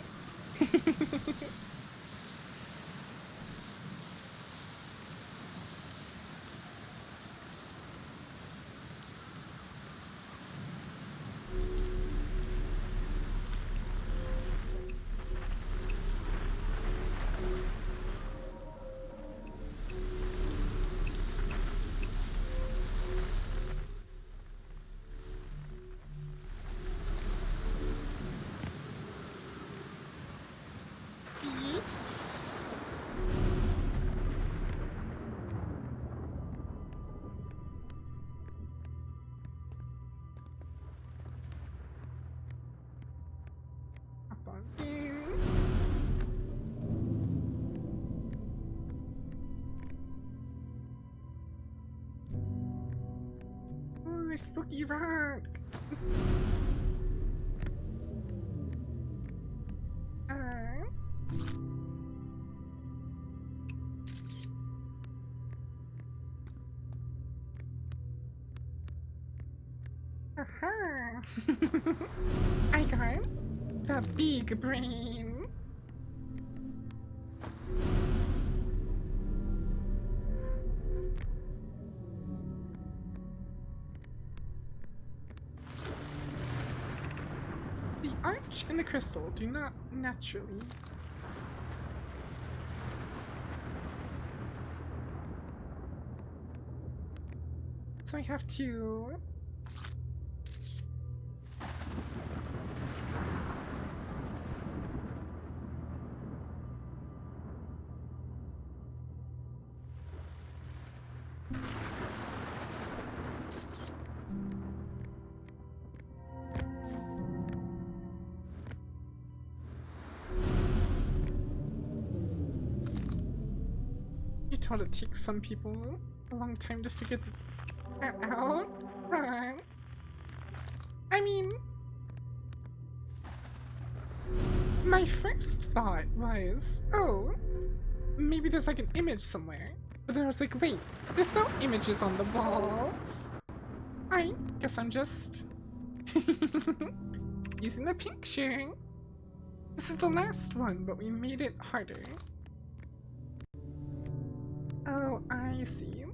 Oh, spooky rock. Aha! I got the big brain. The arch and the crystal do not naturally meet. So I have to... You told it takes some people a long time to figure that out. I mean, My first thought was, oh, maybe there's like an image somewhere. But then I was like, wait, there's no images on the walls. I guess I'm just using the picture. This is the last one, but we made it harder. Oh, I see.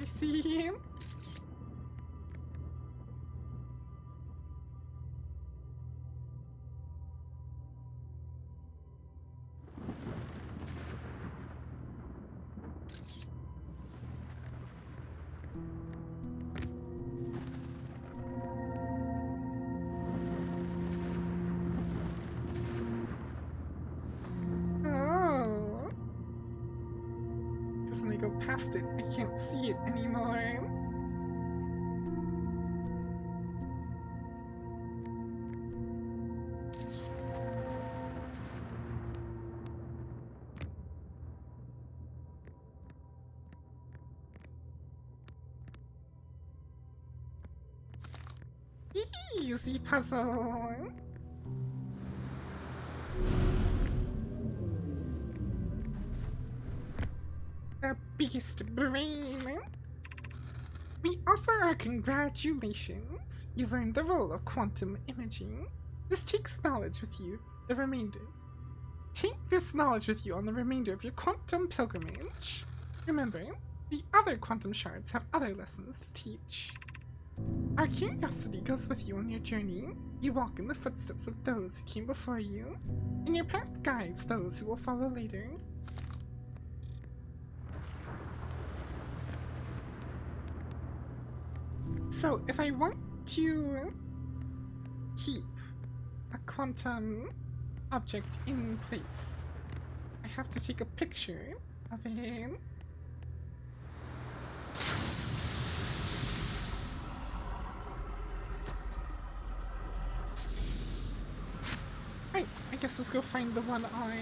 I see him. Oh. Because when I go past it, I can't see it anymore. Easy puzzle. The biggest brain. We offer our congratulations. You learned the role of quantum imaging. This takes knowledge with you, the remainder. Take this knowledge with you on the remainder of your quantum pilgrimage. Remember, the other quantum shards have other lessons to teach. Our curiosity goes with you on your journey. You walk in the footsteps of those who came before you, and your path guides those who will follow later. So, if I want to keep a quantum object in place, I have to take a picture of him. Right, I guess let's go find the one on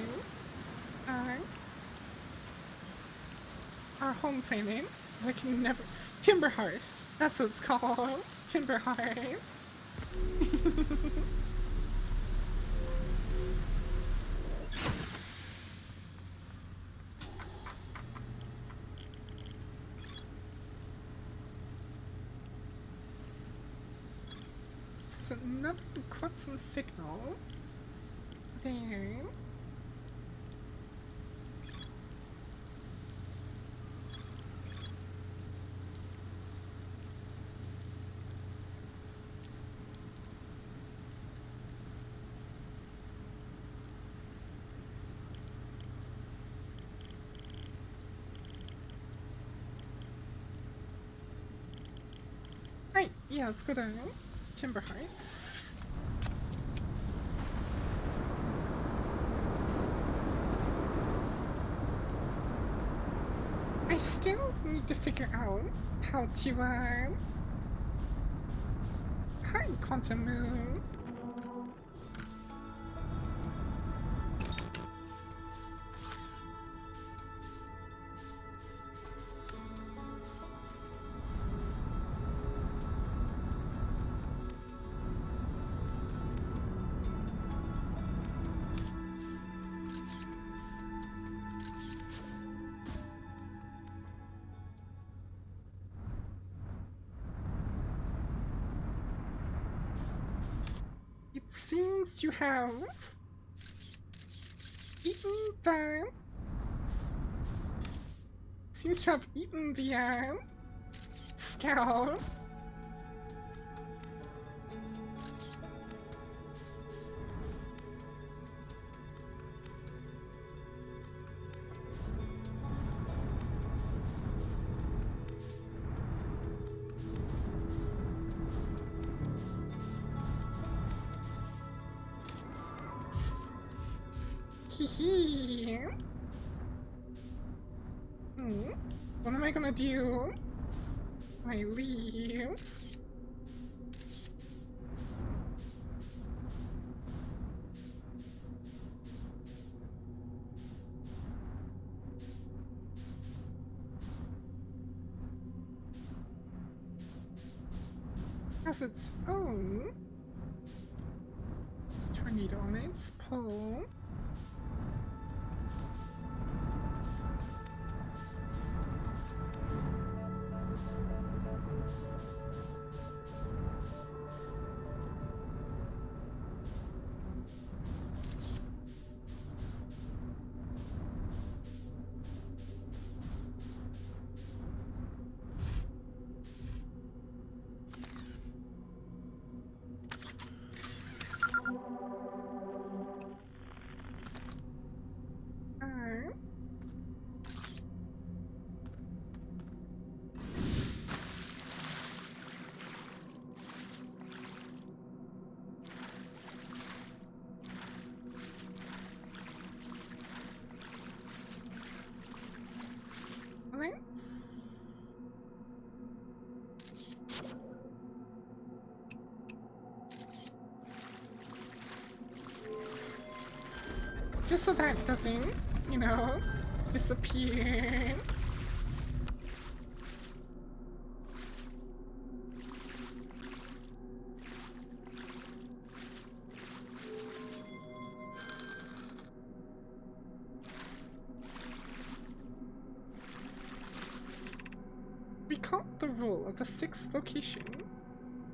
our home planet. I can never... Timberhearth. That's what it's called. Timberhearth. This is another quantum signal. There. Right, yeah, let's go to Timberhearth. I still need to figure out how to, hide Quantum Moon. It seems to have eaten the... Seems to have eaten the, scout. Hee. What am I gonna do when I leave? has its own tornado on its pole. Let's... Just so that doesn't, you know, disappear. Recall the rule of the sixth location. You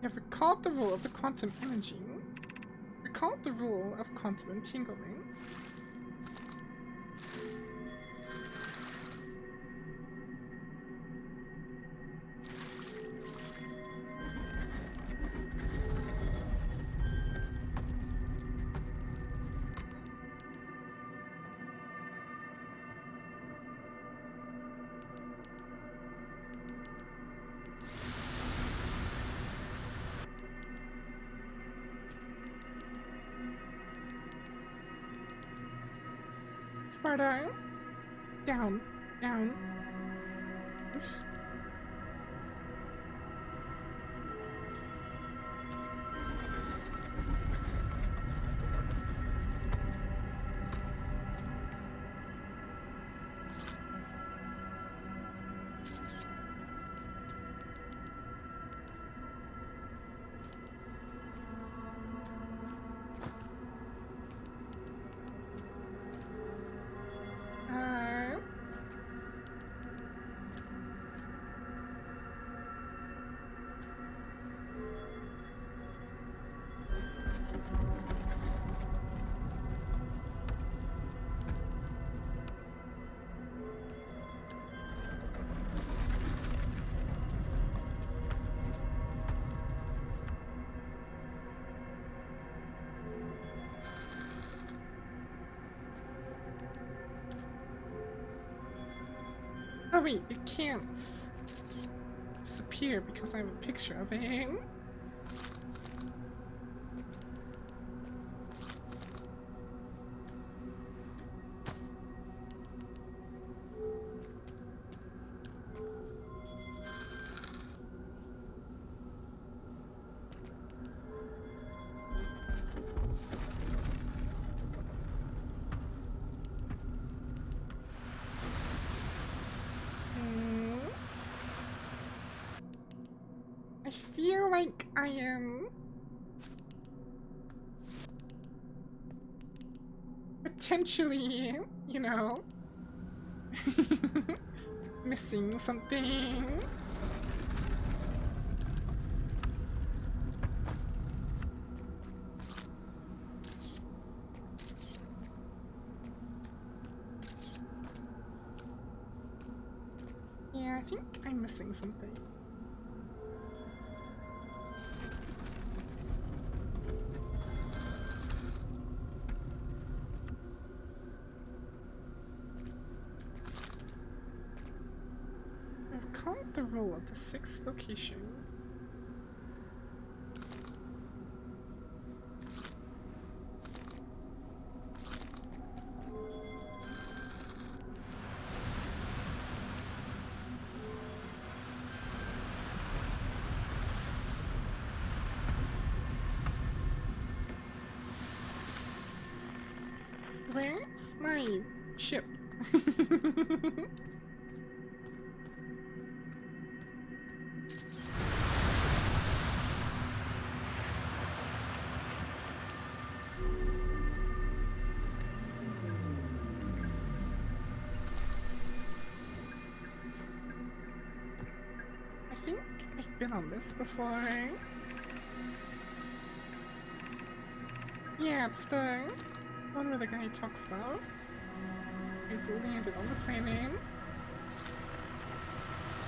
have recalled the rule of the quantum energy. Recall the rule of quantum entanglement. Sparta, down, down. Oh wait, it can't disappear because I have a picture of it. I feel like I am potentially, you know, missing something. Yeah, I think I'm missing something. I've called the rule of the sixth location. Where's my ship? been on this before. Yeah, it's the one where the guy talks about. He's landed on the planet.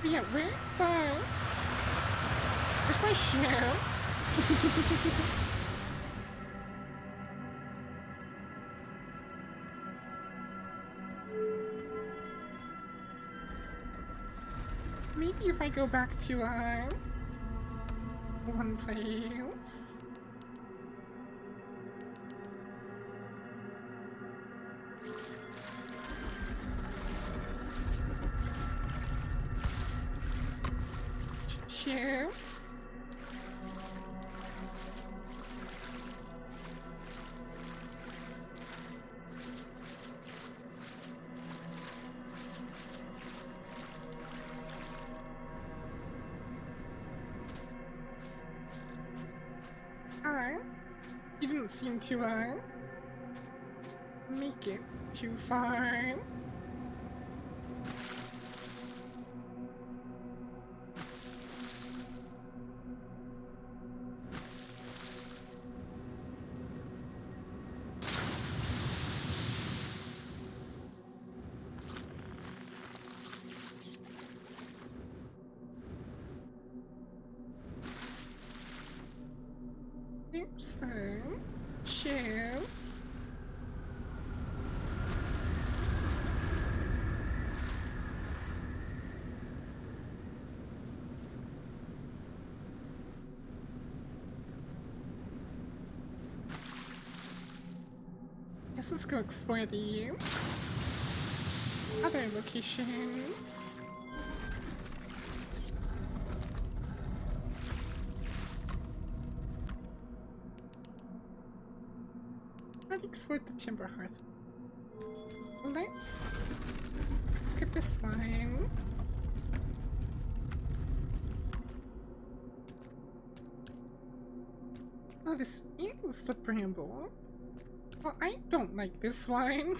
But yeah, where's my ship? Maybe if I go back to one place. Sure. You didn't seem to, make it too far. There's the ship. Guess let's go explore the other locations. I've explored the Timber Hearth. Let's look at this one. Oh, this is the Bramble. Well, I don't like this one.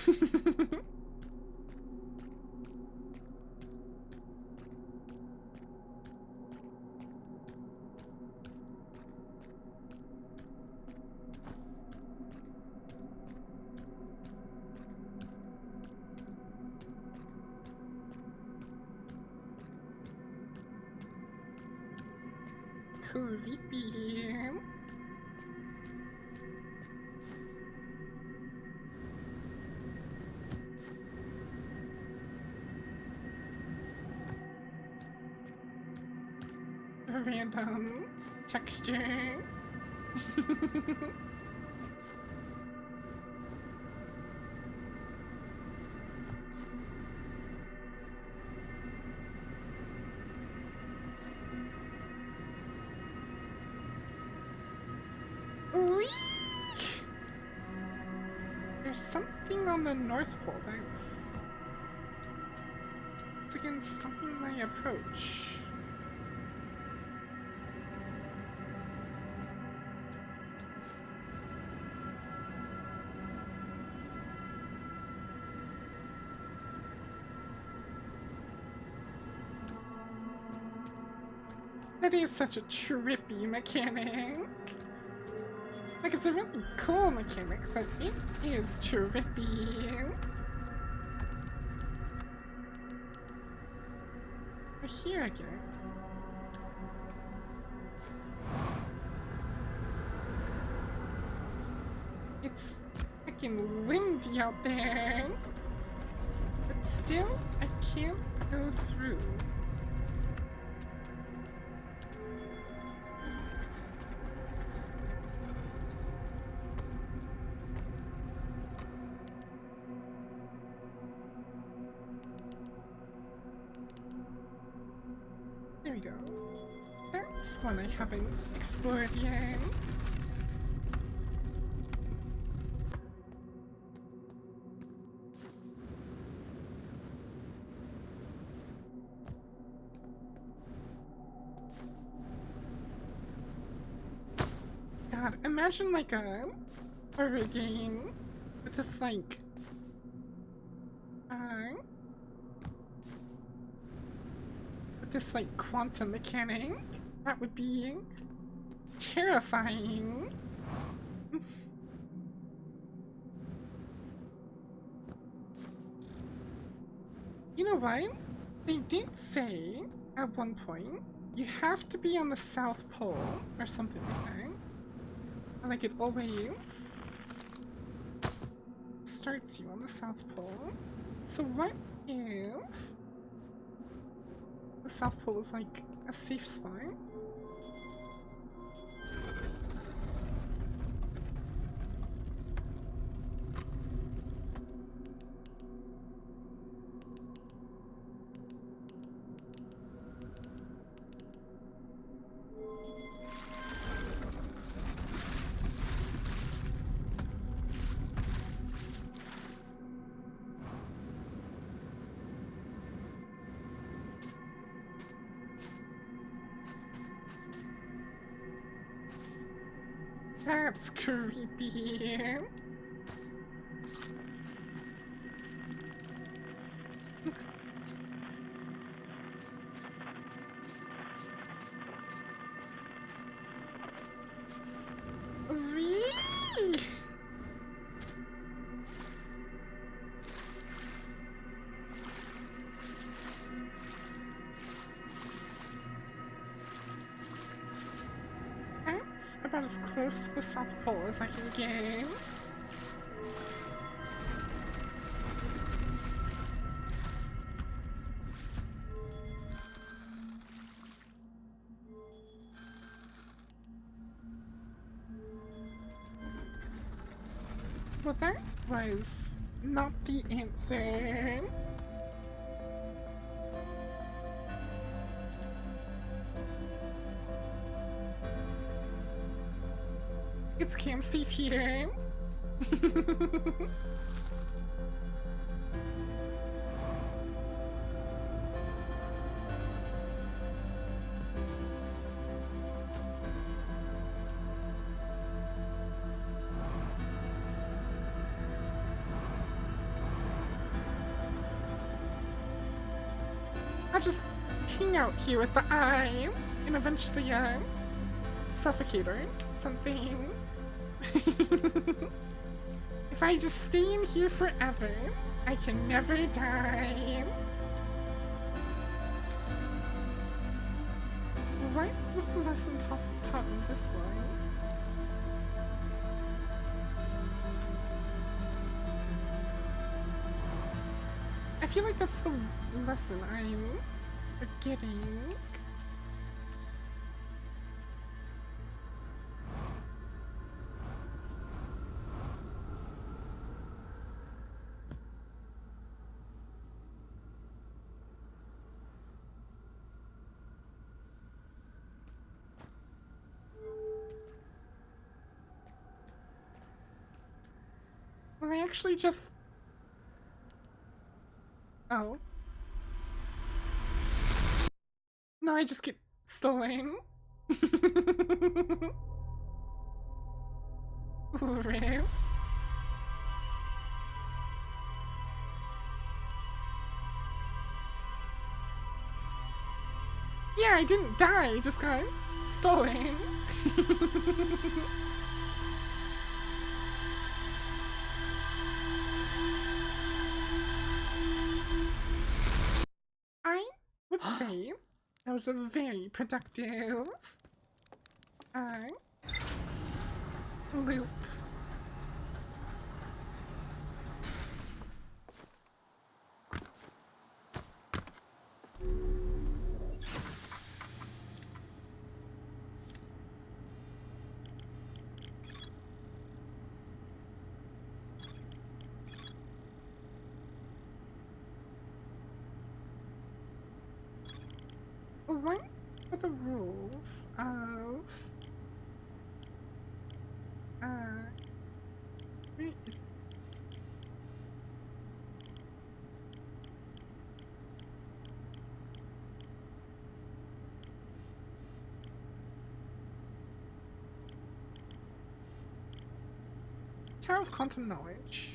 Creepy. Random texture. There's something on the North Pole that's again stopping my approach. That is such a trippy mechanic. Like, it's a really cool mechanic, but it is trippy. We're here again. It's fucking windy out there. But still, I can't go through. There we go. That's one I haven't explored yet. God, imagine like a game with this like with this like quantum mechanic That would be terrifying. You know what? They did say at one point you have to be on the South Pole or something like that. Like it always starts you on the South Pole. So what if the South Pole is like a safe spot? That's creepy. Really? That's about as close to the South Pole as I can get. Well, that was not the answer. It's camp safe here. I'll just hang out here with the eye and eventually suffocate or something. If I just stay in here forever, I can never die. What was the lesson taught in this one? I feel like that's the lesson I'm forgetting. Well, I actually just... Oh. No, I just get stolen. Rip. Yeah, I didn't die, I just got stolen. I would say that was a very productive loop. What are the rules of where is Tower of Quantum Knowledge?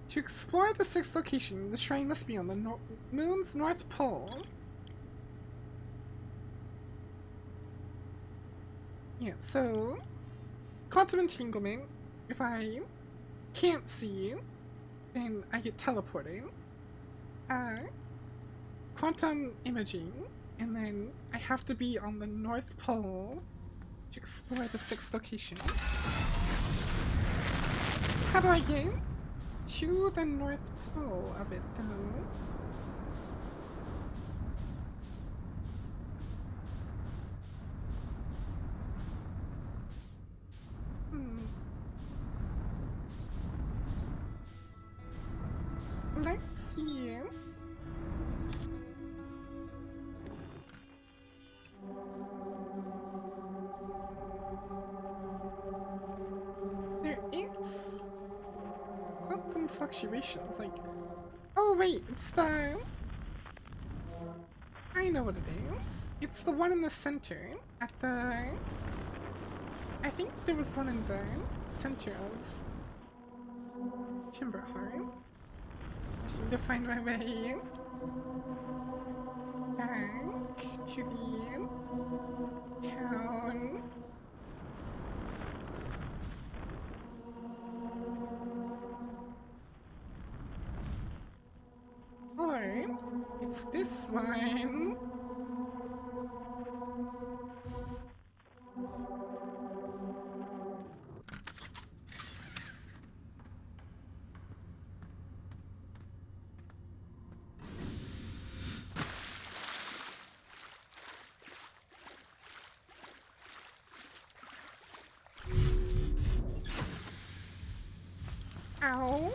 To explore the sixth location, the shrine must be on the moon's north pole. Yeah, so quantum entanglement, if I can't see, then I get teleported. Quantum imaging, and then I have to be on the North Pole to explore the 6th location. How do I get to the North Pole of it, though? Let's see. There is quantum fluctuations, like... Oh wait, it's the... I know what it is. It's the one in the center, at the... I think there was one in the center of Timberheart. I just need to find my way back to the town. Or it's this one. Ow.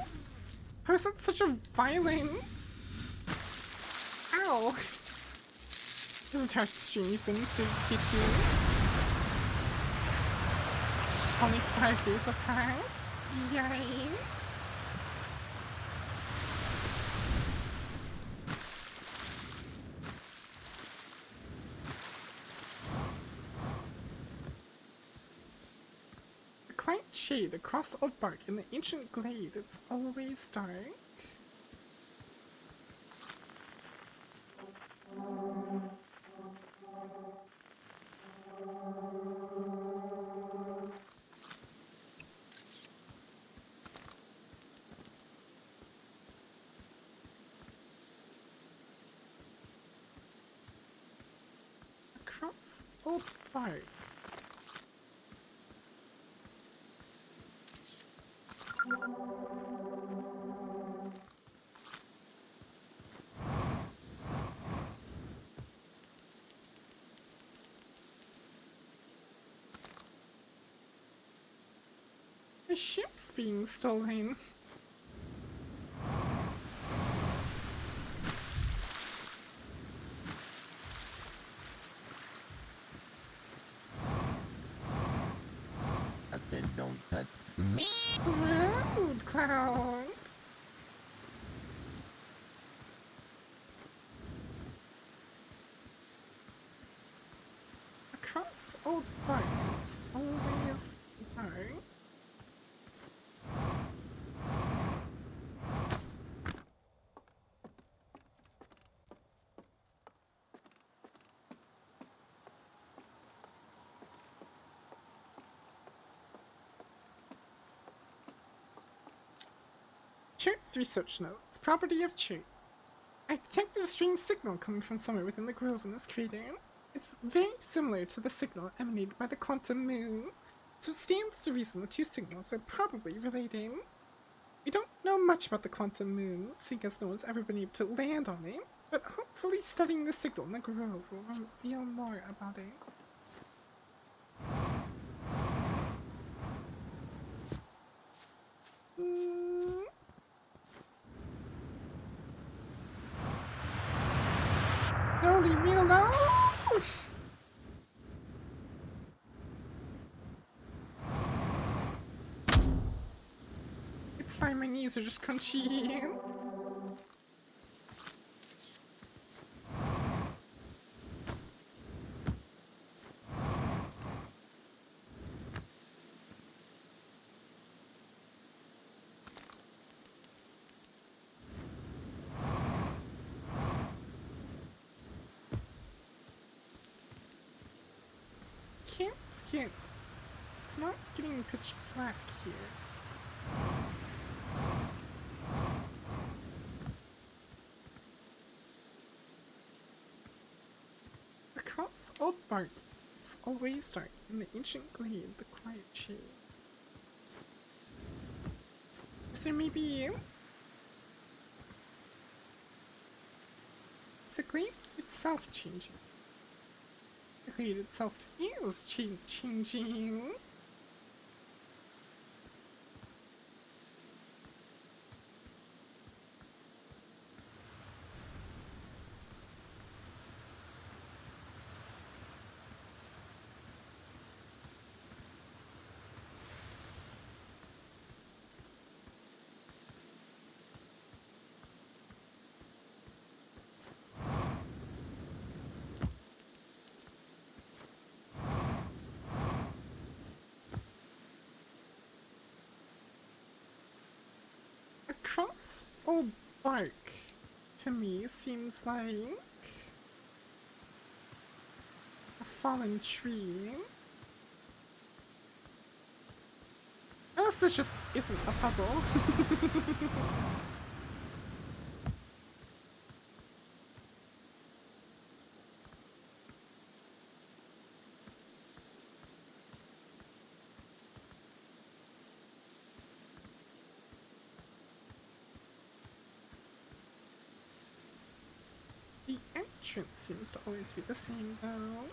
How is that such a violent? Ow. This is how extreme you've been so Q2. Only 5 days have passed? Yikes. A quiet shade across old bark in the ancient glade. It's always dark. Across old bark. The ship's being stolen. I said don't touch me. Rude, Cloud. Across old bark, it's always dark. Chert's research notes. Property of Chert. I detected a strange signal coming from somewhere within the grove in this crater. It's very similar to the signal emanated by the quantum moon, so it stands to reason the two signals are probably related. We don't know much about the quantum moon, seeing as no one's ever been able to land on it, but hopefully studying the signal in the grove will reveal more about it. No, leave me alone! It's fine, my knees are just crunchy. can't get... It's not getting pitch black here. Across old bark, it's always dark in the ancient glade, the quiet shade. Is there maybe... Is the glade itself changing? The glade itself is changing. Across old bark, to me, seems like a fallen tree. Unless this just isn't a puzzle. The entrance seems to always be the same, though.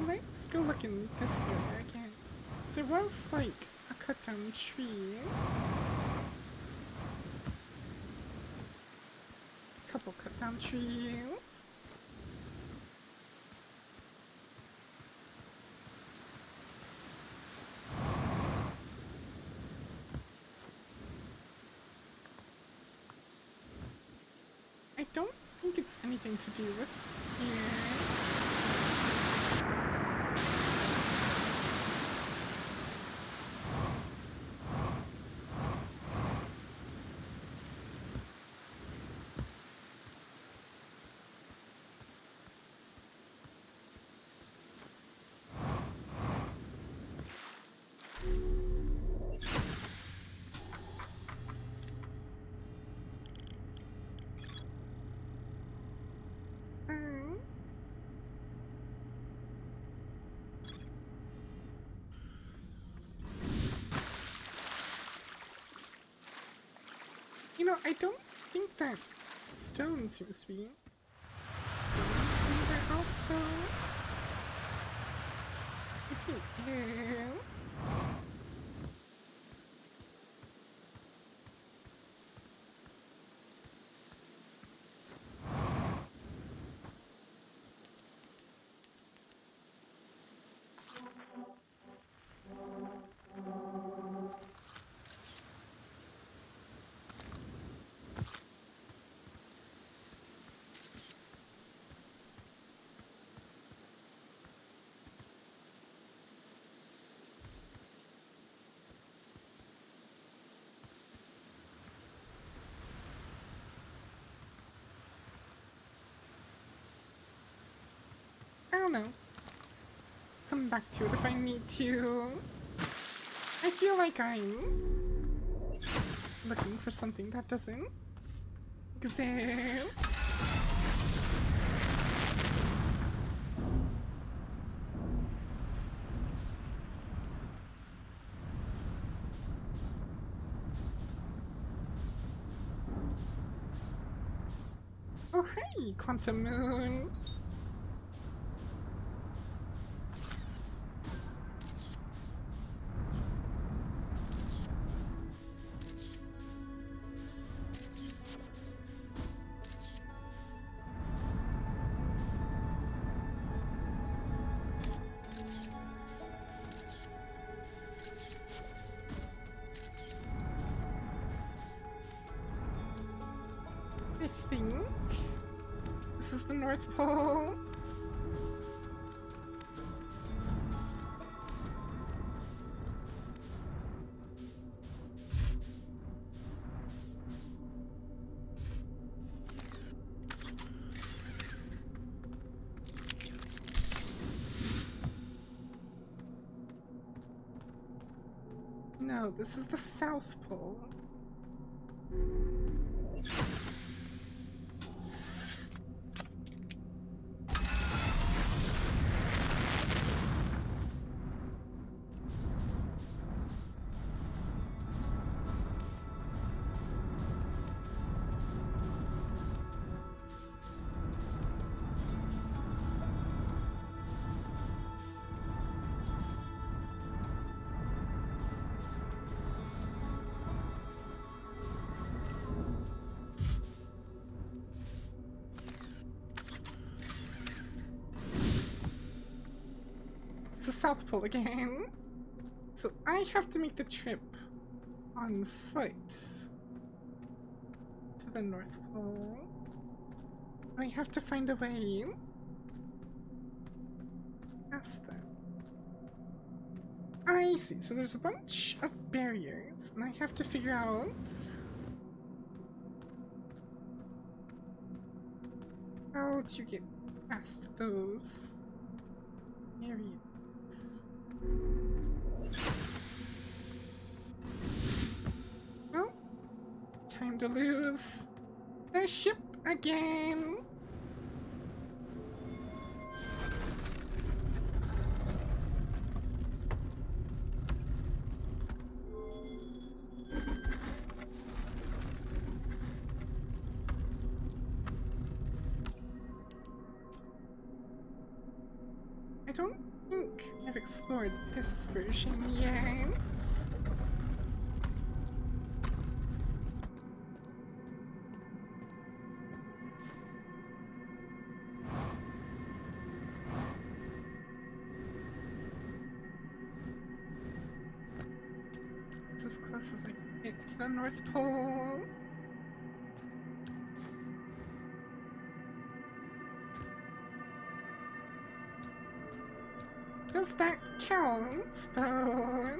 Let's go look in this area again. There was, like, a cut down tree. A couple cut down trees. I don't think it's anything to do with here. You know, I don't think that stone seems to be anywhere else, though. I think it is. I don't know. Come back to it if I need to. I feel like I'm looking for something that doesn't exist. Oh hey, Quantum Moon! I think this is the North Pole. No, this is the South Pole. It's the South Pole again. So I have to make the trip on foot to the North Pole. I have to find a way past them. I see. So there's a bunch of barriers, and I have to figure out how to get past those barriers. Well, time to lose the ship again. I don't think I've explored this version yet. It's as close as I can get to the North Pole. Does that count, though?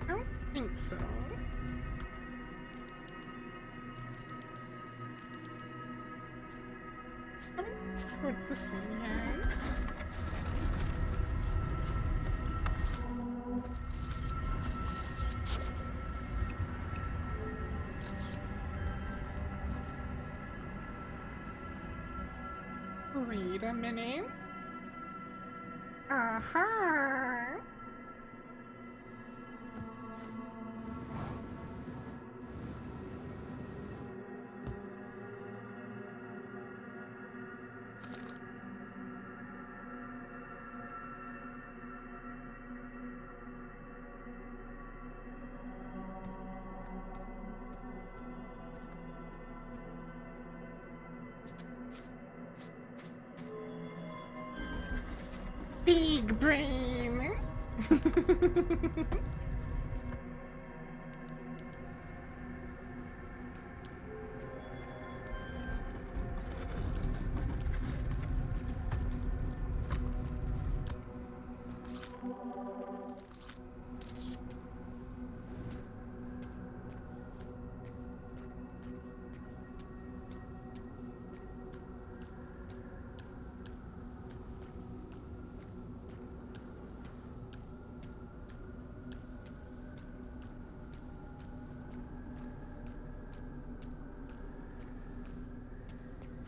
I don't think so. I haven't explored this one yet. Wait a minute. Aha! Big brain!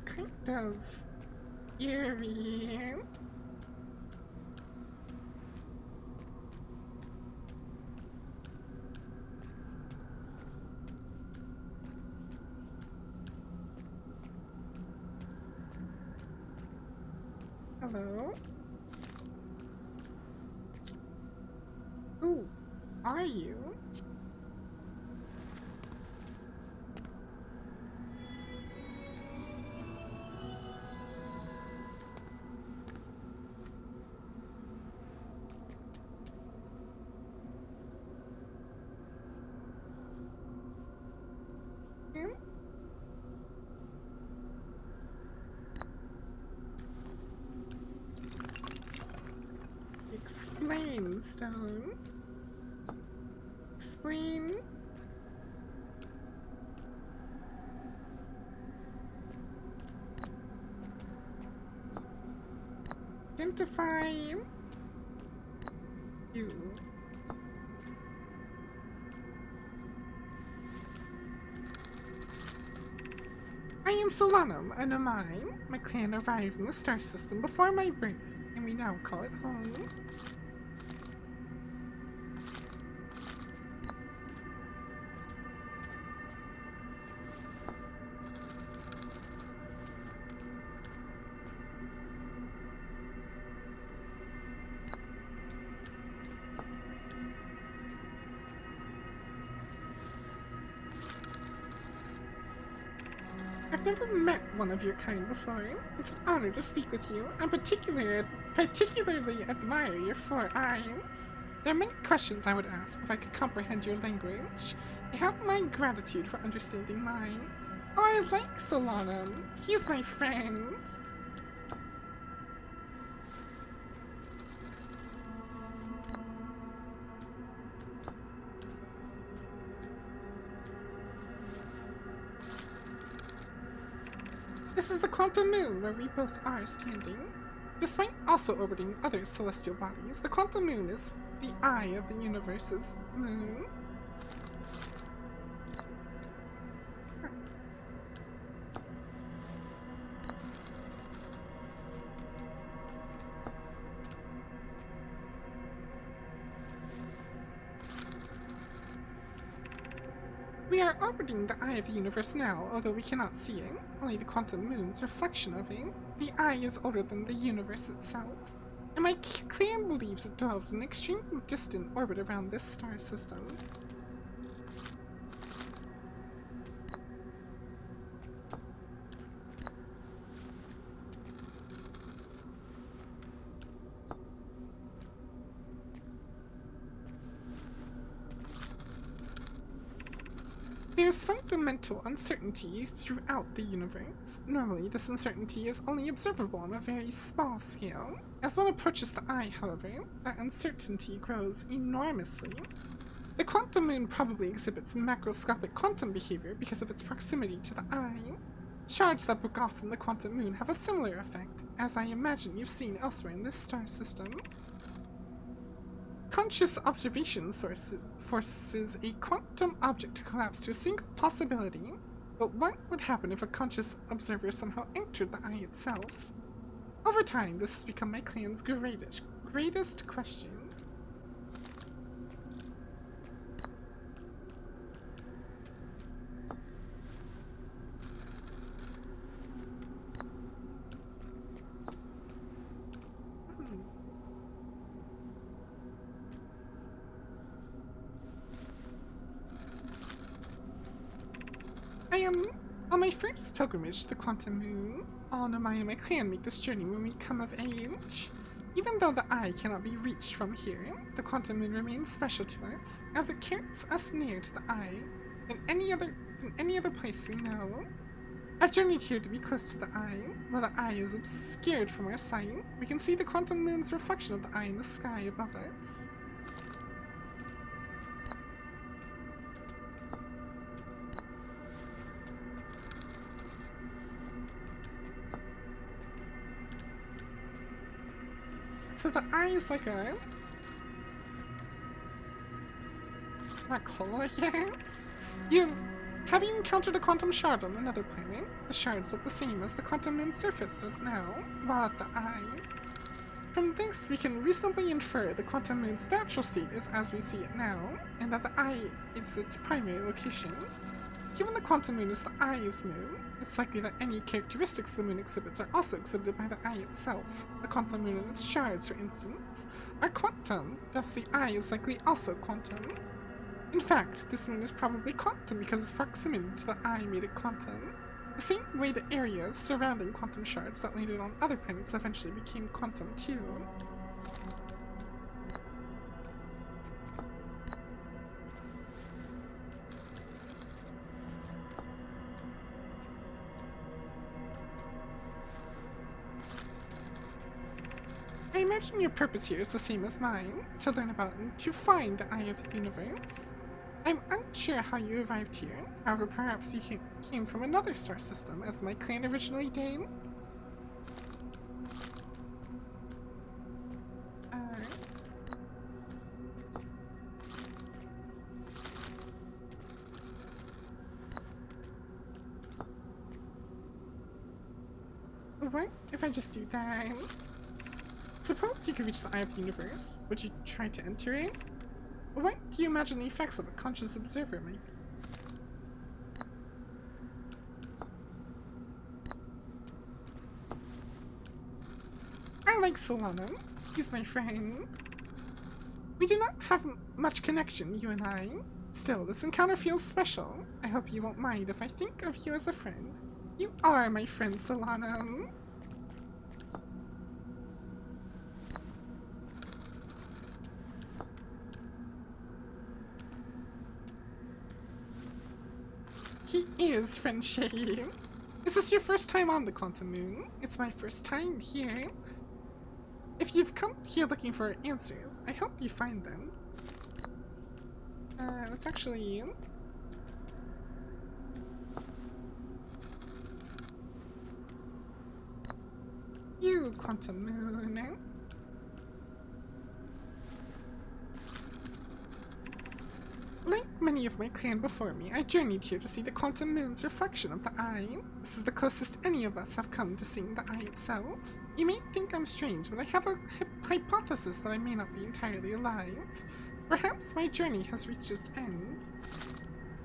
Kind of eerie. Hello? Who are you? Him? Explain, Stone. Explain. Identify. You. I am Solanum, a Nomine. My clan arrived in the star system before my birth, and we now call it home. I've never met one of your kind before. It's an honor to speak with you. I particularly admire your 4 eyes. There are many questions I would ask if I could comprehend your language. I have my gratitude for understanding mine. Oh, I like Solanum. He's my friend. This is the quantum moon where we both are standing. Despite also orbiting other celestial bodies, the quantum moon is the eye of the universe's moon. We are orbiting the eye of the universe now, although we cannot see it. Only the quantum moon's reflection of it. The eye is older than the universe itself. And my clan believes it dwells in an extremely distant orbit around this star system. There is fundamental uncertainty throughout the universe. Normally, this uncertainty is only observable on a very small scale. As one approaches the eye, however, that uncertainty grows enormously. The quantum moon probably exhibits macroscopic quantum behavior because of its proximity to the eye. Shards that break off from the quantum moon have a similar effect, as I imagine you've seen elsewhere in this star system. Conscious observation forces a quantum object to collapse to a single possibility, but what would happen if a conscious observer somehow entered the eye itself? Over time, this has become my clan's greatest question. I am on my first pilgrimage to the quantum moon. All Nomai and my clan make this journey when we come of age. Even though the eye cannot be reached from here, the quantum moon remains special to us, as it carries us nearer to the eye than any other place we know. I've journeyed here to be close to the eye. While the eye is obscured from our sight, we can see the quantum moon's reflection of the eye in the sky above us. So the eye is like a black hole, I guess? Have you encountered a quantum shard on another planet? The shards look the same as the quantum moon's surface does now, while at the eye. From this, we can reasonably infer the quantum moon's natural state is as we see it now, and that the eye is its primary location. Given the quantum moon is the eye's moon, it's likely that any characteristics the moon exhibits are also exhibited by the eye itself. The quantum moon and its shards, for instance, are quantum, thus the eye is likely also quantum. In fact, this moon is probably quantum because its proximity to the eye made it quantum, the same way the areas surrounding quantum shards that landed on other planets eventually became quantum too. I imagine your purpose here is the same as mine, to learn about and to find the eye of the universe. I'm unsure how you arrived here, however perhaps you came from another star system, as my clan originally did. What if I just do that? Suppose you could reach the eye of the universe. Would you try to enter it? What do you imagine the effects of a conscious observer might be? I like Solanum. He's my friend. We do not have much connection, you and I. Still, this encounter feels special. I hope you won't mind if I think of you as a friend. You are my friend, Solanum. He is friend-shaped. Is this your first time on the Quantum Moon? It's my first time here. If you've come here looking for answers, I hope you find them. That's actually... You, Quantum Moon. Like many of my clan before me, I journeyed here to see the Quantum Moon's reflection of the eye. This is the closest any of us have come to seeing the eye itself. You may think I'm strange, but I have a hypothesis that I may not be entirely alive. Perhaps my journey has reached its end.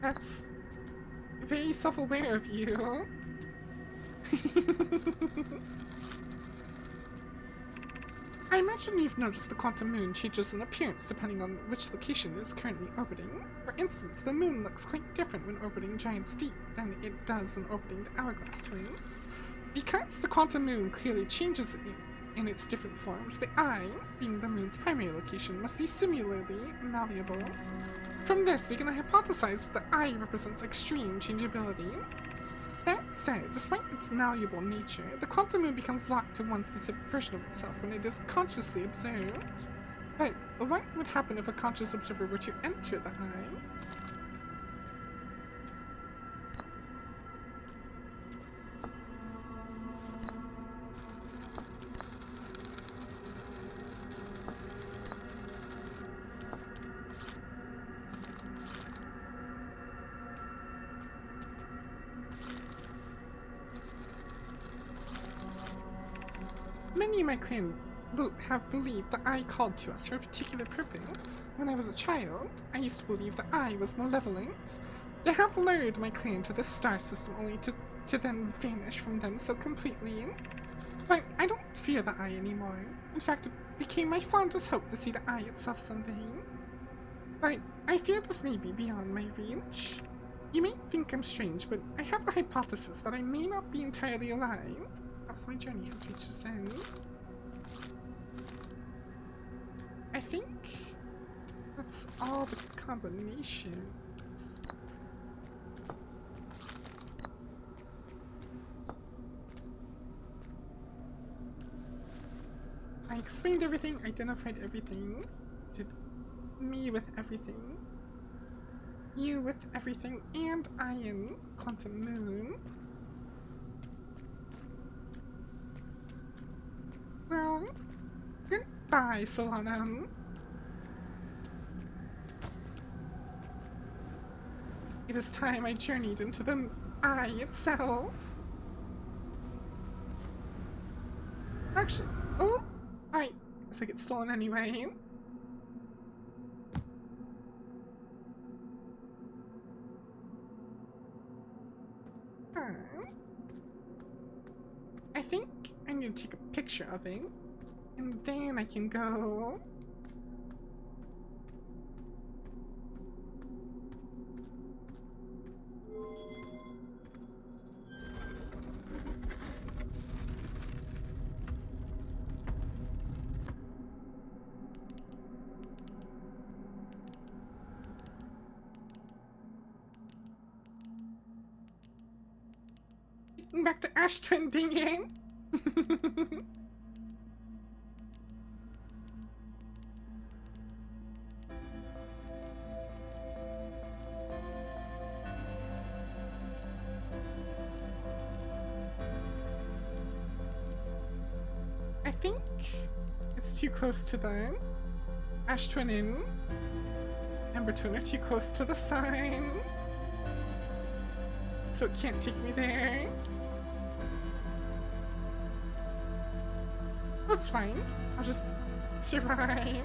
That's very self-aware of you. I imagine you've noticed the Quantum Moon changes in appearance depending on which location it is currently orbiting. For instance, the Moon looks quite different when orbiting Giant Steep than it does when orbiting the Hourglass Twins. Because the Quantum Moon clearly changes in its different forms, the Eye, being the Moon's primary location, must be similarly malleable. From this, we can hypothesize that the Eye represents extreme changeability. That said, despite its malleable nature, the Quantum Moon becomes locked to one specific version of itself when it is consciously observed. But what would happen if a conscious observer were to enter the Eye? Many in my clan have believed the Eye called to us for a particular purpose. When I was a child, I used to believe the Eye was malevolent. I have lured my clan to this star system only to then vanish from them so completely. But I don't fear the Eye anymore. In fact, it became my fondest hope to see the Eye itself someday. But I fear this may be beyond my reach. You may think I'm strange, but I have a hypothesis that I may not be entirely alive. Perhaps my journey has reached its end. I think that's all the combinations. I explained everything, identified everything, did me with everything, you with everything, and I am Quantum Moon. Well, goodbye, Solanum. It is time I journeyed into the Eye itself. Actually, oh, I guess I get stolen anyway. I think I need to take a picture of it, and then I can go. Back to Ash Twin dinging. I think it's too close to the Ash Twin and Ember Twin are too close to the sign, so it can't take me there. that's fine. I'll just survive.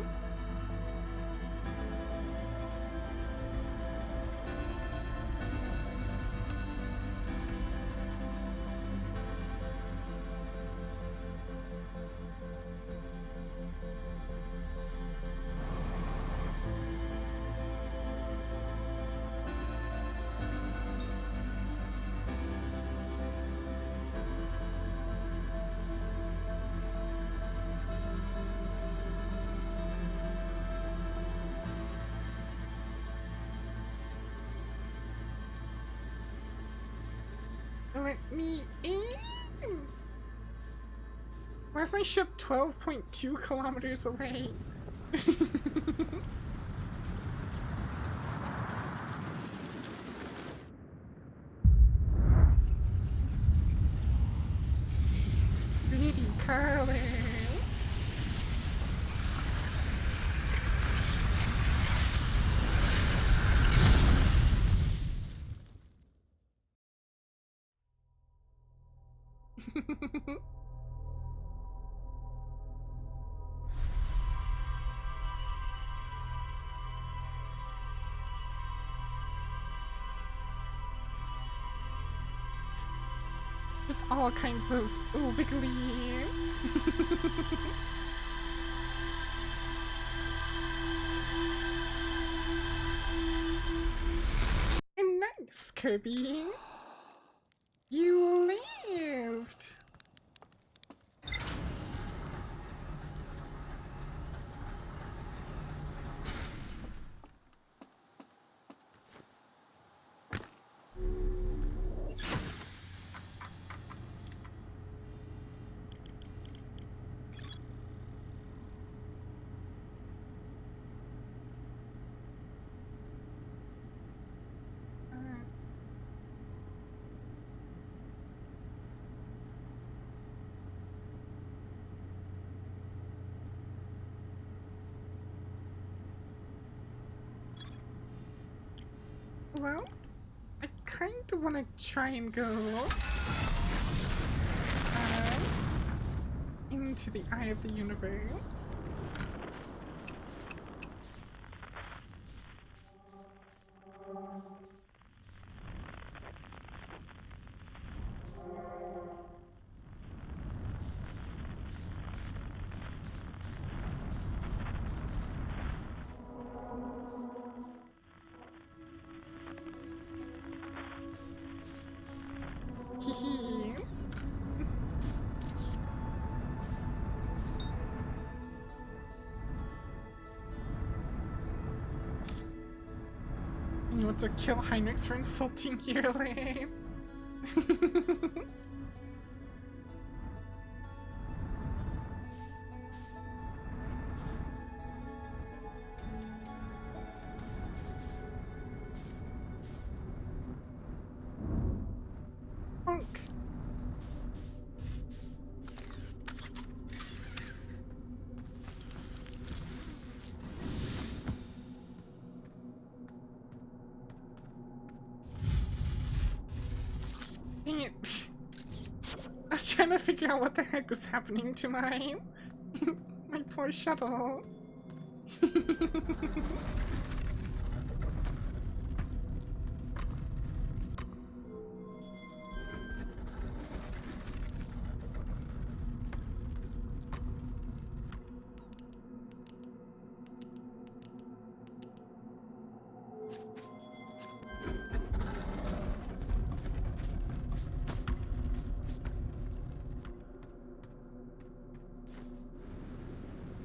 Let me in. Why is my ship 12.2 kilometers away? Pretty colors. Just all kinds of wiggly. And nice, Kirby. You lived. Well, I kind of want to try and go into the eye of the universe. Hehe. You want to kill Heinrichs for insulting Yearling? Honk. Dang it. I was trying to figure out what the heck was happening to my my poor shuttle.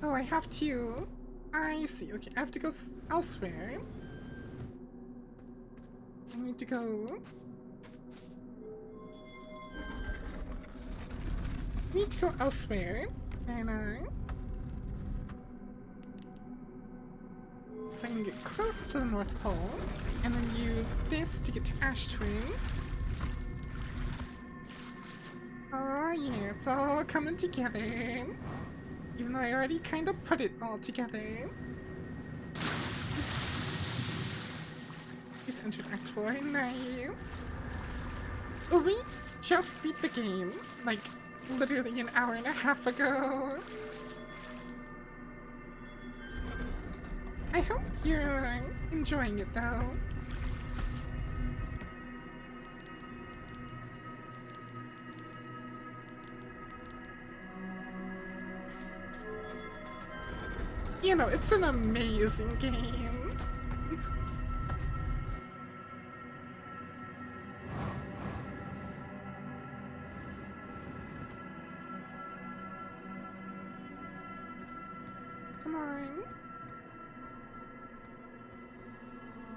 Oh, I have to. I see. Okay, I have to go elsewhere. I need to go. I need to go elsewhere. And so I can get close to the North Pole, and then use this to get to Ash Twin. Oh yeah, it's all coming together. Even though I already kind of put it all together. Just entered Act 4, nice. Oh, we just beat the game. Like, literally an hour and a half ago. I hope you're enjoying it though. You know, it's an amazing game. Come on.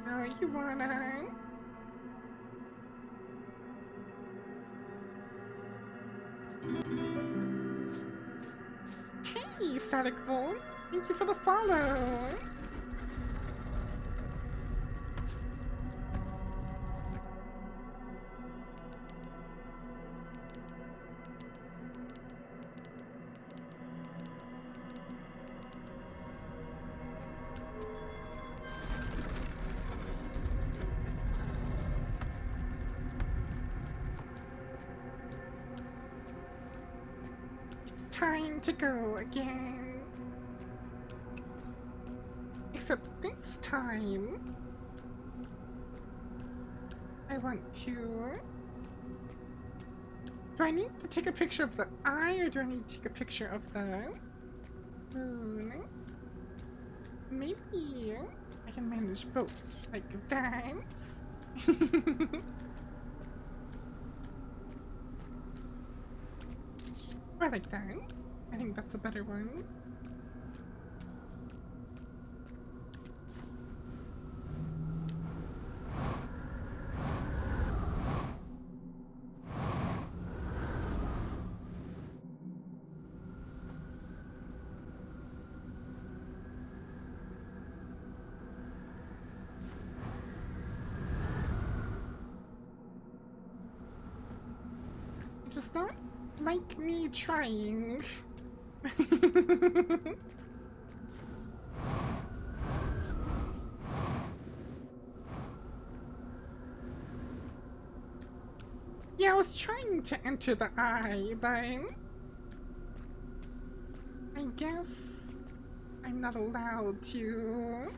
Oh, you wanna? Hey, Static Volt. Thank you for the follow. It's time to go again. Except this time, I want to... Do I need to take a picture of the eye, or do I need to take a picture of the moon? Maybe I can manage both, like that. I like that. I think that's a better one. It does not like me trying. Yeah, I was trying to enter the eye, but I guess I'm not allowed to.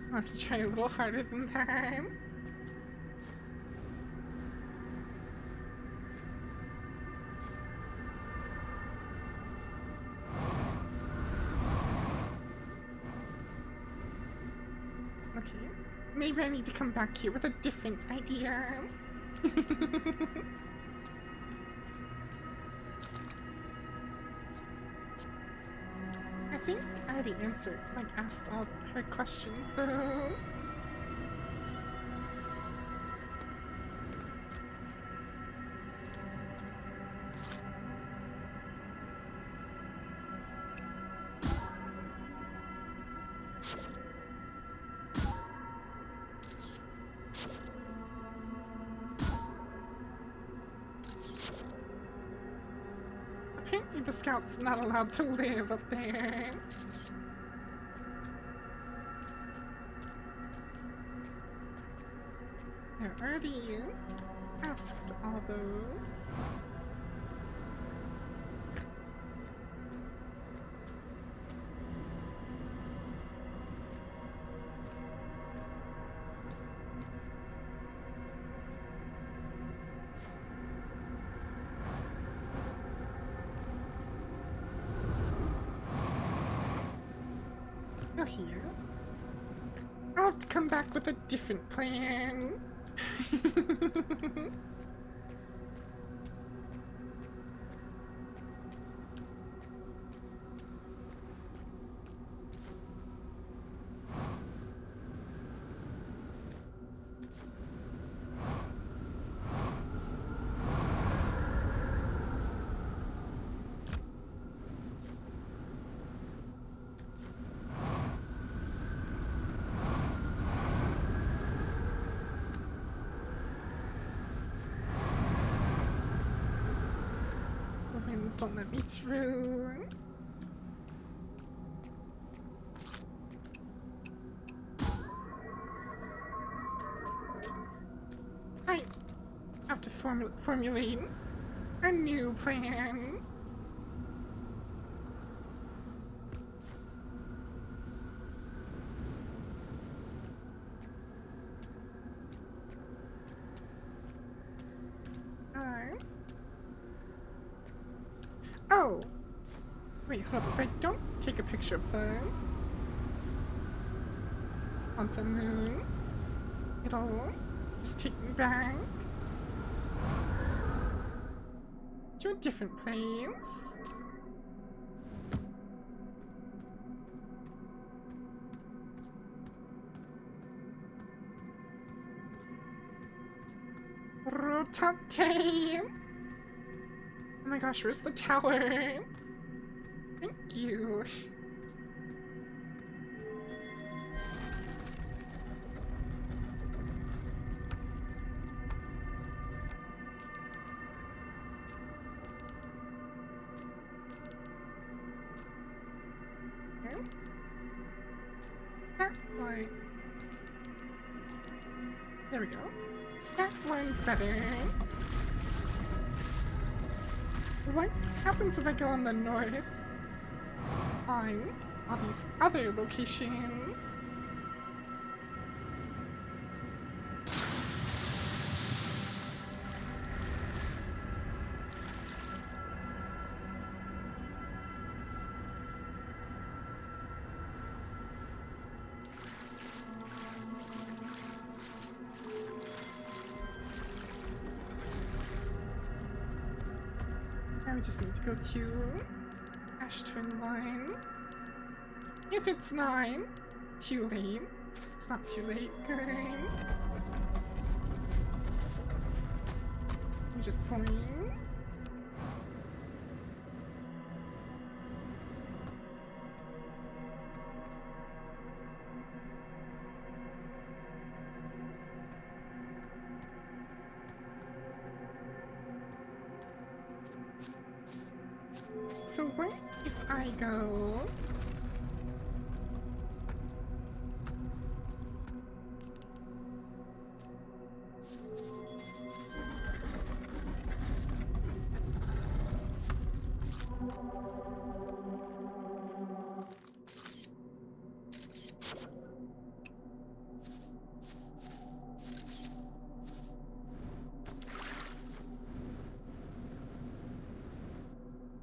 I'll have to try a little harder than that. Okay, maybe I need to come back here with a different idea. I think I already answered, like, asked all her questions, though. Apparently the scout's not allowed to live up there. I already asked all those. Oh, here. I'll have to come back with a different plan. Please don't let me through. I have to formulate a new plan. Oh! Wait, hold up. If I don't take a picture of the Quantum Moon, it'll just take me back to a different place. Rotate! Oh my gosh, where's the tower? Thank you. Okay. That one. There we go. That one's better. What happens if I go on the north on all these other locations? Now we just need to go to Ash Twin Line. If it's not too late. It's not too late, good. I'm just pulling. So what if I go...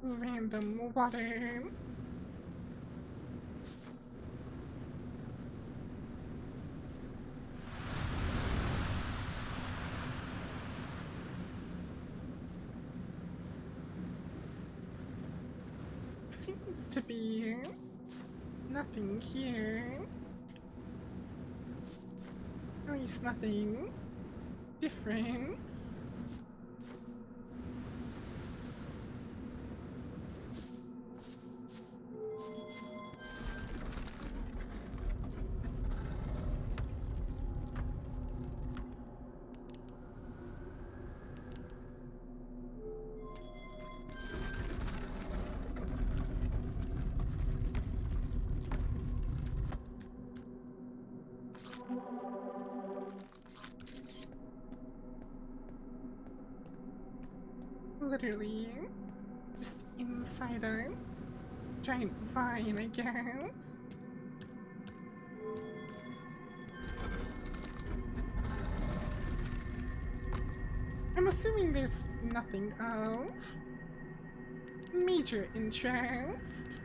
random water. Seems to be nothing here. At least nothing different. Literally just inside a giant vine, I guess. I'm assuming there's nothing of major interest.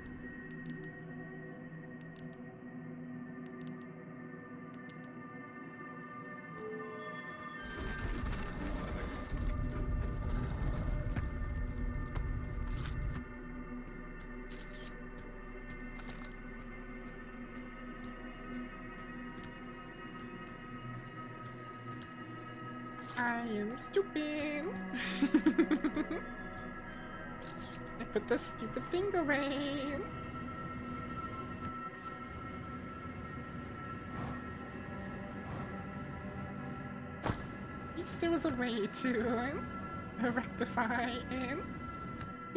I am stupid. I put this stupid thing away. At least there was a way to rectify it.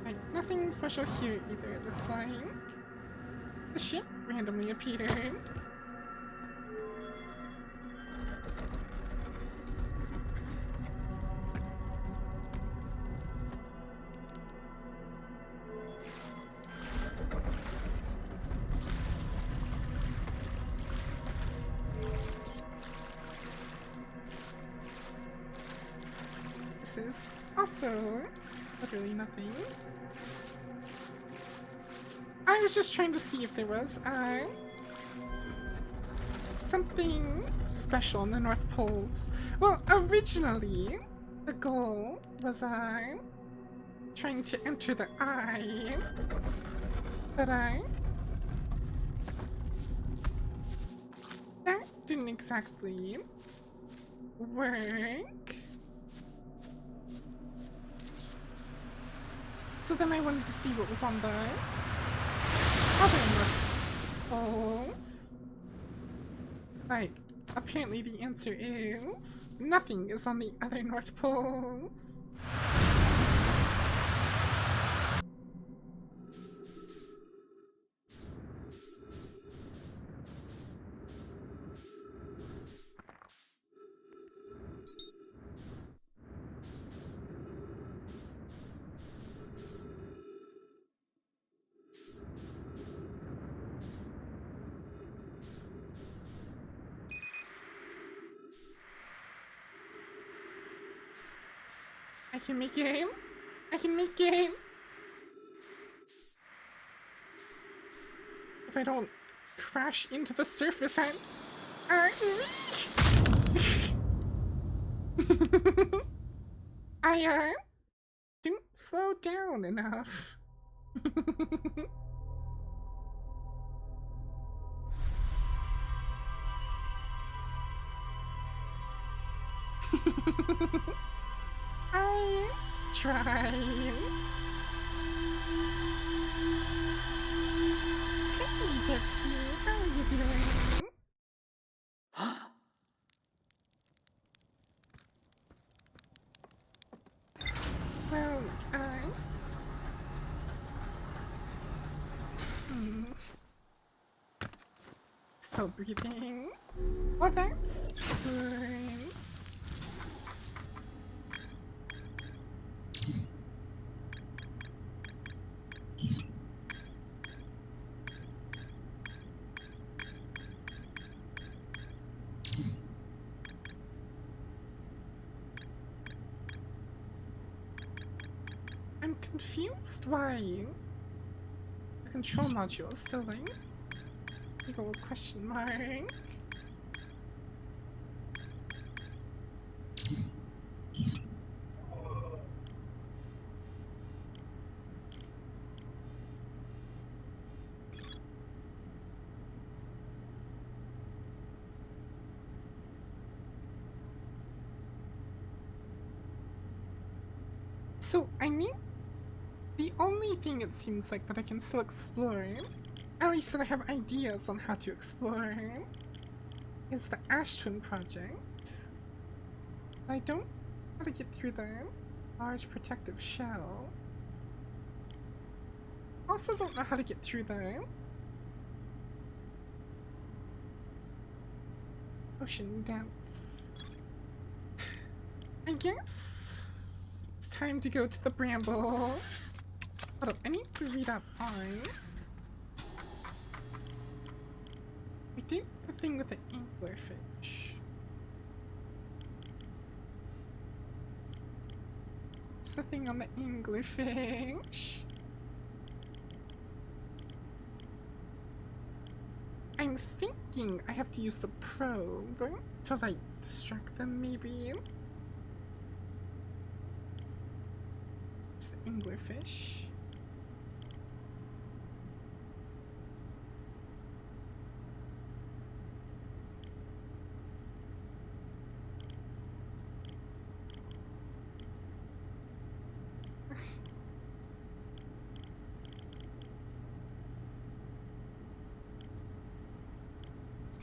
Right, nothing special here either, it looks like. The ship randomly appeared. This is also literally nothing. I was just trying to see if there was something special in the North Poles. Well, originally the goal was trying to enter the eye, but that didn't exactly work. So then I wanted to see what was on the other North Poles. Right, apparently the answer is nothing is on the other North Poles. I can make game. I can make game. If I don't crash into the surface, I didn't slow down enough. I tried. Hey, Dipsty, how are you doing? Well, still breathing. Well, that's good. I'm confused why the control module is still like big old question mark. So I need the only thing it seems like that I can still explore, at least that I have ideas on how to explore, is the Ash Twin project. I don't know how to get through the large protective shell. Also don't know how to get through the ocean depths. I guess it's time to go to the bramble. Hold up, I need to read up on... We did the thing with the anglerfish. What's the thing on the anglerfish? I'm thinking I have to use the probe to, like, distract them, maybe? It's the anglerfish.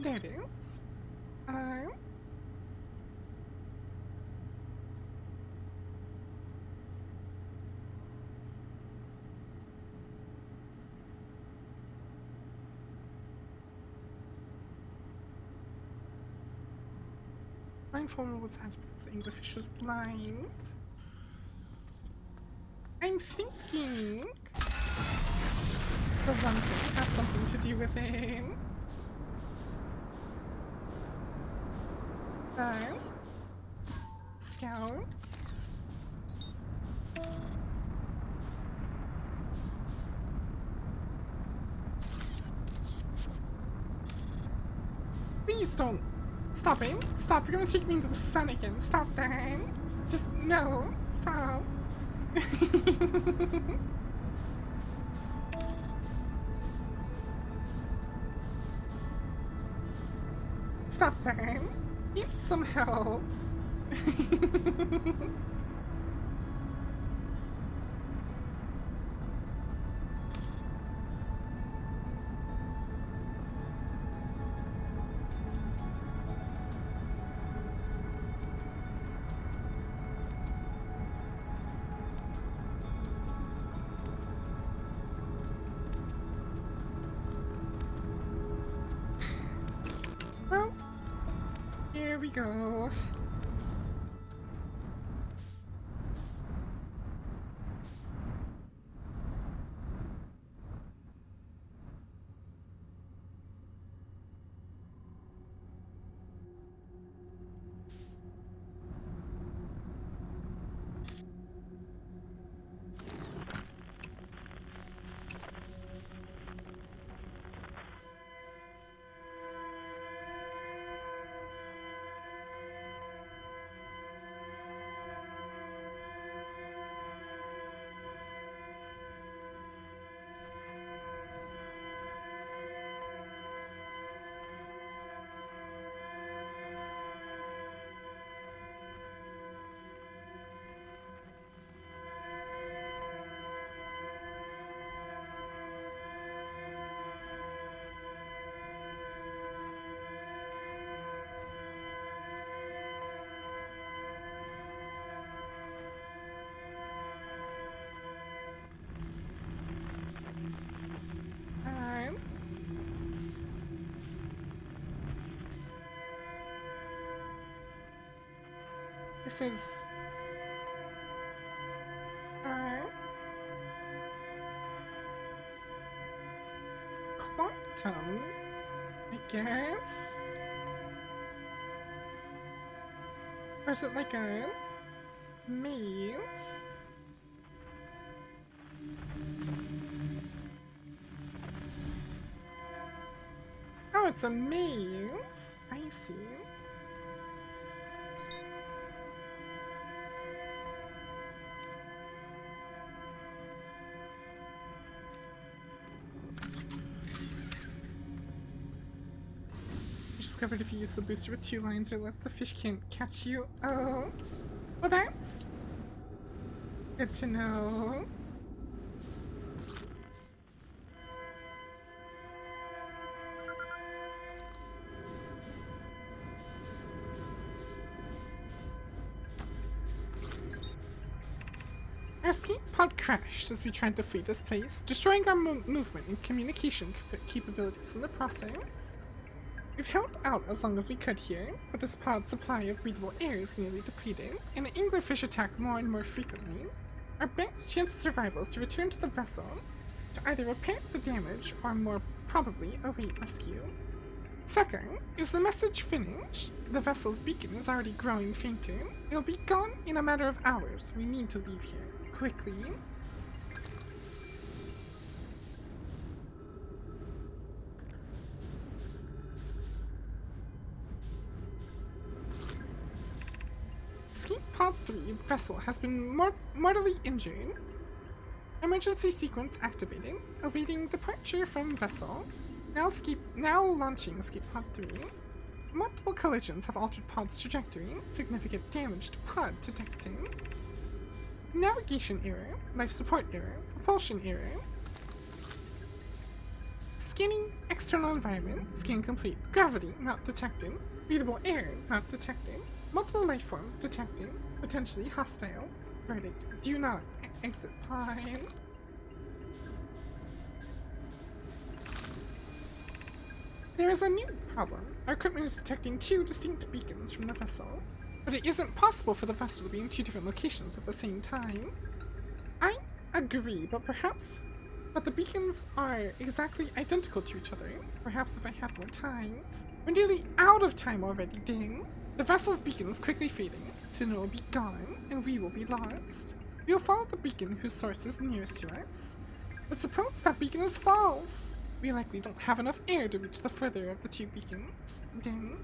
There it is. Blindfold was had because the anglerfish was blind. I'm thinking the one thing has something to do with it. Scout. Please don't. Stop it. Stop. You're gonna take me into the sun again. Stop that. Just no. Stop. Stop that. Need some help. Well, here we go. This is quantum, I guess. Or is it like a maze? Oh, it's a maze. I see. Discovered if you use the booster with 2 lines or less, the fish can't catch you. Oh, well, that's good to know. Our escape pod crashed as we tried to flee this place, destroying our movement and communication capabilities in the process. We've held out as long as we could here, but this pod's supply of breathable air is nearly depleted, and the anglerfish attack more and more frequently. Our best chance of survival is to return to the vessel, to either repair the damage or more probably await rescue. Second, is the message finished? The vessel's beacon is already growing fainter. It'll be gone in a matter of hours. We need to leave here. Quickly. Escape Pod 3 vessel has been mortally injured. Emergency sequence activated. Awaiting departure from vessel. Now launching Escape Pod 3. Multiple collisions have altered Pod's trajectory. Significant damage to Pod detected. Navigation error. Life support error. Propulsion error. Scanning external environment. Scan complete. Gravity not detected. Breathable air not detected. Multiple life forms detected. Potentially hostile. Verdict. Do not exit pod. There is a new problem. Our equipment is detecting 2 distinct beacons from the vessel, but it isn't possible for the vessel to be in 2 different locations at the same time. I agree, but the beacons are exactly identical to each other. Perhaps if I had more time. We're nearly out of time already, ding. The vessel's beacon is quickly fading, soon it will be gone, and we will be lost. We will follow the beacon whose source is nearest to us. But suppose that beacon is false. We likely don't have enough air to reach the further of the 2 beacons. Ding.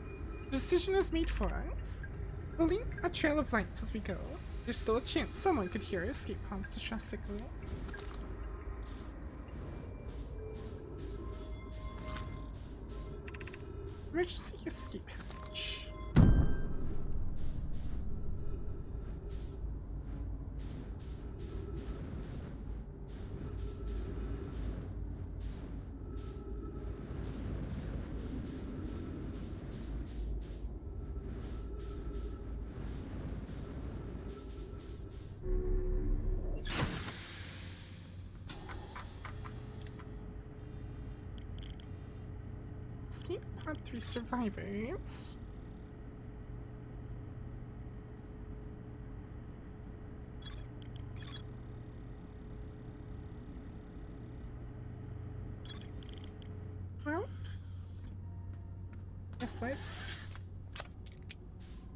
The decision is made for us. We'll leave a trail of lights as we go. There's still a chance someone could hear our escape pod's distress signal. Emergency escape hatch. Escape pod 3 survivors. Well, guess let's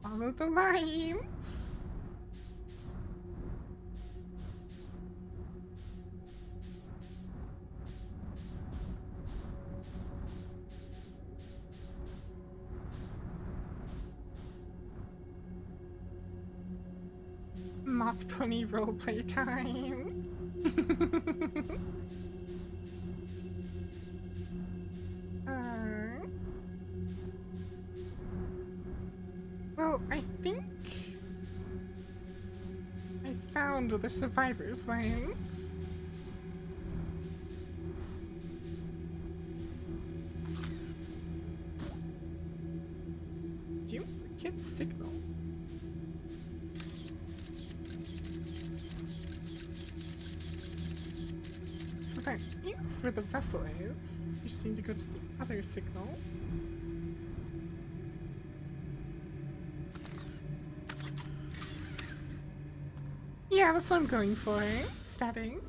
follow the lines. Moth pony roleplay time. Well, I think I found where the survivors went. Duplicate signal. So that is where the vessel is. We just need to go to the other signal. Yeah, that's what I'm going for. Static.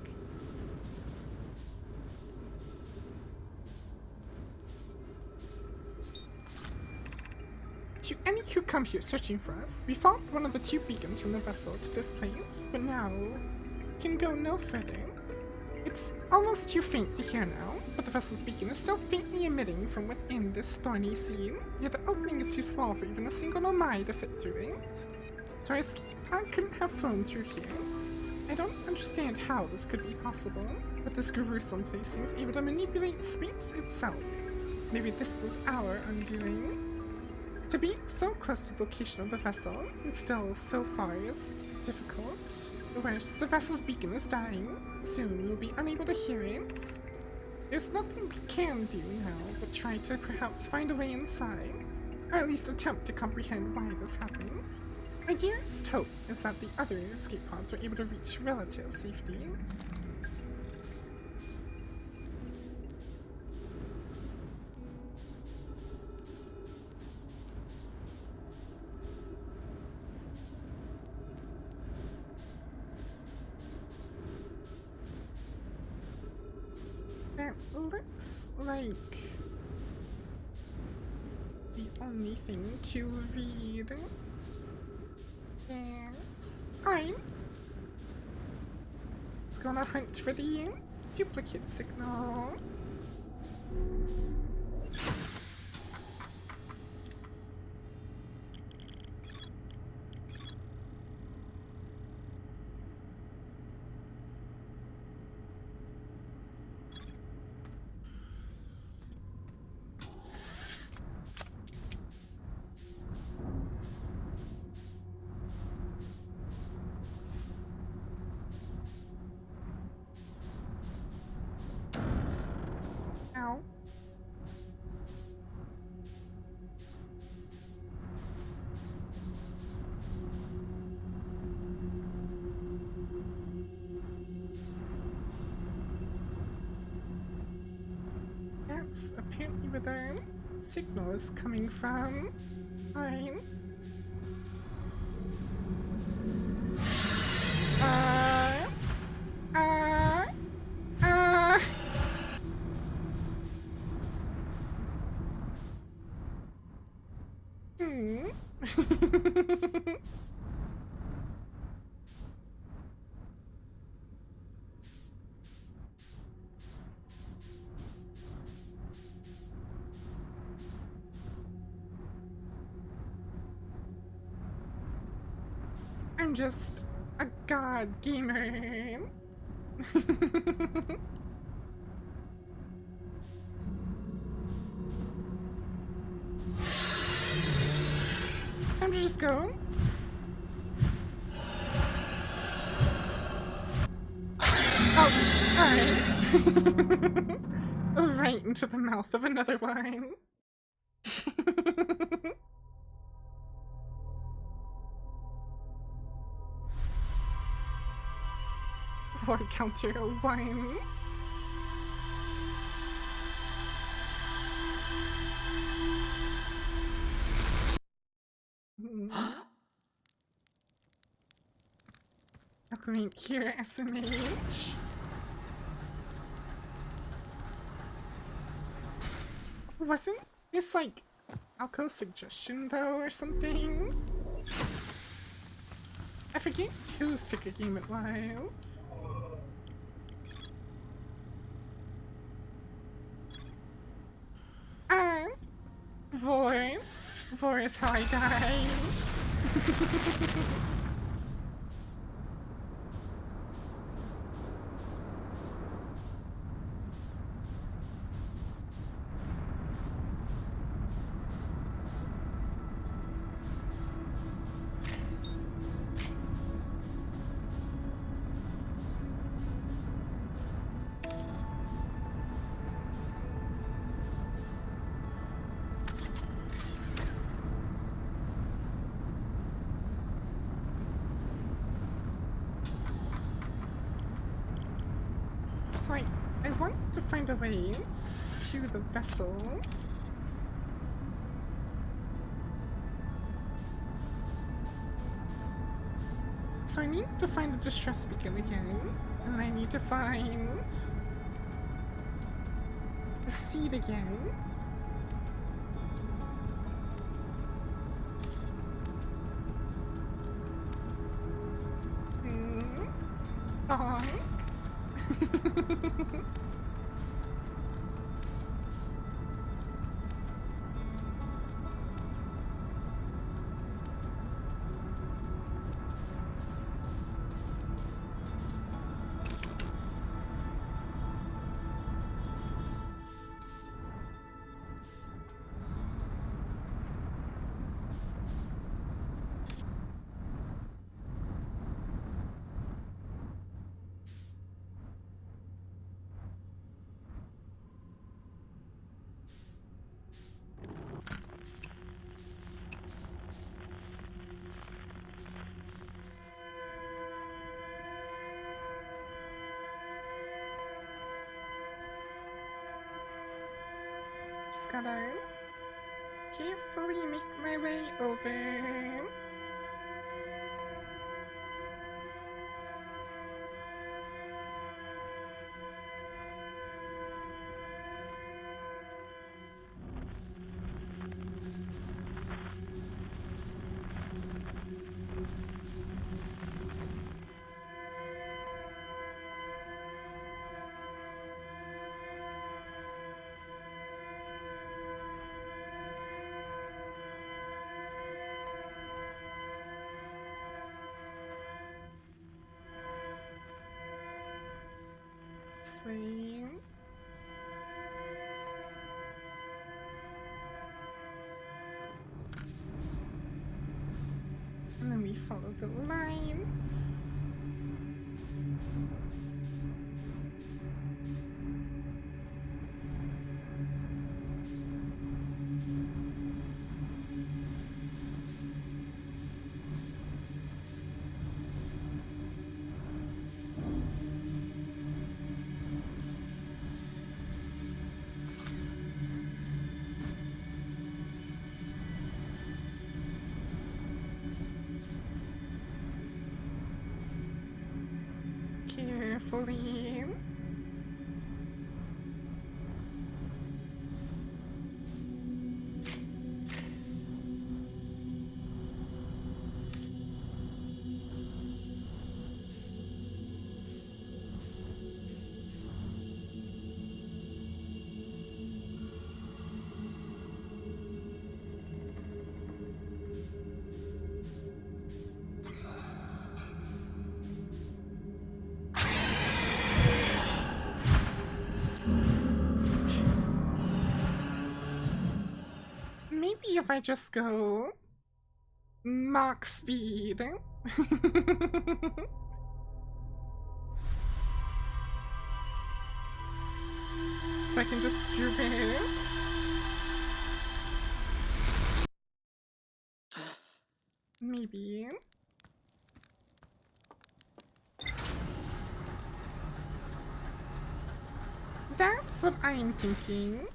To any who come here searching for us, we followed one of the 2 beacons from the vessel to this place, but now can go no further. It's almost too faint to hear now, but the vessel's beacon is still faintly emitting from within this thorny sea, yet the opening is too small for even a single nomai to fit through it. So our escape pod couldn't have flown through here. I don't understand how this could be possible, but this gruesome place seems able to manipulate space itself. Maybe this was our undoing. To be so close to the location of the vessel, and still so far, is difficult. The worst, the vessel's beacon is dying. Soon we'll be unable to hear it. There's nothing we can do now but try to perhaps find a way inside, or at least attempt to comprehend why this happened. My dearest hope is that the other escape pods were able to reach relative safety. That looks like the only thing to read. Yes, fine. Let's go on a hunt for the duplicate signal. Ow. That's apparently where the signal is coming from. Alright. Uh... Hmm. I'm just a god gamer. Time to just go. Oh, alright. Right into the mouth of another one. For counter 1. Acclimate here, SMH. Wasn't this like Alco's suggestion though, or something? I forget whose pick a game it was. Vor. Vor is how I die. So I want to find a way to the vessel. So I need to find the distress beacon again, and I need to find the seed again. Bonk. Just gotta carefully make my way over. Sweet. And then we follow the lines. carefully. Maybe if I just go Mach speed. So I can just drift. Maybe. That's what I'm thinking.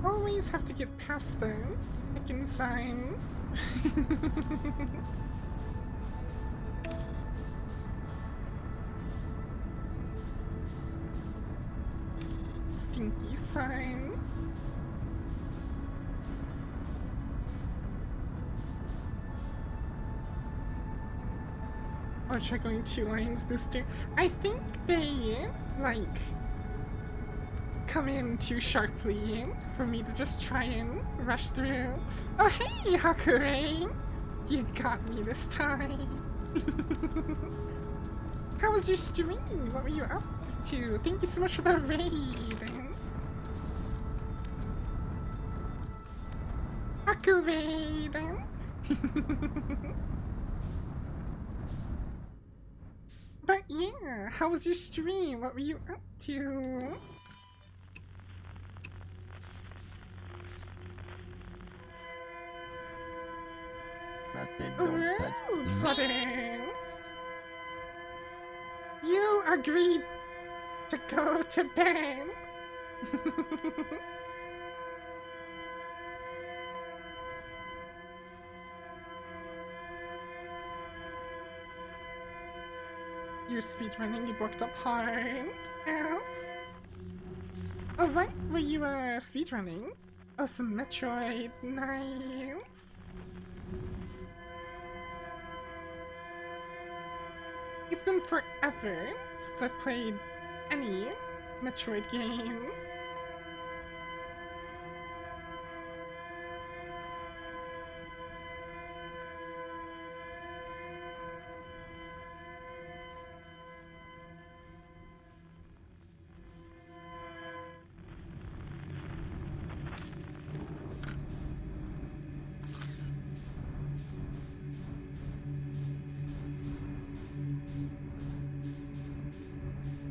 Always have to get past the frickin' sign. Stinky sign. Or try going 2 lines booster. I think they, like, come in too sharply for me to just try and rush through. Oh hey, Hakure! You got me this time. How was your stream? What were you up to? Thank you so much for the raid. Hakure! But yeah, how was your stream? What were you up to? I said don't touch Rude, me. Florence. You agreed to go to bed. You're speedrunning, you worked up hard. Elf. Oh, what were you speedrunning? Oh, some Metroid. Nice. It's been forever since I've played any Metroid game.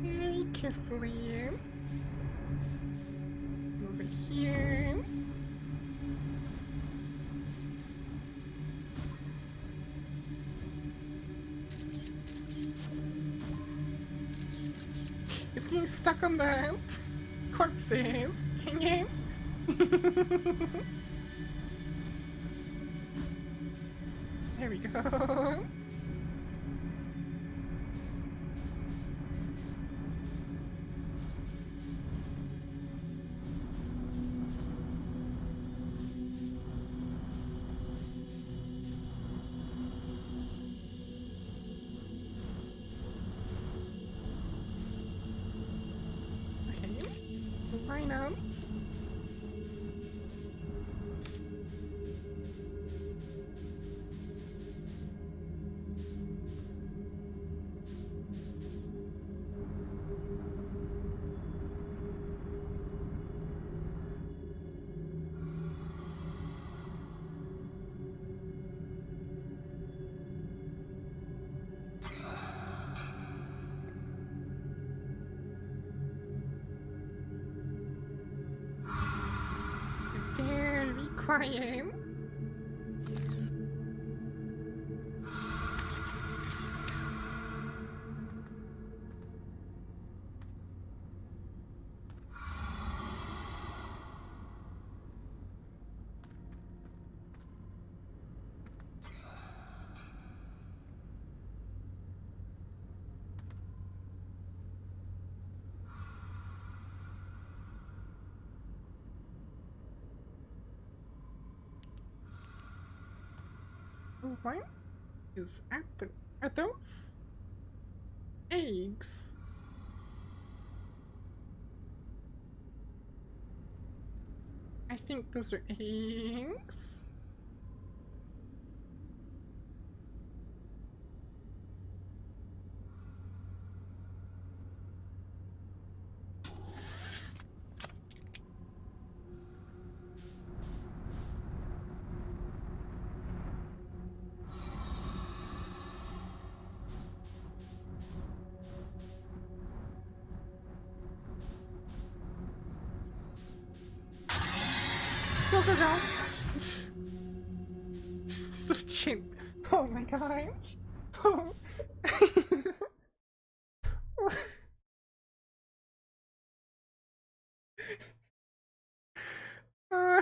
Very carefully. Over here. It's getting stuck on the corpses. Dang it. There we go. Okay. Line up. very quiet. What is at the... Are those eggs? I think those are eggs. Go, go, go. The chin. Oh my gosh. Oh. uh,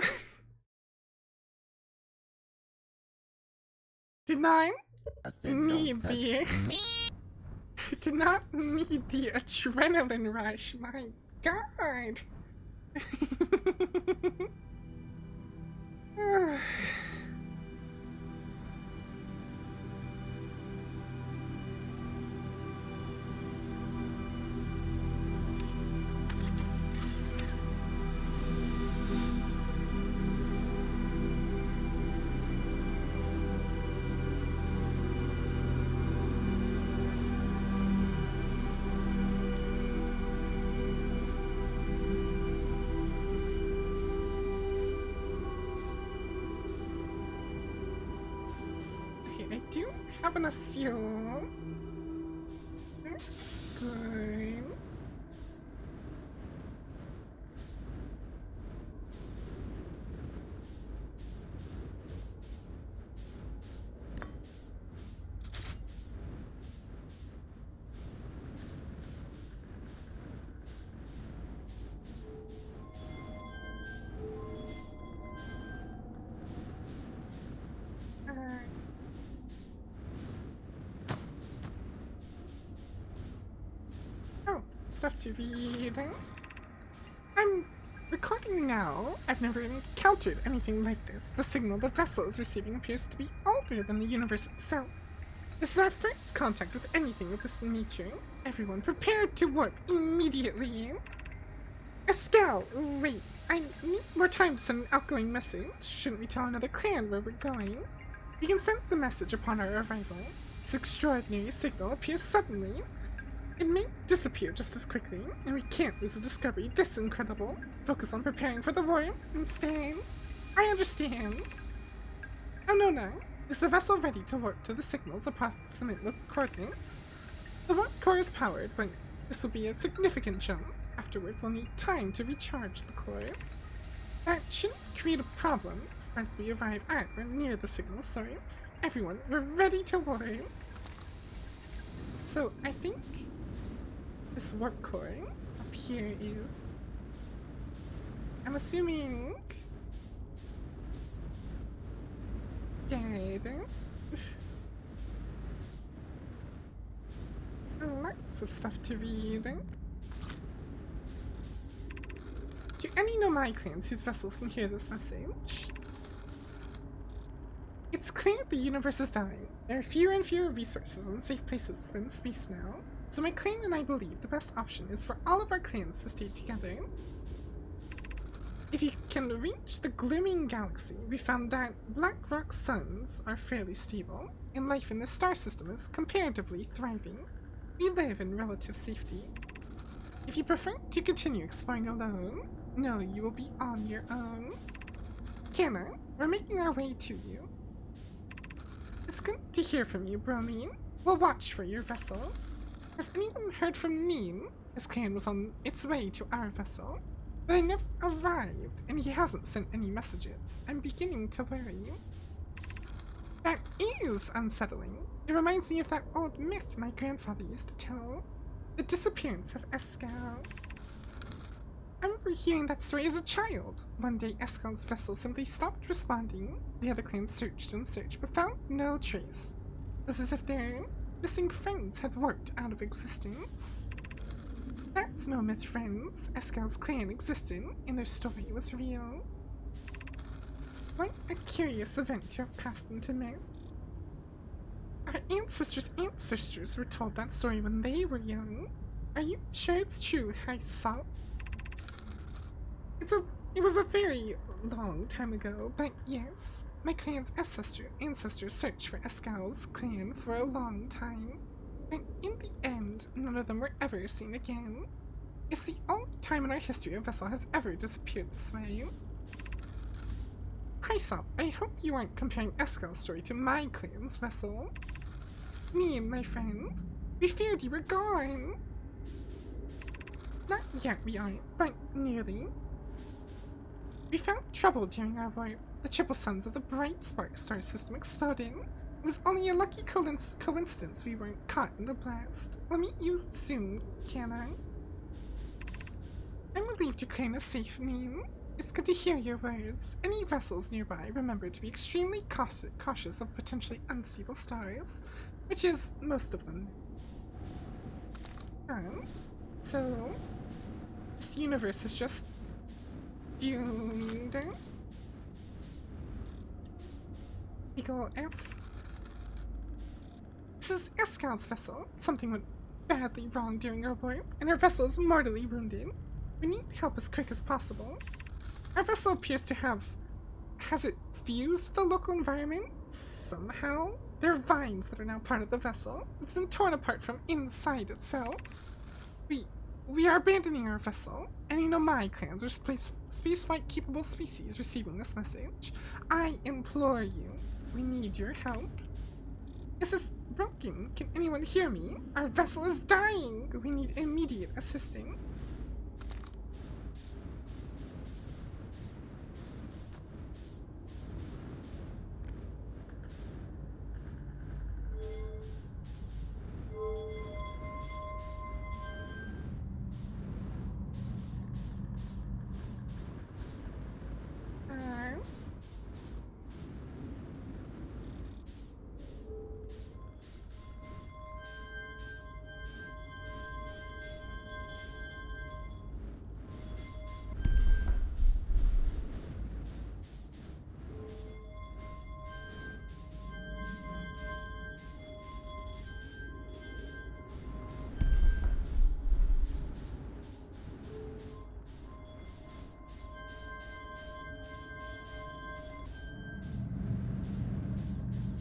did not need the... did not need the adrenaline rush. My god. I do have enough fuel. That's good. Stuff to read. I'm recording now. I've never encountered anything like this. The signal the vessel is receiving appears to be older than the universe itself. This is our first contact with anything of this nature. Everyone prepared to warp immediately. Estelle, wait. I need more time to send an outgoing message. Shouldn't we tell another clan where we're going? We can send the message upon our arrival. This extraordinary signal appears suddenly. It may disappear just as quickly, and we can't lose a discovery this incredible. Focus on preparing for the warp and staying. I understand. Anona, is the vessel ready to warp to the signal's approximate coordinates? The warp core is powered, but this will be a significant jump. Afterwards, we'll need time to recharge the core. That shouldn't create a problem once we arrive at or near the signal source. Everyone, we're ready to warp. So, I think this warp core up here is... I'm assuming... dead. Lots of stuff to read. Do any Nomai clans whose vessels can hear this message? It's clear the universe is dying. There are fewer and fewer resources and safe places within space now. So my clan and I believe the best option is for all of our clans to stay together. If you can reach the Glooming Galaxy, we found that black rock suns are fairly stable, and life in the star system is comparatively thriving. We live in relative safety. If you prefer to continue exploring alone, no, you will be on your own. Kanna, we're making our way to you. It's good to hear from you, Bromine. We'll watch for your vessel. Has anyone heard from Neen? His clan was on its way to our vessel. But I never arrived, and he hasn't sent any messages. I'm beginning to worry. That is unsettling. It reminds me of that old myth my grandfather used to tell. The disappearance of Escal. I remember hearing that story as a child. One day Escal's vessel simply stopped responding. The other clans searched and searched, but found no trace. It was as if their missing friends had warped out of existence. That's no myth, friends. Escal's clan existed, and their story was real. What a curious event to have passed into myth. Our ancestors were told that story when they were young. Are you sure it's true, Hyssop? It was a very long time ago, but yes, my clan's ancestors searched for Escal's clan for a long time. But in the end, none of them were ever seen again. It's the only time in our history a vessel has ever disappeared this way. Hyssop, I hope you aren't comparing Escal's story to my clan's vessel. Me and my friend, we feared you were gone. Not yet we aren't, but nearly. We found trouble during our warp. The triple suns of the bright spark star system exploded. It was only a lucky coincidence we weren't caught in the blast. I'll meet you soon, can I? I'm relieved your claim is safe, Neem. It's good to hear your words. Any vessels nearby, remember to be extremely cautious of potentially unstable stars, which is most of them. So, this universe is just doomed. Big ol' F. This is Escal's vessel. Something went badly wrong during our warp, and our vessel is mortally wounded. We need help as quick as possible. Our vessel appears to have... Has it fused with the local environment? Somehow? There are vines that are now part of the vessel. It's been torn apart from inside itself. We are abandoning our vessel. Any Nomai clans or spaceflight-capable species receiving this message, I implore you, we need your help. Is this broken? Can anyone hear me? Our vessel is dying! We need immediate assistance.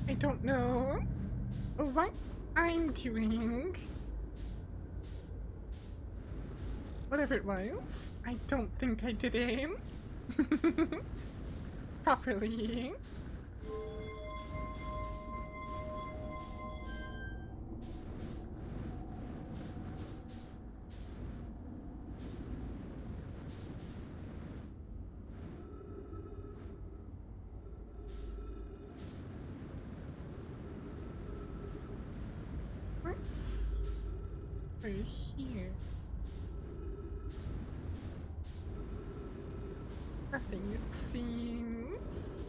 I don't know what I'm doing. Whatever it was, I don't think I did it properly. What's over here? Nothing, it seems.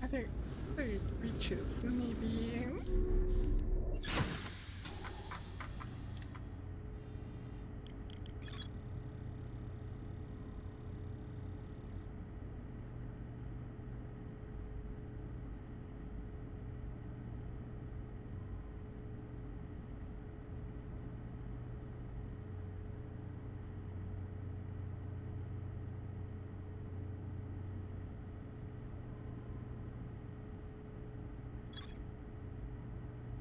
Other reaches, maybe.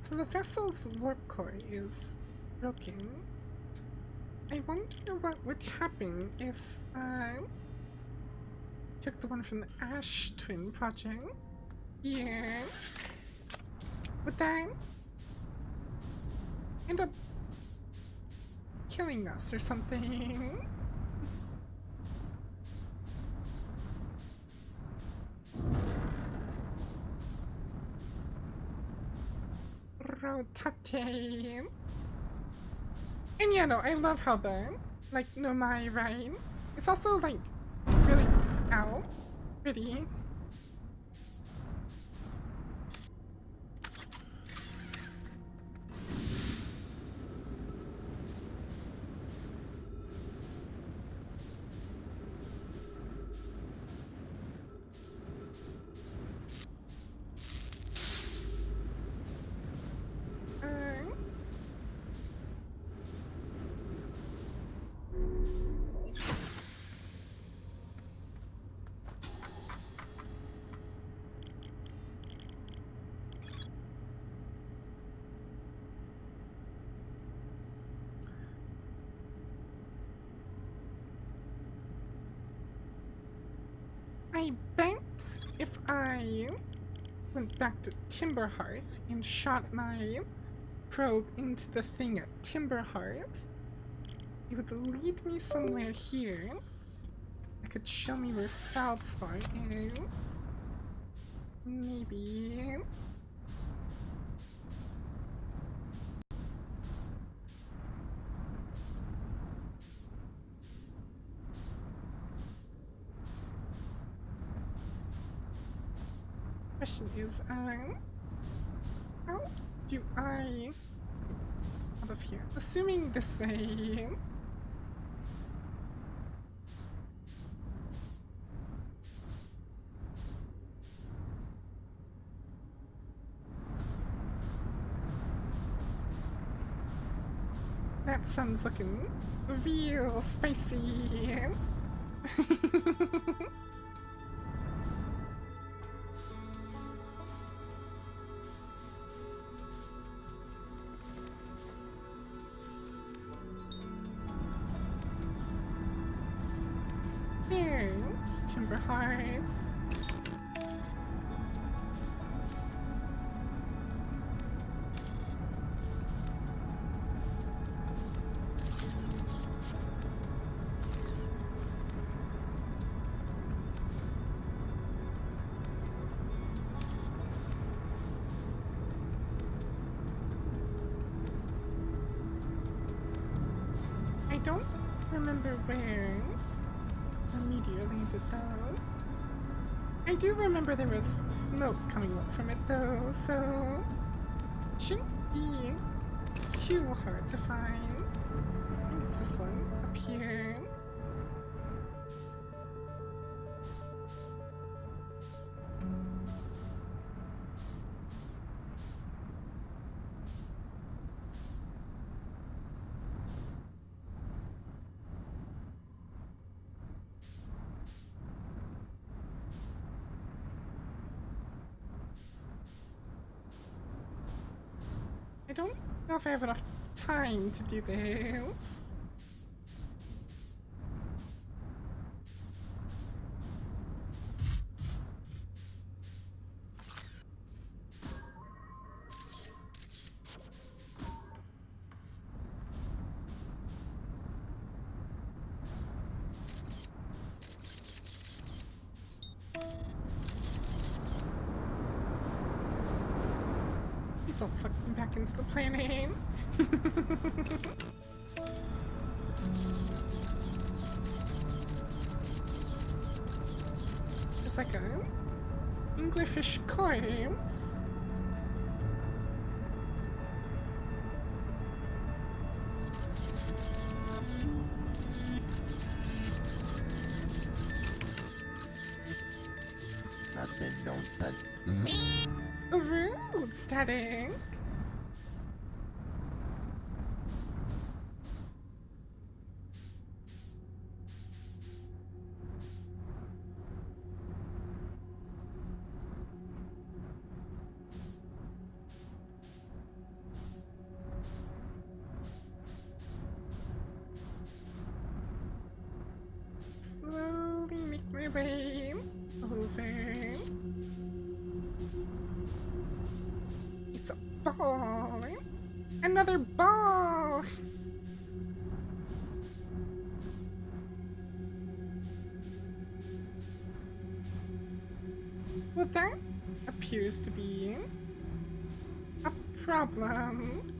So the vessel's warp core is broken. I wonder what would happen if I took the one from the Ash Twin Project here. Would that end up killing us or something? Rotate. And yeah, no, I love how the, like, Nomai, right? It's also, like, really, ow, pretty. I bet if I went back to Timberhearth and shot my probe into the thing at Timberhearth, it would lead me somewhere here. It could show me where Feldspar is. Maybe. Question is, how do I get out of here? Assuming this way. That sun's looking real spicy. There's Timberhearth. I don't remember where the meteor landed though. I do remember there was smoke coming up from it though, so it shouldn't be too hard to find. I think it's this one up here. I don't know if I have enough time to do this. Please don't suck me back into the planet. Just like a English corpse. Nothing, don't touch me. Rude, Static. slowly make my way over. It's a ball. Another ball! Well, that appears to be a problem.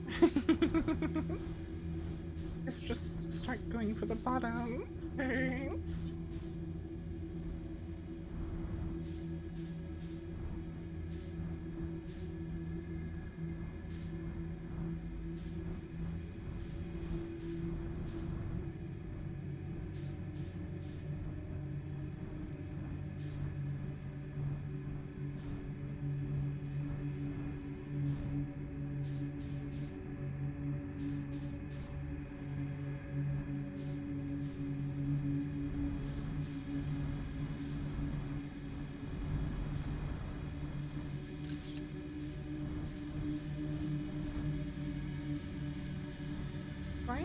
Let's just start going for the bottom first. What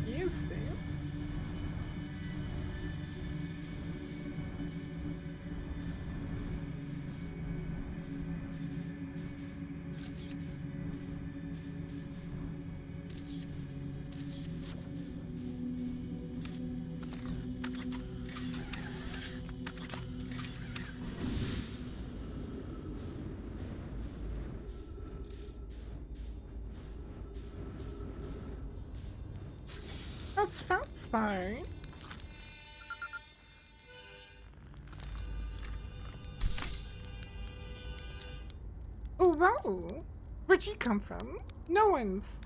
is this? That's Feldspar. Oh, whoa! Where'd you come from? No one's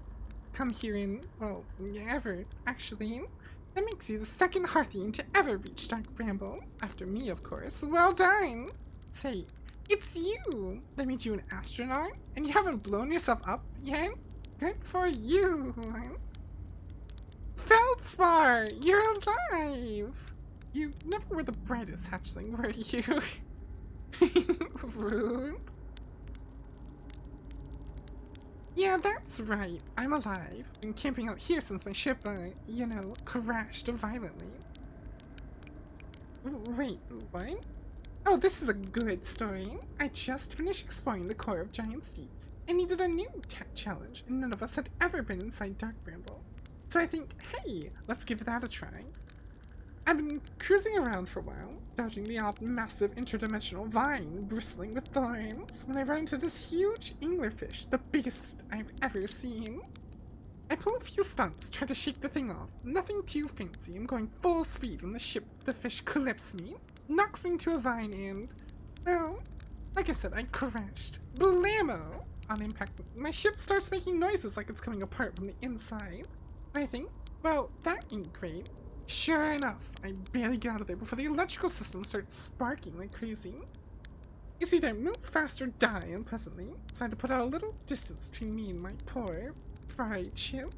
come here in, well, ever, actually. That makes you the second Hearthian to ever reach Dark Bramble. After me, of course. Well done! Say, it's you! That made you an astronaut? And you haven't blown yourself up yet? Good for you! Feldspar! You're alive! You never were the brightest hatchling, were you? Rude. Yeah, that's right. I'm alive. Been camping out here since my ship, you know, crashed violently. Wait, what? Oh, this is a good story. I just finished exploring the core of Giant's Deep and needed a new tech challenge, and none of us had ever been inside Dark Bramble. So I think, hey, let's give that a try. I've been cruising around for a while, dodging the odd massive interdimensional vine bristling with thorns, when I run into this huge anglerfish, the biggest I've ever seen. I pull a few stunts, try to shake the thing off. Nothing too fancy. I'm going full speed when the fish clips me, knocks me into a vine, and, well, like I said, I crashed. Blammo! On impact, my ship starts making noises like it's coming apart from the inside. I think, well, that ain't great. Sure enough, I barely get out of there before the electrical system starts sparking like crazy. It's either move fast or die unpleasantly, so I had to put out a little distance between me and my poor, fried ship.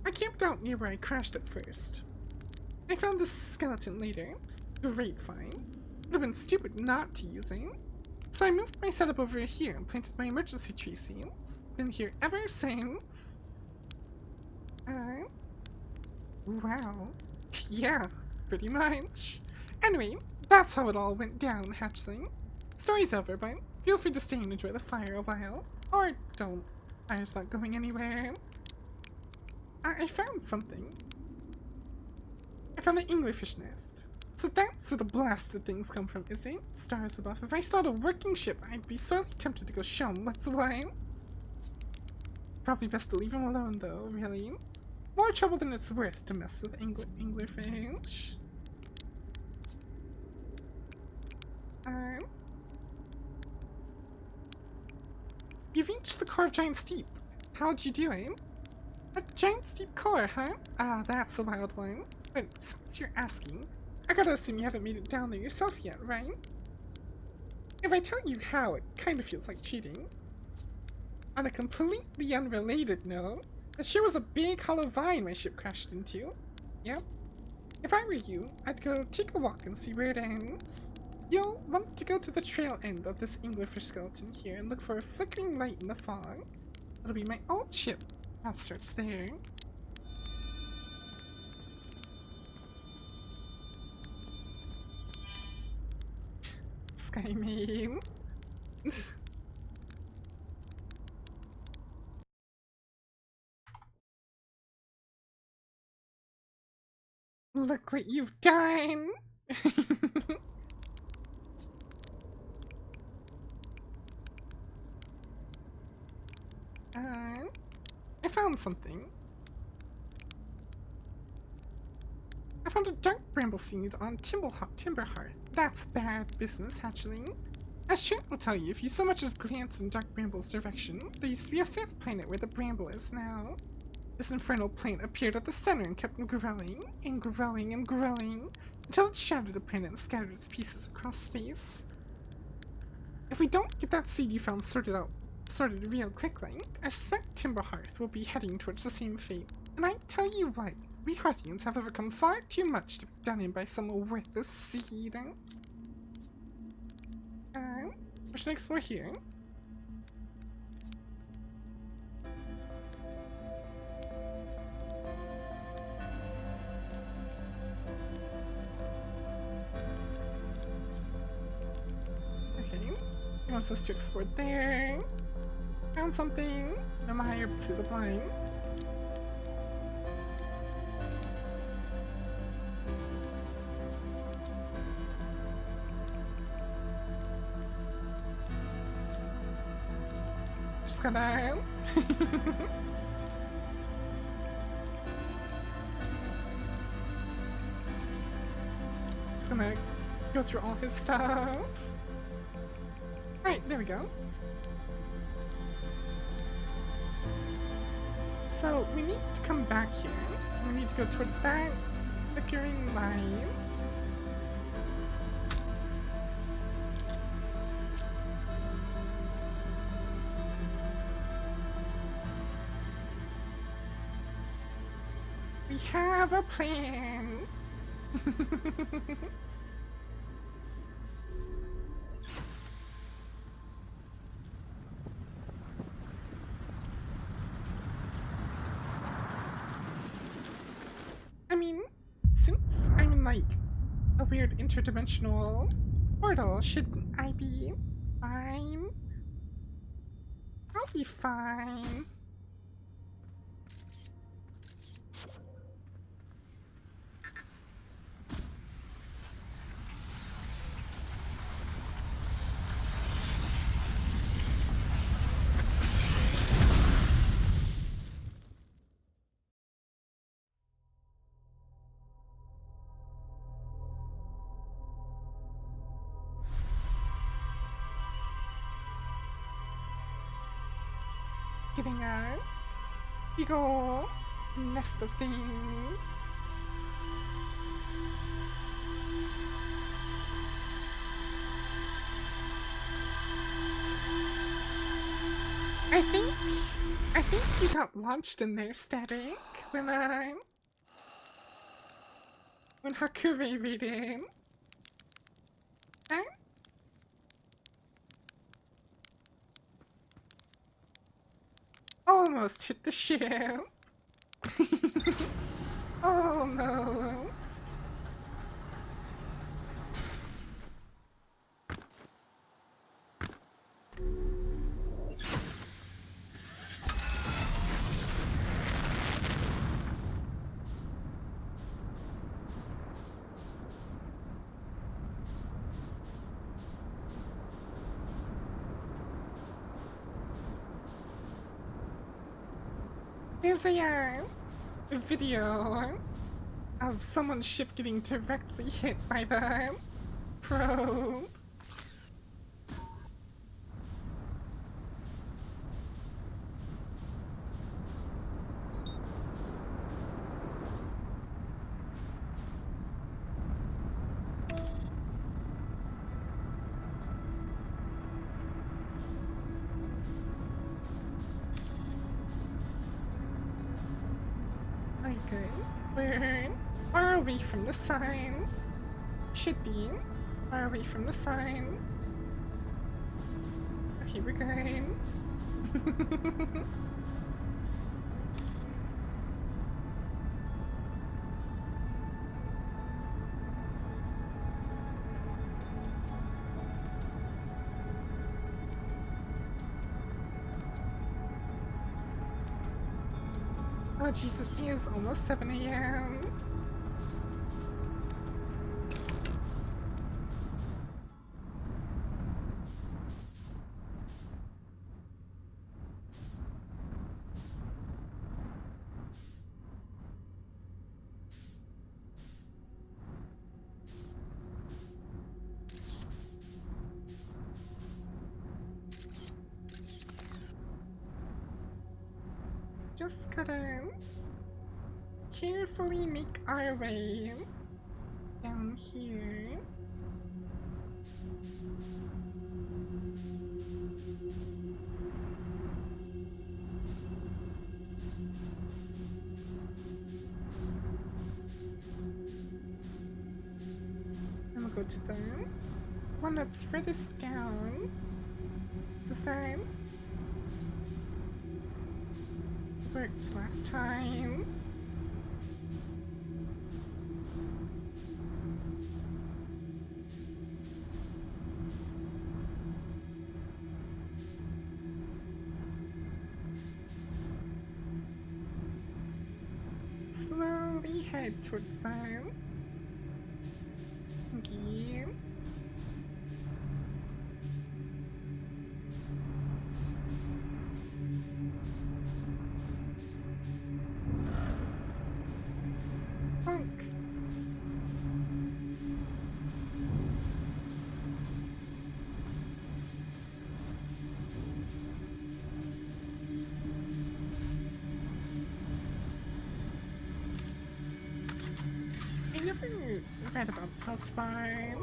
I camped out near where I crashed at first. I found this skeleton later. Great find. Would have been stupid not to use it. So I moved my setup over here and planted my emergency tree seeds. Been here ever since. Wow. Yeah, pretty much. Anyway, that's how it all went down, hatchling. Story's over, but feel free to stay and enjoy the fire a while. Or don't. Fire's not going anywhere. I found something. I found the anglerfish nest. So that's where the blasted things come from, is it? Stars above. If I saw a working ship, I'd be sorely tempted to go show 'em what's what. Probably best to leave him alone, though, really. More trouble than it's worth to mess with anglerfish. You've reached the core of Giant Steep. How'd you do it? A Giant Steep core, huh? Ah, that's a wild one. But since you're asking, I gotta assume you haven't made it down there yourself yet, right? If I tell you how, it kinda feels like cheating. On a completely unrelated note, it sure was a big hollow vine my ship crashed into. Yep. If I were you, I'd go take a walk and see where it ends. You'll want to go to the trail end of this anglerfish skeleton here and look for a flickering light in the fog. That'll be my old ship. Path starts there. guy made. Look what you've done! I found something. I found a dark bramble seed on Timberhearth. That's bad business, hatchling. As Trent will tell you, if you so much as glance in Dark Bramble's direction, there used to be a fifth planet where the bramble is now. This infernal plant appeared at the center and kept growing, and growing, and growing, until it shattered the planet and scattered its pieces across space. If we don't get that seed you found sorted real quickly, I suspect Timberhearth will be heading towards the same fate. And I tell you what, we Hearthians have overcome far too much to be done in by some worthless seed. We should explore here. Okay, he wants us to explore there. Found something. No higher to the blind. Just gonna just gonna go through all his stuff. Alright, there we go. So we need to come back here. We need to go towards that flickering light. We have a plan. I mean, since I'm in like a weird interdimensional portal, shouldn't I be fine? I'll be fine. Getting a big ol' nest of things. I think you got launched in there, Static, when Hakure read in. Huh? Almost hit the ship. Almost. There's a video of someone's ship getting directly hit by the probe. Good. We're far away from the sign. Should be far away from the sign. Okay, we're good. Oh jeez, it is almost 7 a.m. Just gotta carefully make our way down here. And we'll go to the one that's furthest down. Because that worked last time. Slowly head towards them. Okay. Honk. I never read about Felspar.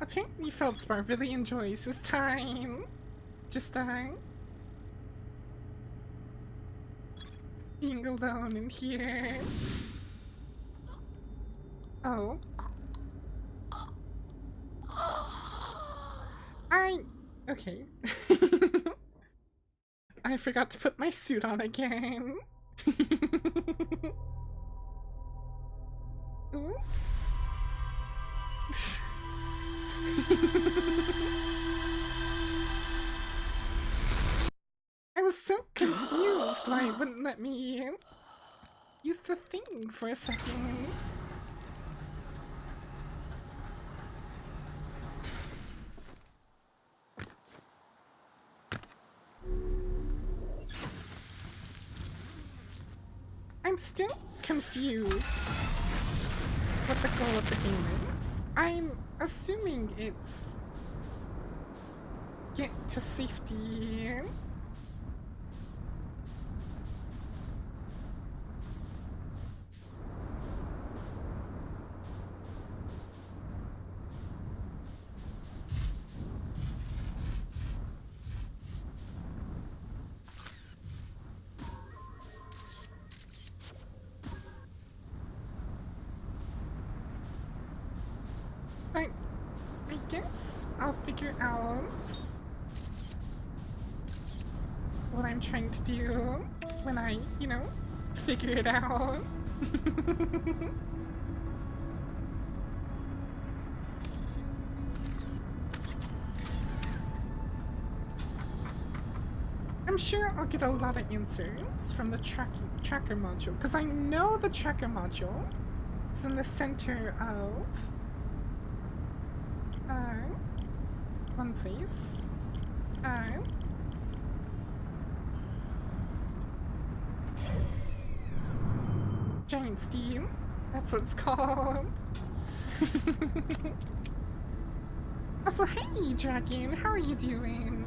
Apparently Feldspar really enjoys his time. Just being alone in here. Oh. Okay. I forgot to put my suit on again. Oops. I was so confused why it wouldn't let me use the thing for a second. I'm still confused what the goal of the game is. I'm assuming it's get to safety. I guess I'll figure out what I'm trying to do when I, figure it out. I'm sure I'll get a lot of answers from the tracker module, because I know the tracker module is in the center of one place. Giant Steam. That's what it's called. Also, hey, Dragon, how are you doing?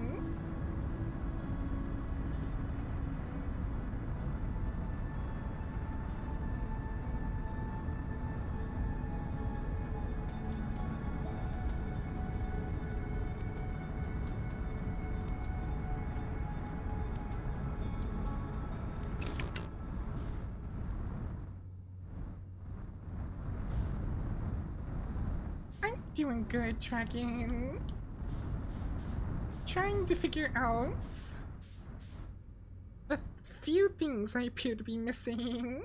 Doing good, Dragon. Trying to figure out the few things I appear to be missing.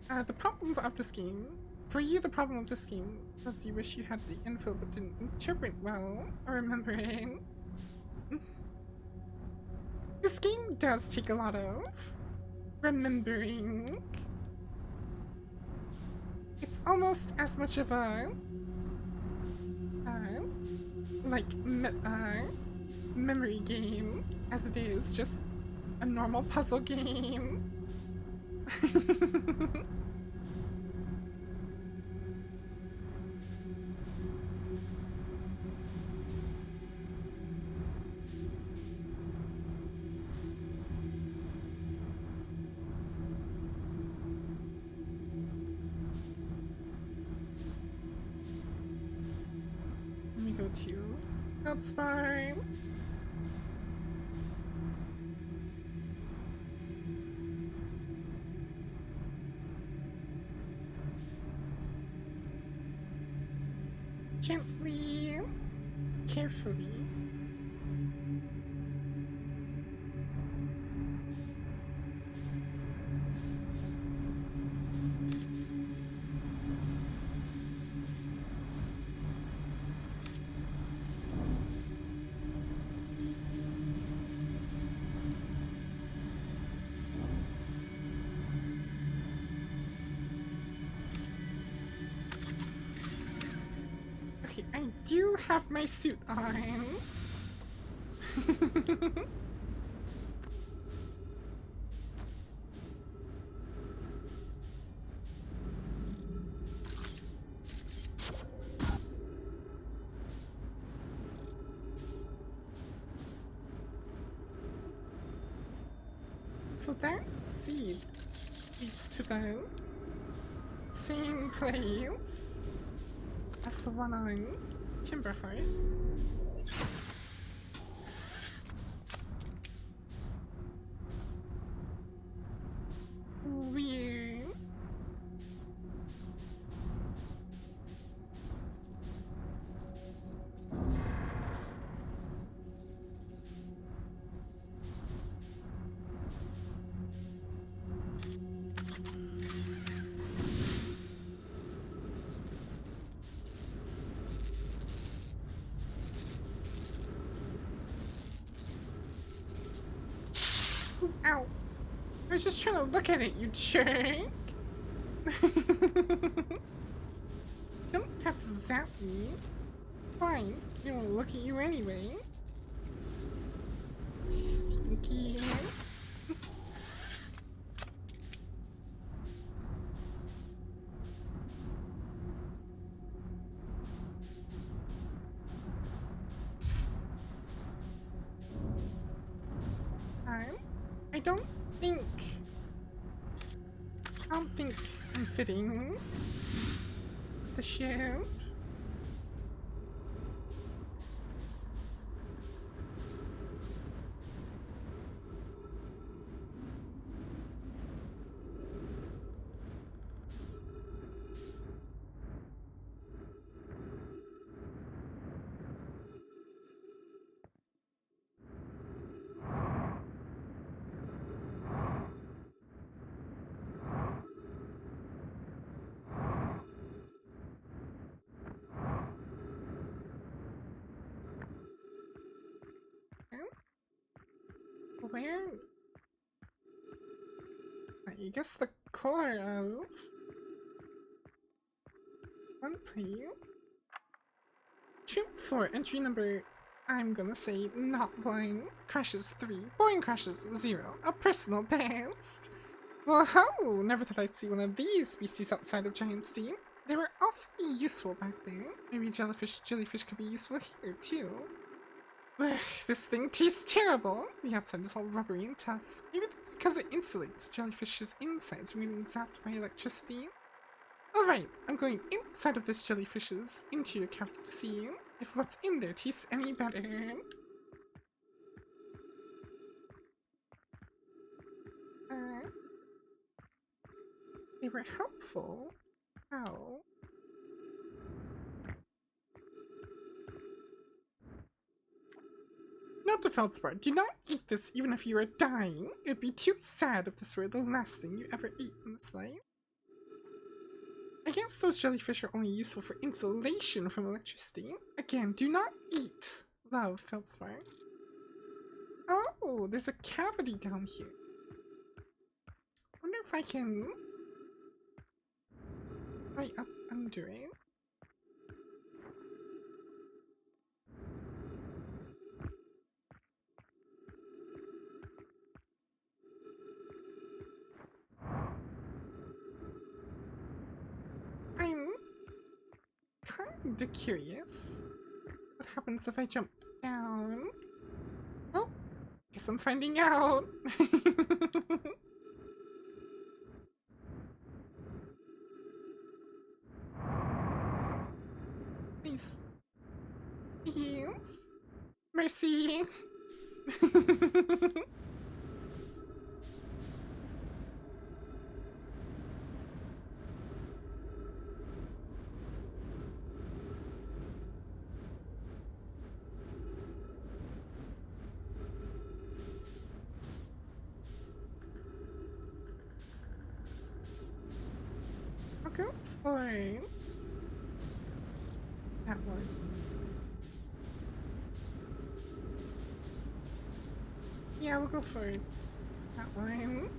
The problem of this game, for you, the problem of this game was you wish you had the info but didn't interpret well or remembering. This game does take a lot of remembering. It's almost as much of a memory game as it is just a normal puzzle game. Let me go to Outspine. Gently, carefully. Okay, I do have my suit on. So that seed leads to the same place as the one on Timberhearth. Weird. Ooh, ow. I was just trying to look at it, you jerk. Don't have to zap me. Fine, I don't look at you anyway. Stinky. I don't think I'm fitting the ship. Where? I guess the core of one, please. Troop 4, entry number, I'm gonna say not 1, crashes 3, boring crashes 0, a personal best. Well, ho! Never thought I'd see one of these species outside of Giant Steam. They were awfully useful back there. Maybe jellyfish could be useful here, too. Ugh, this thing tastes terrible. The outside is all rubbery and tough. Maybe that's because it insulates the jellyfish's insides from getting zapped by electricity. Alright, I'm going inside of this jellyfish's interior cavity to see if what's in there tastes any better. They were helpful. How? Not to Feldspar, do not eat this even if you are dying. It'd be too sad if this were the last thing you ever eat in this life. guess those jellyfish are only useful for insulation from electricity. Again, do not eat. Love, Feldspark. Oh, there's a cavity down here. Wonder if I can... right up under it. I'm kinda curious. What happens if I jump down? Well, guess I'm finding out. Please. Please. Mercy. I'll go for that one. Yeah, we'll go for that one.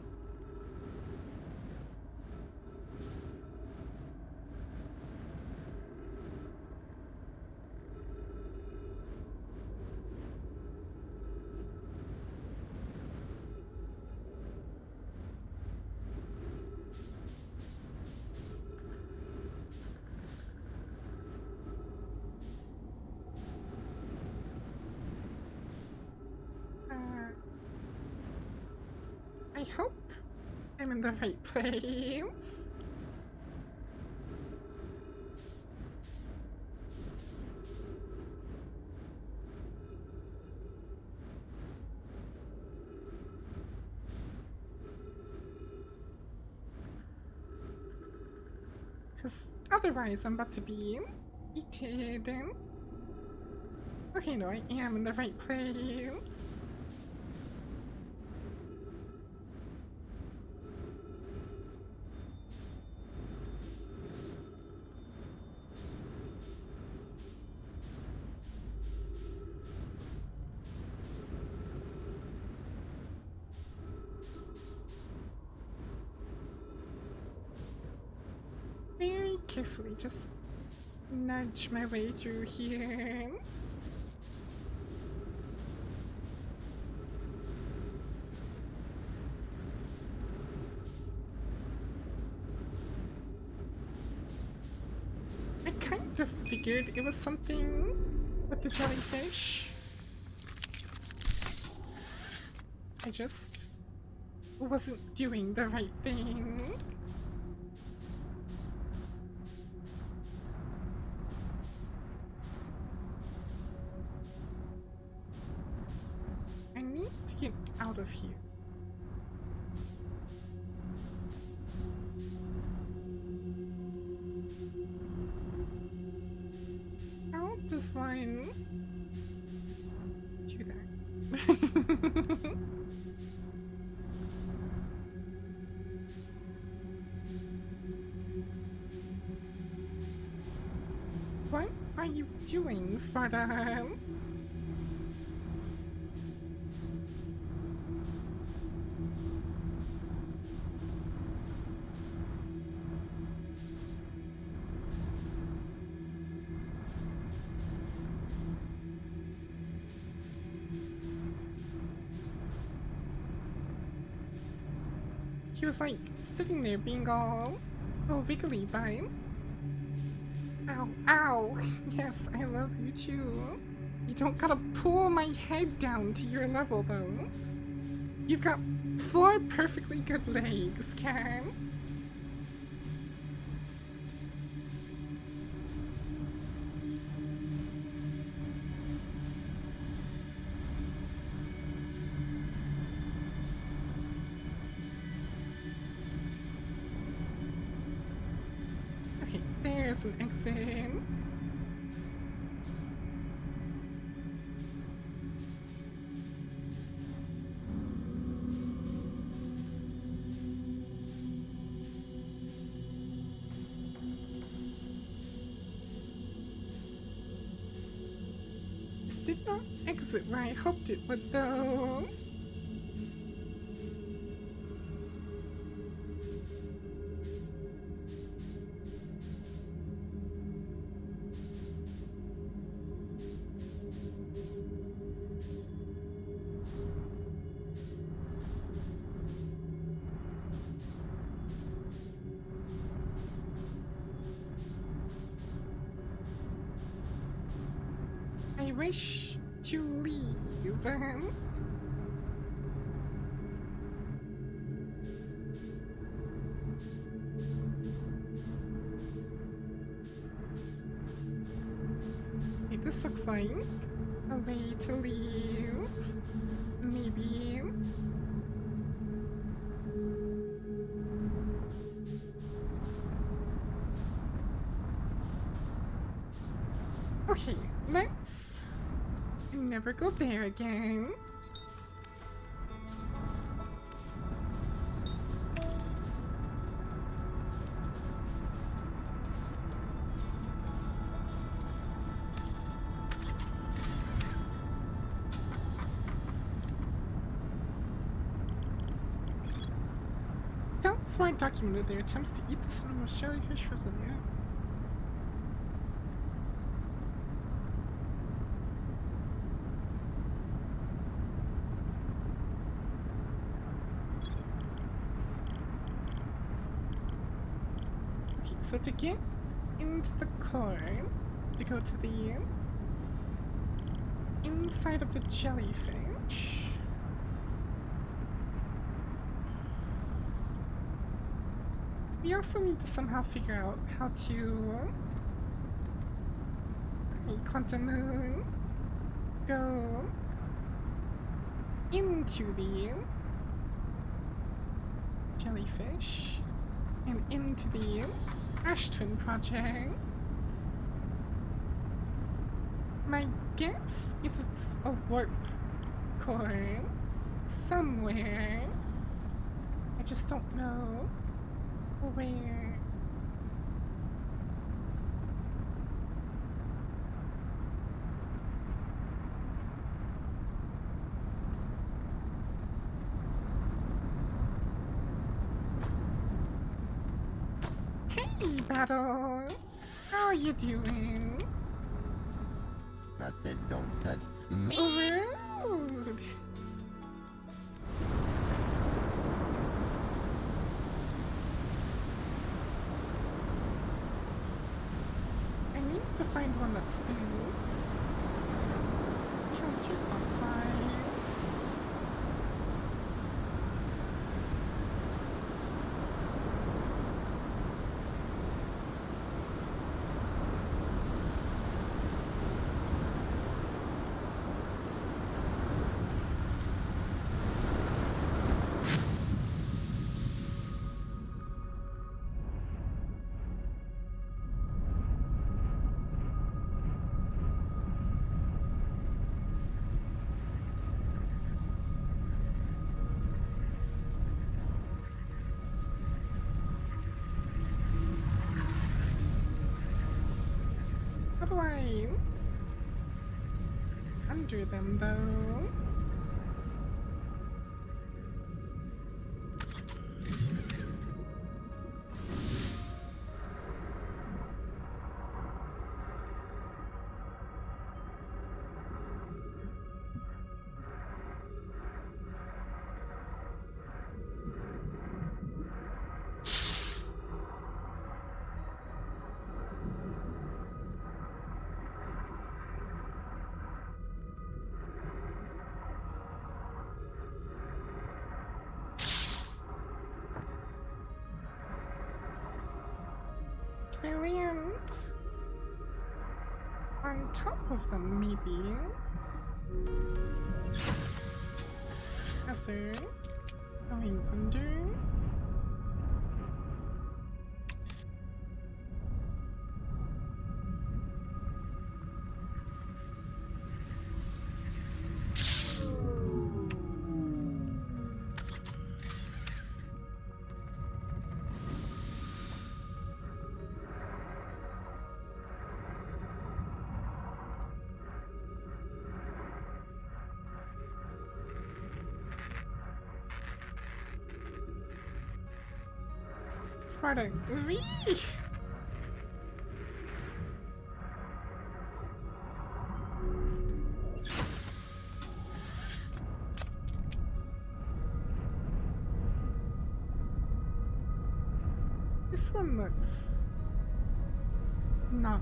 I hope I'm in the right place. Because otherwise I'm about to be eaten. Okay, no, I am in the right place. Very carefully, just nudge my way through here. I kind of figured it was something with the jellyfish. I just wasn't doing the right thing. I need to get out of here. How does one do that? What are you doing, Sparta? He was like sitting there being all wiggly by him. Ow, ow. Yes, I love you too. You don't gotta pull my head down to your level though. You've got 4 perfectly good legs, Ken. Okay, there's an exit. did not exit where I hoped it would, though. I wish to leave. Okay, this looks like a way to leave. Maybe. Okay, let's never go there again. That's why it documented their attempts to eat the cinnamon jellyfish was in there. Okay, so to get into the core, to go to the inside of the jellyfish. We also need to somehow figure out how to Quantum Moon go into the jellyfish and into the Ash Twin project. My guess is it's a warp core somewhere. I just don't know where. Hey, Battle! How are you doing? I said don't touch me. Rude! I need to find one that spins counterclockwise. How do I undo them though? Can I land on top of them, maybe? As they're going under? Sparta. Wee! This one looks not.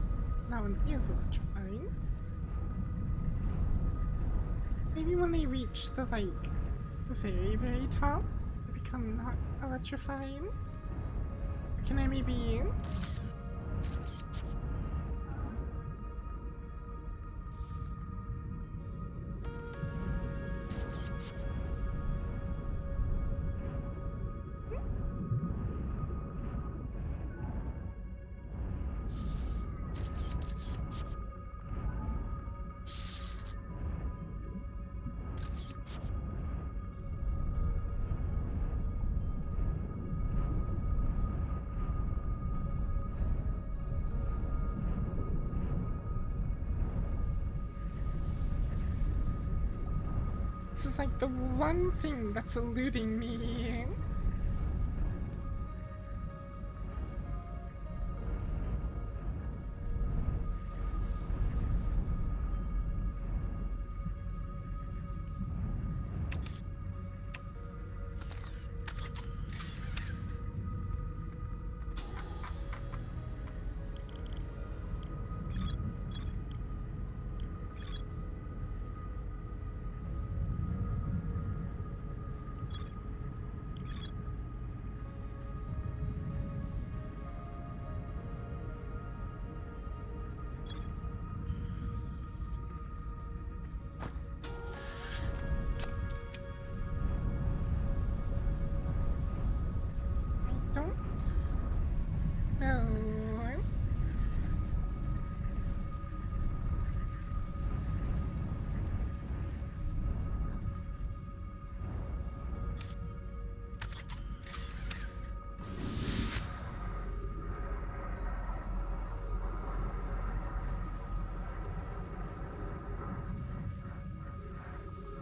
That one is electrifying. Maybe when they reach the like very, very top, they become not electrifying. Or can I maybe? This is like the one thing that's eluding me. Don't know.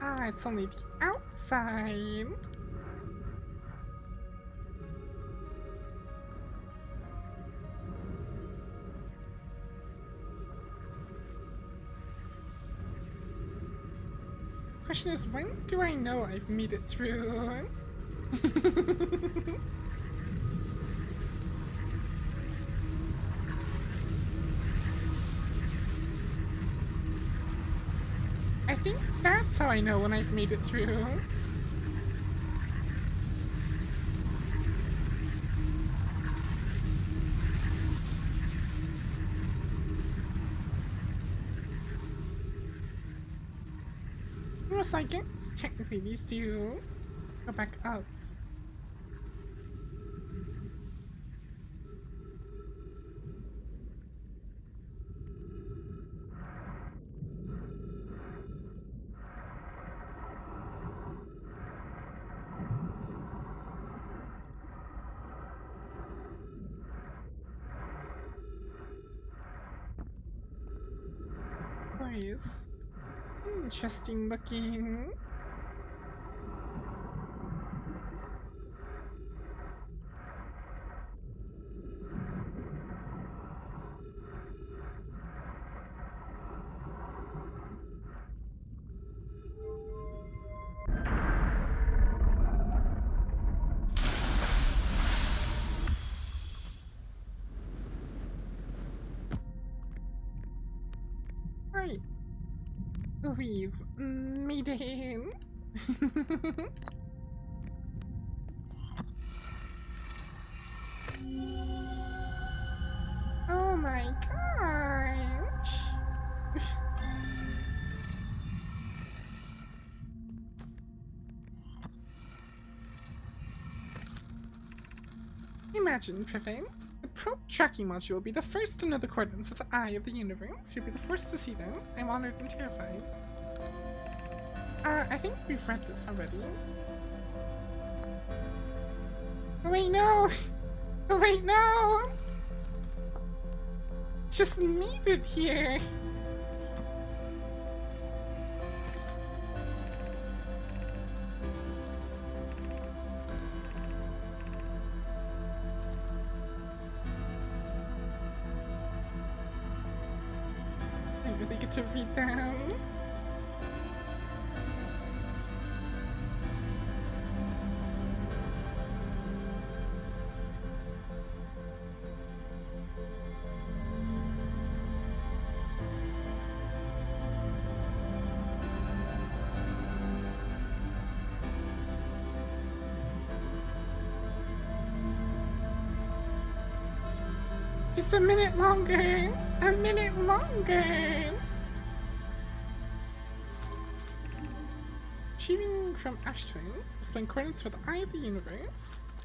Ah, it's only the outside. Question is, when do I know I've made it through? I think that's how I know when I've made it through. So I guess technically these two go back up. Nice. Interesting looking. Right. We've made it in. Oh my gosh. Imagine, Privet. The probe tracking module will be the first to know the coordinates of the eye of the universe. You'll be the first to see them. I'm honored and terrified. I think we've read this already. Oh wait, no! Oh wait, no! Just need it here. I really get to read them. Just a minute longer! A minute longer! Achieving from Ashtwin, displaying coordinates for the Eye of the Universe.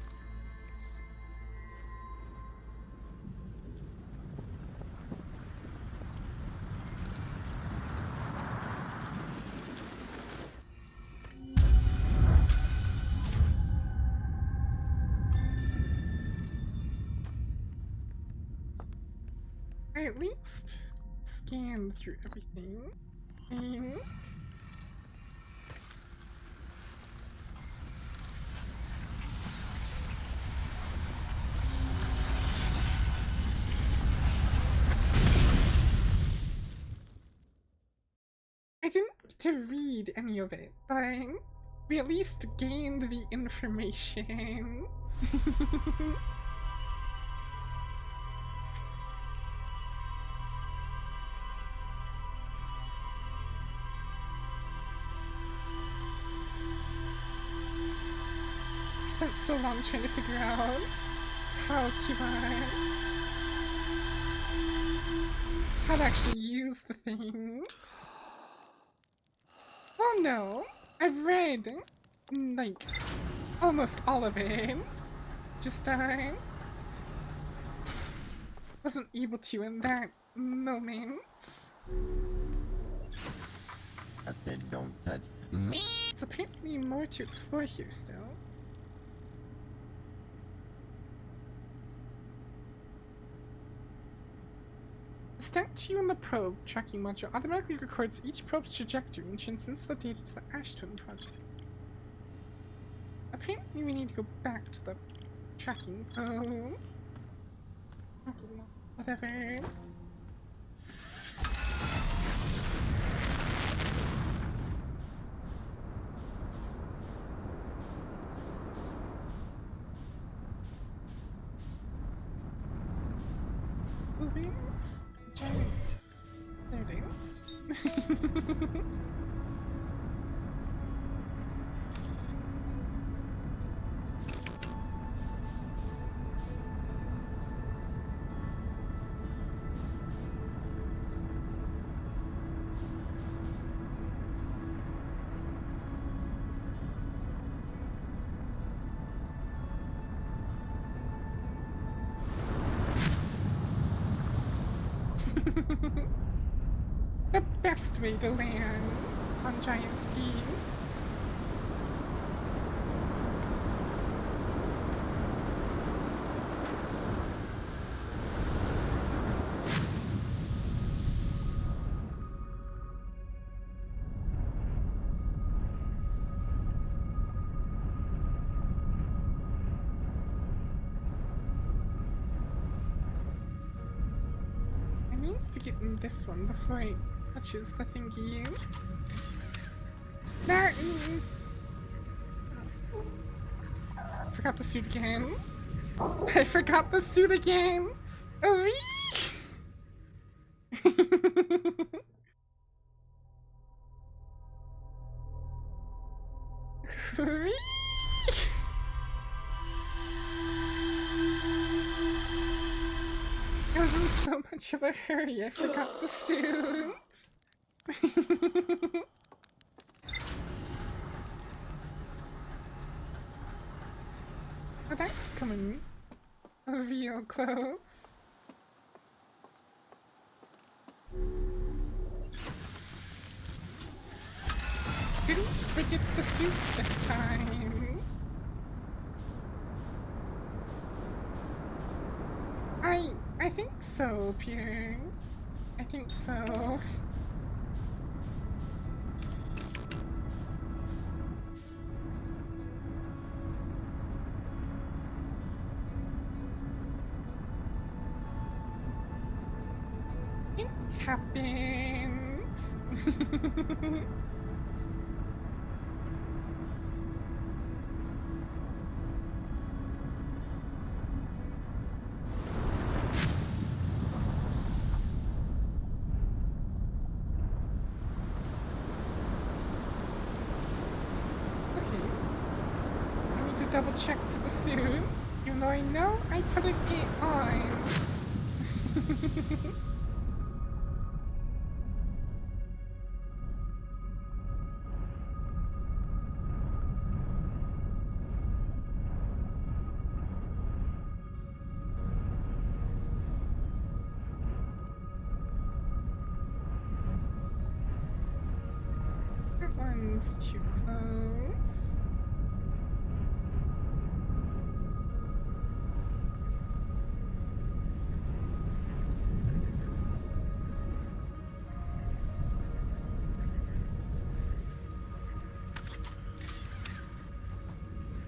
I at least scanned through everything. And I didn't get to read any of it, but we at least gained the information. Spent so long trying to figure out how to actually use the things. Oh no, I've read like almost all of it. Just wasn't able to in that moment. I said don't touch me. It's apparently more to explore here still. The statue and the probe tracking module automatically records each probe's trajectory and transmits the data to the Ashtwin project. Apparently we need to go back to the tracking probe. Whatever. Where's Giants? There it is. The best way to land on Giant Steam. I need to get in this one before it touches the thingy. Martin! I forgot the suit again. I forgot the suit again! I was in so much of a hurry, I forgot the suit. Oh, that's coming real close. Didn't forget the suit this time. I think so, Pierre. I think so. happens. Okay. I need to double check for the suit, even though I know I put it on. That one's too close.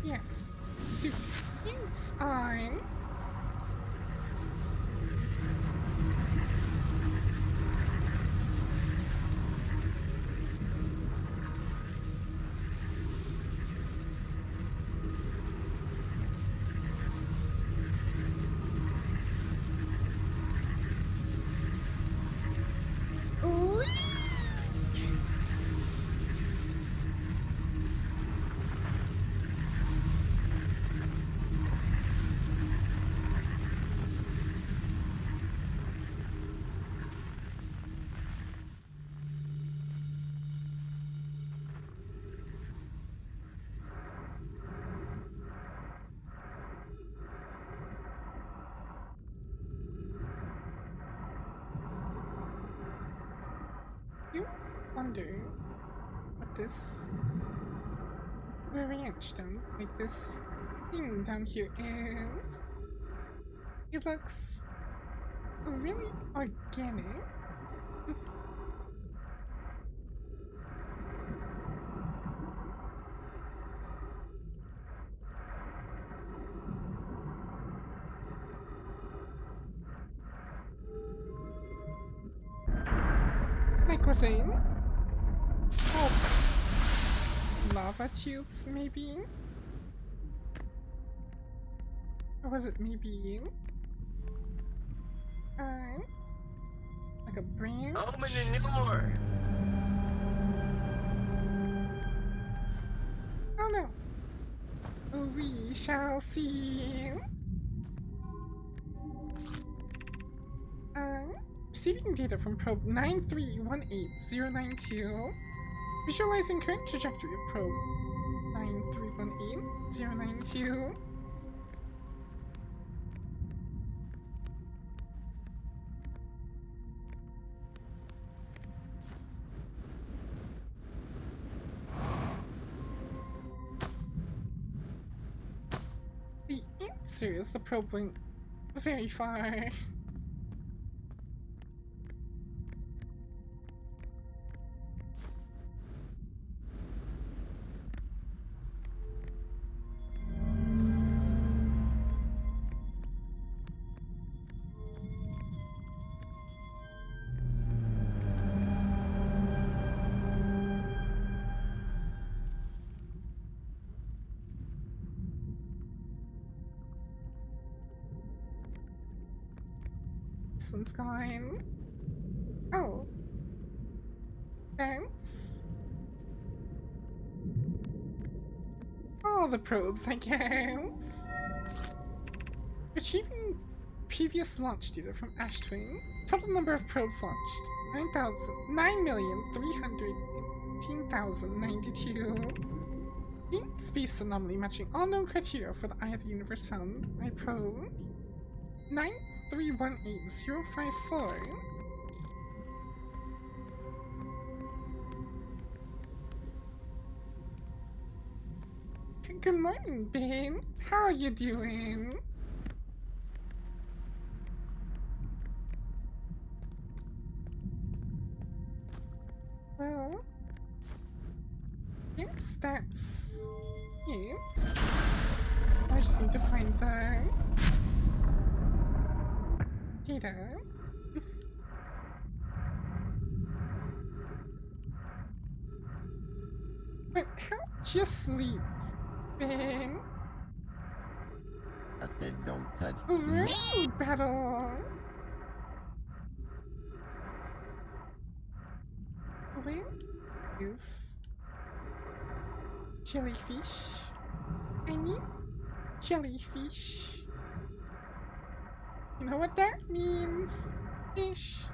Yes, suit is on. Ooh. You wonder what this ranch down, like this thing down here is. It looks really organic. Like was saying, oh, lava tubes maybe, or was it maybe like a branch? Open the door. Oh no. We shall see. Receiving data from probe 9318092. Visualizing current trajectory of probe 9318092. The answer is the probe went very far. This one's gone. Oh. That's all the probes, I guess. Achieving previous launch data from Ash Twin. Total number of probes launched 9,318,092. Space anomaly matching all known criteria for the Eye of the Universe found by probe 9318054. Good morning, Ben. How are you doing? Well, I guess that's it. I just need to find the data. But how'd you sleep, Ben? I said don't touch me. Rude, Battle! Where is jellyfish? I mean, jellyfish. You know what that means? Fish.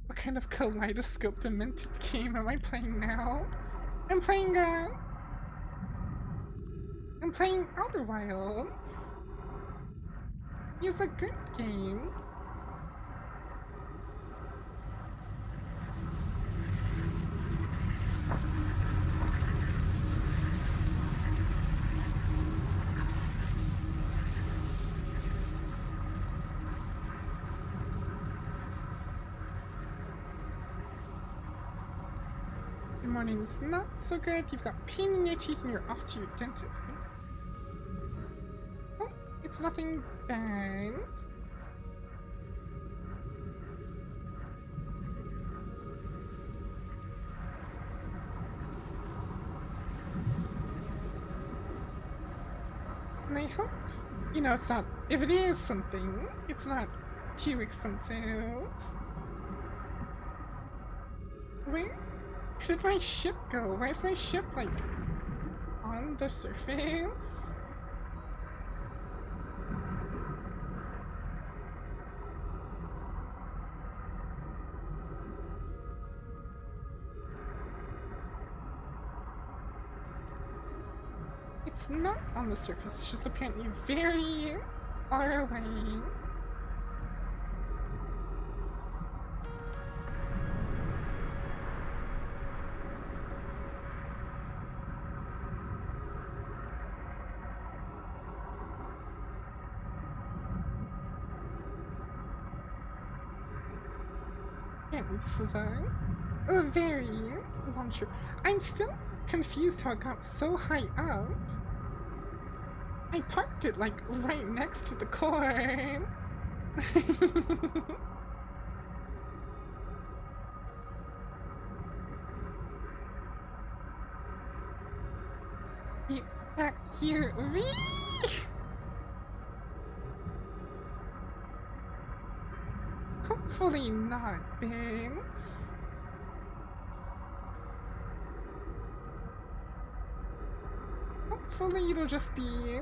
What kind of kaleidoscope demented game am I playing now? I'm playing Outer Wilds. It's a good game. Your morning's not so good. You've got pain in your teeth and you're off to your dentist. Oh, it's nothing bad. And I hope, you know, it's not, if it is something, it's not too expensive. Where did my ship go? Why is my ship, like, on the surface? It's not on the surface, it's just apparently very far away. Apparently this is a very long trip. I'm still confused how it got so high up. I parked it, like, right next to the core. Get back here, Wee! Hopefully not, Binks. Hopefully it'll just be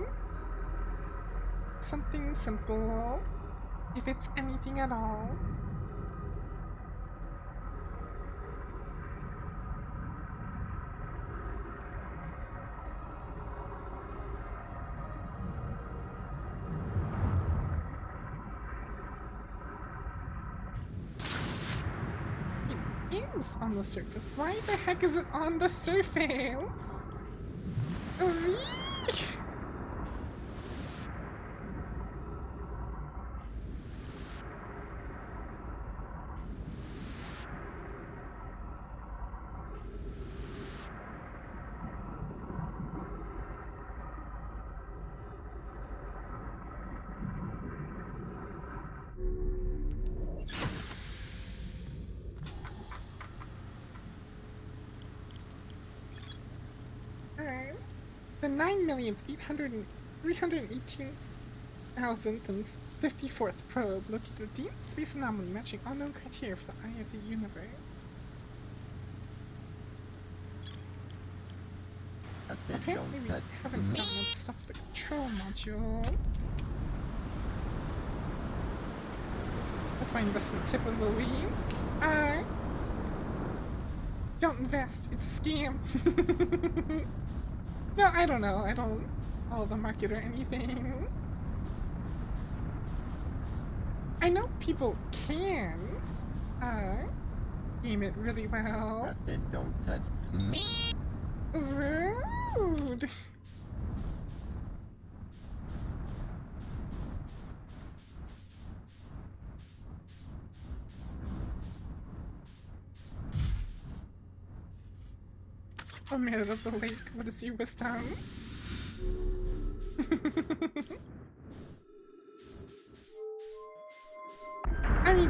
something simple, if it's anything at all. It is on the surface. Why the heck is it on the surface? The 9,318,054th probe located a deep space anomaly matching unknown criteria for the eye of the universe. I said Apparently don't we touch haven't me. gotten enough stuff for the control module. That's my investment tip of the week. Don't invest, it's a scam. No, I don't know. I don't follow the market or anything. I know people can game it really well. I said don't touch me. Rude. Oh, Merit of the Lake, what is your wisdom?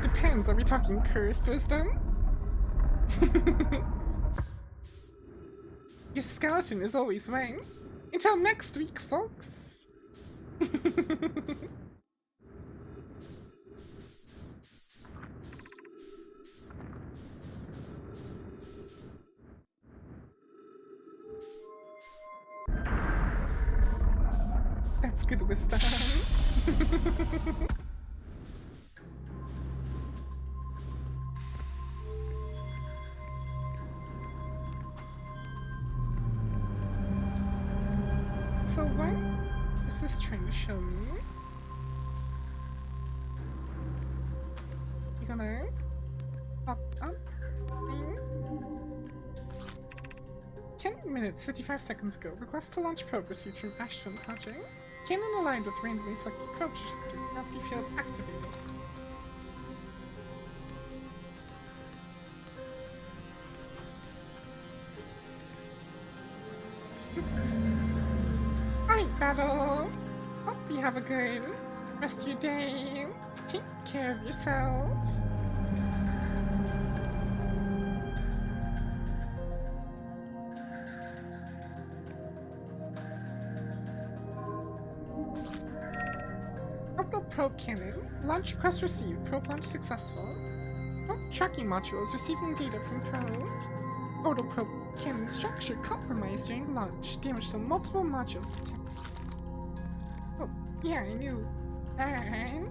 depends. Are we talking cursed wisdom? Your skeleton is always right. Until next week, folks. That's good wisdom. So what is this trying to show me? You gonna pop up? 10 minutes, 55 seconds ago. Request to launch probe received from Ashton Project. Cannon aligned with randomly selected probe trajectory. Gravity field activated. Alright, battle! Hope you have a good rest of your day. Take care of yourself. Orbital probe cannon. Launch request received. Probe launch successful. Probe tracking modules receiving data from probe. Orbital probe cannon structure compromised during launch. Damage to multiple modules detected. Oh, yeah, I knew that.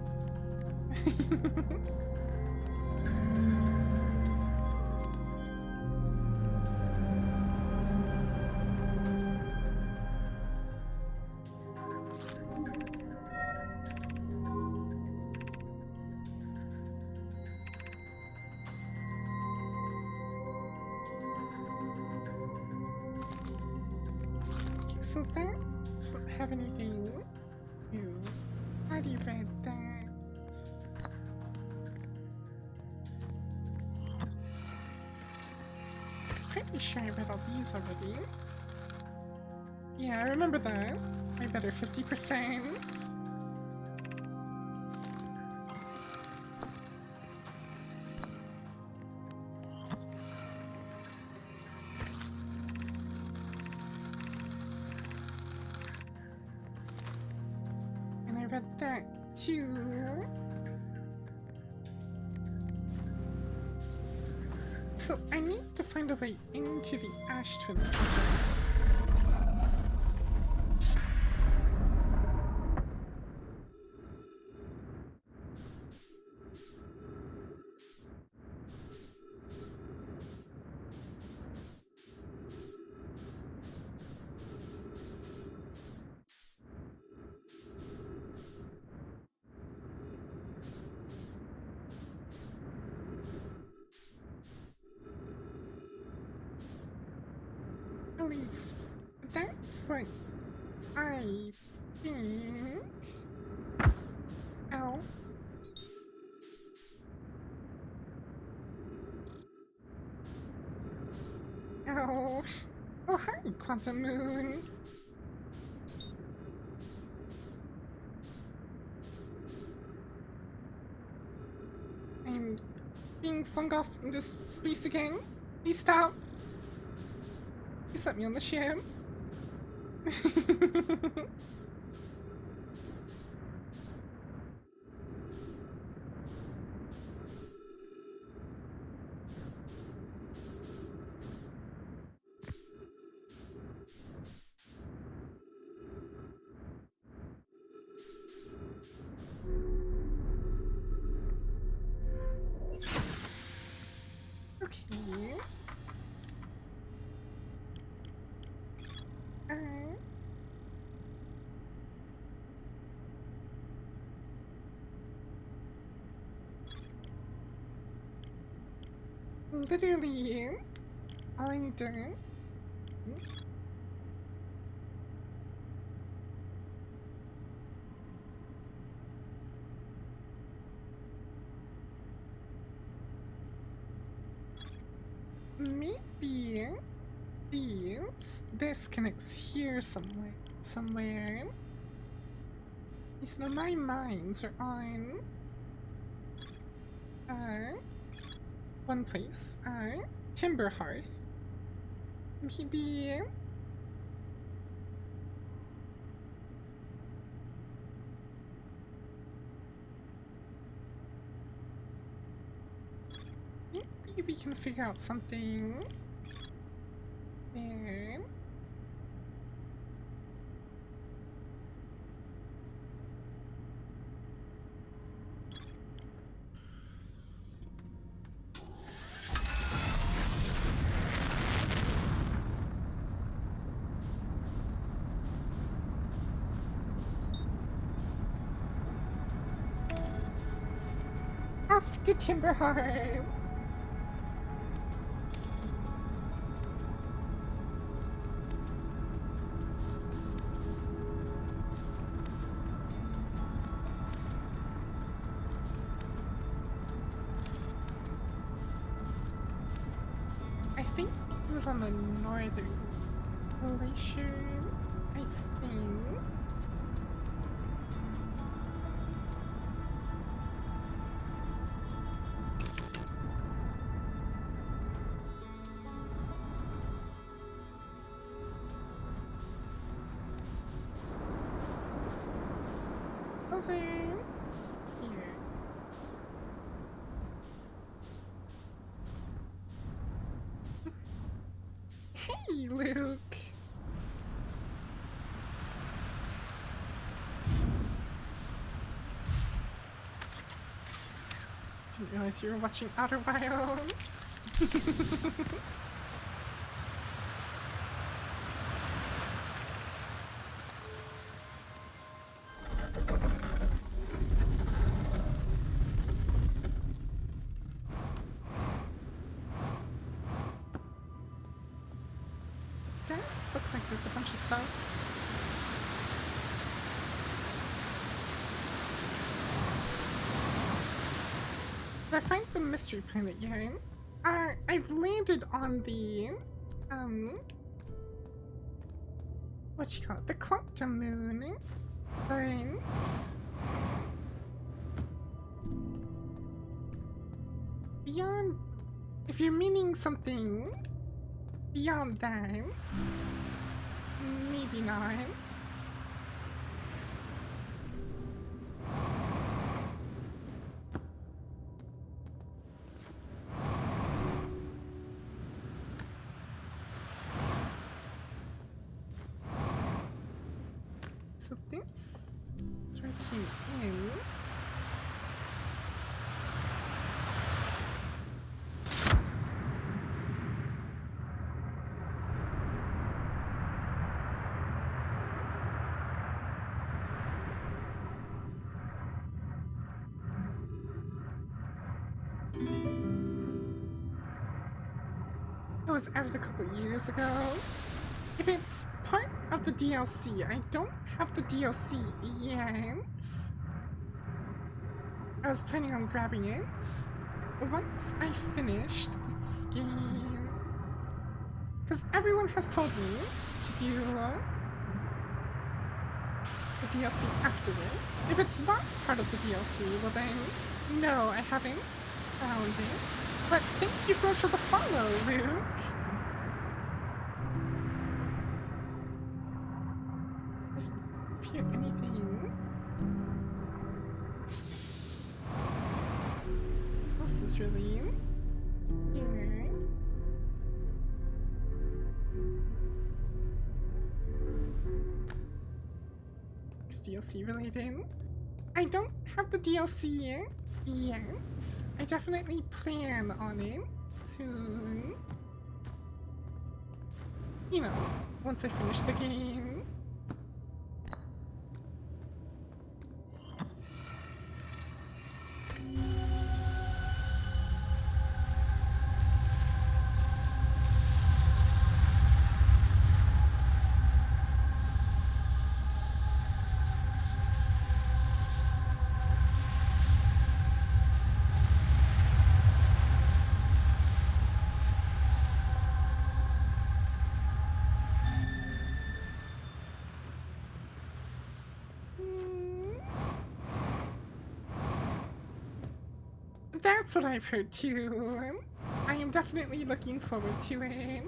So that doesn't have anything new. I already read that. Pretty sure I read all these already. Yeah, I remember that. I better 50%. And I read that too. So I need to find a way into the Ash Twin Project. At least that's what I think. Ow. Ow. Oh, hi, Quantum Moon. I'm being flung off into space again. Please stop. Please let me on the ship. Okay. Literally, all I need to. Maybe this connects here somewhere. These my mines are on one place, Timber Hearth. Maybe... maybe we can figure out something there. Off to Timberheart. I think it was on the northern glacier, I think. Over here. Hey, Luke. Didn't realize you were watching Outer Wilds. Does look like there's a bunch of stuff. Did I find the mystery planet yet? I've landed on the, what you call it? The quantum moon. But... beyond... if you're meaning something beyond that, maybe not. So this is where I came in. It was added a couple years ago. If it's part of the DLC, I don't have the DLC yet. I was planning on grabbing it once I finished this game. Because everyone has told me to do the DLC afterwards. If it's not part of the DLC, well then, no, I haven't found it. But thank you so much for the follow, Luke! Does appear anything? What else is really here? Is DLC related? I don't have the DLC yet. I definitely plan on it soon. You know, once I finish the game. That's what I've heard too. I am definitely looking forward to it.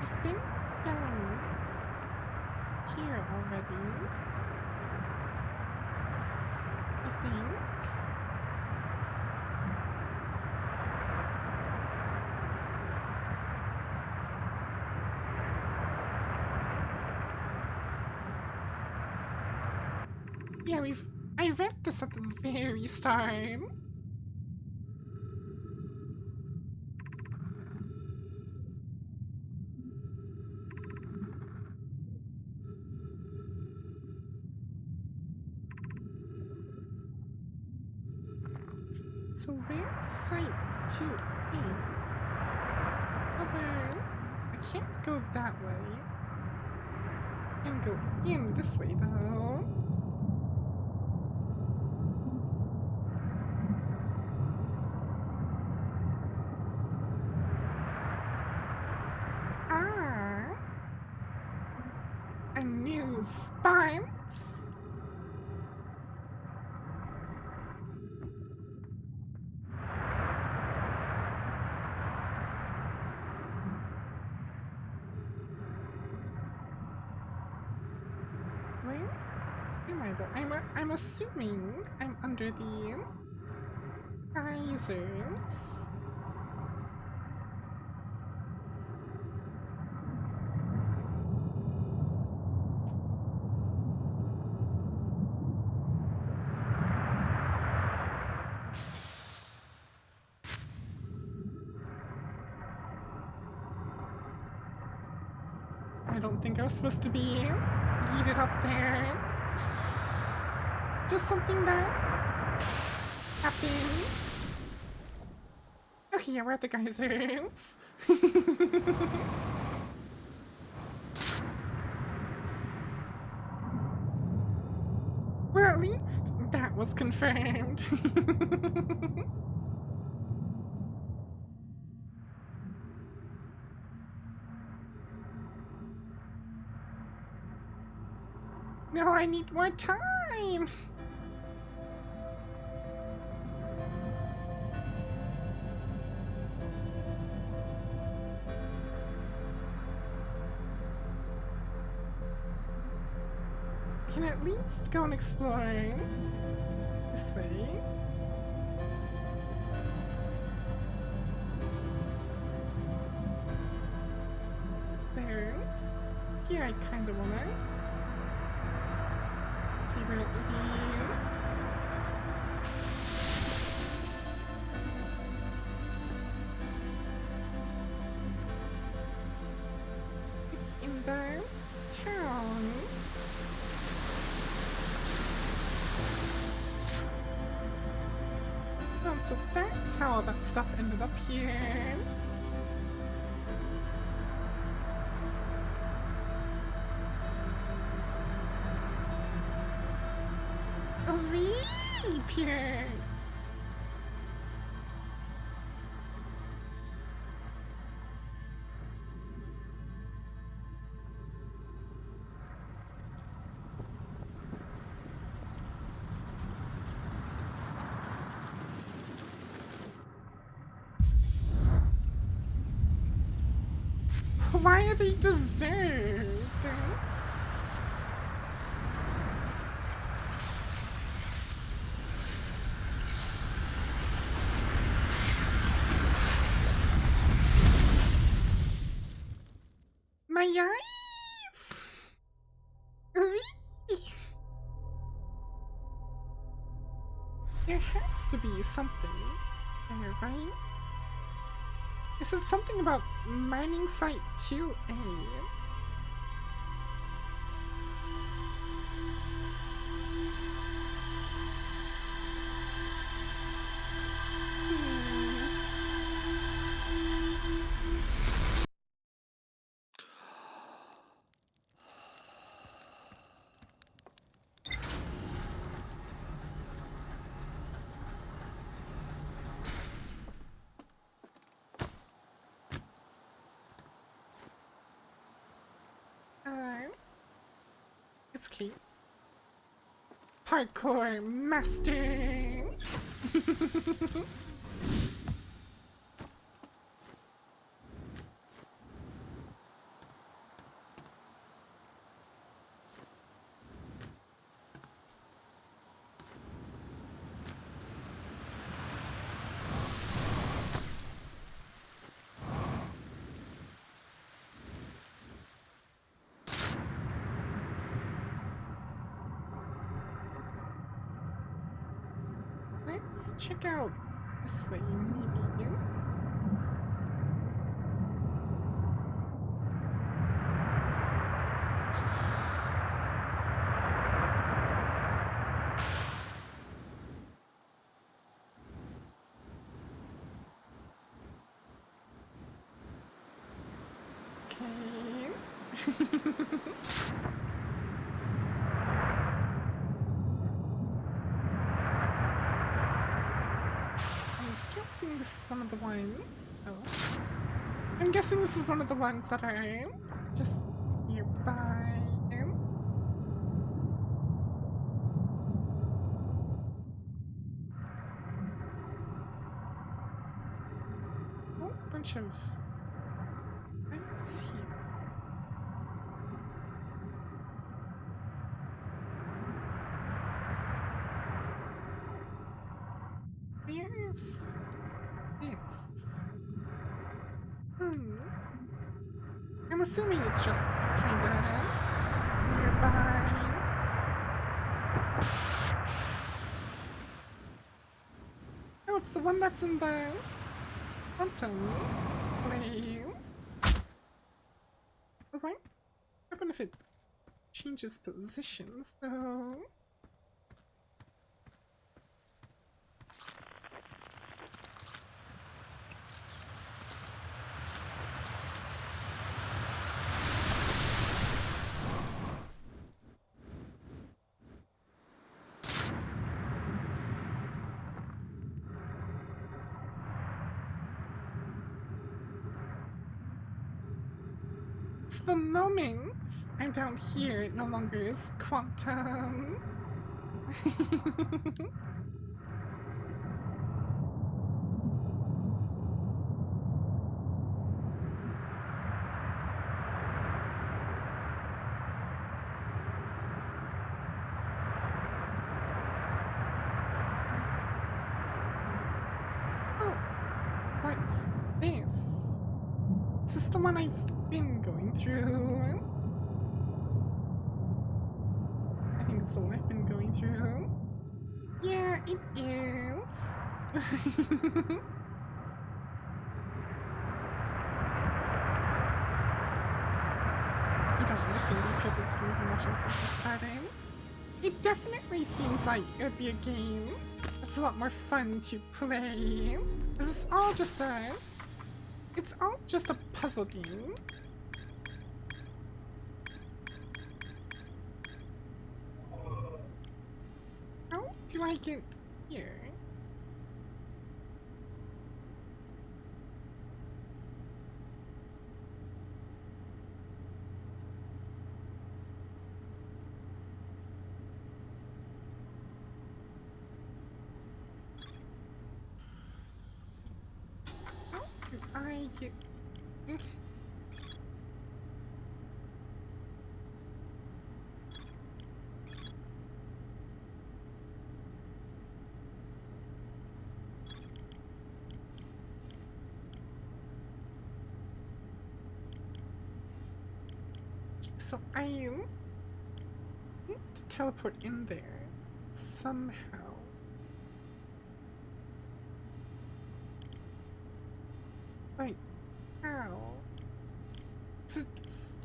I've been down here already. I think. Yeah, I read this at the very start. So where's Site 2A? Over... I can't go that way. I can go in this way though. Ah! A new spot! Where am I though? I'm assuming I'm under the geysers. I don't think I was supposed to be yeeted up there. Just something that happens. Okay, yeah, we're at the geysers. Well, at least that was confirmed. No, I need more time! I can at least go and explore this way. There's... Here I kinda wanna... see where it leads. It's in the town. Oh, so that's how all that stuff ended up here. Oh, really pure. Why are they deserved? My eyes! There has to be something there, right? You said something about mining site 2A. parkour master. Let's check out this way, maybe. Okay. I'm guessing this is one of the ones. Oh. I'm guessing this is one of the ones that are just nearby. Oh, bunch of ice here. Where's this? I'm assuming it's just kinda nearby. Oh, it's the one that's in the quantum place. Oh, what happen if it changes positions though? So the moment I'm down here, it no longer is quantum. Oh, what's this? Is this the one I've been going through? I think it's the one I've been going through. Yeah, it is. I don't understand the appeal to this game from watching since I started. It definitely seems like it would be a game that's a lot more fun to play. This is all just a... It's all just a puzzle game. How do I get here? How do I get... So I need to teleport in there somehow. Like, how? 'Cause it's...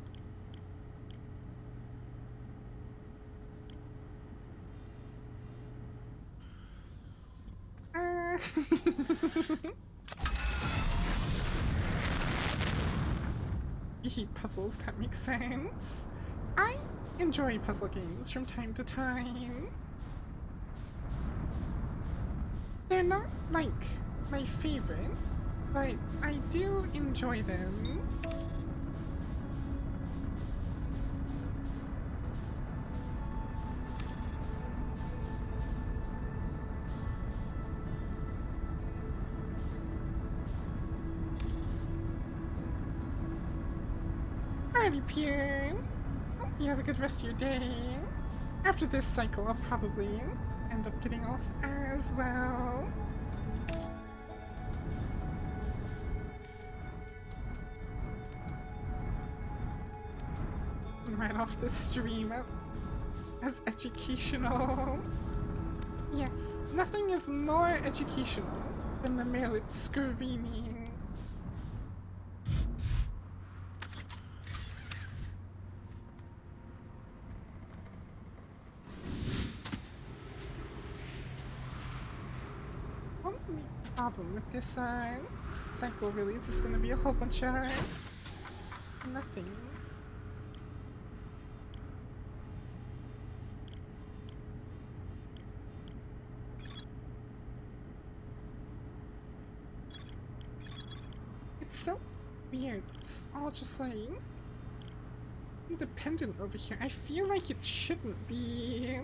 You hate puzzles, that makes sense. I enjoy puzzle games from time to time. They're not, like, my favorite, but I do enjoy them. Alrighty, Pierre. Hope you have a good rest of your day. After this cycle, I'll probably end up getting off as well. Right off the stream as educational. Yes, nothing is more educational than the Marelets screaming. Only problem with this cycle release is going to be a whole bunch of nothing. It's so weird. It's all just like independent over here. I feel like it shouldn't be.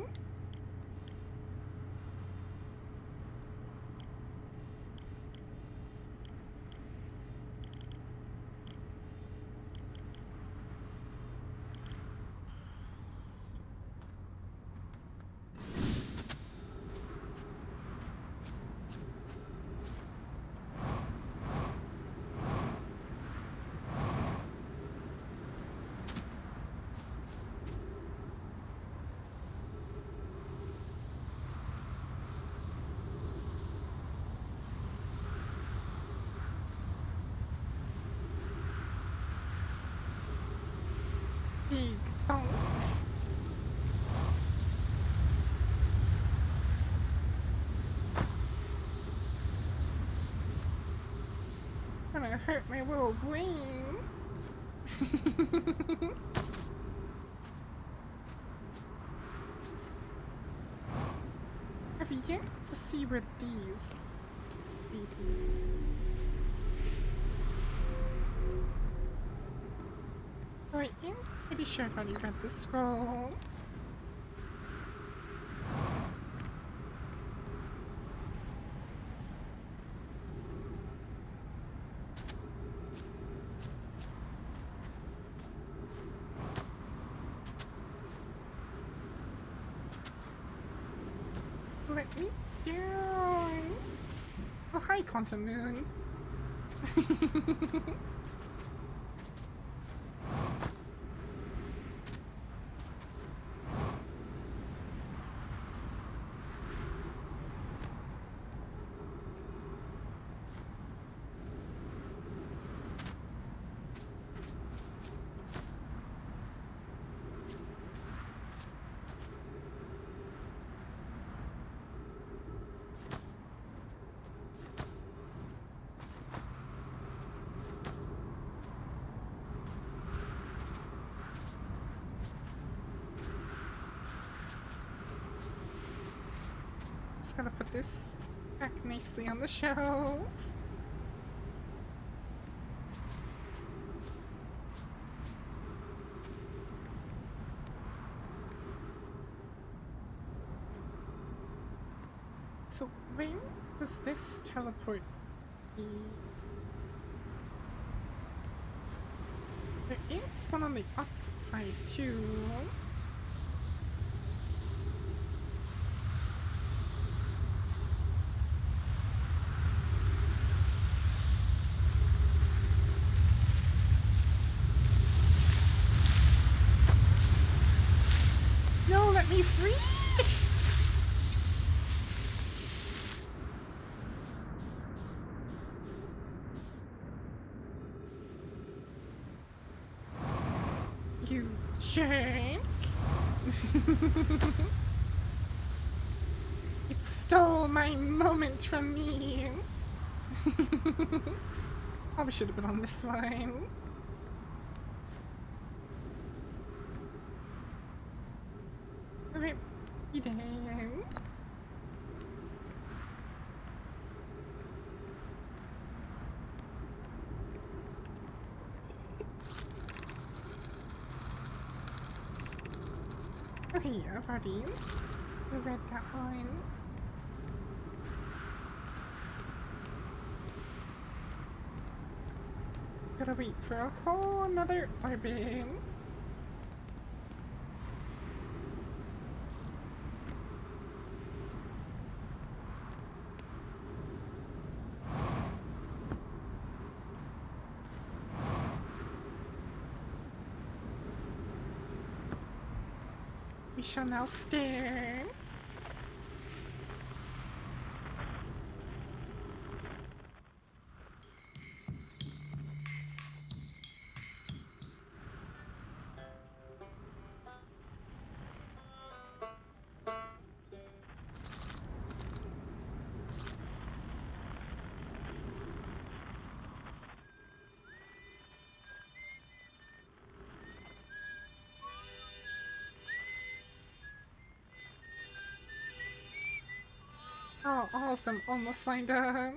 Big thunk. Gonna hurt my little brain. I've yet to see where these lead me. Oh, I am pretty sure I've already read this scroll. Let me down! Oh, hi, Quantum Moon. Just gotta put this back nicely on the shelf. So where does this teleport me? There is one on the opposite side too. No, let me free! You jerk! It stole my moment from me! Probably should have been on this one. Okay, you dang. Okay, yeah, I've already read that one. Gotta wait for a whole another orbit. We shall now stare. Oh, all of them almost lined up.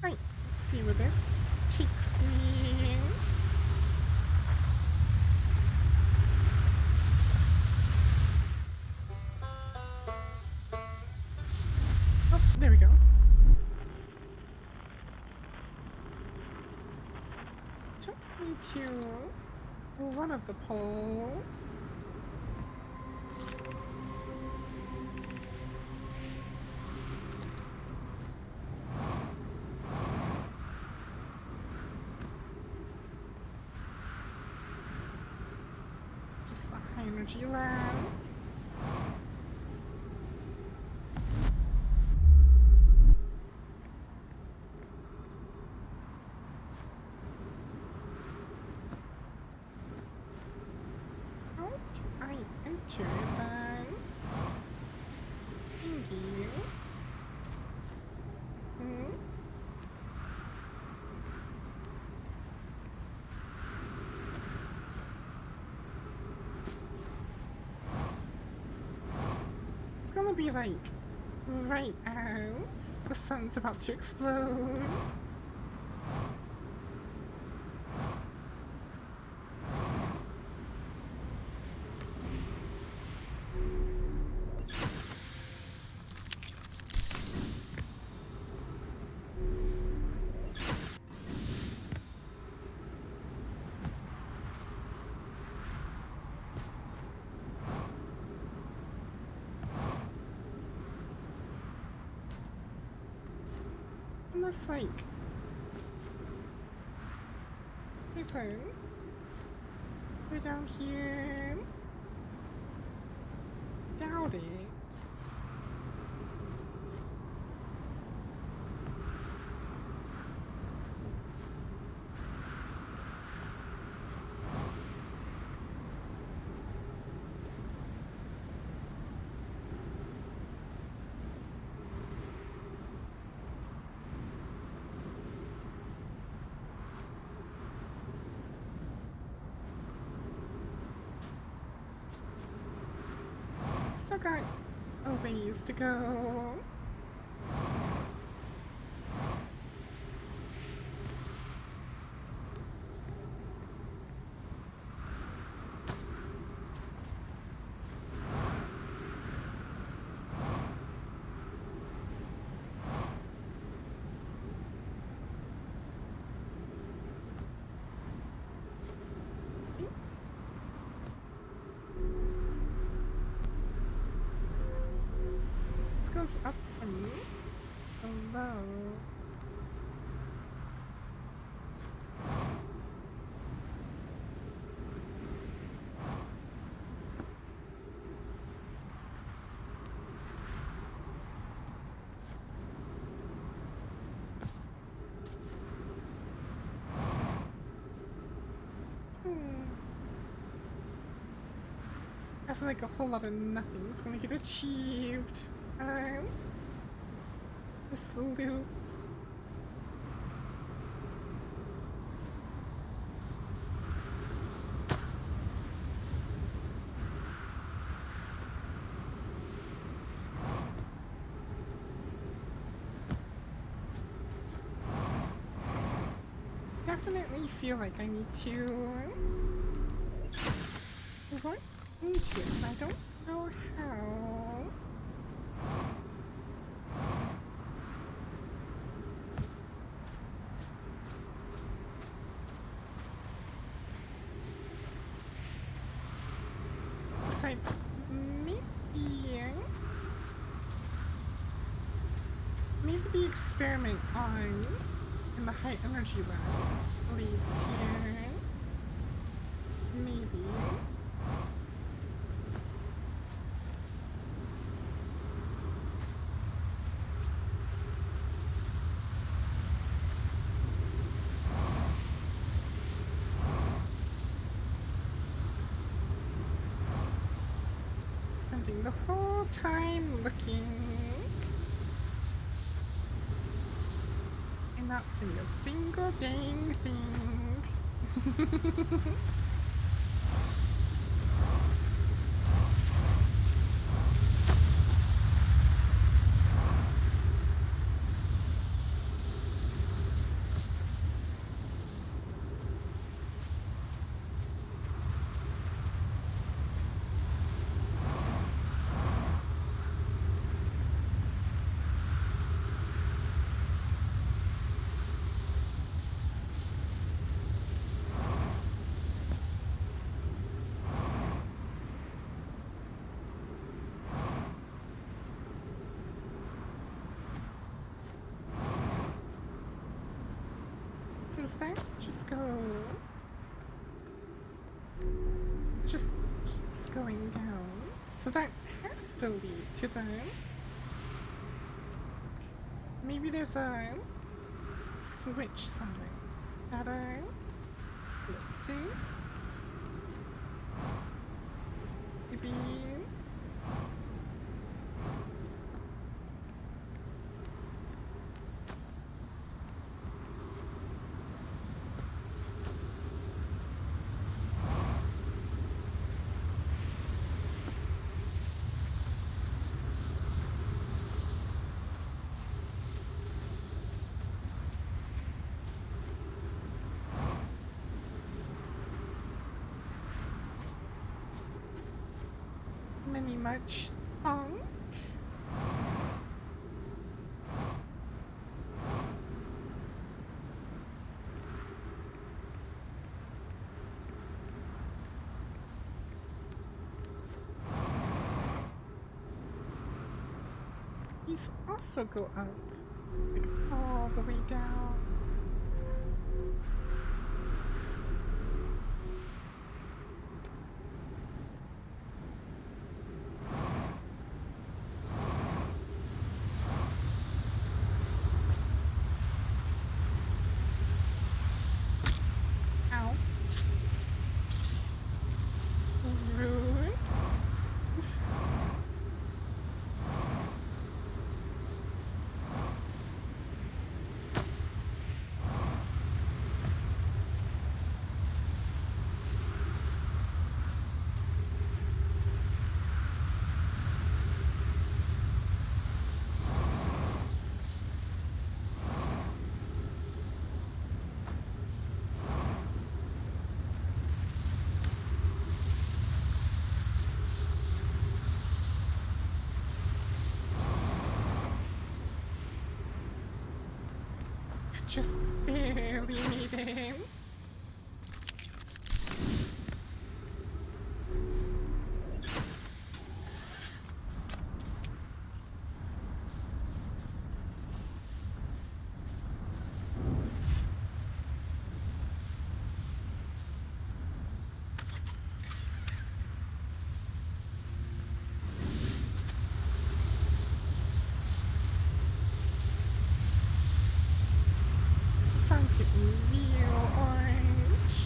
Right, let's see where this takes me. Oh, there we go. Took me to one of the poles. Just the high energy lab. How do I enter then? Yes. It's gonna be like right as the sun's about to explode. Unless, like, there's a go down here. Doubt it. Still got a ways to go. Goes up from below. I feel like a whole lot of nothing's gonna get achieved. This loop. definitely feel like I need to look into it, but I don't know how. Besides, maybe the experiment on in the high energy lab leads here. Maybe. Spending the whole time looking and not seeing a single dang thing. So does that just go... It just keeps going down. So that has to lead to the... Maybe there's a switch somewhere that flips it. Maybe... Many much fun. These also go up, like all the way down. Ow. Rude. Just barely made him. Sun's getting real orange.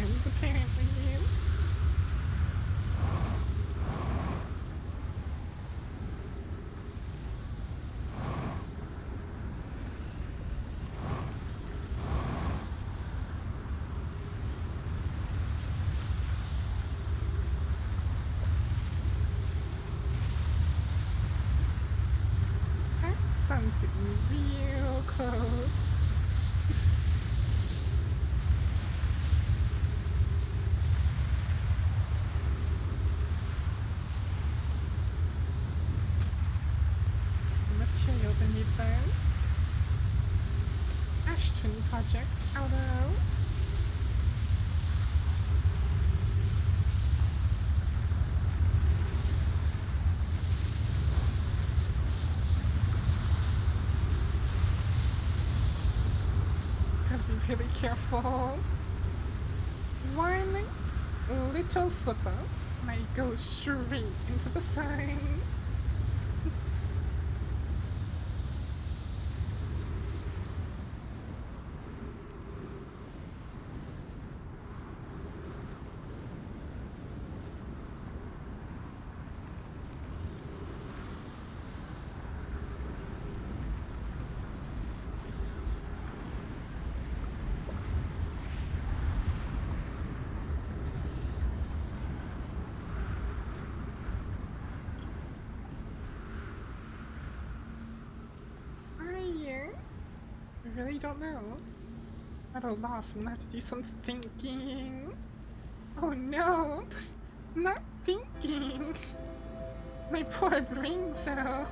times, apparently. That sun's getting real close. It's the material they need then. Ash Twin Project out of. Gotta be really careful. One little slip up might go straight into the sign. I really don't know. At a loss, I'm gonna have to do some thinking. Oh no! Not thinking! My poor brain cell.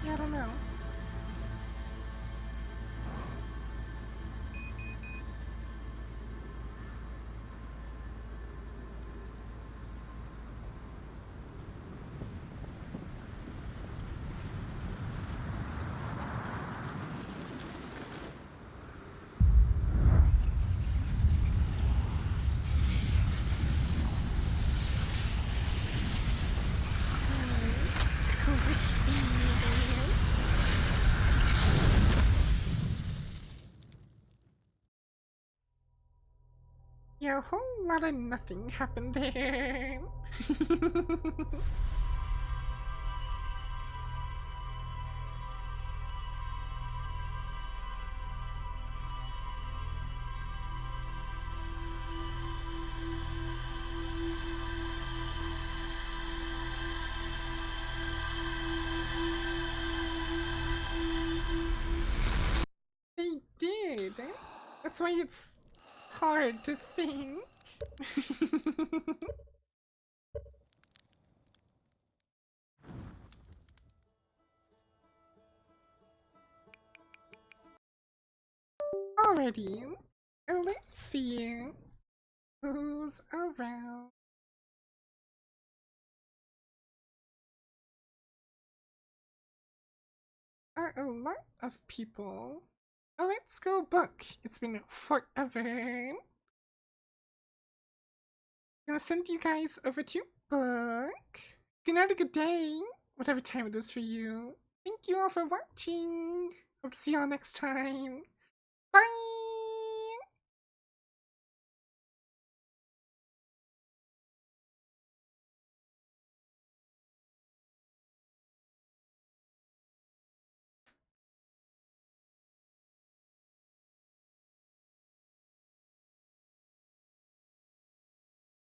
I don't know. Yeah, a whole lot of nothing happened there. They did. That's why it's hard to think. Already, let's see who's around. Are a lot of people. Let's go book. It's been forever. Gonna send you guys over to book. Good night or good day, whatever time it is for you. Thank you all for watching. Hope to see you all next time. Bye!